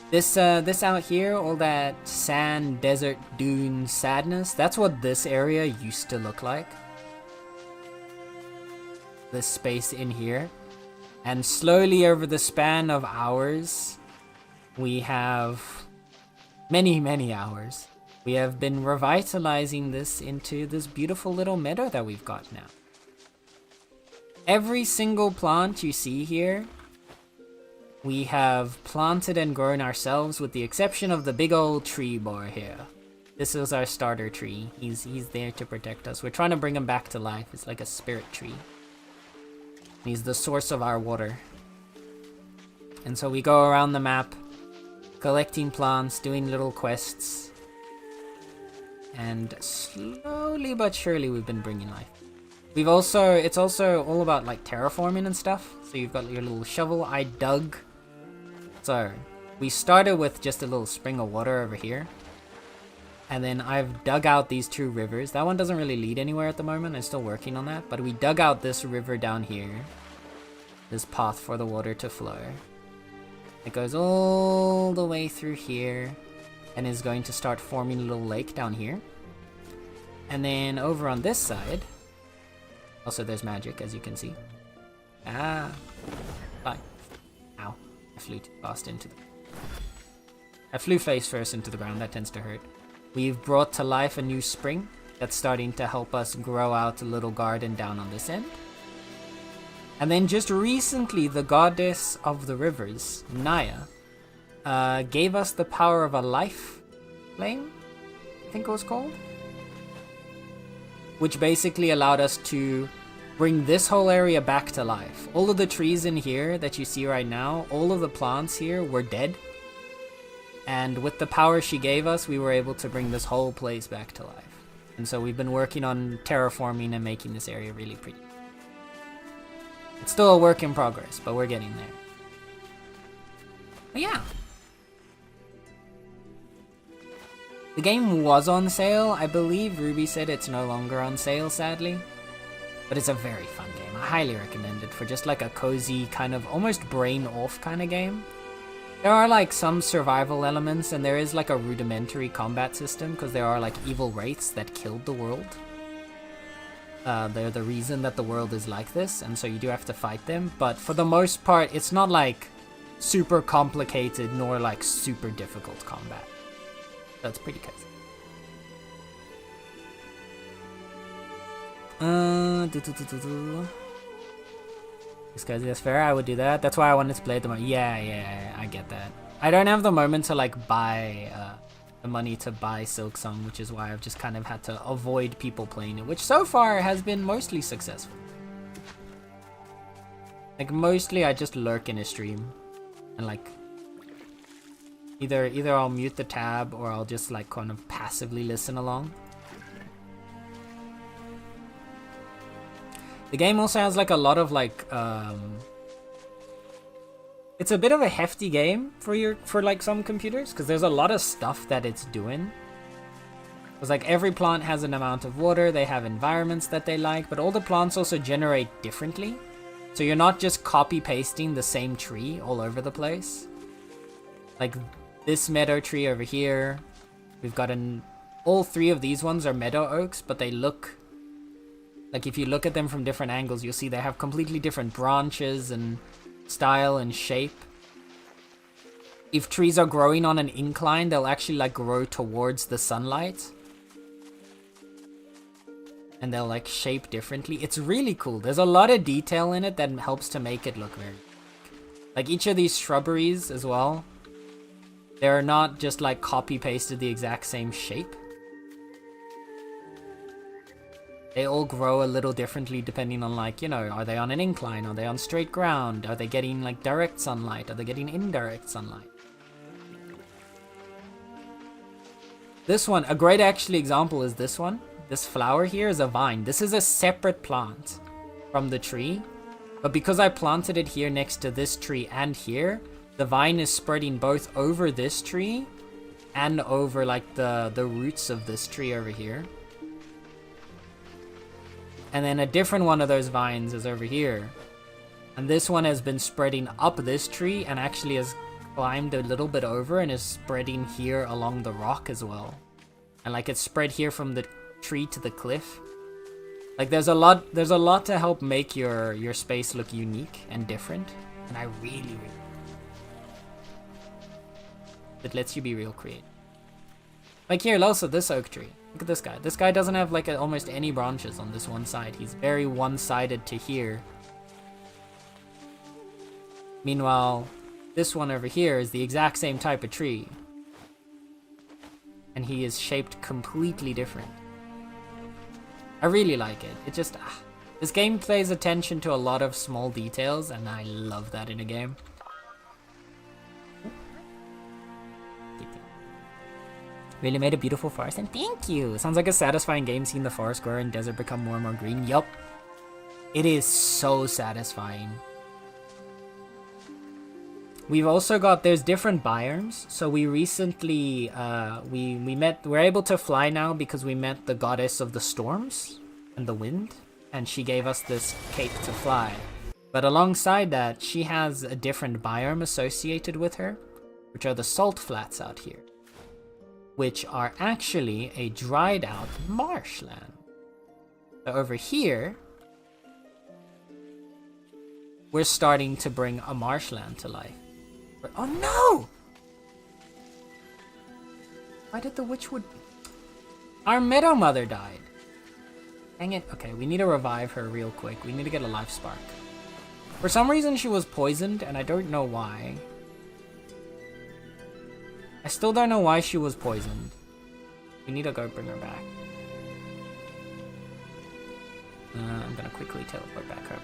this out here, all that sand, desert, dune sadness. That's what this area used to look like. This space in here. And slowly over the span of hours, we have many hours, we have been revitalizing this into this beautiful little meadow that we've got now. Every single plant you see here, we have planted and grown ourselves with the exception of the big old tree bar here. This is our starter tree. He's there to protect us. We're trying to bring him back to life. It's like a spirit tree. He's the source of our water. And so we go around the map, collecting plants, doing little quests. And slowly but surely we've been bringing life. It's also all about like terraforming and stuff. So you've got your little shovel. I dug. So we started with just a little spring of water over here. And then I've dug out these two rivers. That one doesn't really lead anywhere at the moment. I'm still working on that. But we dug out this river down here. This path for the water to flow. It goes all the way through here. And is going to start forming a little lake down here. And then over on this side. Also there's magic, as you can see. Ah. Bye. Ow. I flew too fast into the... I flew face first into the ground. That tends to hurt. We've brought to life a new spring that's starting to help us grow out a little garden down on this end. And then just recently, the goddess of the rivers, Naya, gave us the power of a life flame, I think it was called. Which basically allowed us to bring this whole area back to life. All of the trees in here that you see right now, all of the plants here were dead. And with the power she gave us, we were able to bring this whole place back to life. And so we've been working on terraforming and making this area really pretty. It's still a work in progress, but we're getting there. But yeah. The game was on sale. I believe Ruby said it's no longer on sale, sadly. But it's a very fun game. I highly recommend it for just like a cozy kind of almost brain off kind of game. There are like some survival elements and there is like a rudimentary combat system because there are like evil wraiths that killed the world. They're the reason that the world is like this, and so you do have to fight them. But for the most part, it's not like super complicated nor like super difficult combat. That's pretty cozy. This guy's yes, fair. I would do that. That's why I wanted to play it the most. Yeah, I get that. I don't have the moment to like buy the money to buy Silksong, which is why I've just kind of had to avoid people playing it, which so far has been mostly successful. Like mostly I just lurk in a stream and like either I'll mute the tab or I'll just like kind of passively listen along. The game also has like a lot of like it's a bit of a hefty game for like some computers because there's a lot of stuff that it's doing. It's like every plant has an amount of water, they have environments that they like, but all the plants also generate differently. So you're not just copy pasting the same tree all over the place. Like this meadow tree over here, we've got all three of these ones are meadow oaks, but they look like if you look at them from different angles, you'll see they have completely different branches and style and shape. If trees are growing on an incline, they'll actually like grow towards the sunlight. And they'll like shape differently. It's really cool. There's a lot of detail in it that helps to make it look very... Like each of these shrubberies as well, they're not just like copy pasted the exact same shape. They all grow a little differently depending on like, you know, are they on an incline? Are they on straight ground? Are they getting like direct sunlight? Are they getting indirect sunlight? This one, a great actually example is this one. This flower here is a vine. This is a separate plant from the tree. But because I planted it here next to this tree and here, the vine is spreading both over this tree and over like the roots of this tree over here. And then a different one of those vines is over here. And this one has been spreading up this tree and actually has climbed a little bit over and is spreading here along the rock as well. And like it's spread here from the tree to the cliff. Like there's a lot to help make your space look unique and different. And I really it lets you be real creative. Like here, also this oak tree. Look at this guy. This guy doesn't have like almost any branches on this one side. He's very one-sided to here. Meanwhile, this one over here is the exact same type of tree. And he is shaped completely different. I really like it. It just... this game pays attention to a lot of small details, and I love that in a game. Really made a beautiful forest, and thank you! Sounds like a satisfying game seeing the forest grow and desert become more and more green. Yup. It is so satisfying. We've also got, there's different biomes. So we recently, we're able to fly now because we met the goddess of the storms and the wind. And she gave us this cape to fly. But alongside that, she has a different biome associated with her, which are the salt flats out here, which are actually a dried out marshland. So over here, we're starting to bring a marshland to life. Oh no! Why did the witchwood... Our meadow mother died. Dang it. Okay, we need to revive her real quick. We need to get a life spark. For some reason she was poisoned, and I don't know why. I still don't know why she was poisoned. We need to go bring her back. I'm gonna quickly teleport back home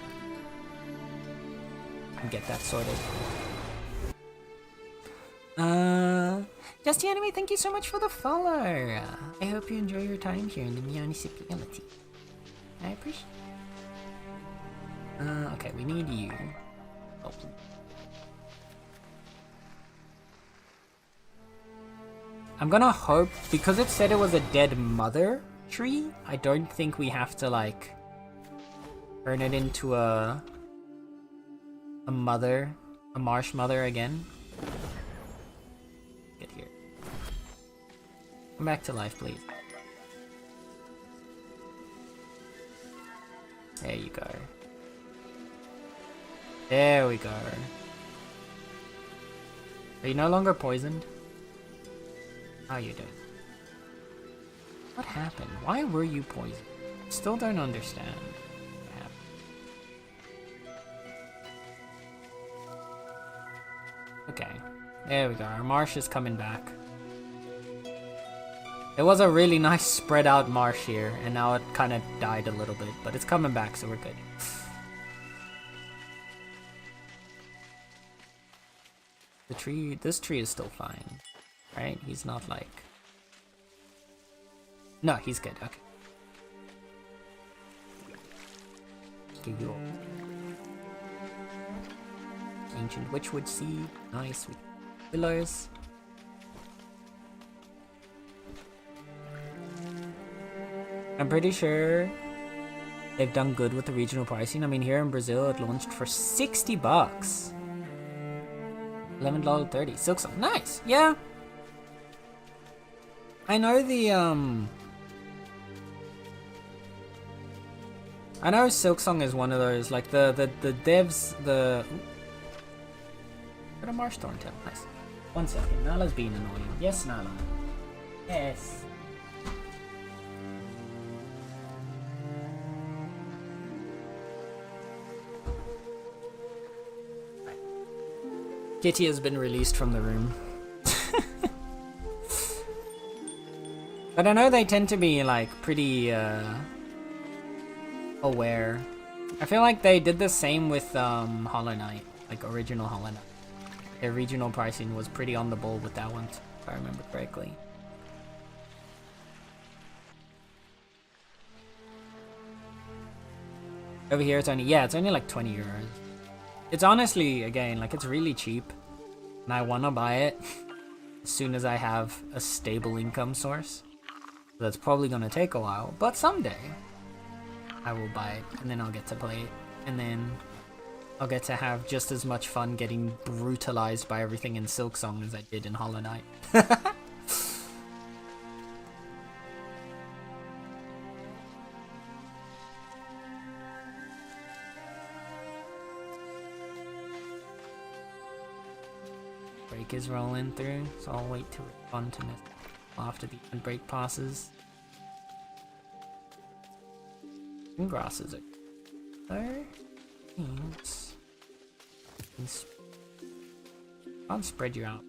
and get that sorted. Justy Anime, thank you so much for the follow. I hope you enjoy your time here in the municipality. I appreciate it. Okay, we need you. Oh. I'm gonna hope, because it said it was a dead mother tree, I don't think we have to, like, turn it into a mother, a marsh mother again. Get here. Come back to life, please. There you go. There we go. Are you no longer poisoned? How are you doing? What happened? Why were you poisoned? Still don't understand what happened. Okay. There we go. Our marsh is coming back. It was a really nice spread out marsh here, and now it kind of died a little bit, but it's coming back, so we're good. This tree is still fine, right? He's not like... No, he's good, okay. Give you ancient witchwood seed, nice. Willows. I'm pretty sure they've done good with the regional pricing. I mean, here in Brazil, it launched for 60 bucks. $11.30. Silksong, nice. Yeah. I know the I know Silksong is one of those, like the devs, got a marsh thorn tail. Nice. 1 second. Nala's being annoying. Yes, Nala. Yes. Kitty has been released from the room. But I know they tend to be, like, pretty, aware. I feel like they did the same with, Hollow Knight. Like, original Hollow Knight. Their regional pricing was pretty on the ball with that one, if I remember correctly. Over here it's only, yeah, it's only like 20 euros. It's honestly, again, like, it's really cheap. And I want to buy it as soon as I have a stable income source. That's probably going to take a while, but someday I will buy it, and then I'll get to play it. And then I'll get to have just as much fun getting brutalized by everything in Silksong as I did in Hollow Knight. Break is rolling through, so I'll wait till it's fun to miss after the break passes. And grasses are there. I'll spread you out.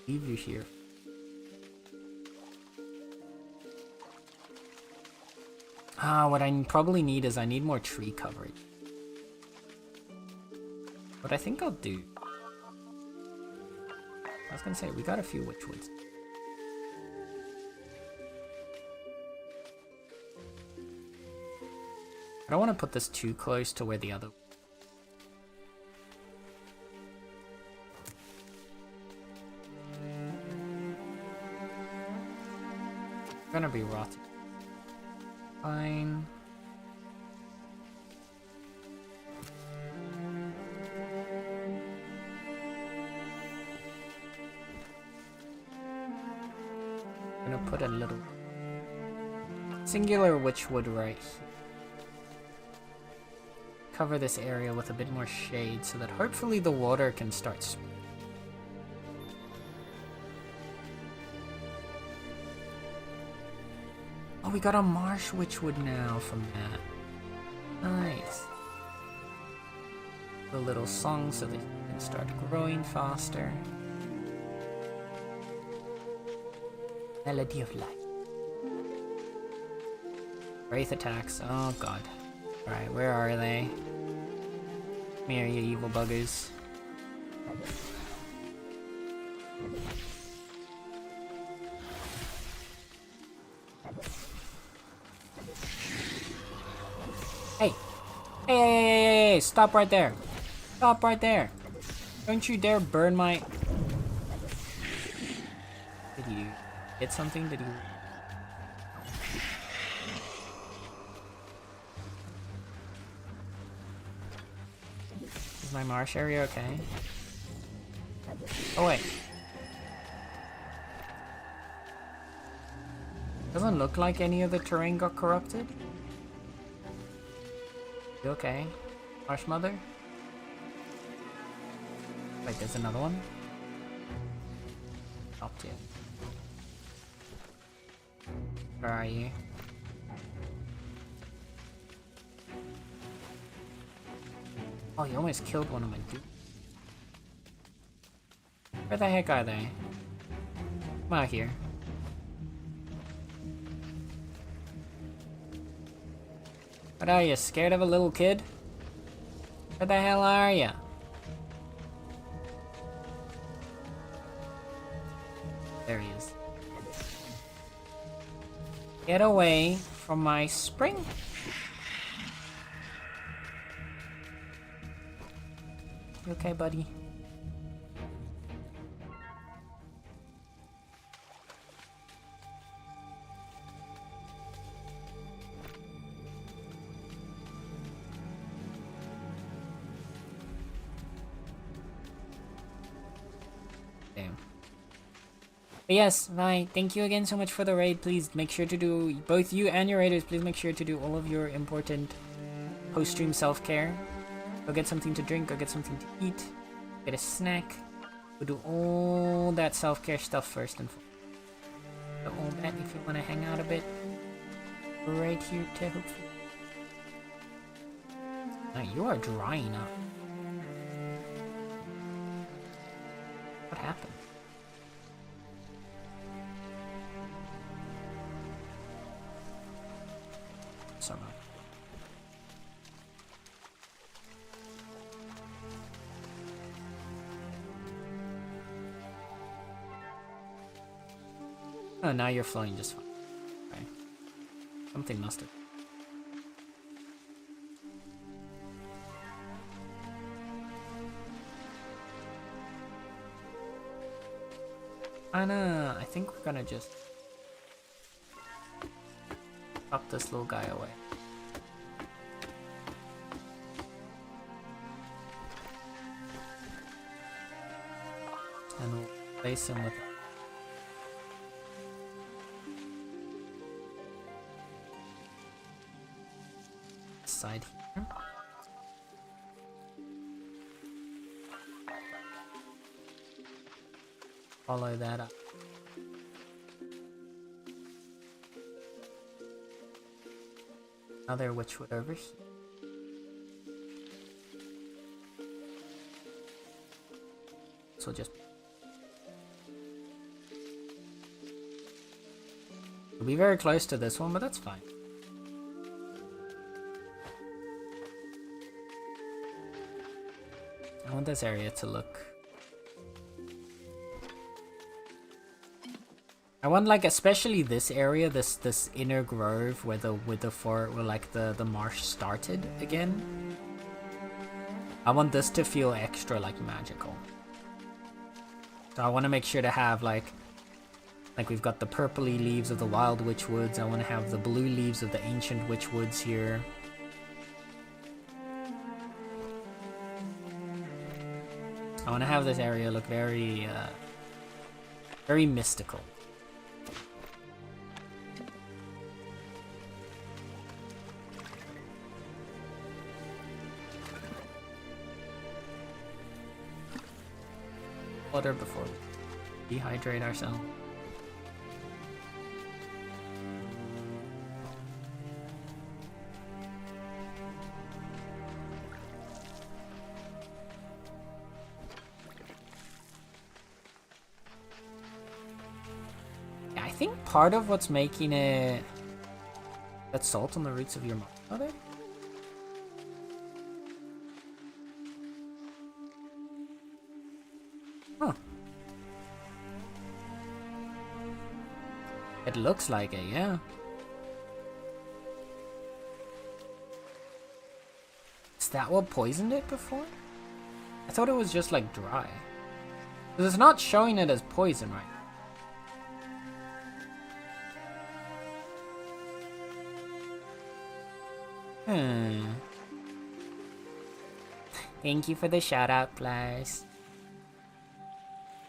Leave you here. What I probably need is I need more tree coverage. What I think I'll do... I was gonna say, we got a few witchwoods. I don't want to put this too close to where the other... Gonna be rotten. Fine. Gonna put a little singular witchwood right here. Cover this area with a bit more shade so that hopefully the water can start spraying. Oh, we got a marsh witchwood now from that. Nice. A little song so that it can start growing faster. Melody of life. Wraith attacks. Oh god. Alright, where are they? Come here, you evil buggers. Hey! Hey! Stop right there! Stop right there! Don't you dare burn my... Did you hit something? Did you... Is my marsh area okay? Oh wait. Doesn't look like any of the terrain got corrupted. You okay? Marsh Mother? Wait, there's another one? Up to you. Where are you? Oh, you almost killed one of my dudes. Where the heck are they? Come out here. What are you, scared of a little kid? Where the hell are you? There he is. Get away from my spring. You okay, buddy? Damn. But yes, right. Thank you again so much for the raid. Please make sure to do, both you and your raiders, please make sure to do all of your important post-stream self-care. Go get something to drink, go get something to eat, get a snack. Go do all that self-care stuff first and foremost. So all that, if you want to hang out a bit, right here to hopefully... Now you are drying up. What happened? Sorry. Oh, now you're flowing just fine. Okay. Something must have. I think we're gonna just pop this little guy away. And we'll place him with side here. Follow that up. Another witchwood over here. So just we'll be very close to this one, but that's fine. I want this area to look. I want, like, especially this area, this inner grove where the marsh started again. I want this to feel extra like magical. So I want to make sure to have like we've got the purpley leaves of the wild witch woods. I want to have the blue leaves of the ancient witch woods here. I want to have this area look very, very mystical. Water before we dehydrate ourselves. I think part of what's making it That's salt on the roots of your mother? Huh. It looks like it, yeah. Is that what poisoned it before? I thought it was just like dry. Because it's not showing it as poison right now. Thank you for the shout out, Blars.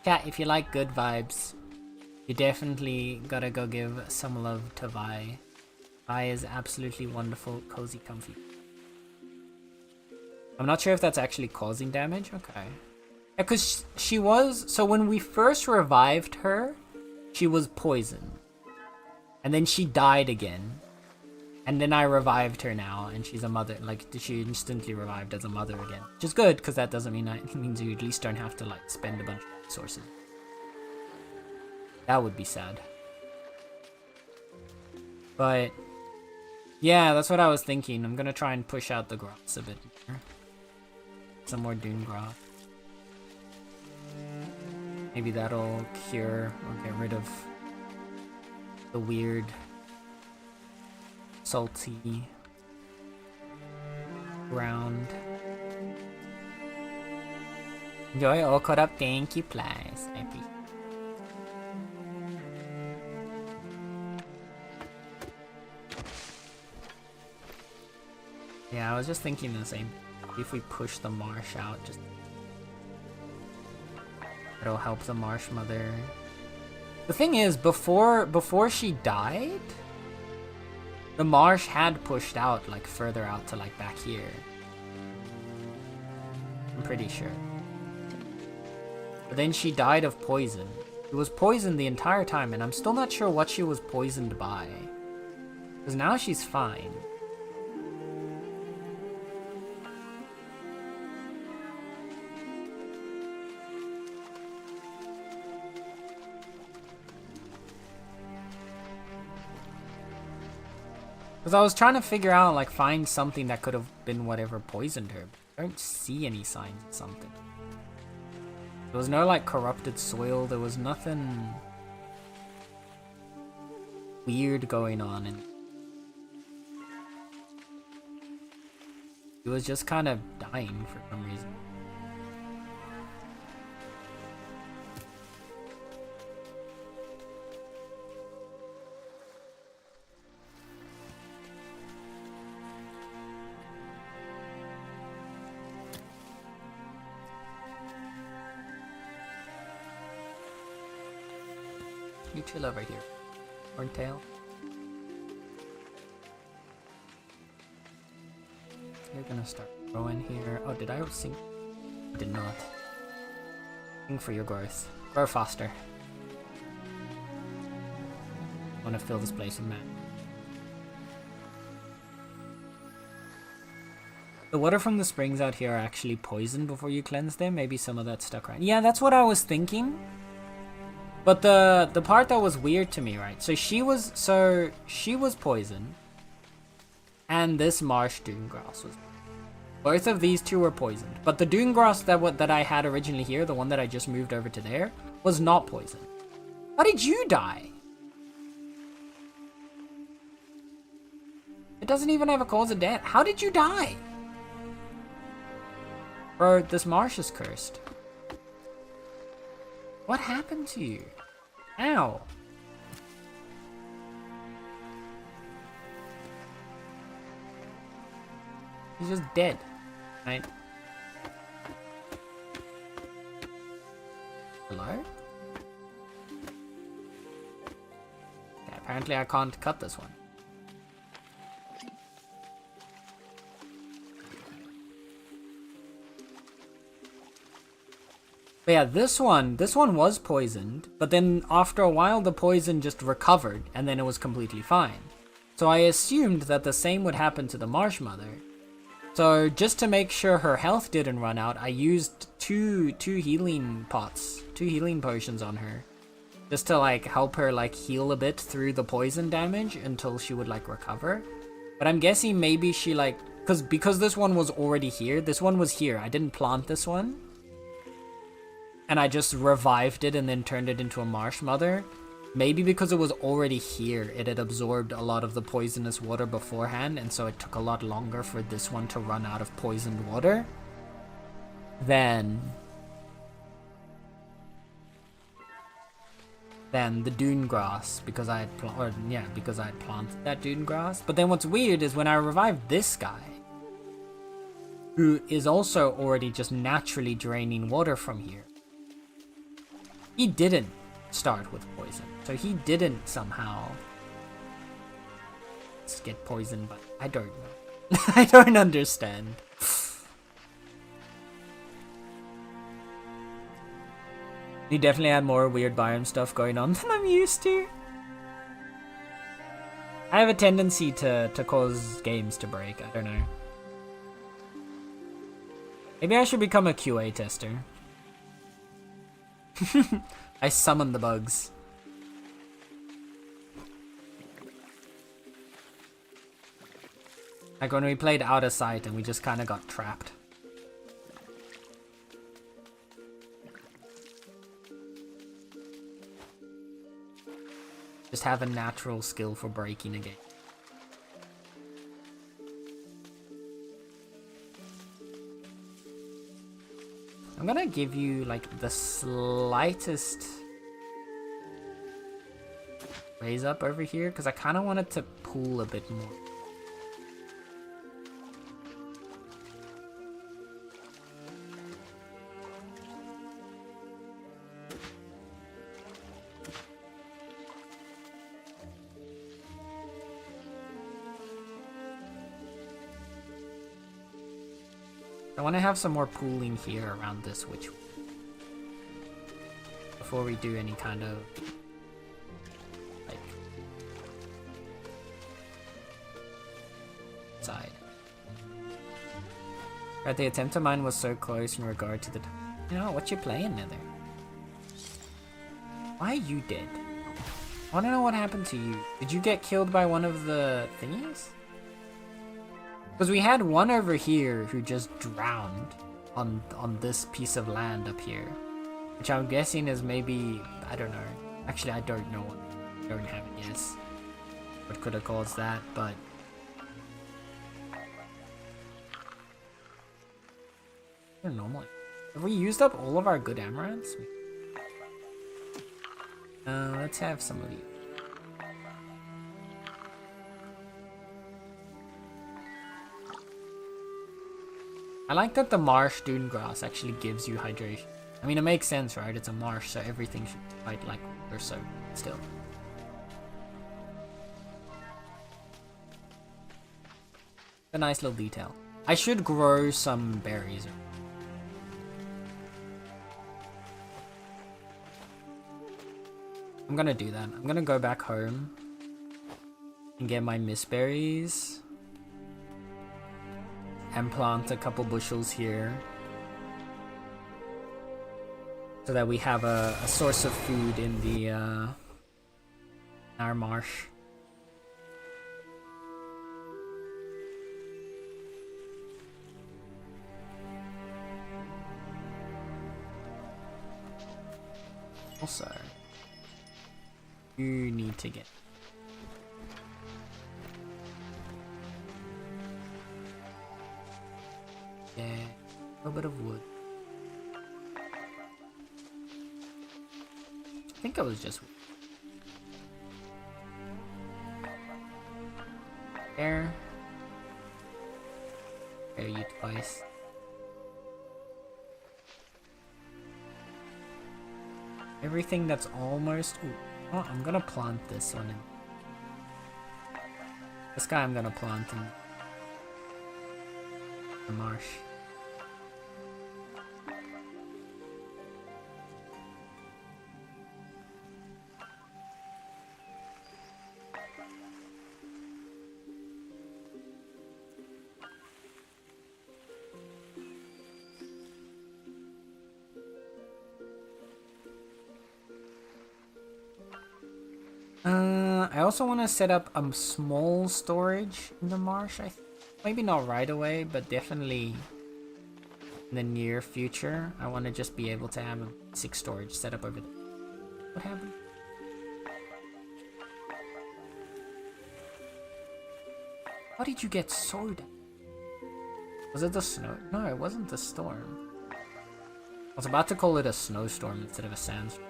Chat, if you like good vibes, you definitely gotta go give some love to Vi. Vi is absolutely wonderful, cozy, comfy. I'm not sure if that's actually causing damage. Okay. Yeah, because she was... So when we first revived her, she was poisoned. And then she died again. And then I revived her now, and she's a mother. Like, she instantly revived as a mother again. Which is good, because that doesn't mean... It means you at least don't have to, like, spend a bunch of resources. That would be sad. But... yeah, that's what I was thinking. I'm gonna try and push out the grass a bit more. Some more dune grass. Maybe that'll cure or get rid of the weird salty ground. Enjoy, all caught up. Thank you, please. I appreciate it. Yeah, I was just thinking the same. If we push the marsh out, just it'll help the marsh mother. The thing is, before she died, the marsh had pushed out like further out to like back here. I'm pretty sure. But then she died of poison. She was poisoned the entire time, and I'm still not sure what she was poisoned by. Because now she's fine. Because I was trying to figure out, like, find something that could have been whatever poisoned her. But I don't see any signs of something. There was no, like, corrupted soil. There was nothing weird going on. And it was just kind of dying for some reason. You chill over here, Horntail. You're gonna start growing here. Oh, did I sink? I did not. Sing for your growth. Grow faster. I want to fill this place with man. The water from the springs out here are actually poisoned before you cleanse them. Maybe some of that stuck around. Yeah, that's what I was thinking. But the part that was weird to me, right? So she was poisoned, and this marsh dune grass was. Both of these two were poisoned, but the dune grass that I had originally here, the one that I just moved over to there, was not poisoned. How did you die? It doesn't even have a cause of death. How did you die? Bro, this marsh is cursed. What happened to you? Ow. He's just dead, right? Hello? Okay, apparently I can't cut this one. But yeah, this one was poisoned, but then after a while the poison just recovered, and then it was completely fine. So I assumed that the same would happen to the Marsh Mother. So just to make sure her health didn't run out, I used two healing pots, 2 healing potions on her. just to like help her like heal a bit through the poison damage until she would like recover. But I'm guessing maybe she like, because this one was already here, this one was here. I didn't plant this one. And I just revived it and then turned it into a marsh mother. Maybe because it was already here, it had absorbed a lot of the poisonous water beforehand, and so it took a lot longer for this one to run out of poisoned water than the dune grass, because I had planted that dune grass. But then what's weird is when I revived this guy, who is also already just naturally draining water from here, he didn't start with poison, so he didn't somehow get poisoned. But I don't know. I don't understand. He definitely had more weird biome stuff going on than I'm used to. I have a tendency to cause games to break. I don't know. Maybe I should become a QA tester. I summon the bugs. Like when we played Out of Sight and we just kind of got trapped. Just have a natural skill for breaking a game. I'm gonna give you like the slightest raise up over here because I kind of want it to pool a bit more. I want to have some more pooling here around this witch before we do any kind of like side. Right, the attempt of mine was so close in regard to the. You know what you playing, Nether? Why are you dead? I want to know what happened to you. Did you get killed by one of the thingies? Because we had one over here who just drowned on this piece of land up here. Which I'm guessing is maybe, I don't know. Actually, I don't know what. I don't have a guess. What could have caused that, but. They're normal. Have we used up all of our good amaranths? Let's have some of these. I like that the marsh dune grass actually gives you hydration. I mean, it makes sense, right? It's a marsh, so everything should fight like water, so still. A nice little detail. I should grow some berries. I'm gonna do that. I'm gonna go back home and get my mistberries. And plant a couple bushels here so that we have a source of food in the our marsh. Also, you need to get a little bit of wood. I think it was just wood. There. There you twice. Everything that's almost. Ooh, oh, I'm gonna plant this one in. This guy I'm gonna plant in the marsh. I also want to set up a small storage in the marsh. Maybe not right away, but definitely in the near future. I want to just be able to have a basic storage set up over there. What happened? How did you get soda? Was it the snow? No, it wasn't the storm. I was about to call it a snowstorm instead of a sandstorm.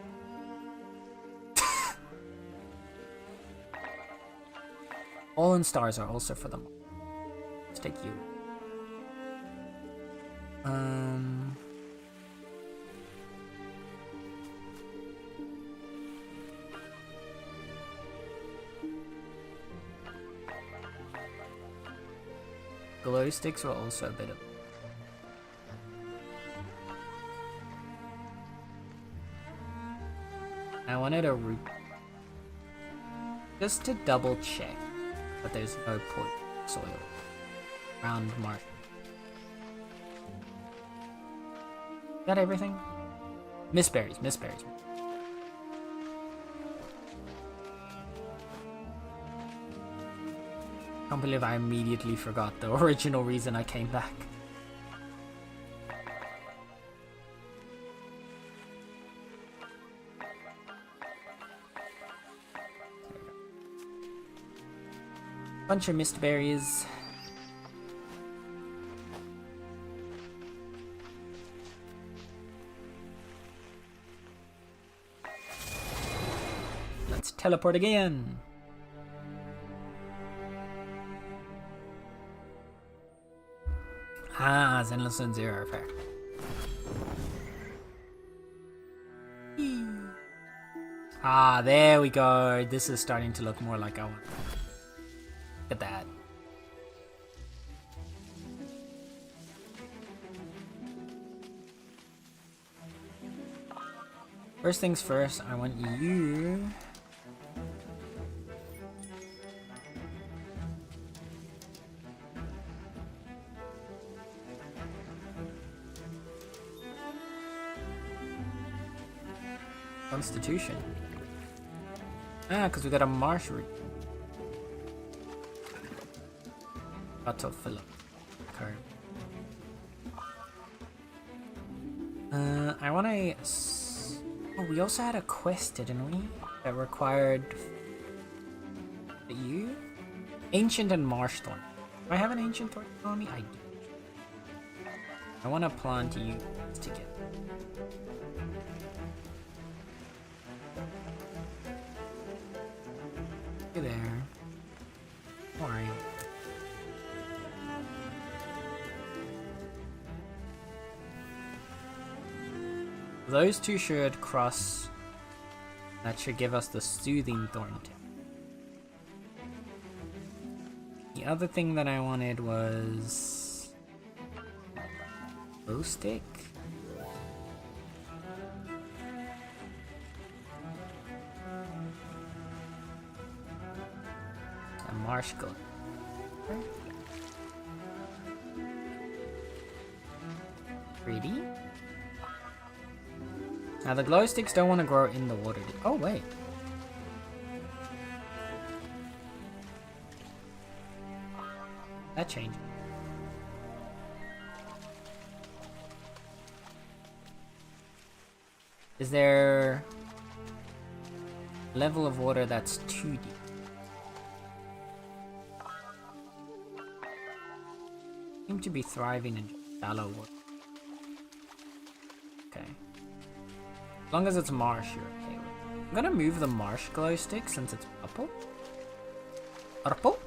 Fallen stars are also for them. Let's take you. Glow sticks were also a bit of. I wanted a root just to double check, but there's no point soil around marsh. Got everything? Miss berries. Can't believe I immediately forgot the original reason I came back. Bunch of mist berries. Let's teleport again. Ah, Zenless and Zero effect. Ah, there we go. This is starting to look more like I want. Look at that. First things first, I want you. Constitution. Ah, because we got a marsh root. Auto fill up card. I want to. Oh, we also had a quest, didn't we? That required you, ancient and marsh thorn. Do I have an ancient thorn on me? I do. I want to plant you together. Hey there. How are you? Those two should cross. That should give us the soothing thorn tip. The other thing that I wanted was glow stick. A marsh glow. Pretty. Now the glow sticks don't want to grow in the water. Oh wait. That changed. Is there a level of water that's too deep? Seem to be thriving in shallow water. Okay. As long as it's marsh, you're okay with it. I'm gonna move the marsh glow stick since it's purple. Purple?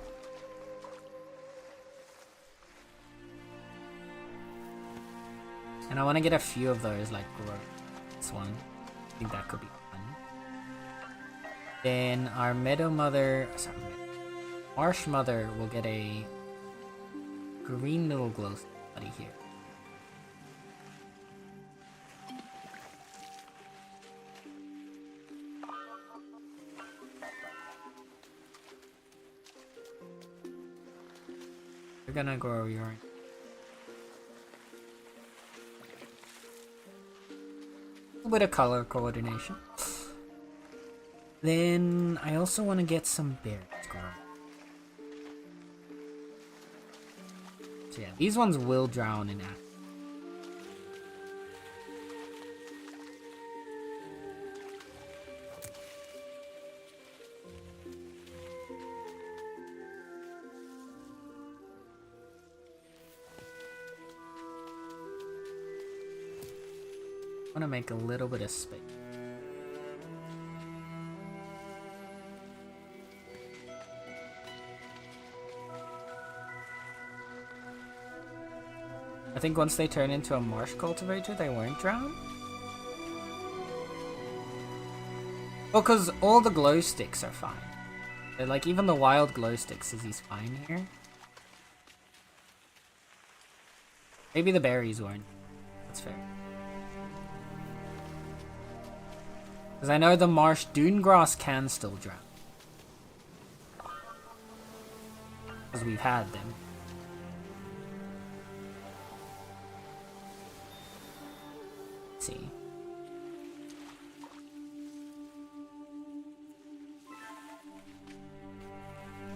And I want to get a few of those, like, grow. This one. I think that could be fun. Then our meadow mother, sorry, marsh mother will get a green little glow buddy here. We're gonna grow your a bit of color coordination. Then I also want to get some berries growing. So yeah, these ones will drown in acid. I want to make a little bit of space. I think once they turn into a marsh cultivator, they won't drown. Well, because all the glow sticks are fine. Like, even the wild glow stick says he's fine here. Maybe the berries won't. That's fair. Because I know the marsh dune grass can still drown. Because we've had them. Let's see.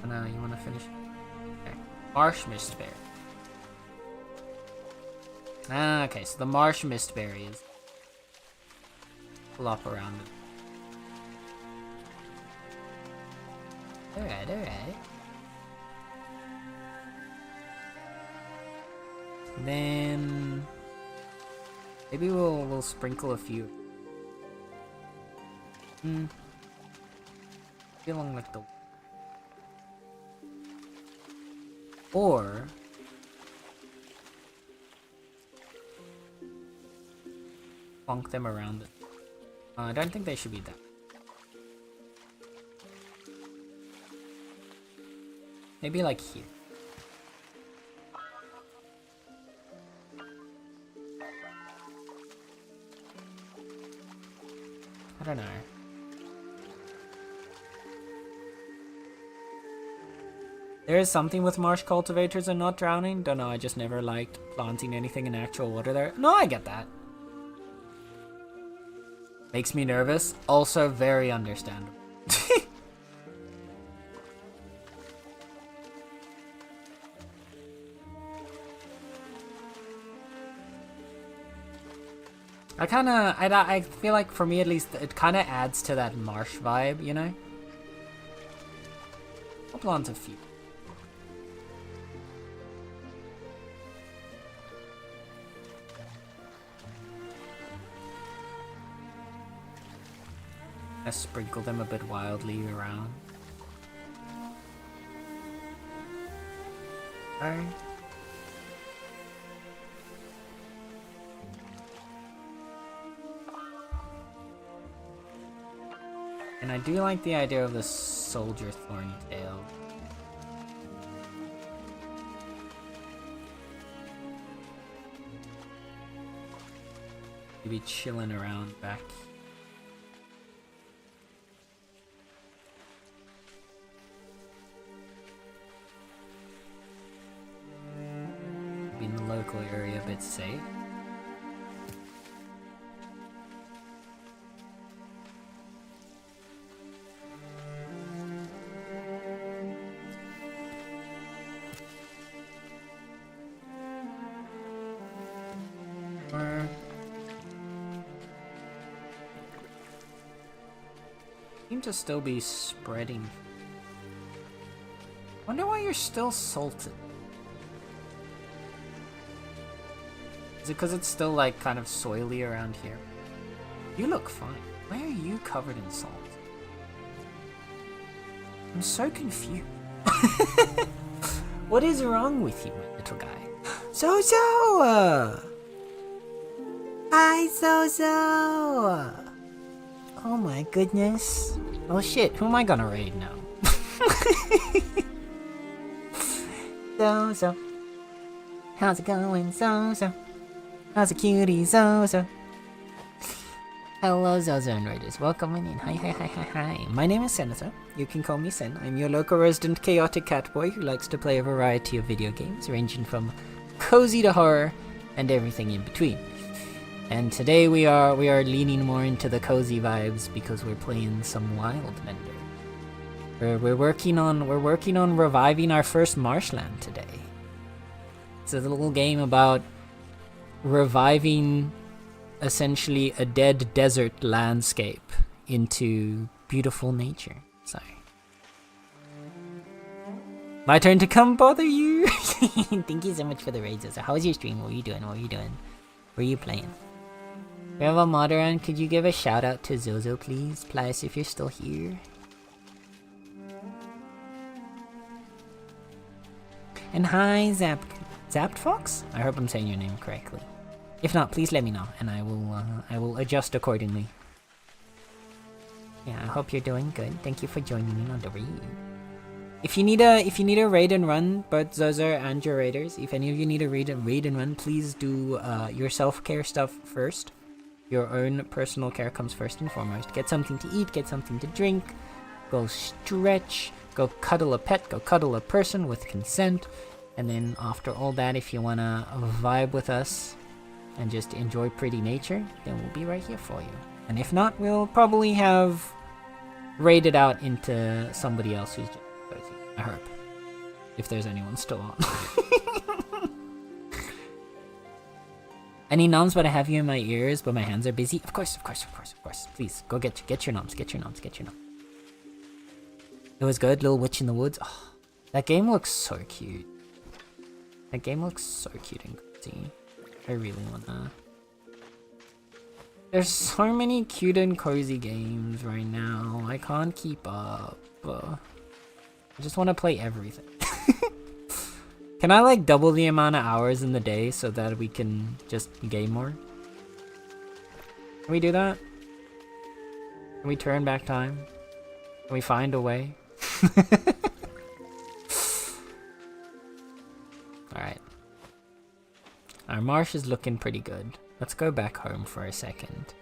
Oh no, you want to finish? Okay. Marsh mistberry. Ah, okay, so the marsh mistberry is flop around it. Alright, alright. Then maybe we'll sprinkle a few. Feeling like the or plonk them around it. I don't think they should be that. Maybe like here. I don't know. There is something with marsh cultivators and not drowning. Don't know, I just never liked planting anything in actual water there. No, I get that. Makes me nervous. Also very understandable. I feel like for me at least, it kind of adds to that marsh vibe, you know? I'll plant a few. I sprinkle them a bit wildly around. Alright. And I do like the idea of the soldier thorny tail. Maybe chilling around back. Maybe in the local area a bit safe. Seem to still be spreading. Wonder why you're still salted. Is it because it's still like kind of soily around here? You look fine. Why are you covered in salt? I'm so confused. What is wrong with you, my little guy? So-so! Hi, So-so! Oh my goodness. Oh shit, who am I gonna raid now? So-so. How's it going, So-so? How's a cutie, So-so? Hello, Zozo and Raiders. Welcome in. Hi. My name is Senator. You can call me Sen. I'm your local resident chaotic cat boy who likes to play a variety of video games, ranging from cozy to horror and everything in between. And today we are leaning more into the cozy vibes because we're playing some Wild Mender. We're working on reviving our first marshland today. It's a little game about reviving essentially a dead desert landscape into beautiful nature. Sorry. My turn to come bother you. Thank you so much for the raises. How was your stream? What were you doing? What were you playing? We have a mod around. Could you give a shout out to Zozo, please? Plus, if you're still here. And hi, Zapped Fox? I hope I'm saying your name correctly. If not, please let me know, and I will adjust accordingly. Yeah, I hope you're doing good. Thank you for joining in on the raid. If you need a raid and run, both Zozo and your raiders, if any of you need a raid and run, please do your self-care stuff first. Your own personal care comes first and foremost. Get something to eat, get something to drink, go stretch, go cuddle a pet, go cuddle a person with consent. And then after all that, if you wanna vibe with us and just enjoy pretty nature, then we'll be right here for you. And if not, we'll probably have raided out into somebody else who's just cozy. I hope. If there's anyone still on. Any noms, but I have you in my ears, but my hands are busy? Of course. Please, go get your noms, get your noms. It was good, Little Witch in the Woods. Oh, that game looks so cute. That game looks so cute and cozy. I really wanna... There's so many cute and cozy games right now. I can't keep up. I just want to play everything. Can I like double the amount of hours in the day so that we can just game more? Can we do that? Can we turn back time? Can we find a way? Alright. Our marsh is looking pretty good. Let's go back home for a second.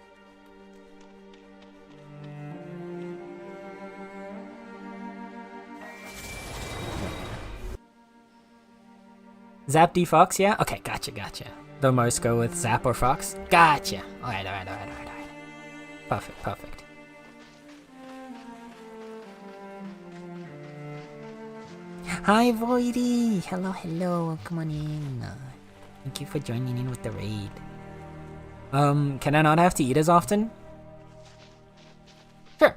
Zap D Fox, yeah? Okay, gotcha. The most go with Zap or Fox? Gotcha. Alright. Perfect. Hi, Voidy! Hello, come on in. Thank you for joining in with the raid. Can I not have to eat as often? Sure.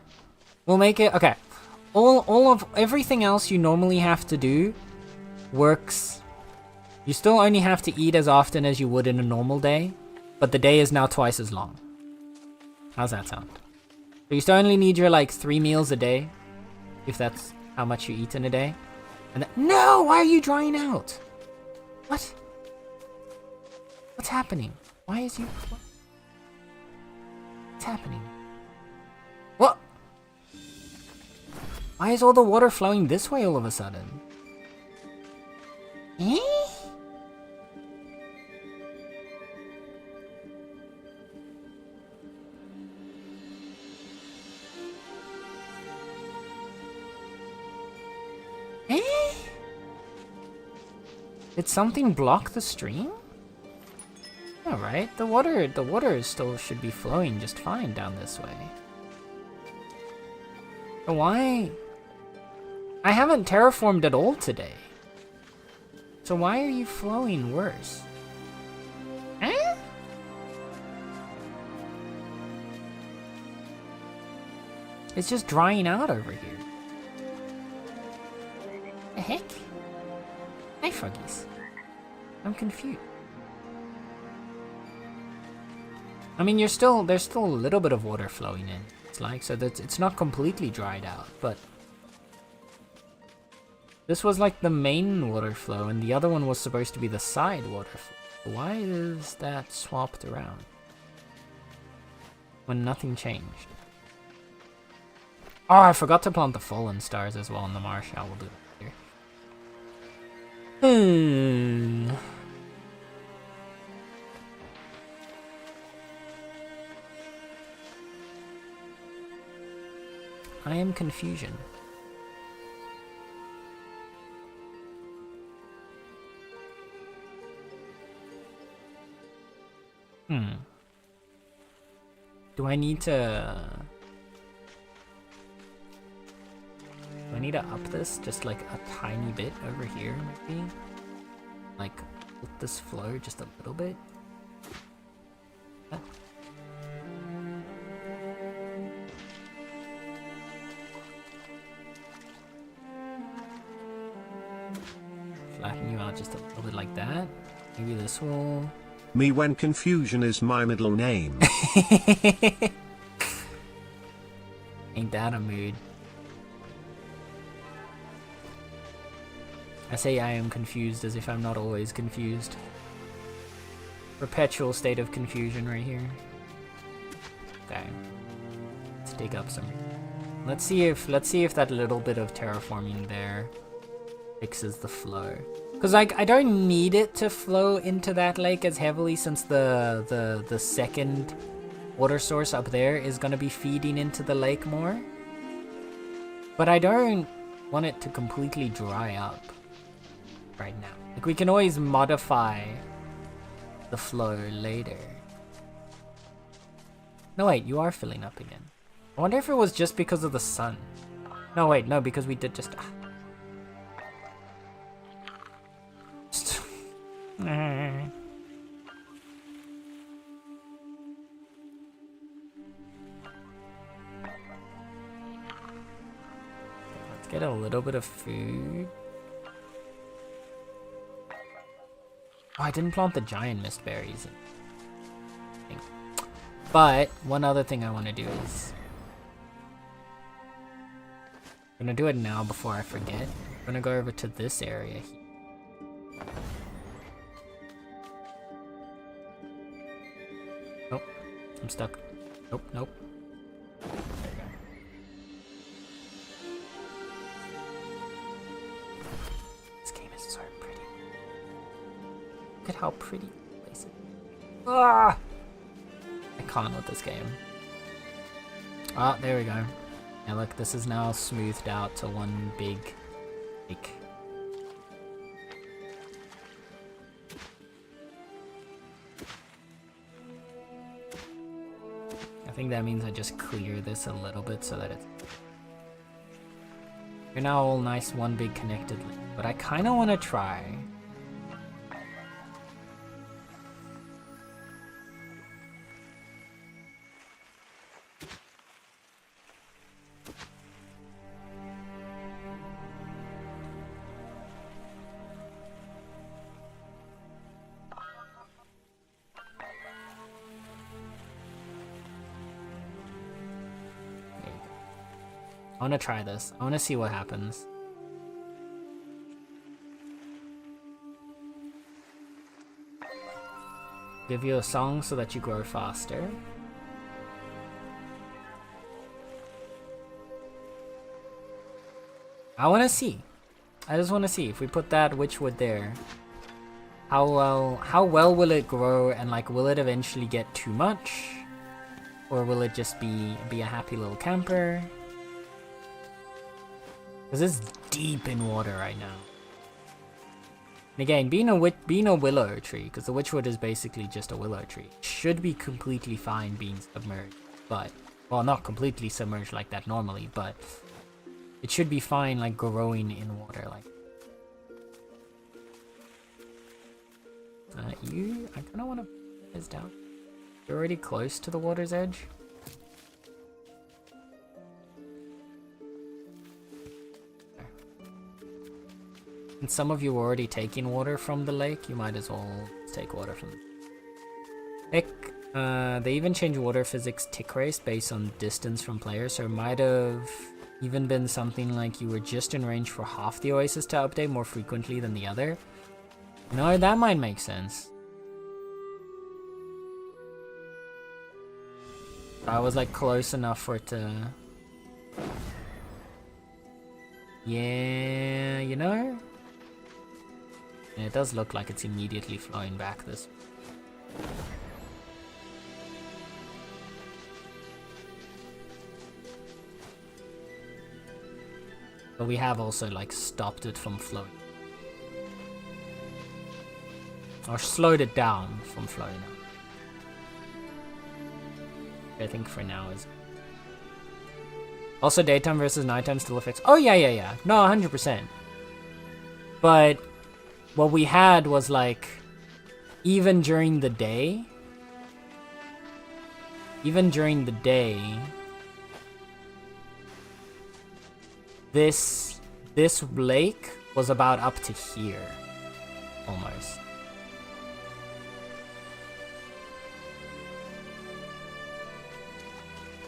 We'll make it, okay. All of everything else you normally have to do works. You still only have to eat as often as you would in a normal day, but the day is now twice as long. How's that sound? So you still only need your like 3 meals a day, if that's how much you eat in a day. And no, why are you drying out? What? What's happening? Why is you? What's happening? What? Why is all the water flowing this way all of a sudden? Eh? Did something block the stream? Alright, the water still should be flowing just fine down this way. But why? I haven't terraformed at all today. So why are you flowing worse? Eh? It's just drying out over here. The heck? Hi, Froggies. I'm confused. I mean, there's still a little bit of water flowing in. It's like, so that it's not completely dried out, but this was like the main water flow, and the other one was supposed to be the side water flow. Why is that swapped around when nothing changed? Oh, I forgot to plant the fallen stars as well in the marsh. I will do that later. I am confusion. Do I need to... Do I need to up this just like a tiny bit over here, maybe? Like, let this flow just a little bit? Yeah. Flatten you out just a little bit like that. Maybe this will... Me when confusion is my middle name. Ain't that a mood? I say I am confused as if I'm not always confused. Perpetual state of confusion right here. Okay. Let's dig up some. Let's see if that little bit of terraforming there fixes the flow. Cause like I don't need it to flow into that lake as heavily since the second water source up there is gonna be feeding into the lake more. But I don't want it to completely dry up right now. Like we can always modify the flow later. No wait, you are filling up again. I wonder if it was just because of the sun. No wait, no, because we did just... Let's get a little bit of food. Oh, I didn't plant the giant mist berries. But one other thing I want to do is... I'm gonna do it now before I forget. I'm gonna go over to this area here. Nope, I'm stuck. Nope, nope. There you go. This game is so pretty. Look at how pretty the place is. Ah! I can't with this game. Ah, there we go. Yeah, look, this is now smoothed out to one big lake. I think that means I just clear this a little bit so that it's... You're now all nice one big connected lake, but I kind of want to try... I want to try this. I want to see what happens. Give you a song so that you grow faster. I want to see. I just want to see if we put that witchwood there. How well will it grow, and like will it eventually get too much? Or will it just be a happy little camper? Because it's deep in water right now. And again, being a willow tree, because the witchwood is basically just a willow tree, should be completely fine being submerged. But, well, not completely submerged like that normally, but it should be fine like growing in water like. I kind of want to put this down. You're already close to the water's edge. And some of you are already taking water from the lake, you might as well take water from the lake. They even change water physics tick race based on distance from players, so it might have even been something like you were just in range for half the oasis to update more frequently than the other. No, that might make sense. I was like close enough for it to... Yeah, you know? And it does look like it's immediately flowing back this. But we have also like stopped it from flowing. Or slowed it down from flowing out. I think for now is. Also, daytime versus nighttime still affects. Oh yeah. No, 100%. But what we had was like, even during the day. This lake was about up to here, almost.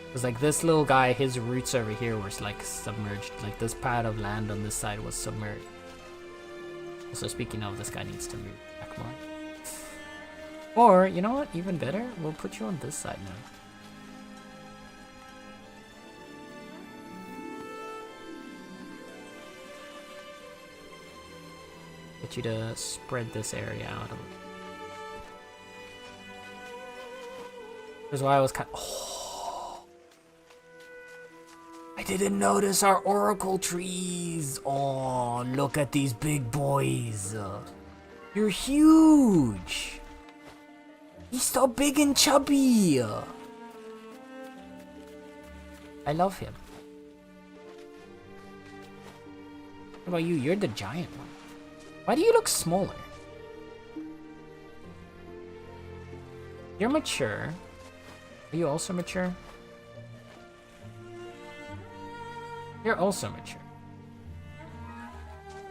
It was like this little guy, his roots over here were like submerged. Like this pad of land on this side was submerged. Also, speaking of, this guy needs to move back more. Or, you know what? Even better, we'll put you on this side now. Get you to spread this area out a little. Here's why I was kind of... Oh! I didn't notice our oracle trees! Oh, look at these big boys! You're huge! He's so big and chubby! I love him. What about you? You're the giant one. Why do you look smaller? You're mature. Are you also mature? You're also mature.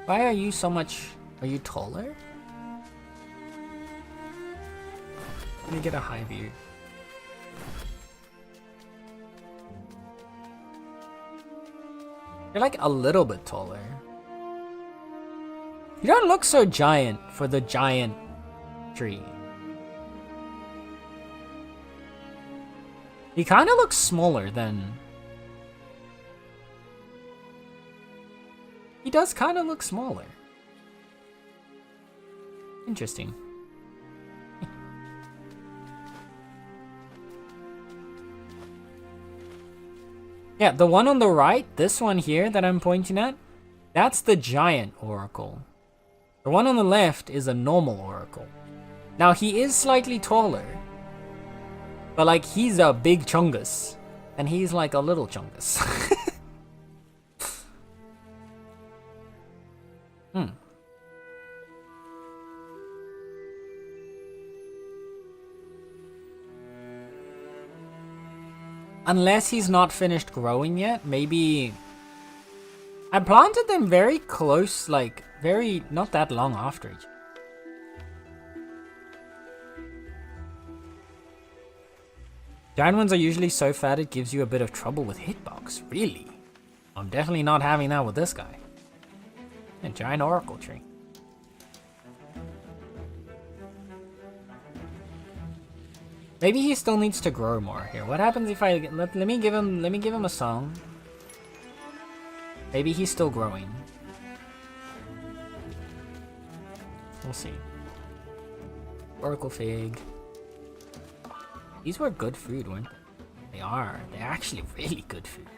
Why are you so much... Are you taller? Let me get a high view. You're like a little bit taller. You don't look so giant for the giant tree. He kind of looks smaller than... He does kind of look smaller. Interesting. Yeah, the one on the right, this one here that I'm pointing at, that's the giant oracle. The one on the left is a normal oracle. Now, he is slightly taller. But, like, he's a big chungus. And he's like a little chungus. Unless he's not finished growing yet, maybe... I planted them very close, like, not that long after each other. Giant ones are usually so fat it gives you a bit of trouble with hitbox. Really? I'm definitely not having that with this guy. A giant oracle tree. Maybe he still needs to grow more here. What happens if I let me give him a song? Maybe he's still growing. We'll see. Oracle fig. These were good food, weren't they? They are. They're actually really good food.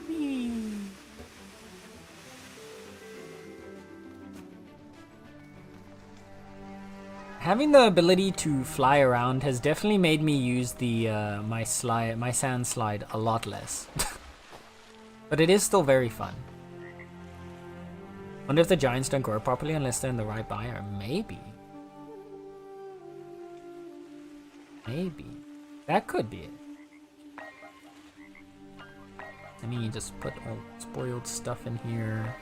Whee. Having the ability to fly around has definitely made me use the my sand slide a lot less. But it is still very fun. Wonder if the giants don't grow properly unless they're in the right biome. Maybe. Maybe. That could be it. Let me just put all spoiled stuff in here.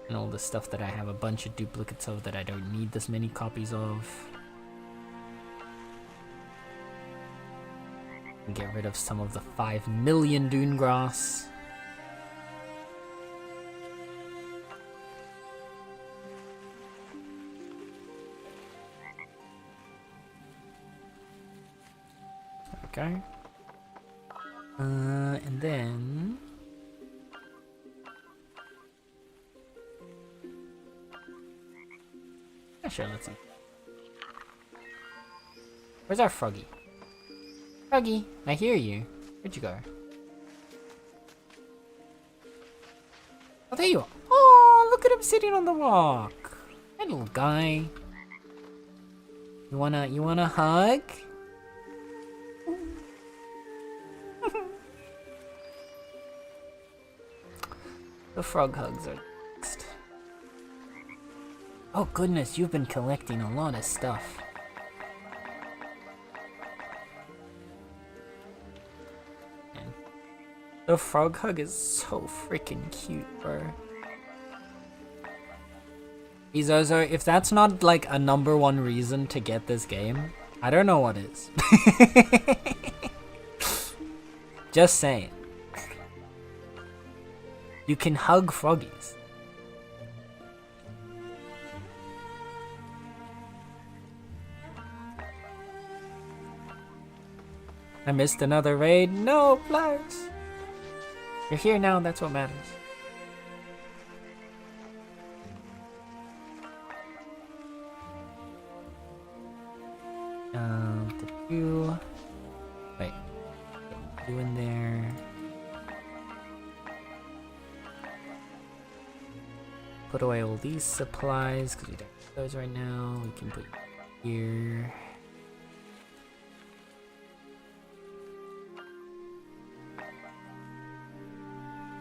And all the stuff that I have a bunch of duplicates of that I don't need this many copies of. And get rid of some of the 5 million dune grass. Okay. And then... Yeah, sure, let's see. Where's our Froggy? Froggy, I hear you. Where'd you go? Oh, there you are. Oh, look at him sitting on the rock. That little guy. You wanna hug? The frog hugs are next. Oh goodness, you've been collecting a lot of stuff. Man. The frog hug is so freaking cute, bro. Izozo, if that's not like a #1 reason to get this game, I don't know what is. Just saying. You can hug froggies. I missed another raid. No, Flowers. You're here now, that's what matters. You. Wait. Get you in there. Put away all these supplies because we don't need those right now. We can put you here.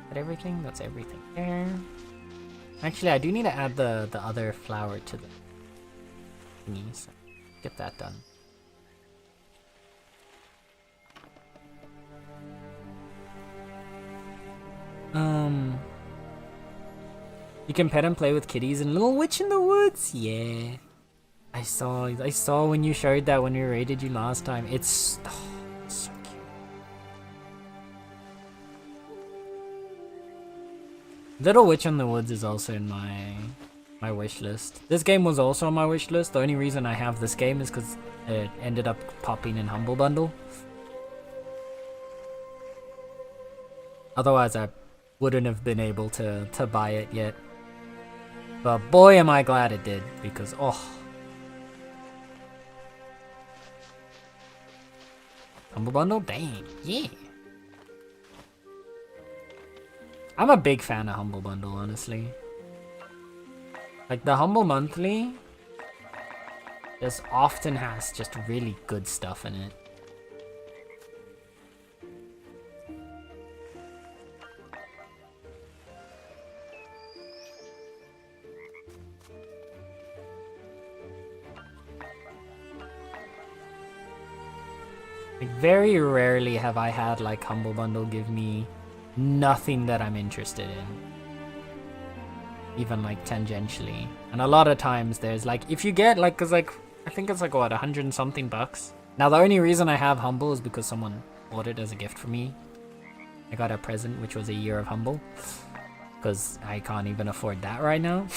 That everything? That's everything there. Actually, I do need to add the other flower to the thingy, so get that done. You can pet and play with kitties and Little Witch in the Woods. Yeah, I saw when you showed that when we raided you last time. It's so cute. Little Witch in the Woods is also in my wish list. This game was also on my wish list. The only reason I have this game is because it ended up popping in Humble Bundle. Otherwise, I wouldn't have been able to buy it yet. But boy, am I glad it did, because oh. Humble Bundle? Dang, yeah. I'm a big fan of Humble Bundle, honestly. Like, the Humble Monthly just often has just really good stuff in it. Like, very rarely have I had like Humble Bundle give me nothing that I'm interested in. Even like tangentially. And a lot of times there's like, if you get like, cause like, I think it's like what, 100 and something bucks. Now the only reason I have Humble is because someone bought it as a gift for me. I got a present which was a year of Humble. Cause I can't even afford that right now.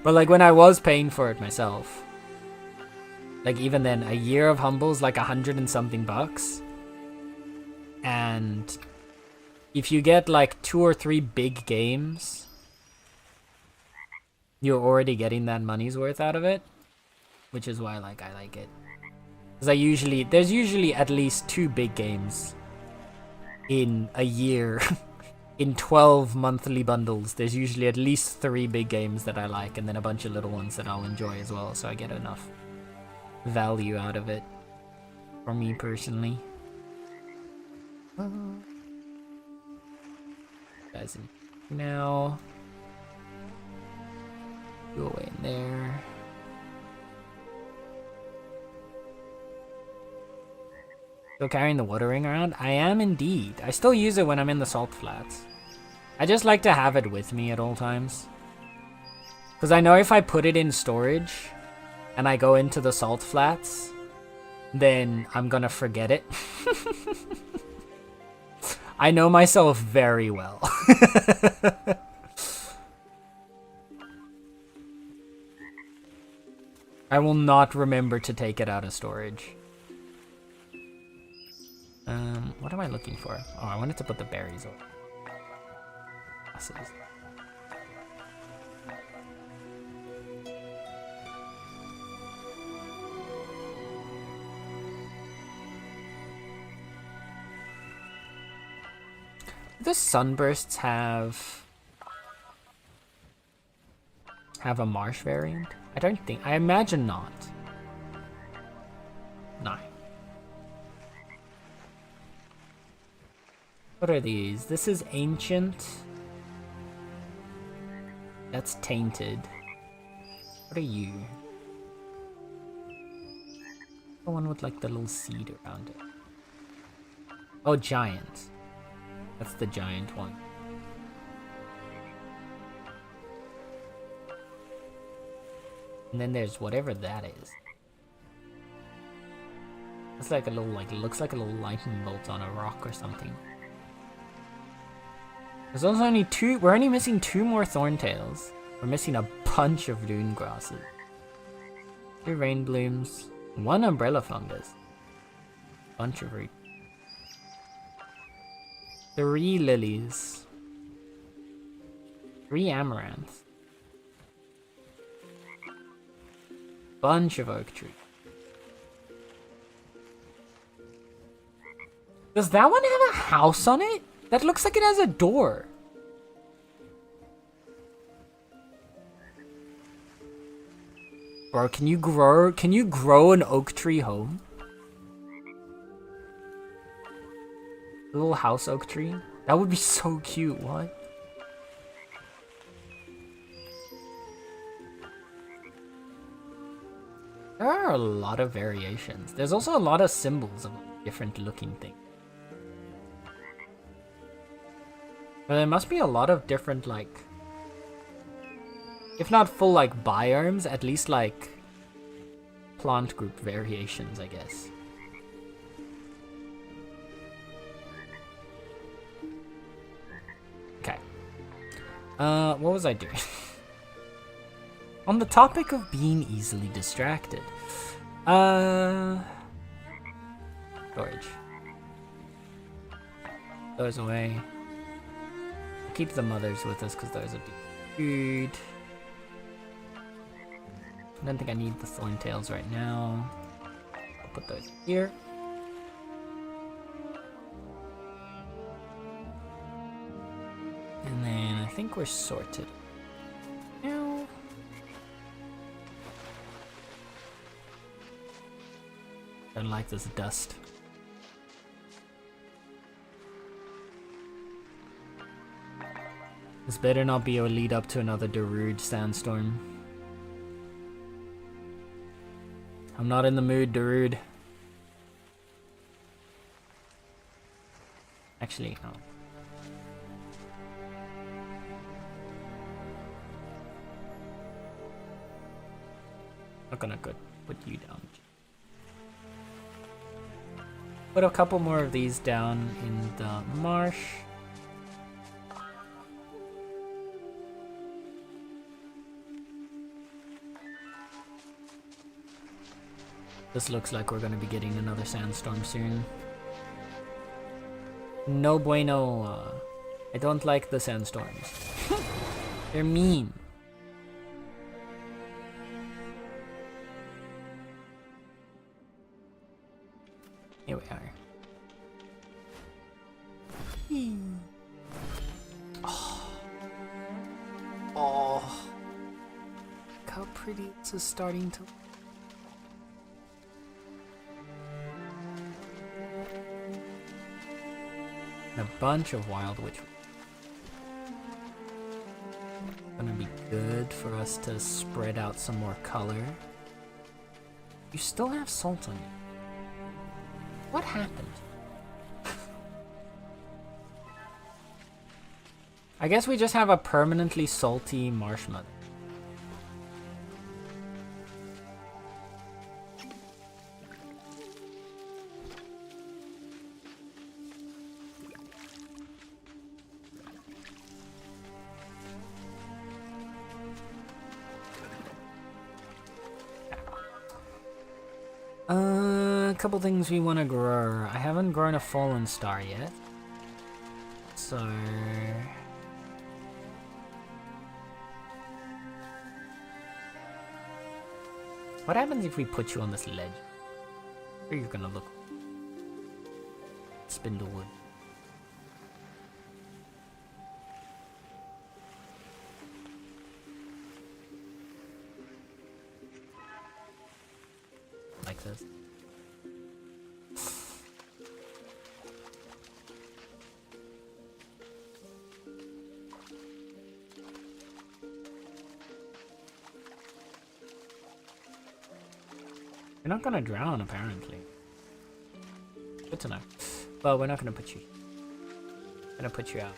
But like when I was paying for it myself, like even then, a year of Humble's like 100 and something bucks. And if you get like 2 or 3 big games, you're already getting that money's worth out of it. Which is why like I like it. Because there's usually at least 2 big games in a year. In 12 monthly bundles, there's usually at least 3 big games that I like, and then a bunch of little ones that I'll enjoy as well, so I get enough value out of it for me personally. Guys, now go away in there. Still carrying the water ring around? I am indeed. I still use it when I'm in the salt flats. I just like to have it with me at all times. Because I know if I put it in storage and I go into the salt flats, then I'm gonna forget it. I know myself very well. I will not remember to take it out of storage. What am I looking for? Oh, I wanted to put the berries on. Do sunbursts have a marsh variant? I don't think. I imagine not. No. What are these? This is ancient. That's tainted. What are you? The one with like the little seed around it. Oh, giant. That's the giant one. And then there's whatever that is. It's like a little, like, it looks like a little lightning bolt on a rock or something. There's also only two, we're only missing 2 more thorntails. We're missing a bunch of dune grasses. 2 rain blooms, 1 umbrella fungus. Bunch of root. 3 lilies. 3 amaranth. Bunch of oak tree. Does that one have a house on it? That looks like it has a door. Bro, can you grow an oak tree home? A little house oak tree? That would be so cute, what? There are a lot of variations. There's also a lot of symbols of different looking things. But there must be a lot of different, like, if not full, like, biomes, at least, like, plant group variations, I guess. Okay. What was I doing? On the topic of being easily distracted. Storage. Those away. Keep the mothers with us because those would be good. I don't think I need the thorntails right now. I'll put those here. And then I think we're sorted. Now. Don't like this dust. This better not be a lead up to another Darude sandstorm. I'm not in the mood, Darude. Actually, no. Not gonna put you down. Put a couple more of these down in the marsh. This looks like we're gonna be getting another sandstorm soon. No bueno. I don't like the sandstorms. They're mean. Here we are. Oh. Oh. Look how pretty this is starting to look. A bunch of wild witch. Gonna be good for us to spread out some more color. You still have salt on you. What happened? I guess we just have a permanently salty marshmallow. A couple things we want to grow. I haven't grown a fallen star yet. So... what happens if we put you on this ledge? Where are you gonna look? Spindlewood. Like this. You're not gonna drown, apparently. Good to know. Well, we're not gonna put you. Gonna put you out.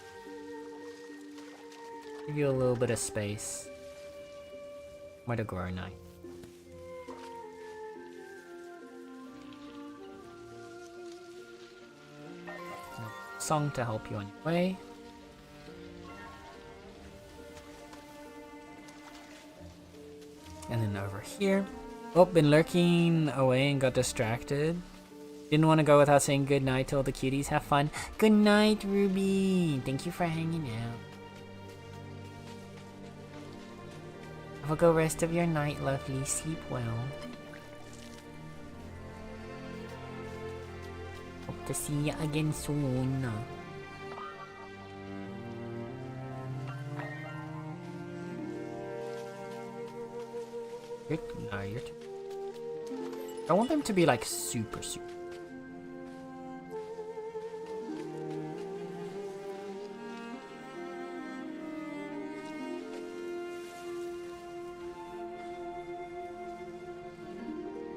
Give you a little bit of space. Way to grow, night. Song to help you on your way. And then over here. Oh, been lurking away and got distracted. Didn't want to go without saying good night to all the cuties. Have fun. Good night, Ruby. Thank you for hanging out. Have a good rest of your night, lovely. Sleep well. Hope to see you again soon. No, you're too... I want them to be like super.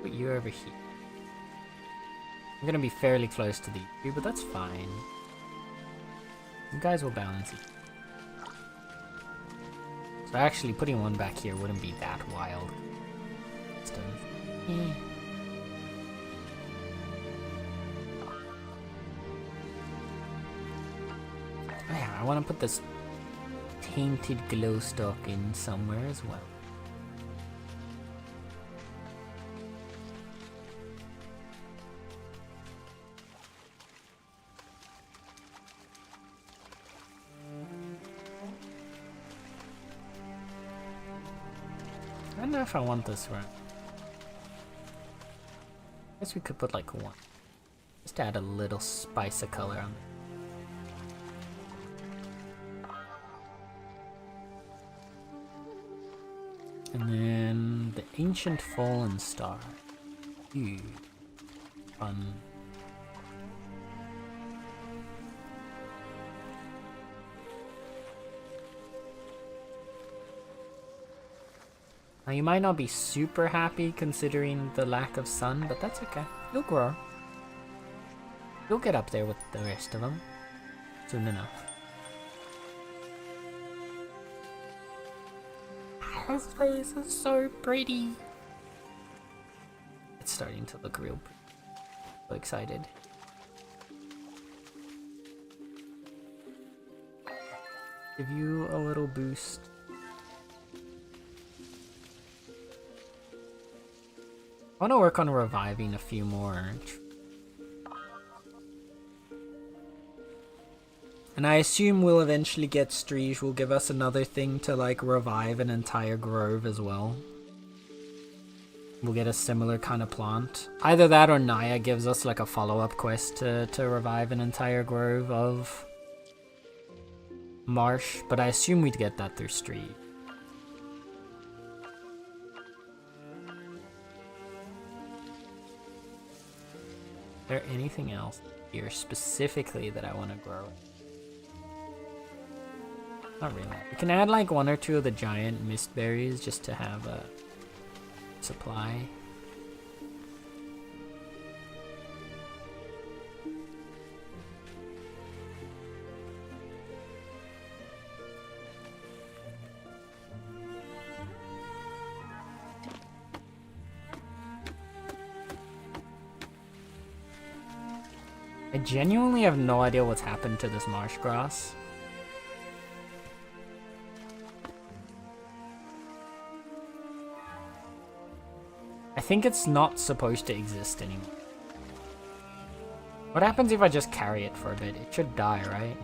Put you over here. I'm gonna be fairly close to the tree, but that's fine. You guys will balance it. So actually putting one back here wouldn't be that wild. Yeah. Oh yeah, I want to put this tainted glow stalk in somewhere as well. I don't know if I want this right. I guess we could put like one. Just to add a little spice of color on it. And then the ancient fallen star. Ooh, fun. Now you might not be super happy considering the lack of sun, but that's okay. You'll grow. You'll get up there with the rest of them soon enough. This place is so pretty. It's starting to look real pretty. So excited. Give you a little boost. I want to work on reviving a few more. And I assume we'll eventually get Striege will give us another thing to like revive an entire grove as well. We'll get a similar kind of plant. Either that or Naya gives us like a follow-up quest to revive an entire grove of marsh. But I assume we'd get that through Striege. Is there anything else here specifically that I want to grow? Not really. We can add like one or two of the giant mist berries just to have a supply. I genuinely have no idea what's happened to this marsh grass. I think it's not supposed to exist anymore. What happens if I just carry it for a bit? It should die, right?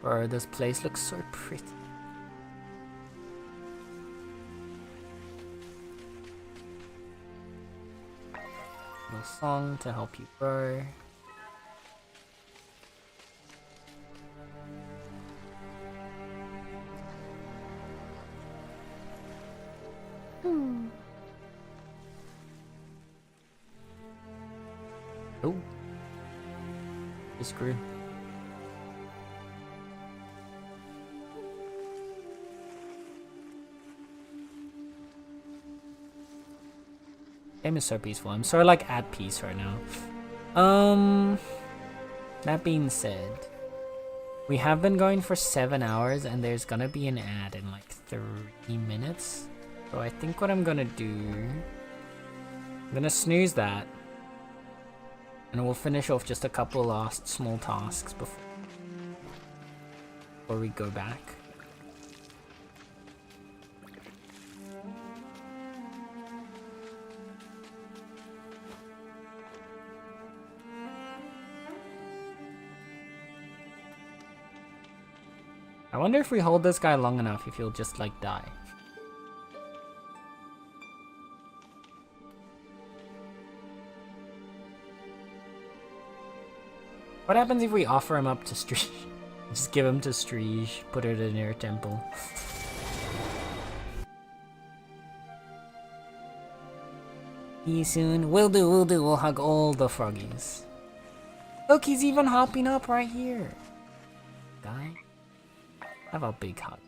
Bro, this place looks so pretty. Little song to help you grow. Oh. Just screw. Game is so peaceful. I'm sort of like at peace right now. That being said, we have been going for 7 hours and there's gonna be an ad in like 3 minutes. So I think what I'm gonna do, I'm gonna snooze that. And we'll finish off just a couple last small tasks before we go back. I wonder if we hold this guy long enough if he'll just like die. What happens if we offer him up to Streege? Just give him to Streege, put it in your temple. See you soon. We'll do. We'll hug all the froggies. Look, he's even hopping up right here. Guy, have a big hug.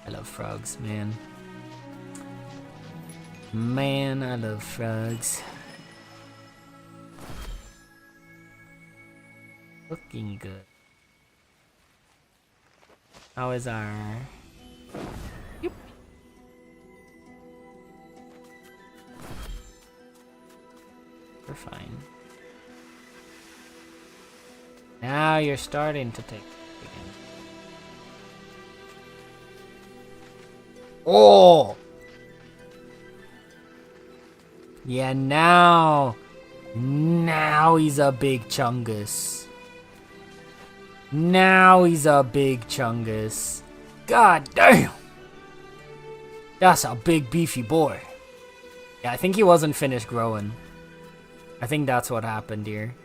I love frogs, man. Man, I love frogs. Looking good. How is our... Yep. We're fine. Now you're starting to take it again. Oh! Yeah, now he's a big chungus. Now he's a big chungus. God damn! That's a big beefy boy. Yeah, I think he wasn't finished growing. I think that's what happened here.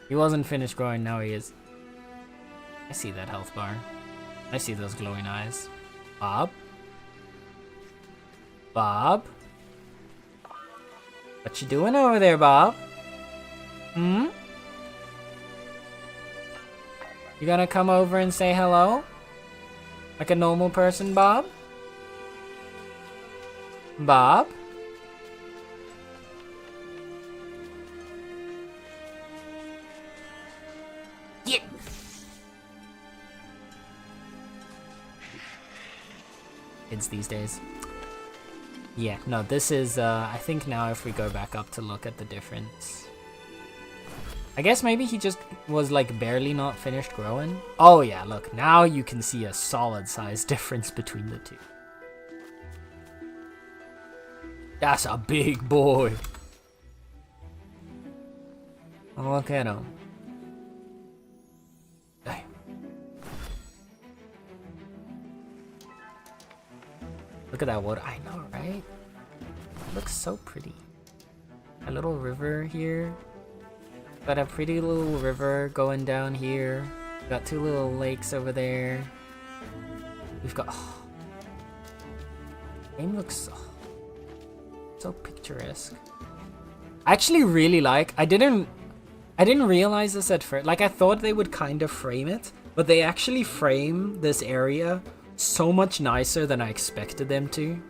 He wasn't finished growing, now he is. I see that health bar. I see those glowing eyes. Bob? Bob? What you doing over there, Bob? Hmm? You gonna come over and say hello? Like a normal person, Bob? Bob? Yeah. Kids these days. Yeah, no, this is, I think now if we go back up to look at the difference. I guess maybe he just was like barely not finished growing. Oh yeah, look, now you can see a solid size difference between the two. That's a big boy. Look at him. Damn. Look at that water. I know, right? It looks so pretty. A little river here. Got a pretty little river going down here. Got 2 little lakes over there. We've got... Oh. Game looks so picturesque. I actually really like... I didn't realize this at first. Like, I thought they would kind of frame it. But they actually frame this area so much nicer than I expected them to.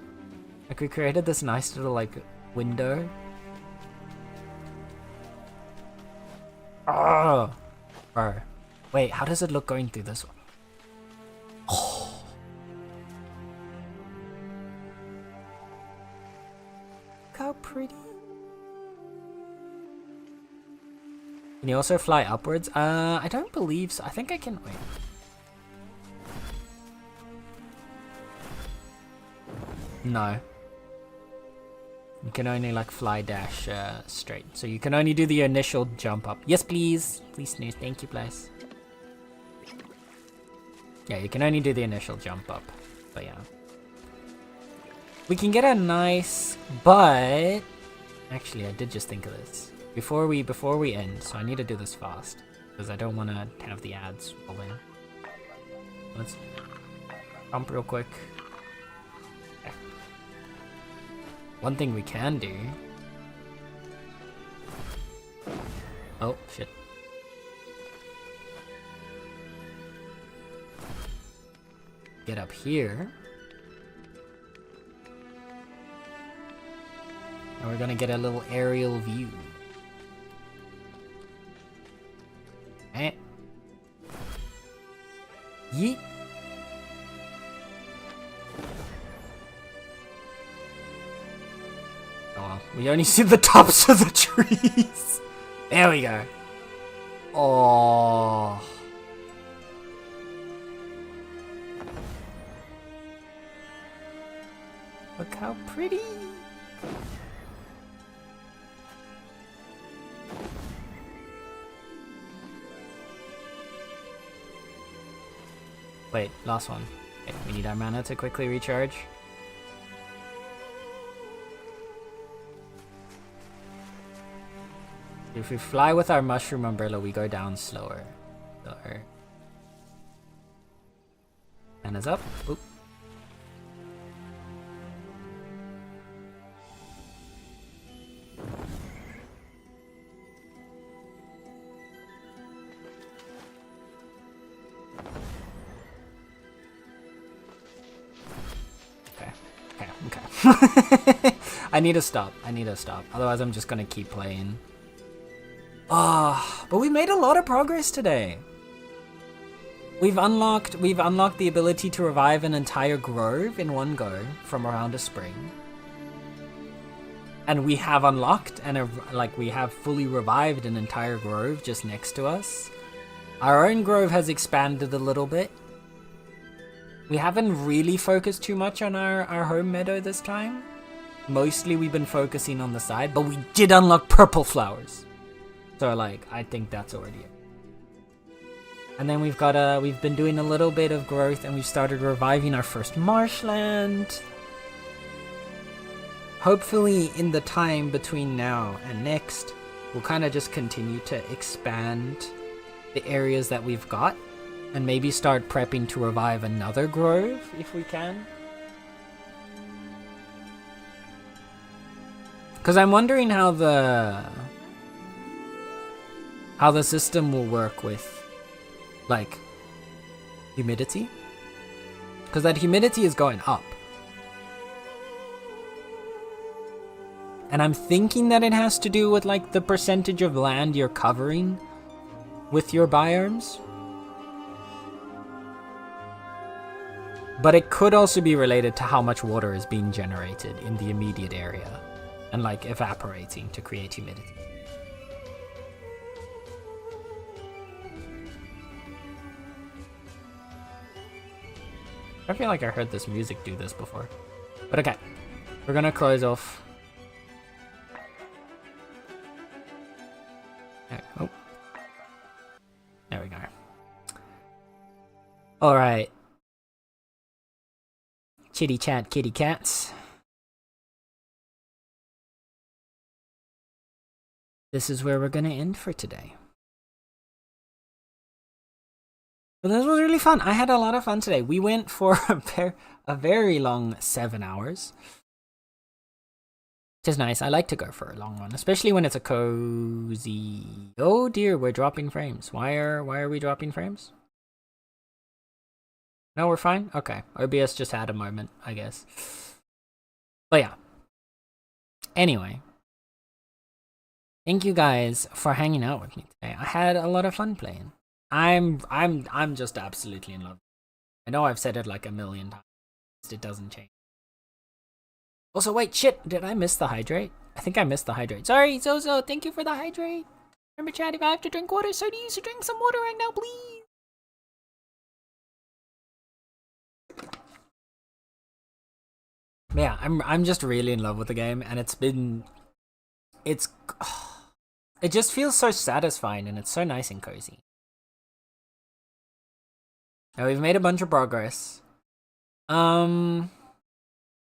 Like, we created this nice little, like, window. Oh, bro. Wait, how does it look going through this one? Oh. Look how pretty. Can you also fly upwards? I don't believe so. I think I can. Wait. No. You can only like fly dash straight. So you can only do the initial jump up. Yes, please. Please snooze. Thank you, please. Yeah, you can only do the initial jump up. But yeah. We can get a nice... But... Actually, I did just think of this. Before we end, so I need to do this fast. Because I don't want to have the ads roll in. Let's jump real quick. One thing we can do. Oh, shit. Get up here. And we're gonna get a little aerial view. Eh. Yeet. Oh well, we only see the tops of the trees. There we go. Oh. Look how pretty. Wait, last one. Okay, we need our mana to quickly recharge. If we fly with our mushroom umbrella, we go down slower. Slower. Mana's up. Oop. Okay. I need to stop. Otherwise I'm just gonna keep playing. But we made a lot of progress today. We've unlocked the ability to revive an entire grove in one go from around a spring. And we have unlocked and we have fully revived an entire grove just next to us. Our own grove has expanded a little bit. We haven't really focused too much on our home meadow this time. Mostly we've been focusing on the side, but we did unlock purple flowers. So I think that's already it. And then we've been doing a little bit of growth and we've started reviving our first marshland. Hopefully in the time between now and next, we'll kind of just continue to expand the areas that we've got. And maybe start prepping to revive another grove, if we can. Because I'm wondering how the system will work with, humidity. Because that humidity is going up. And I'm thinking that it has to do with, the percentage of land you're covering with your biomes. But it could also be related to how much water is being generated in the immediate area and evaporating to create humidity. I feel like I heard this music do this before. But okay, we're gonna close off. Oh. There we go. Alright. Chitty chat kitty cats. This is where we're gonna end for today. But this was really fun. I had a lot of fun today. We went for a very long 7 hours. Which is nice. I like to go for a long one, especially when it's a cozy. Oh dear, we're dropping frames. Why are we dropping frames? No, we're fine? Okay. OBS just had a moment, I guess. But yeah. Anyway. Thank you guys for hanging out with me today. I had a lot of fun playing. I'm just absolutely in love. I know I've said it a million times. It doesn't change. Also, wait, shit, did I miss the hydrate? I think I missed the hydrate. Sorry, Zozo, thank you for the hydrate. Remember, chat, if I have to drink water, so do you, so drink some water right now, please. Yeah, I'm just really in love with the game, and it just feels so satisfying, and it's so nice and cozy. Now we've made a bunch of progress. I'm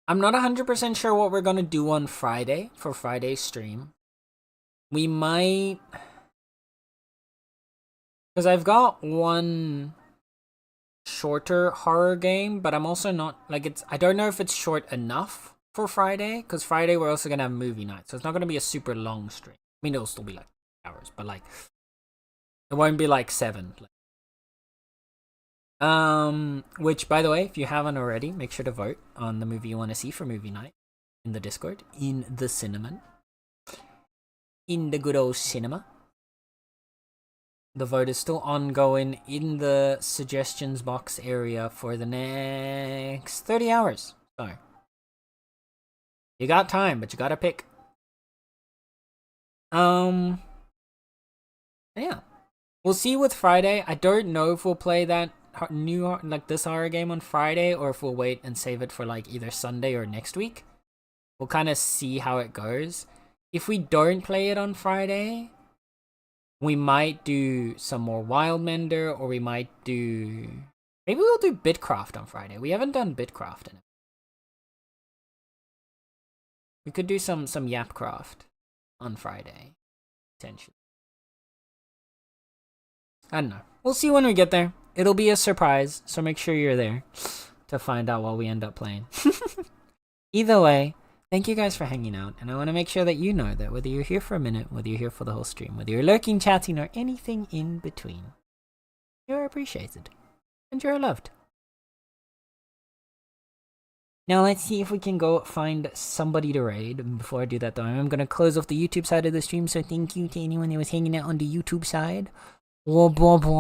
not 100% sure what we're gonna do on Friday for Friday's stream. We might, because I've got one shorter horror game, but I'm also not I don't know if it's short enough for Friday, because Friday we're also gonna have movie night, so it's not gonna be a super long stream. I mean, it'll still be like hours, but like it won't be like 7. Which, by the way, if you haven't already, make sure to vote on the movie you want to see for movie night in the Discord, in the cinnamon, in the good old cinema. The vote is still ongoing in the suggestions box area for the next 30 hours. So you got time, but you gotta pick. Yeah. We'll see with Friday. I don't know if we'll play that new, like this horror game on Friday, or if we'll wait and save it for like either Sunday or next week. We'll kind of see how it goes. If we don't play it on Friday, we might do some more Wildmender, or we might do... Maybe we'll do Bitcraft on Friday. We haven't done Bitcraft in it. We could do some Yapcraft on Friday, potentially. I don't know. We'll see when we get there. It'll be a surprise, so make sure you're there to find out what we end up playing. Either way, thank you guys for hanging out, and I want to make sure that you know that whether you're here for a minute, whether you're here for the whole stream, whether you're lurking, chatting, or anything in between, you're appreciated, and you're loved. Now let's see if we can go find somebody to raid. Before I do that though, I'm going to close off the YouTube side of the stream, so thank you to anyone that was hanging out on the YouTube side. Blah, blah, blah.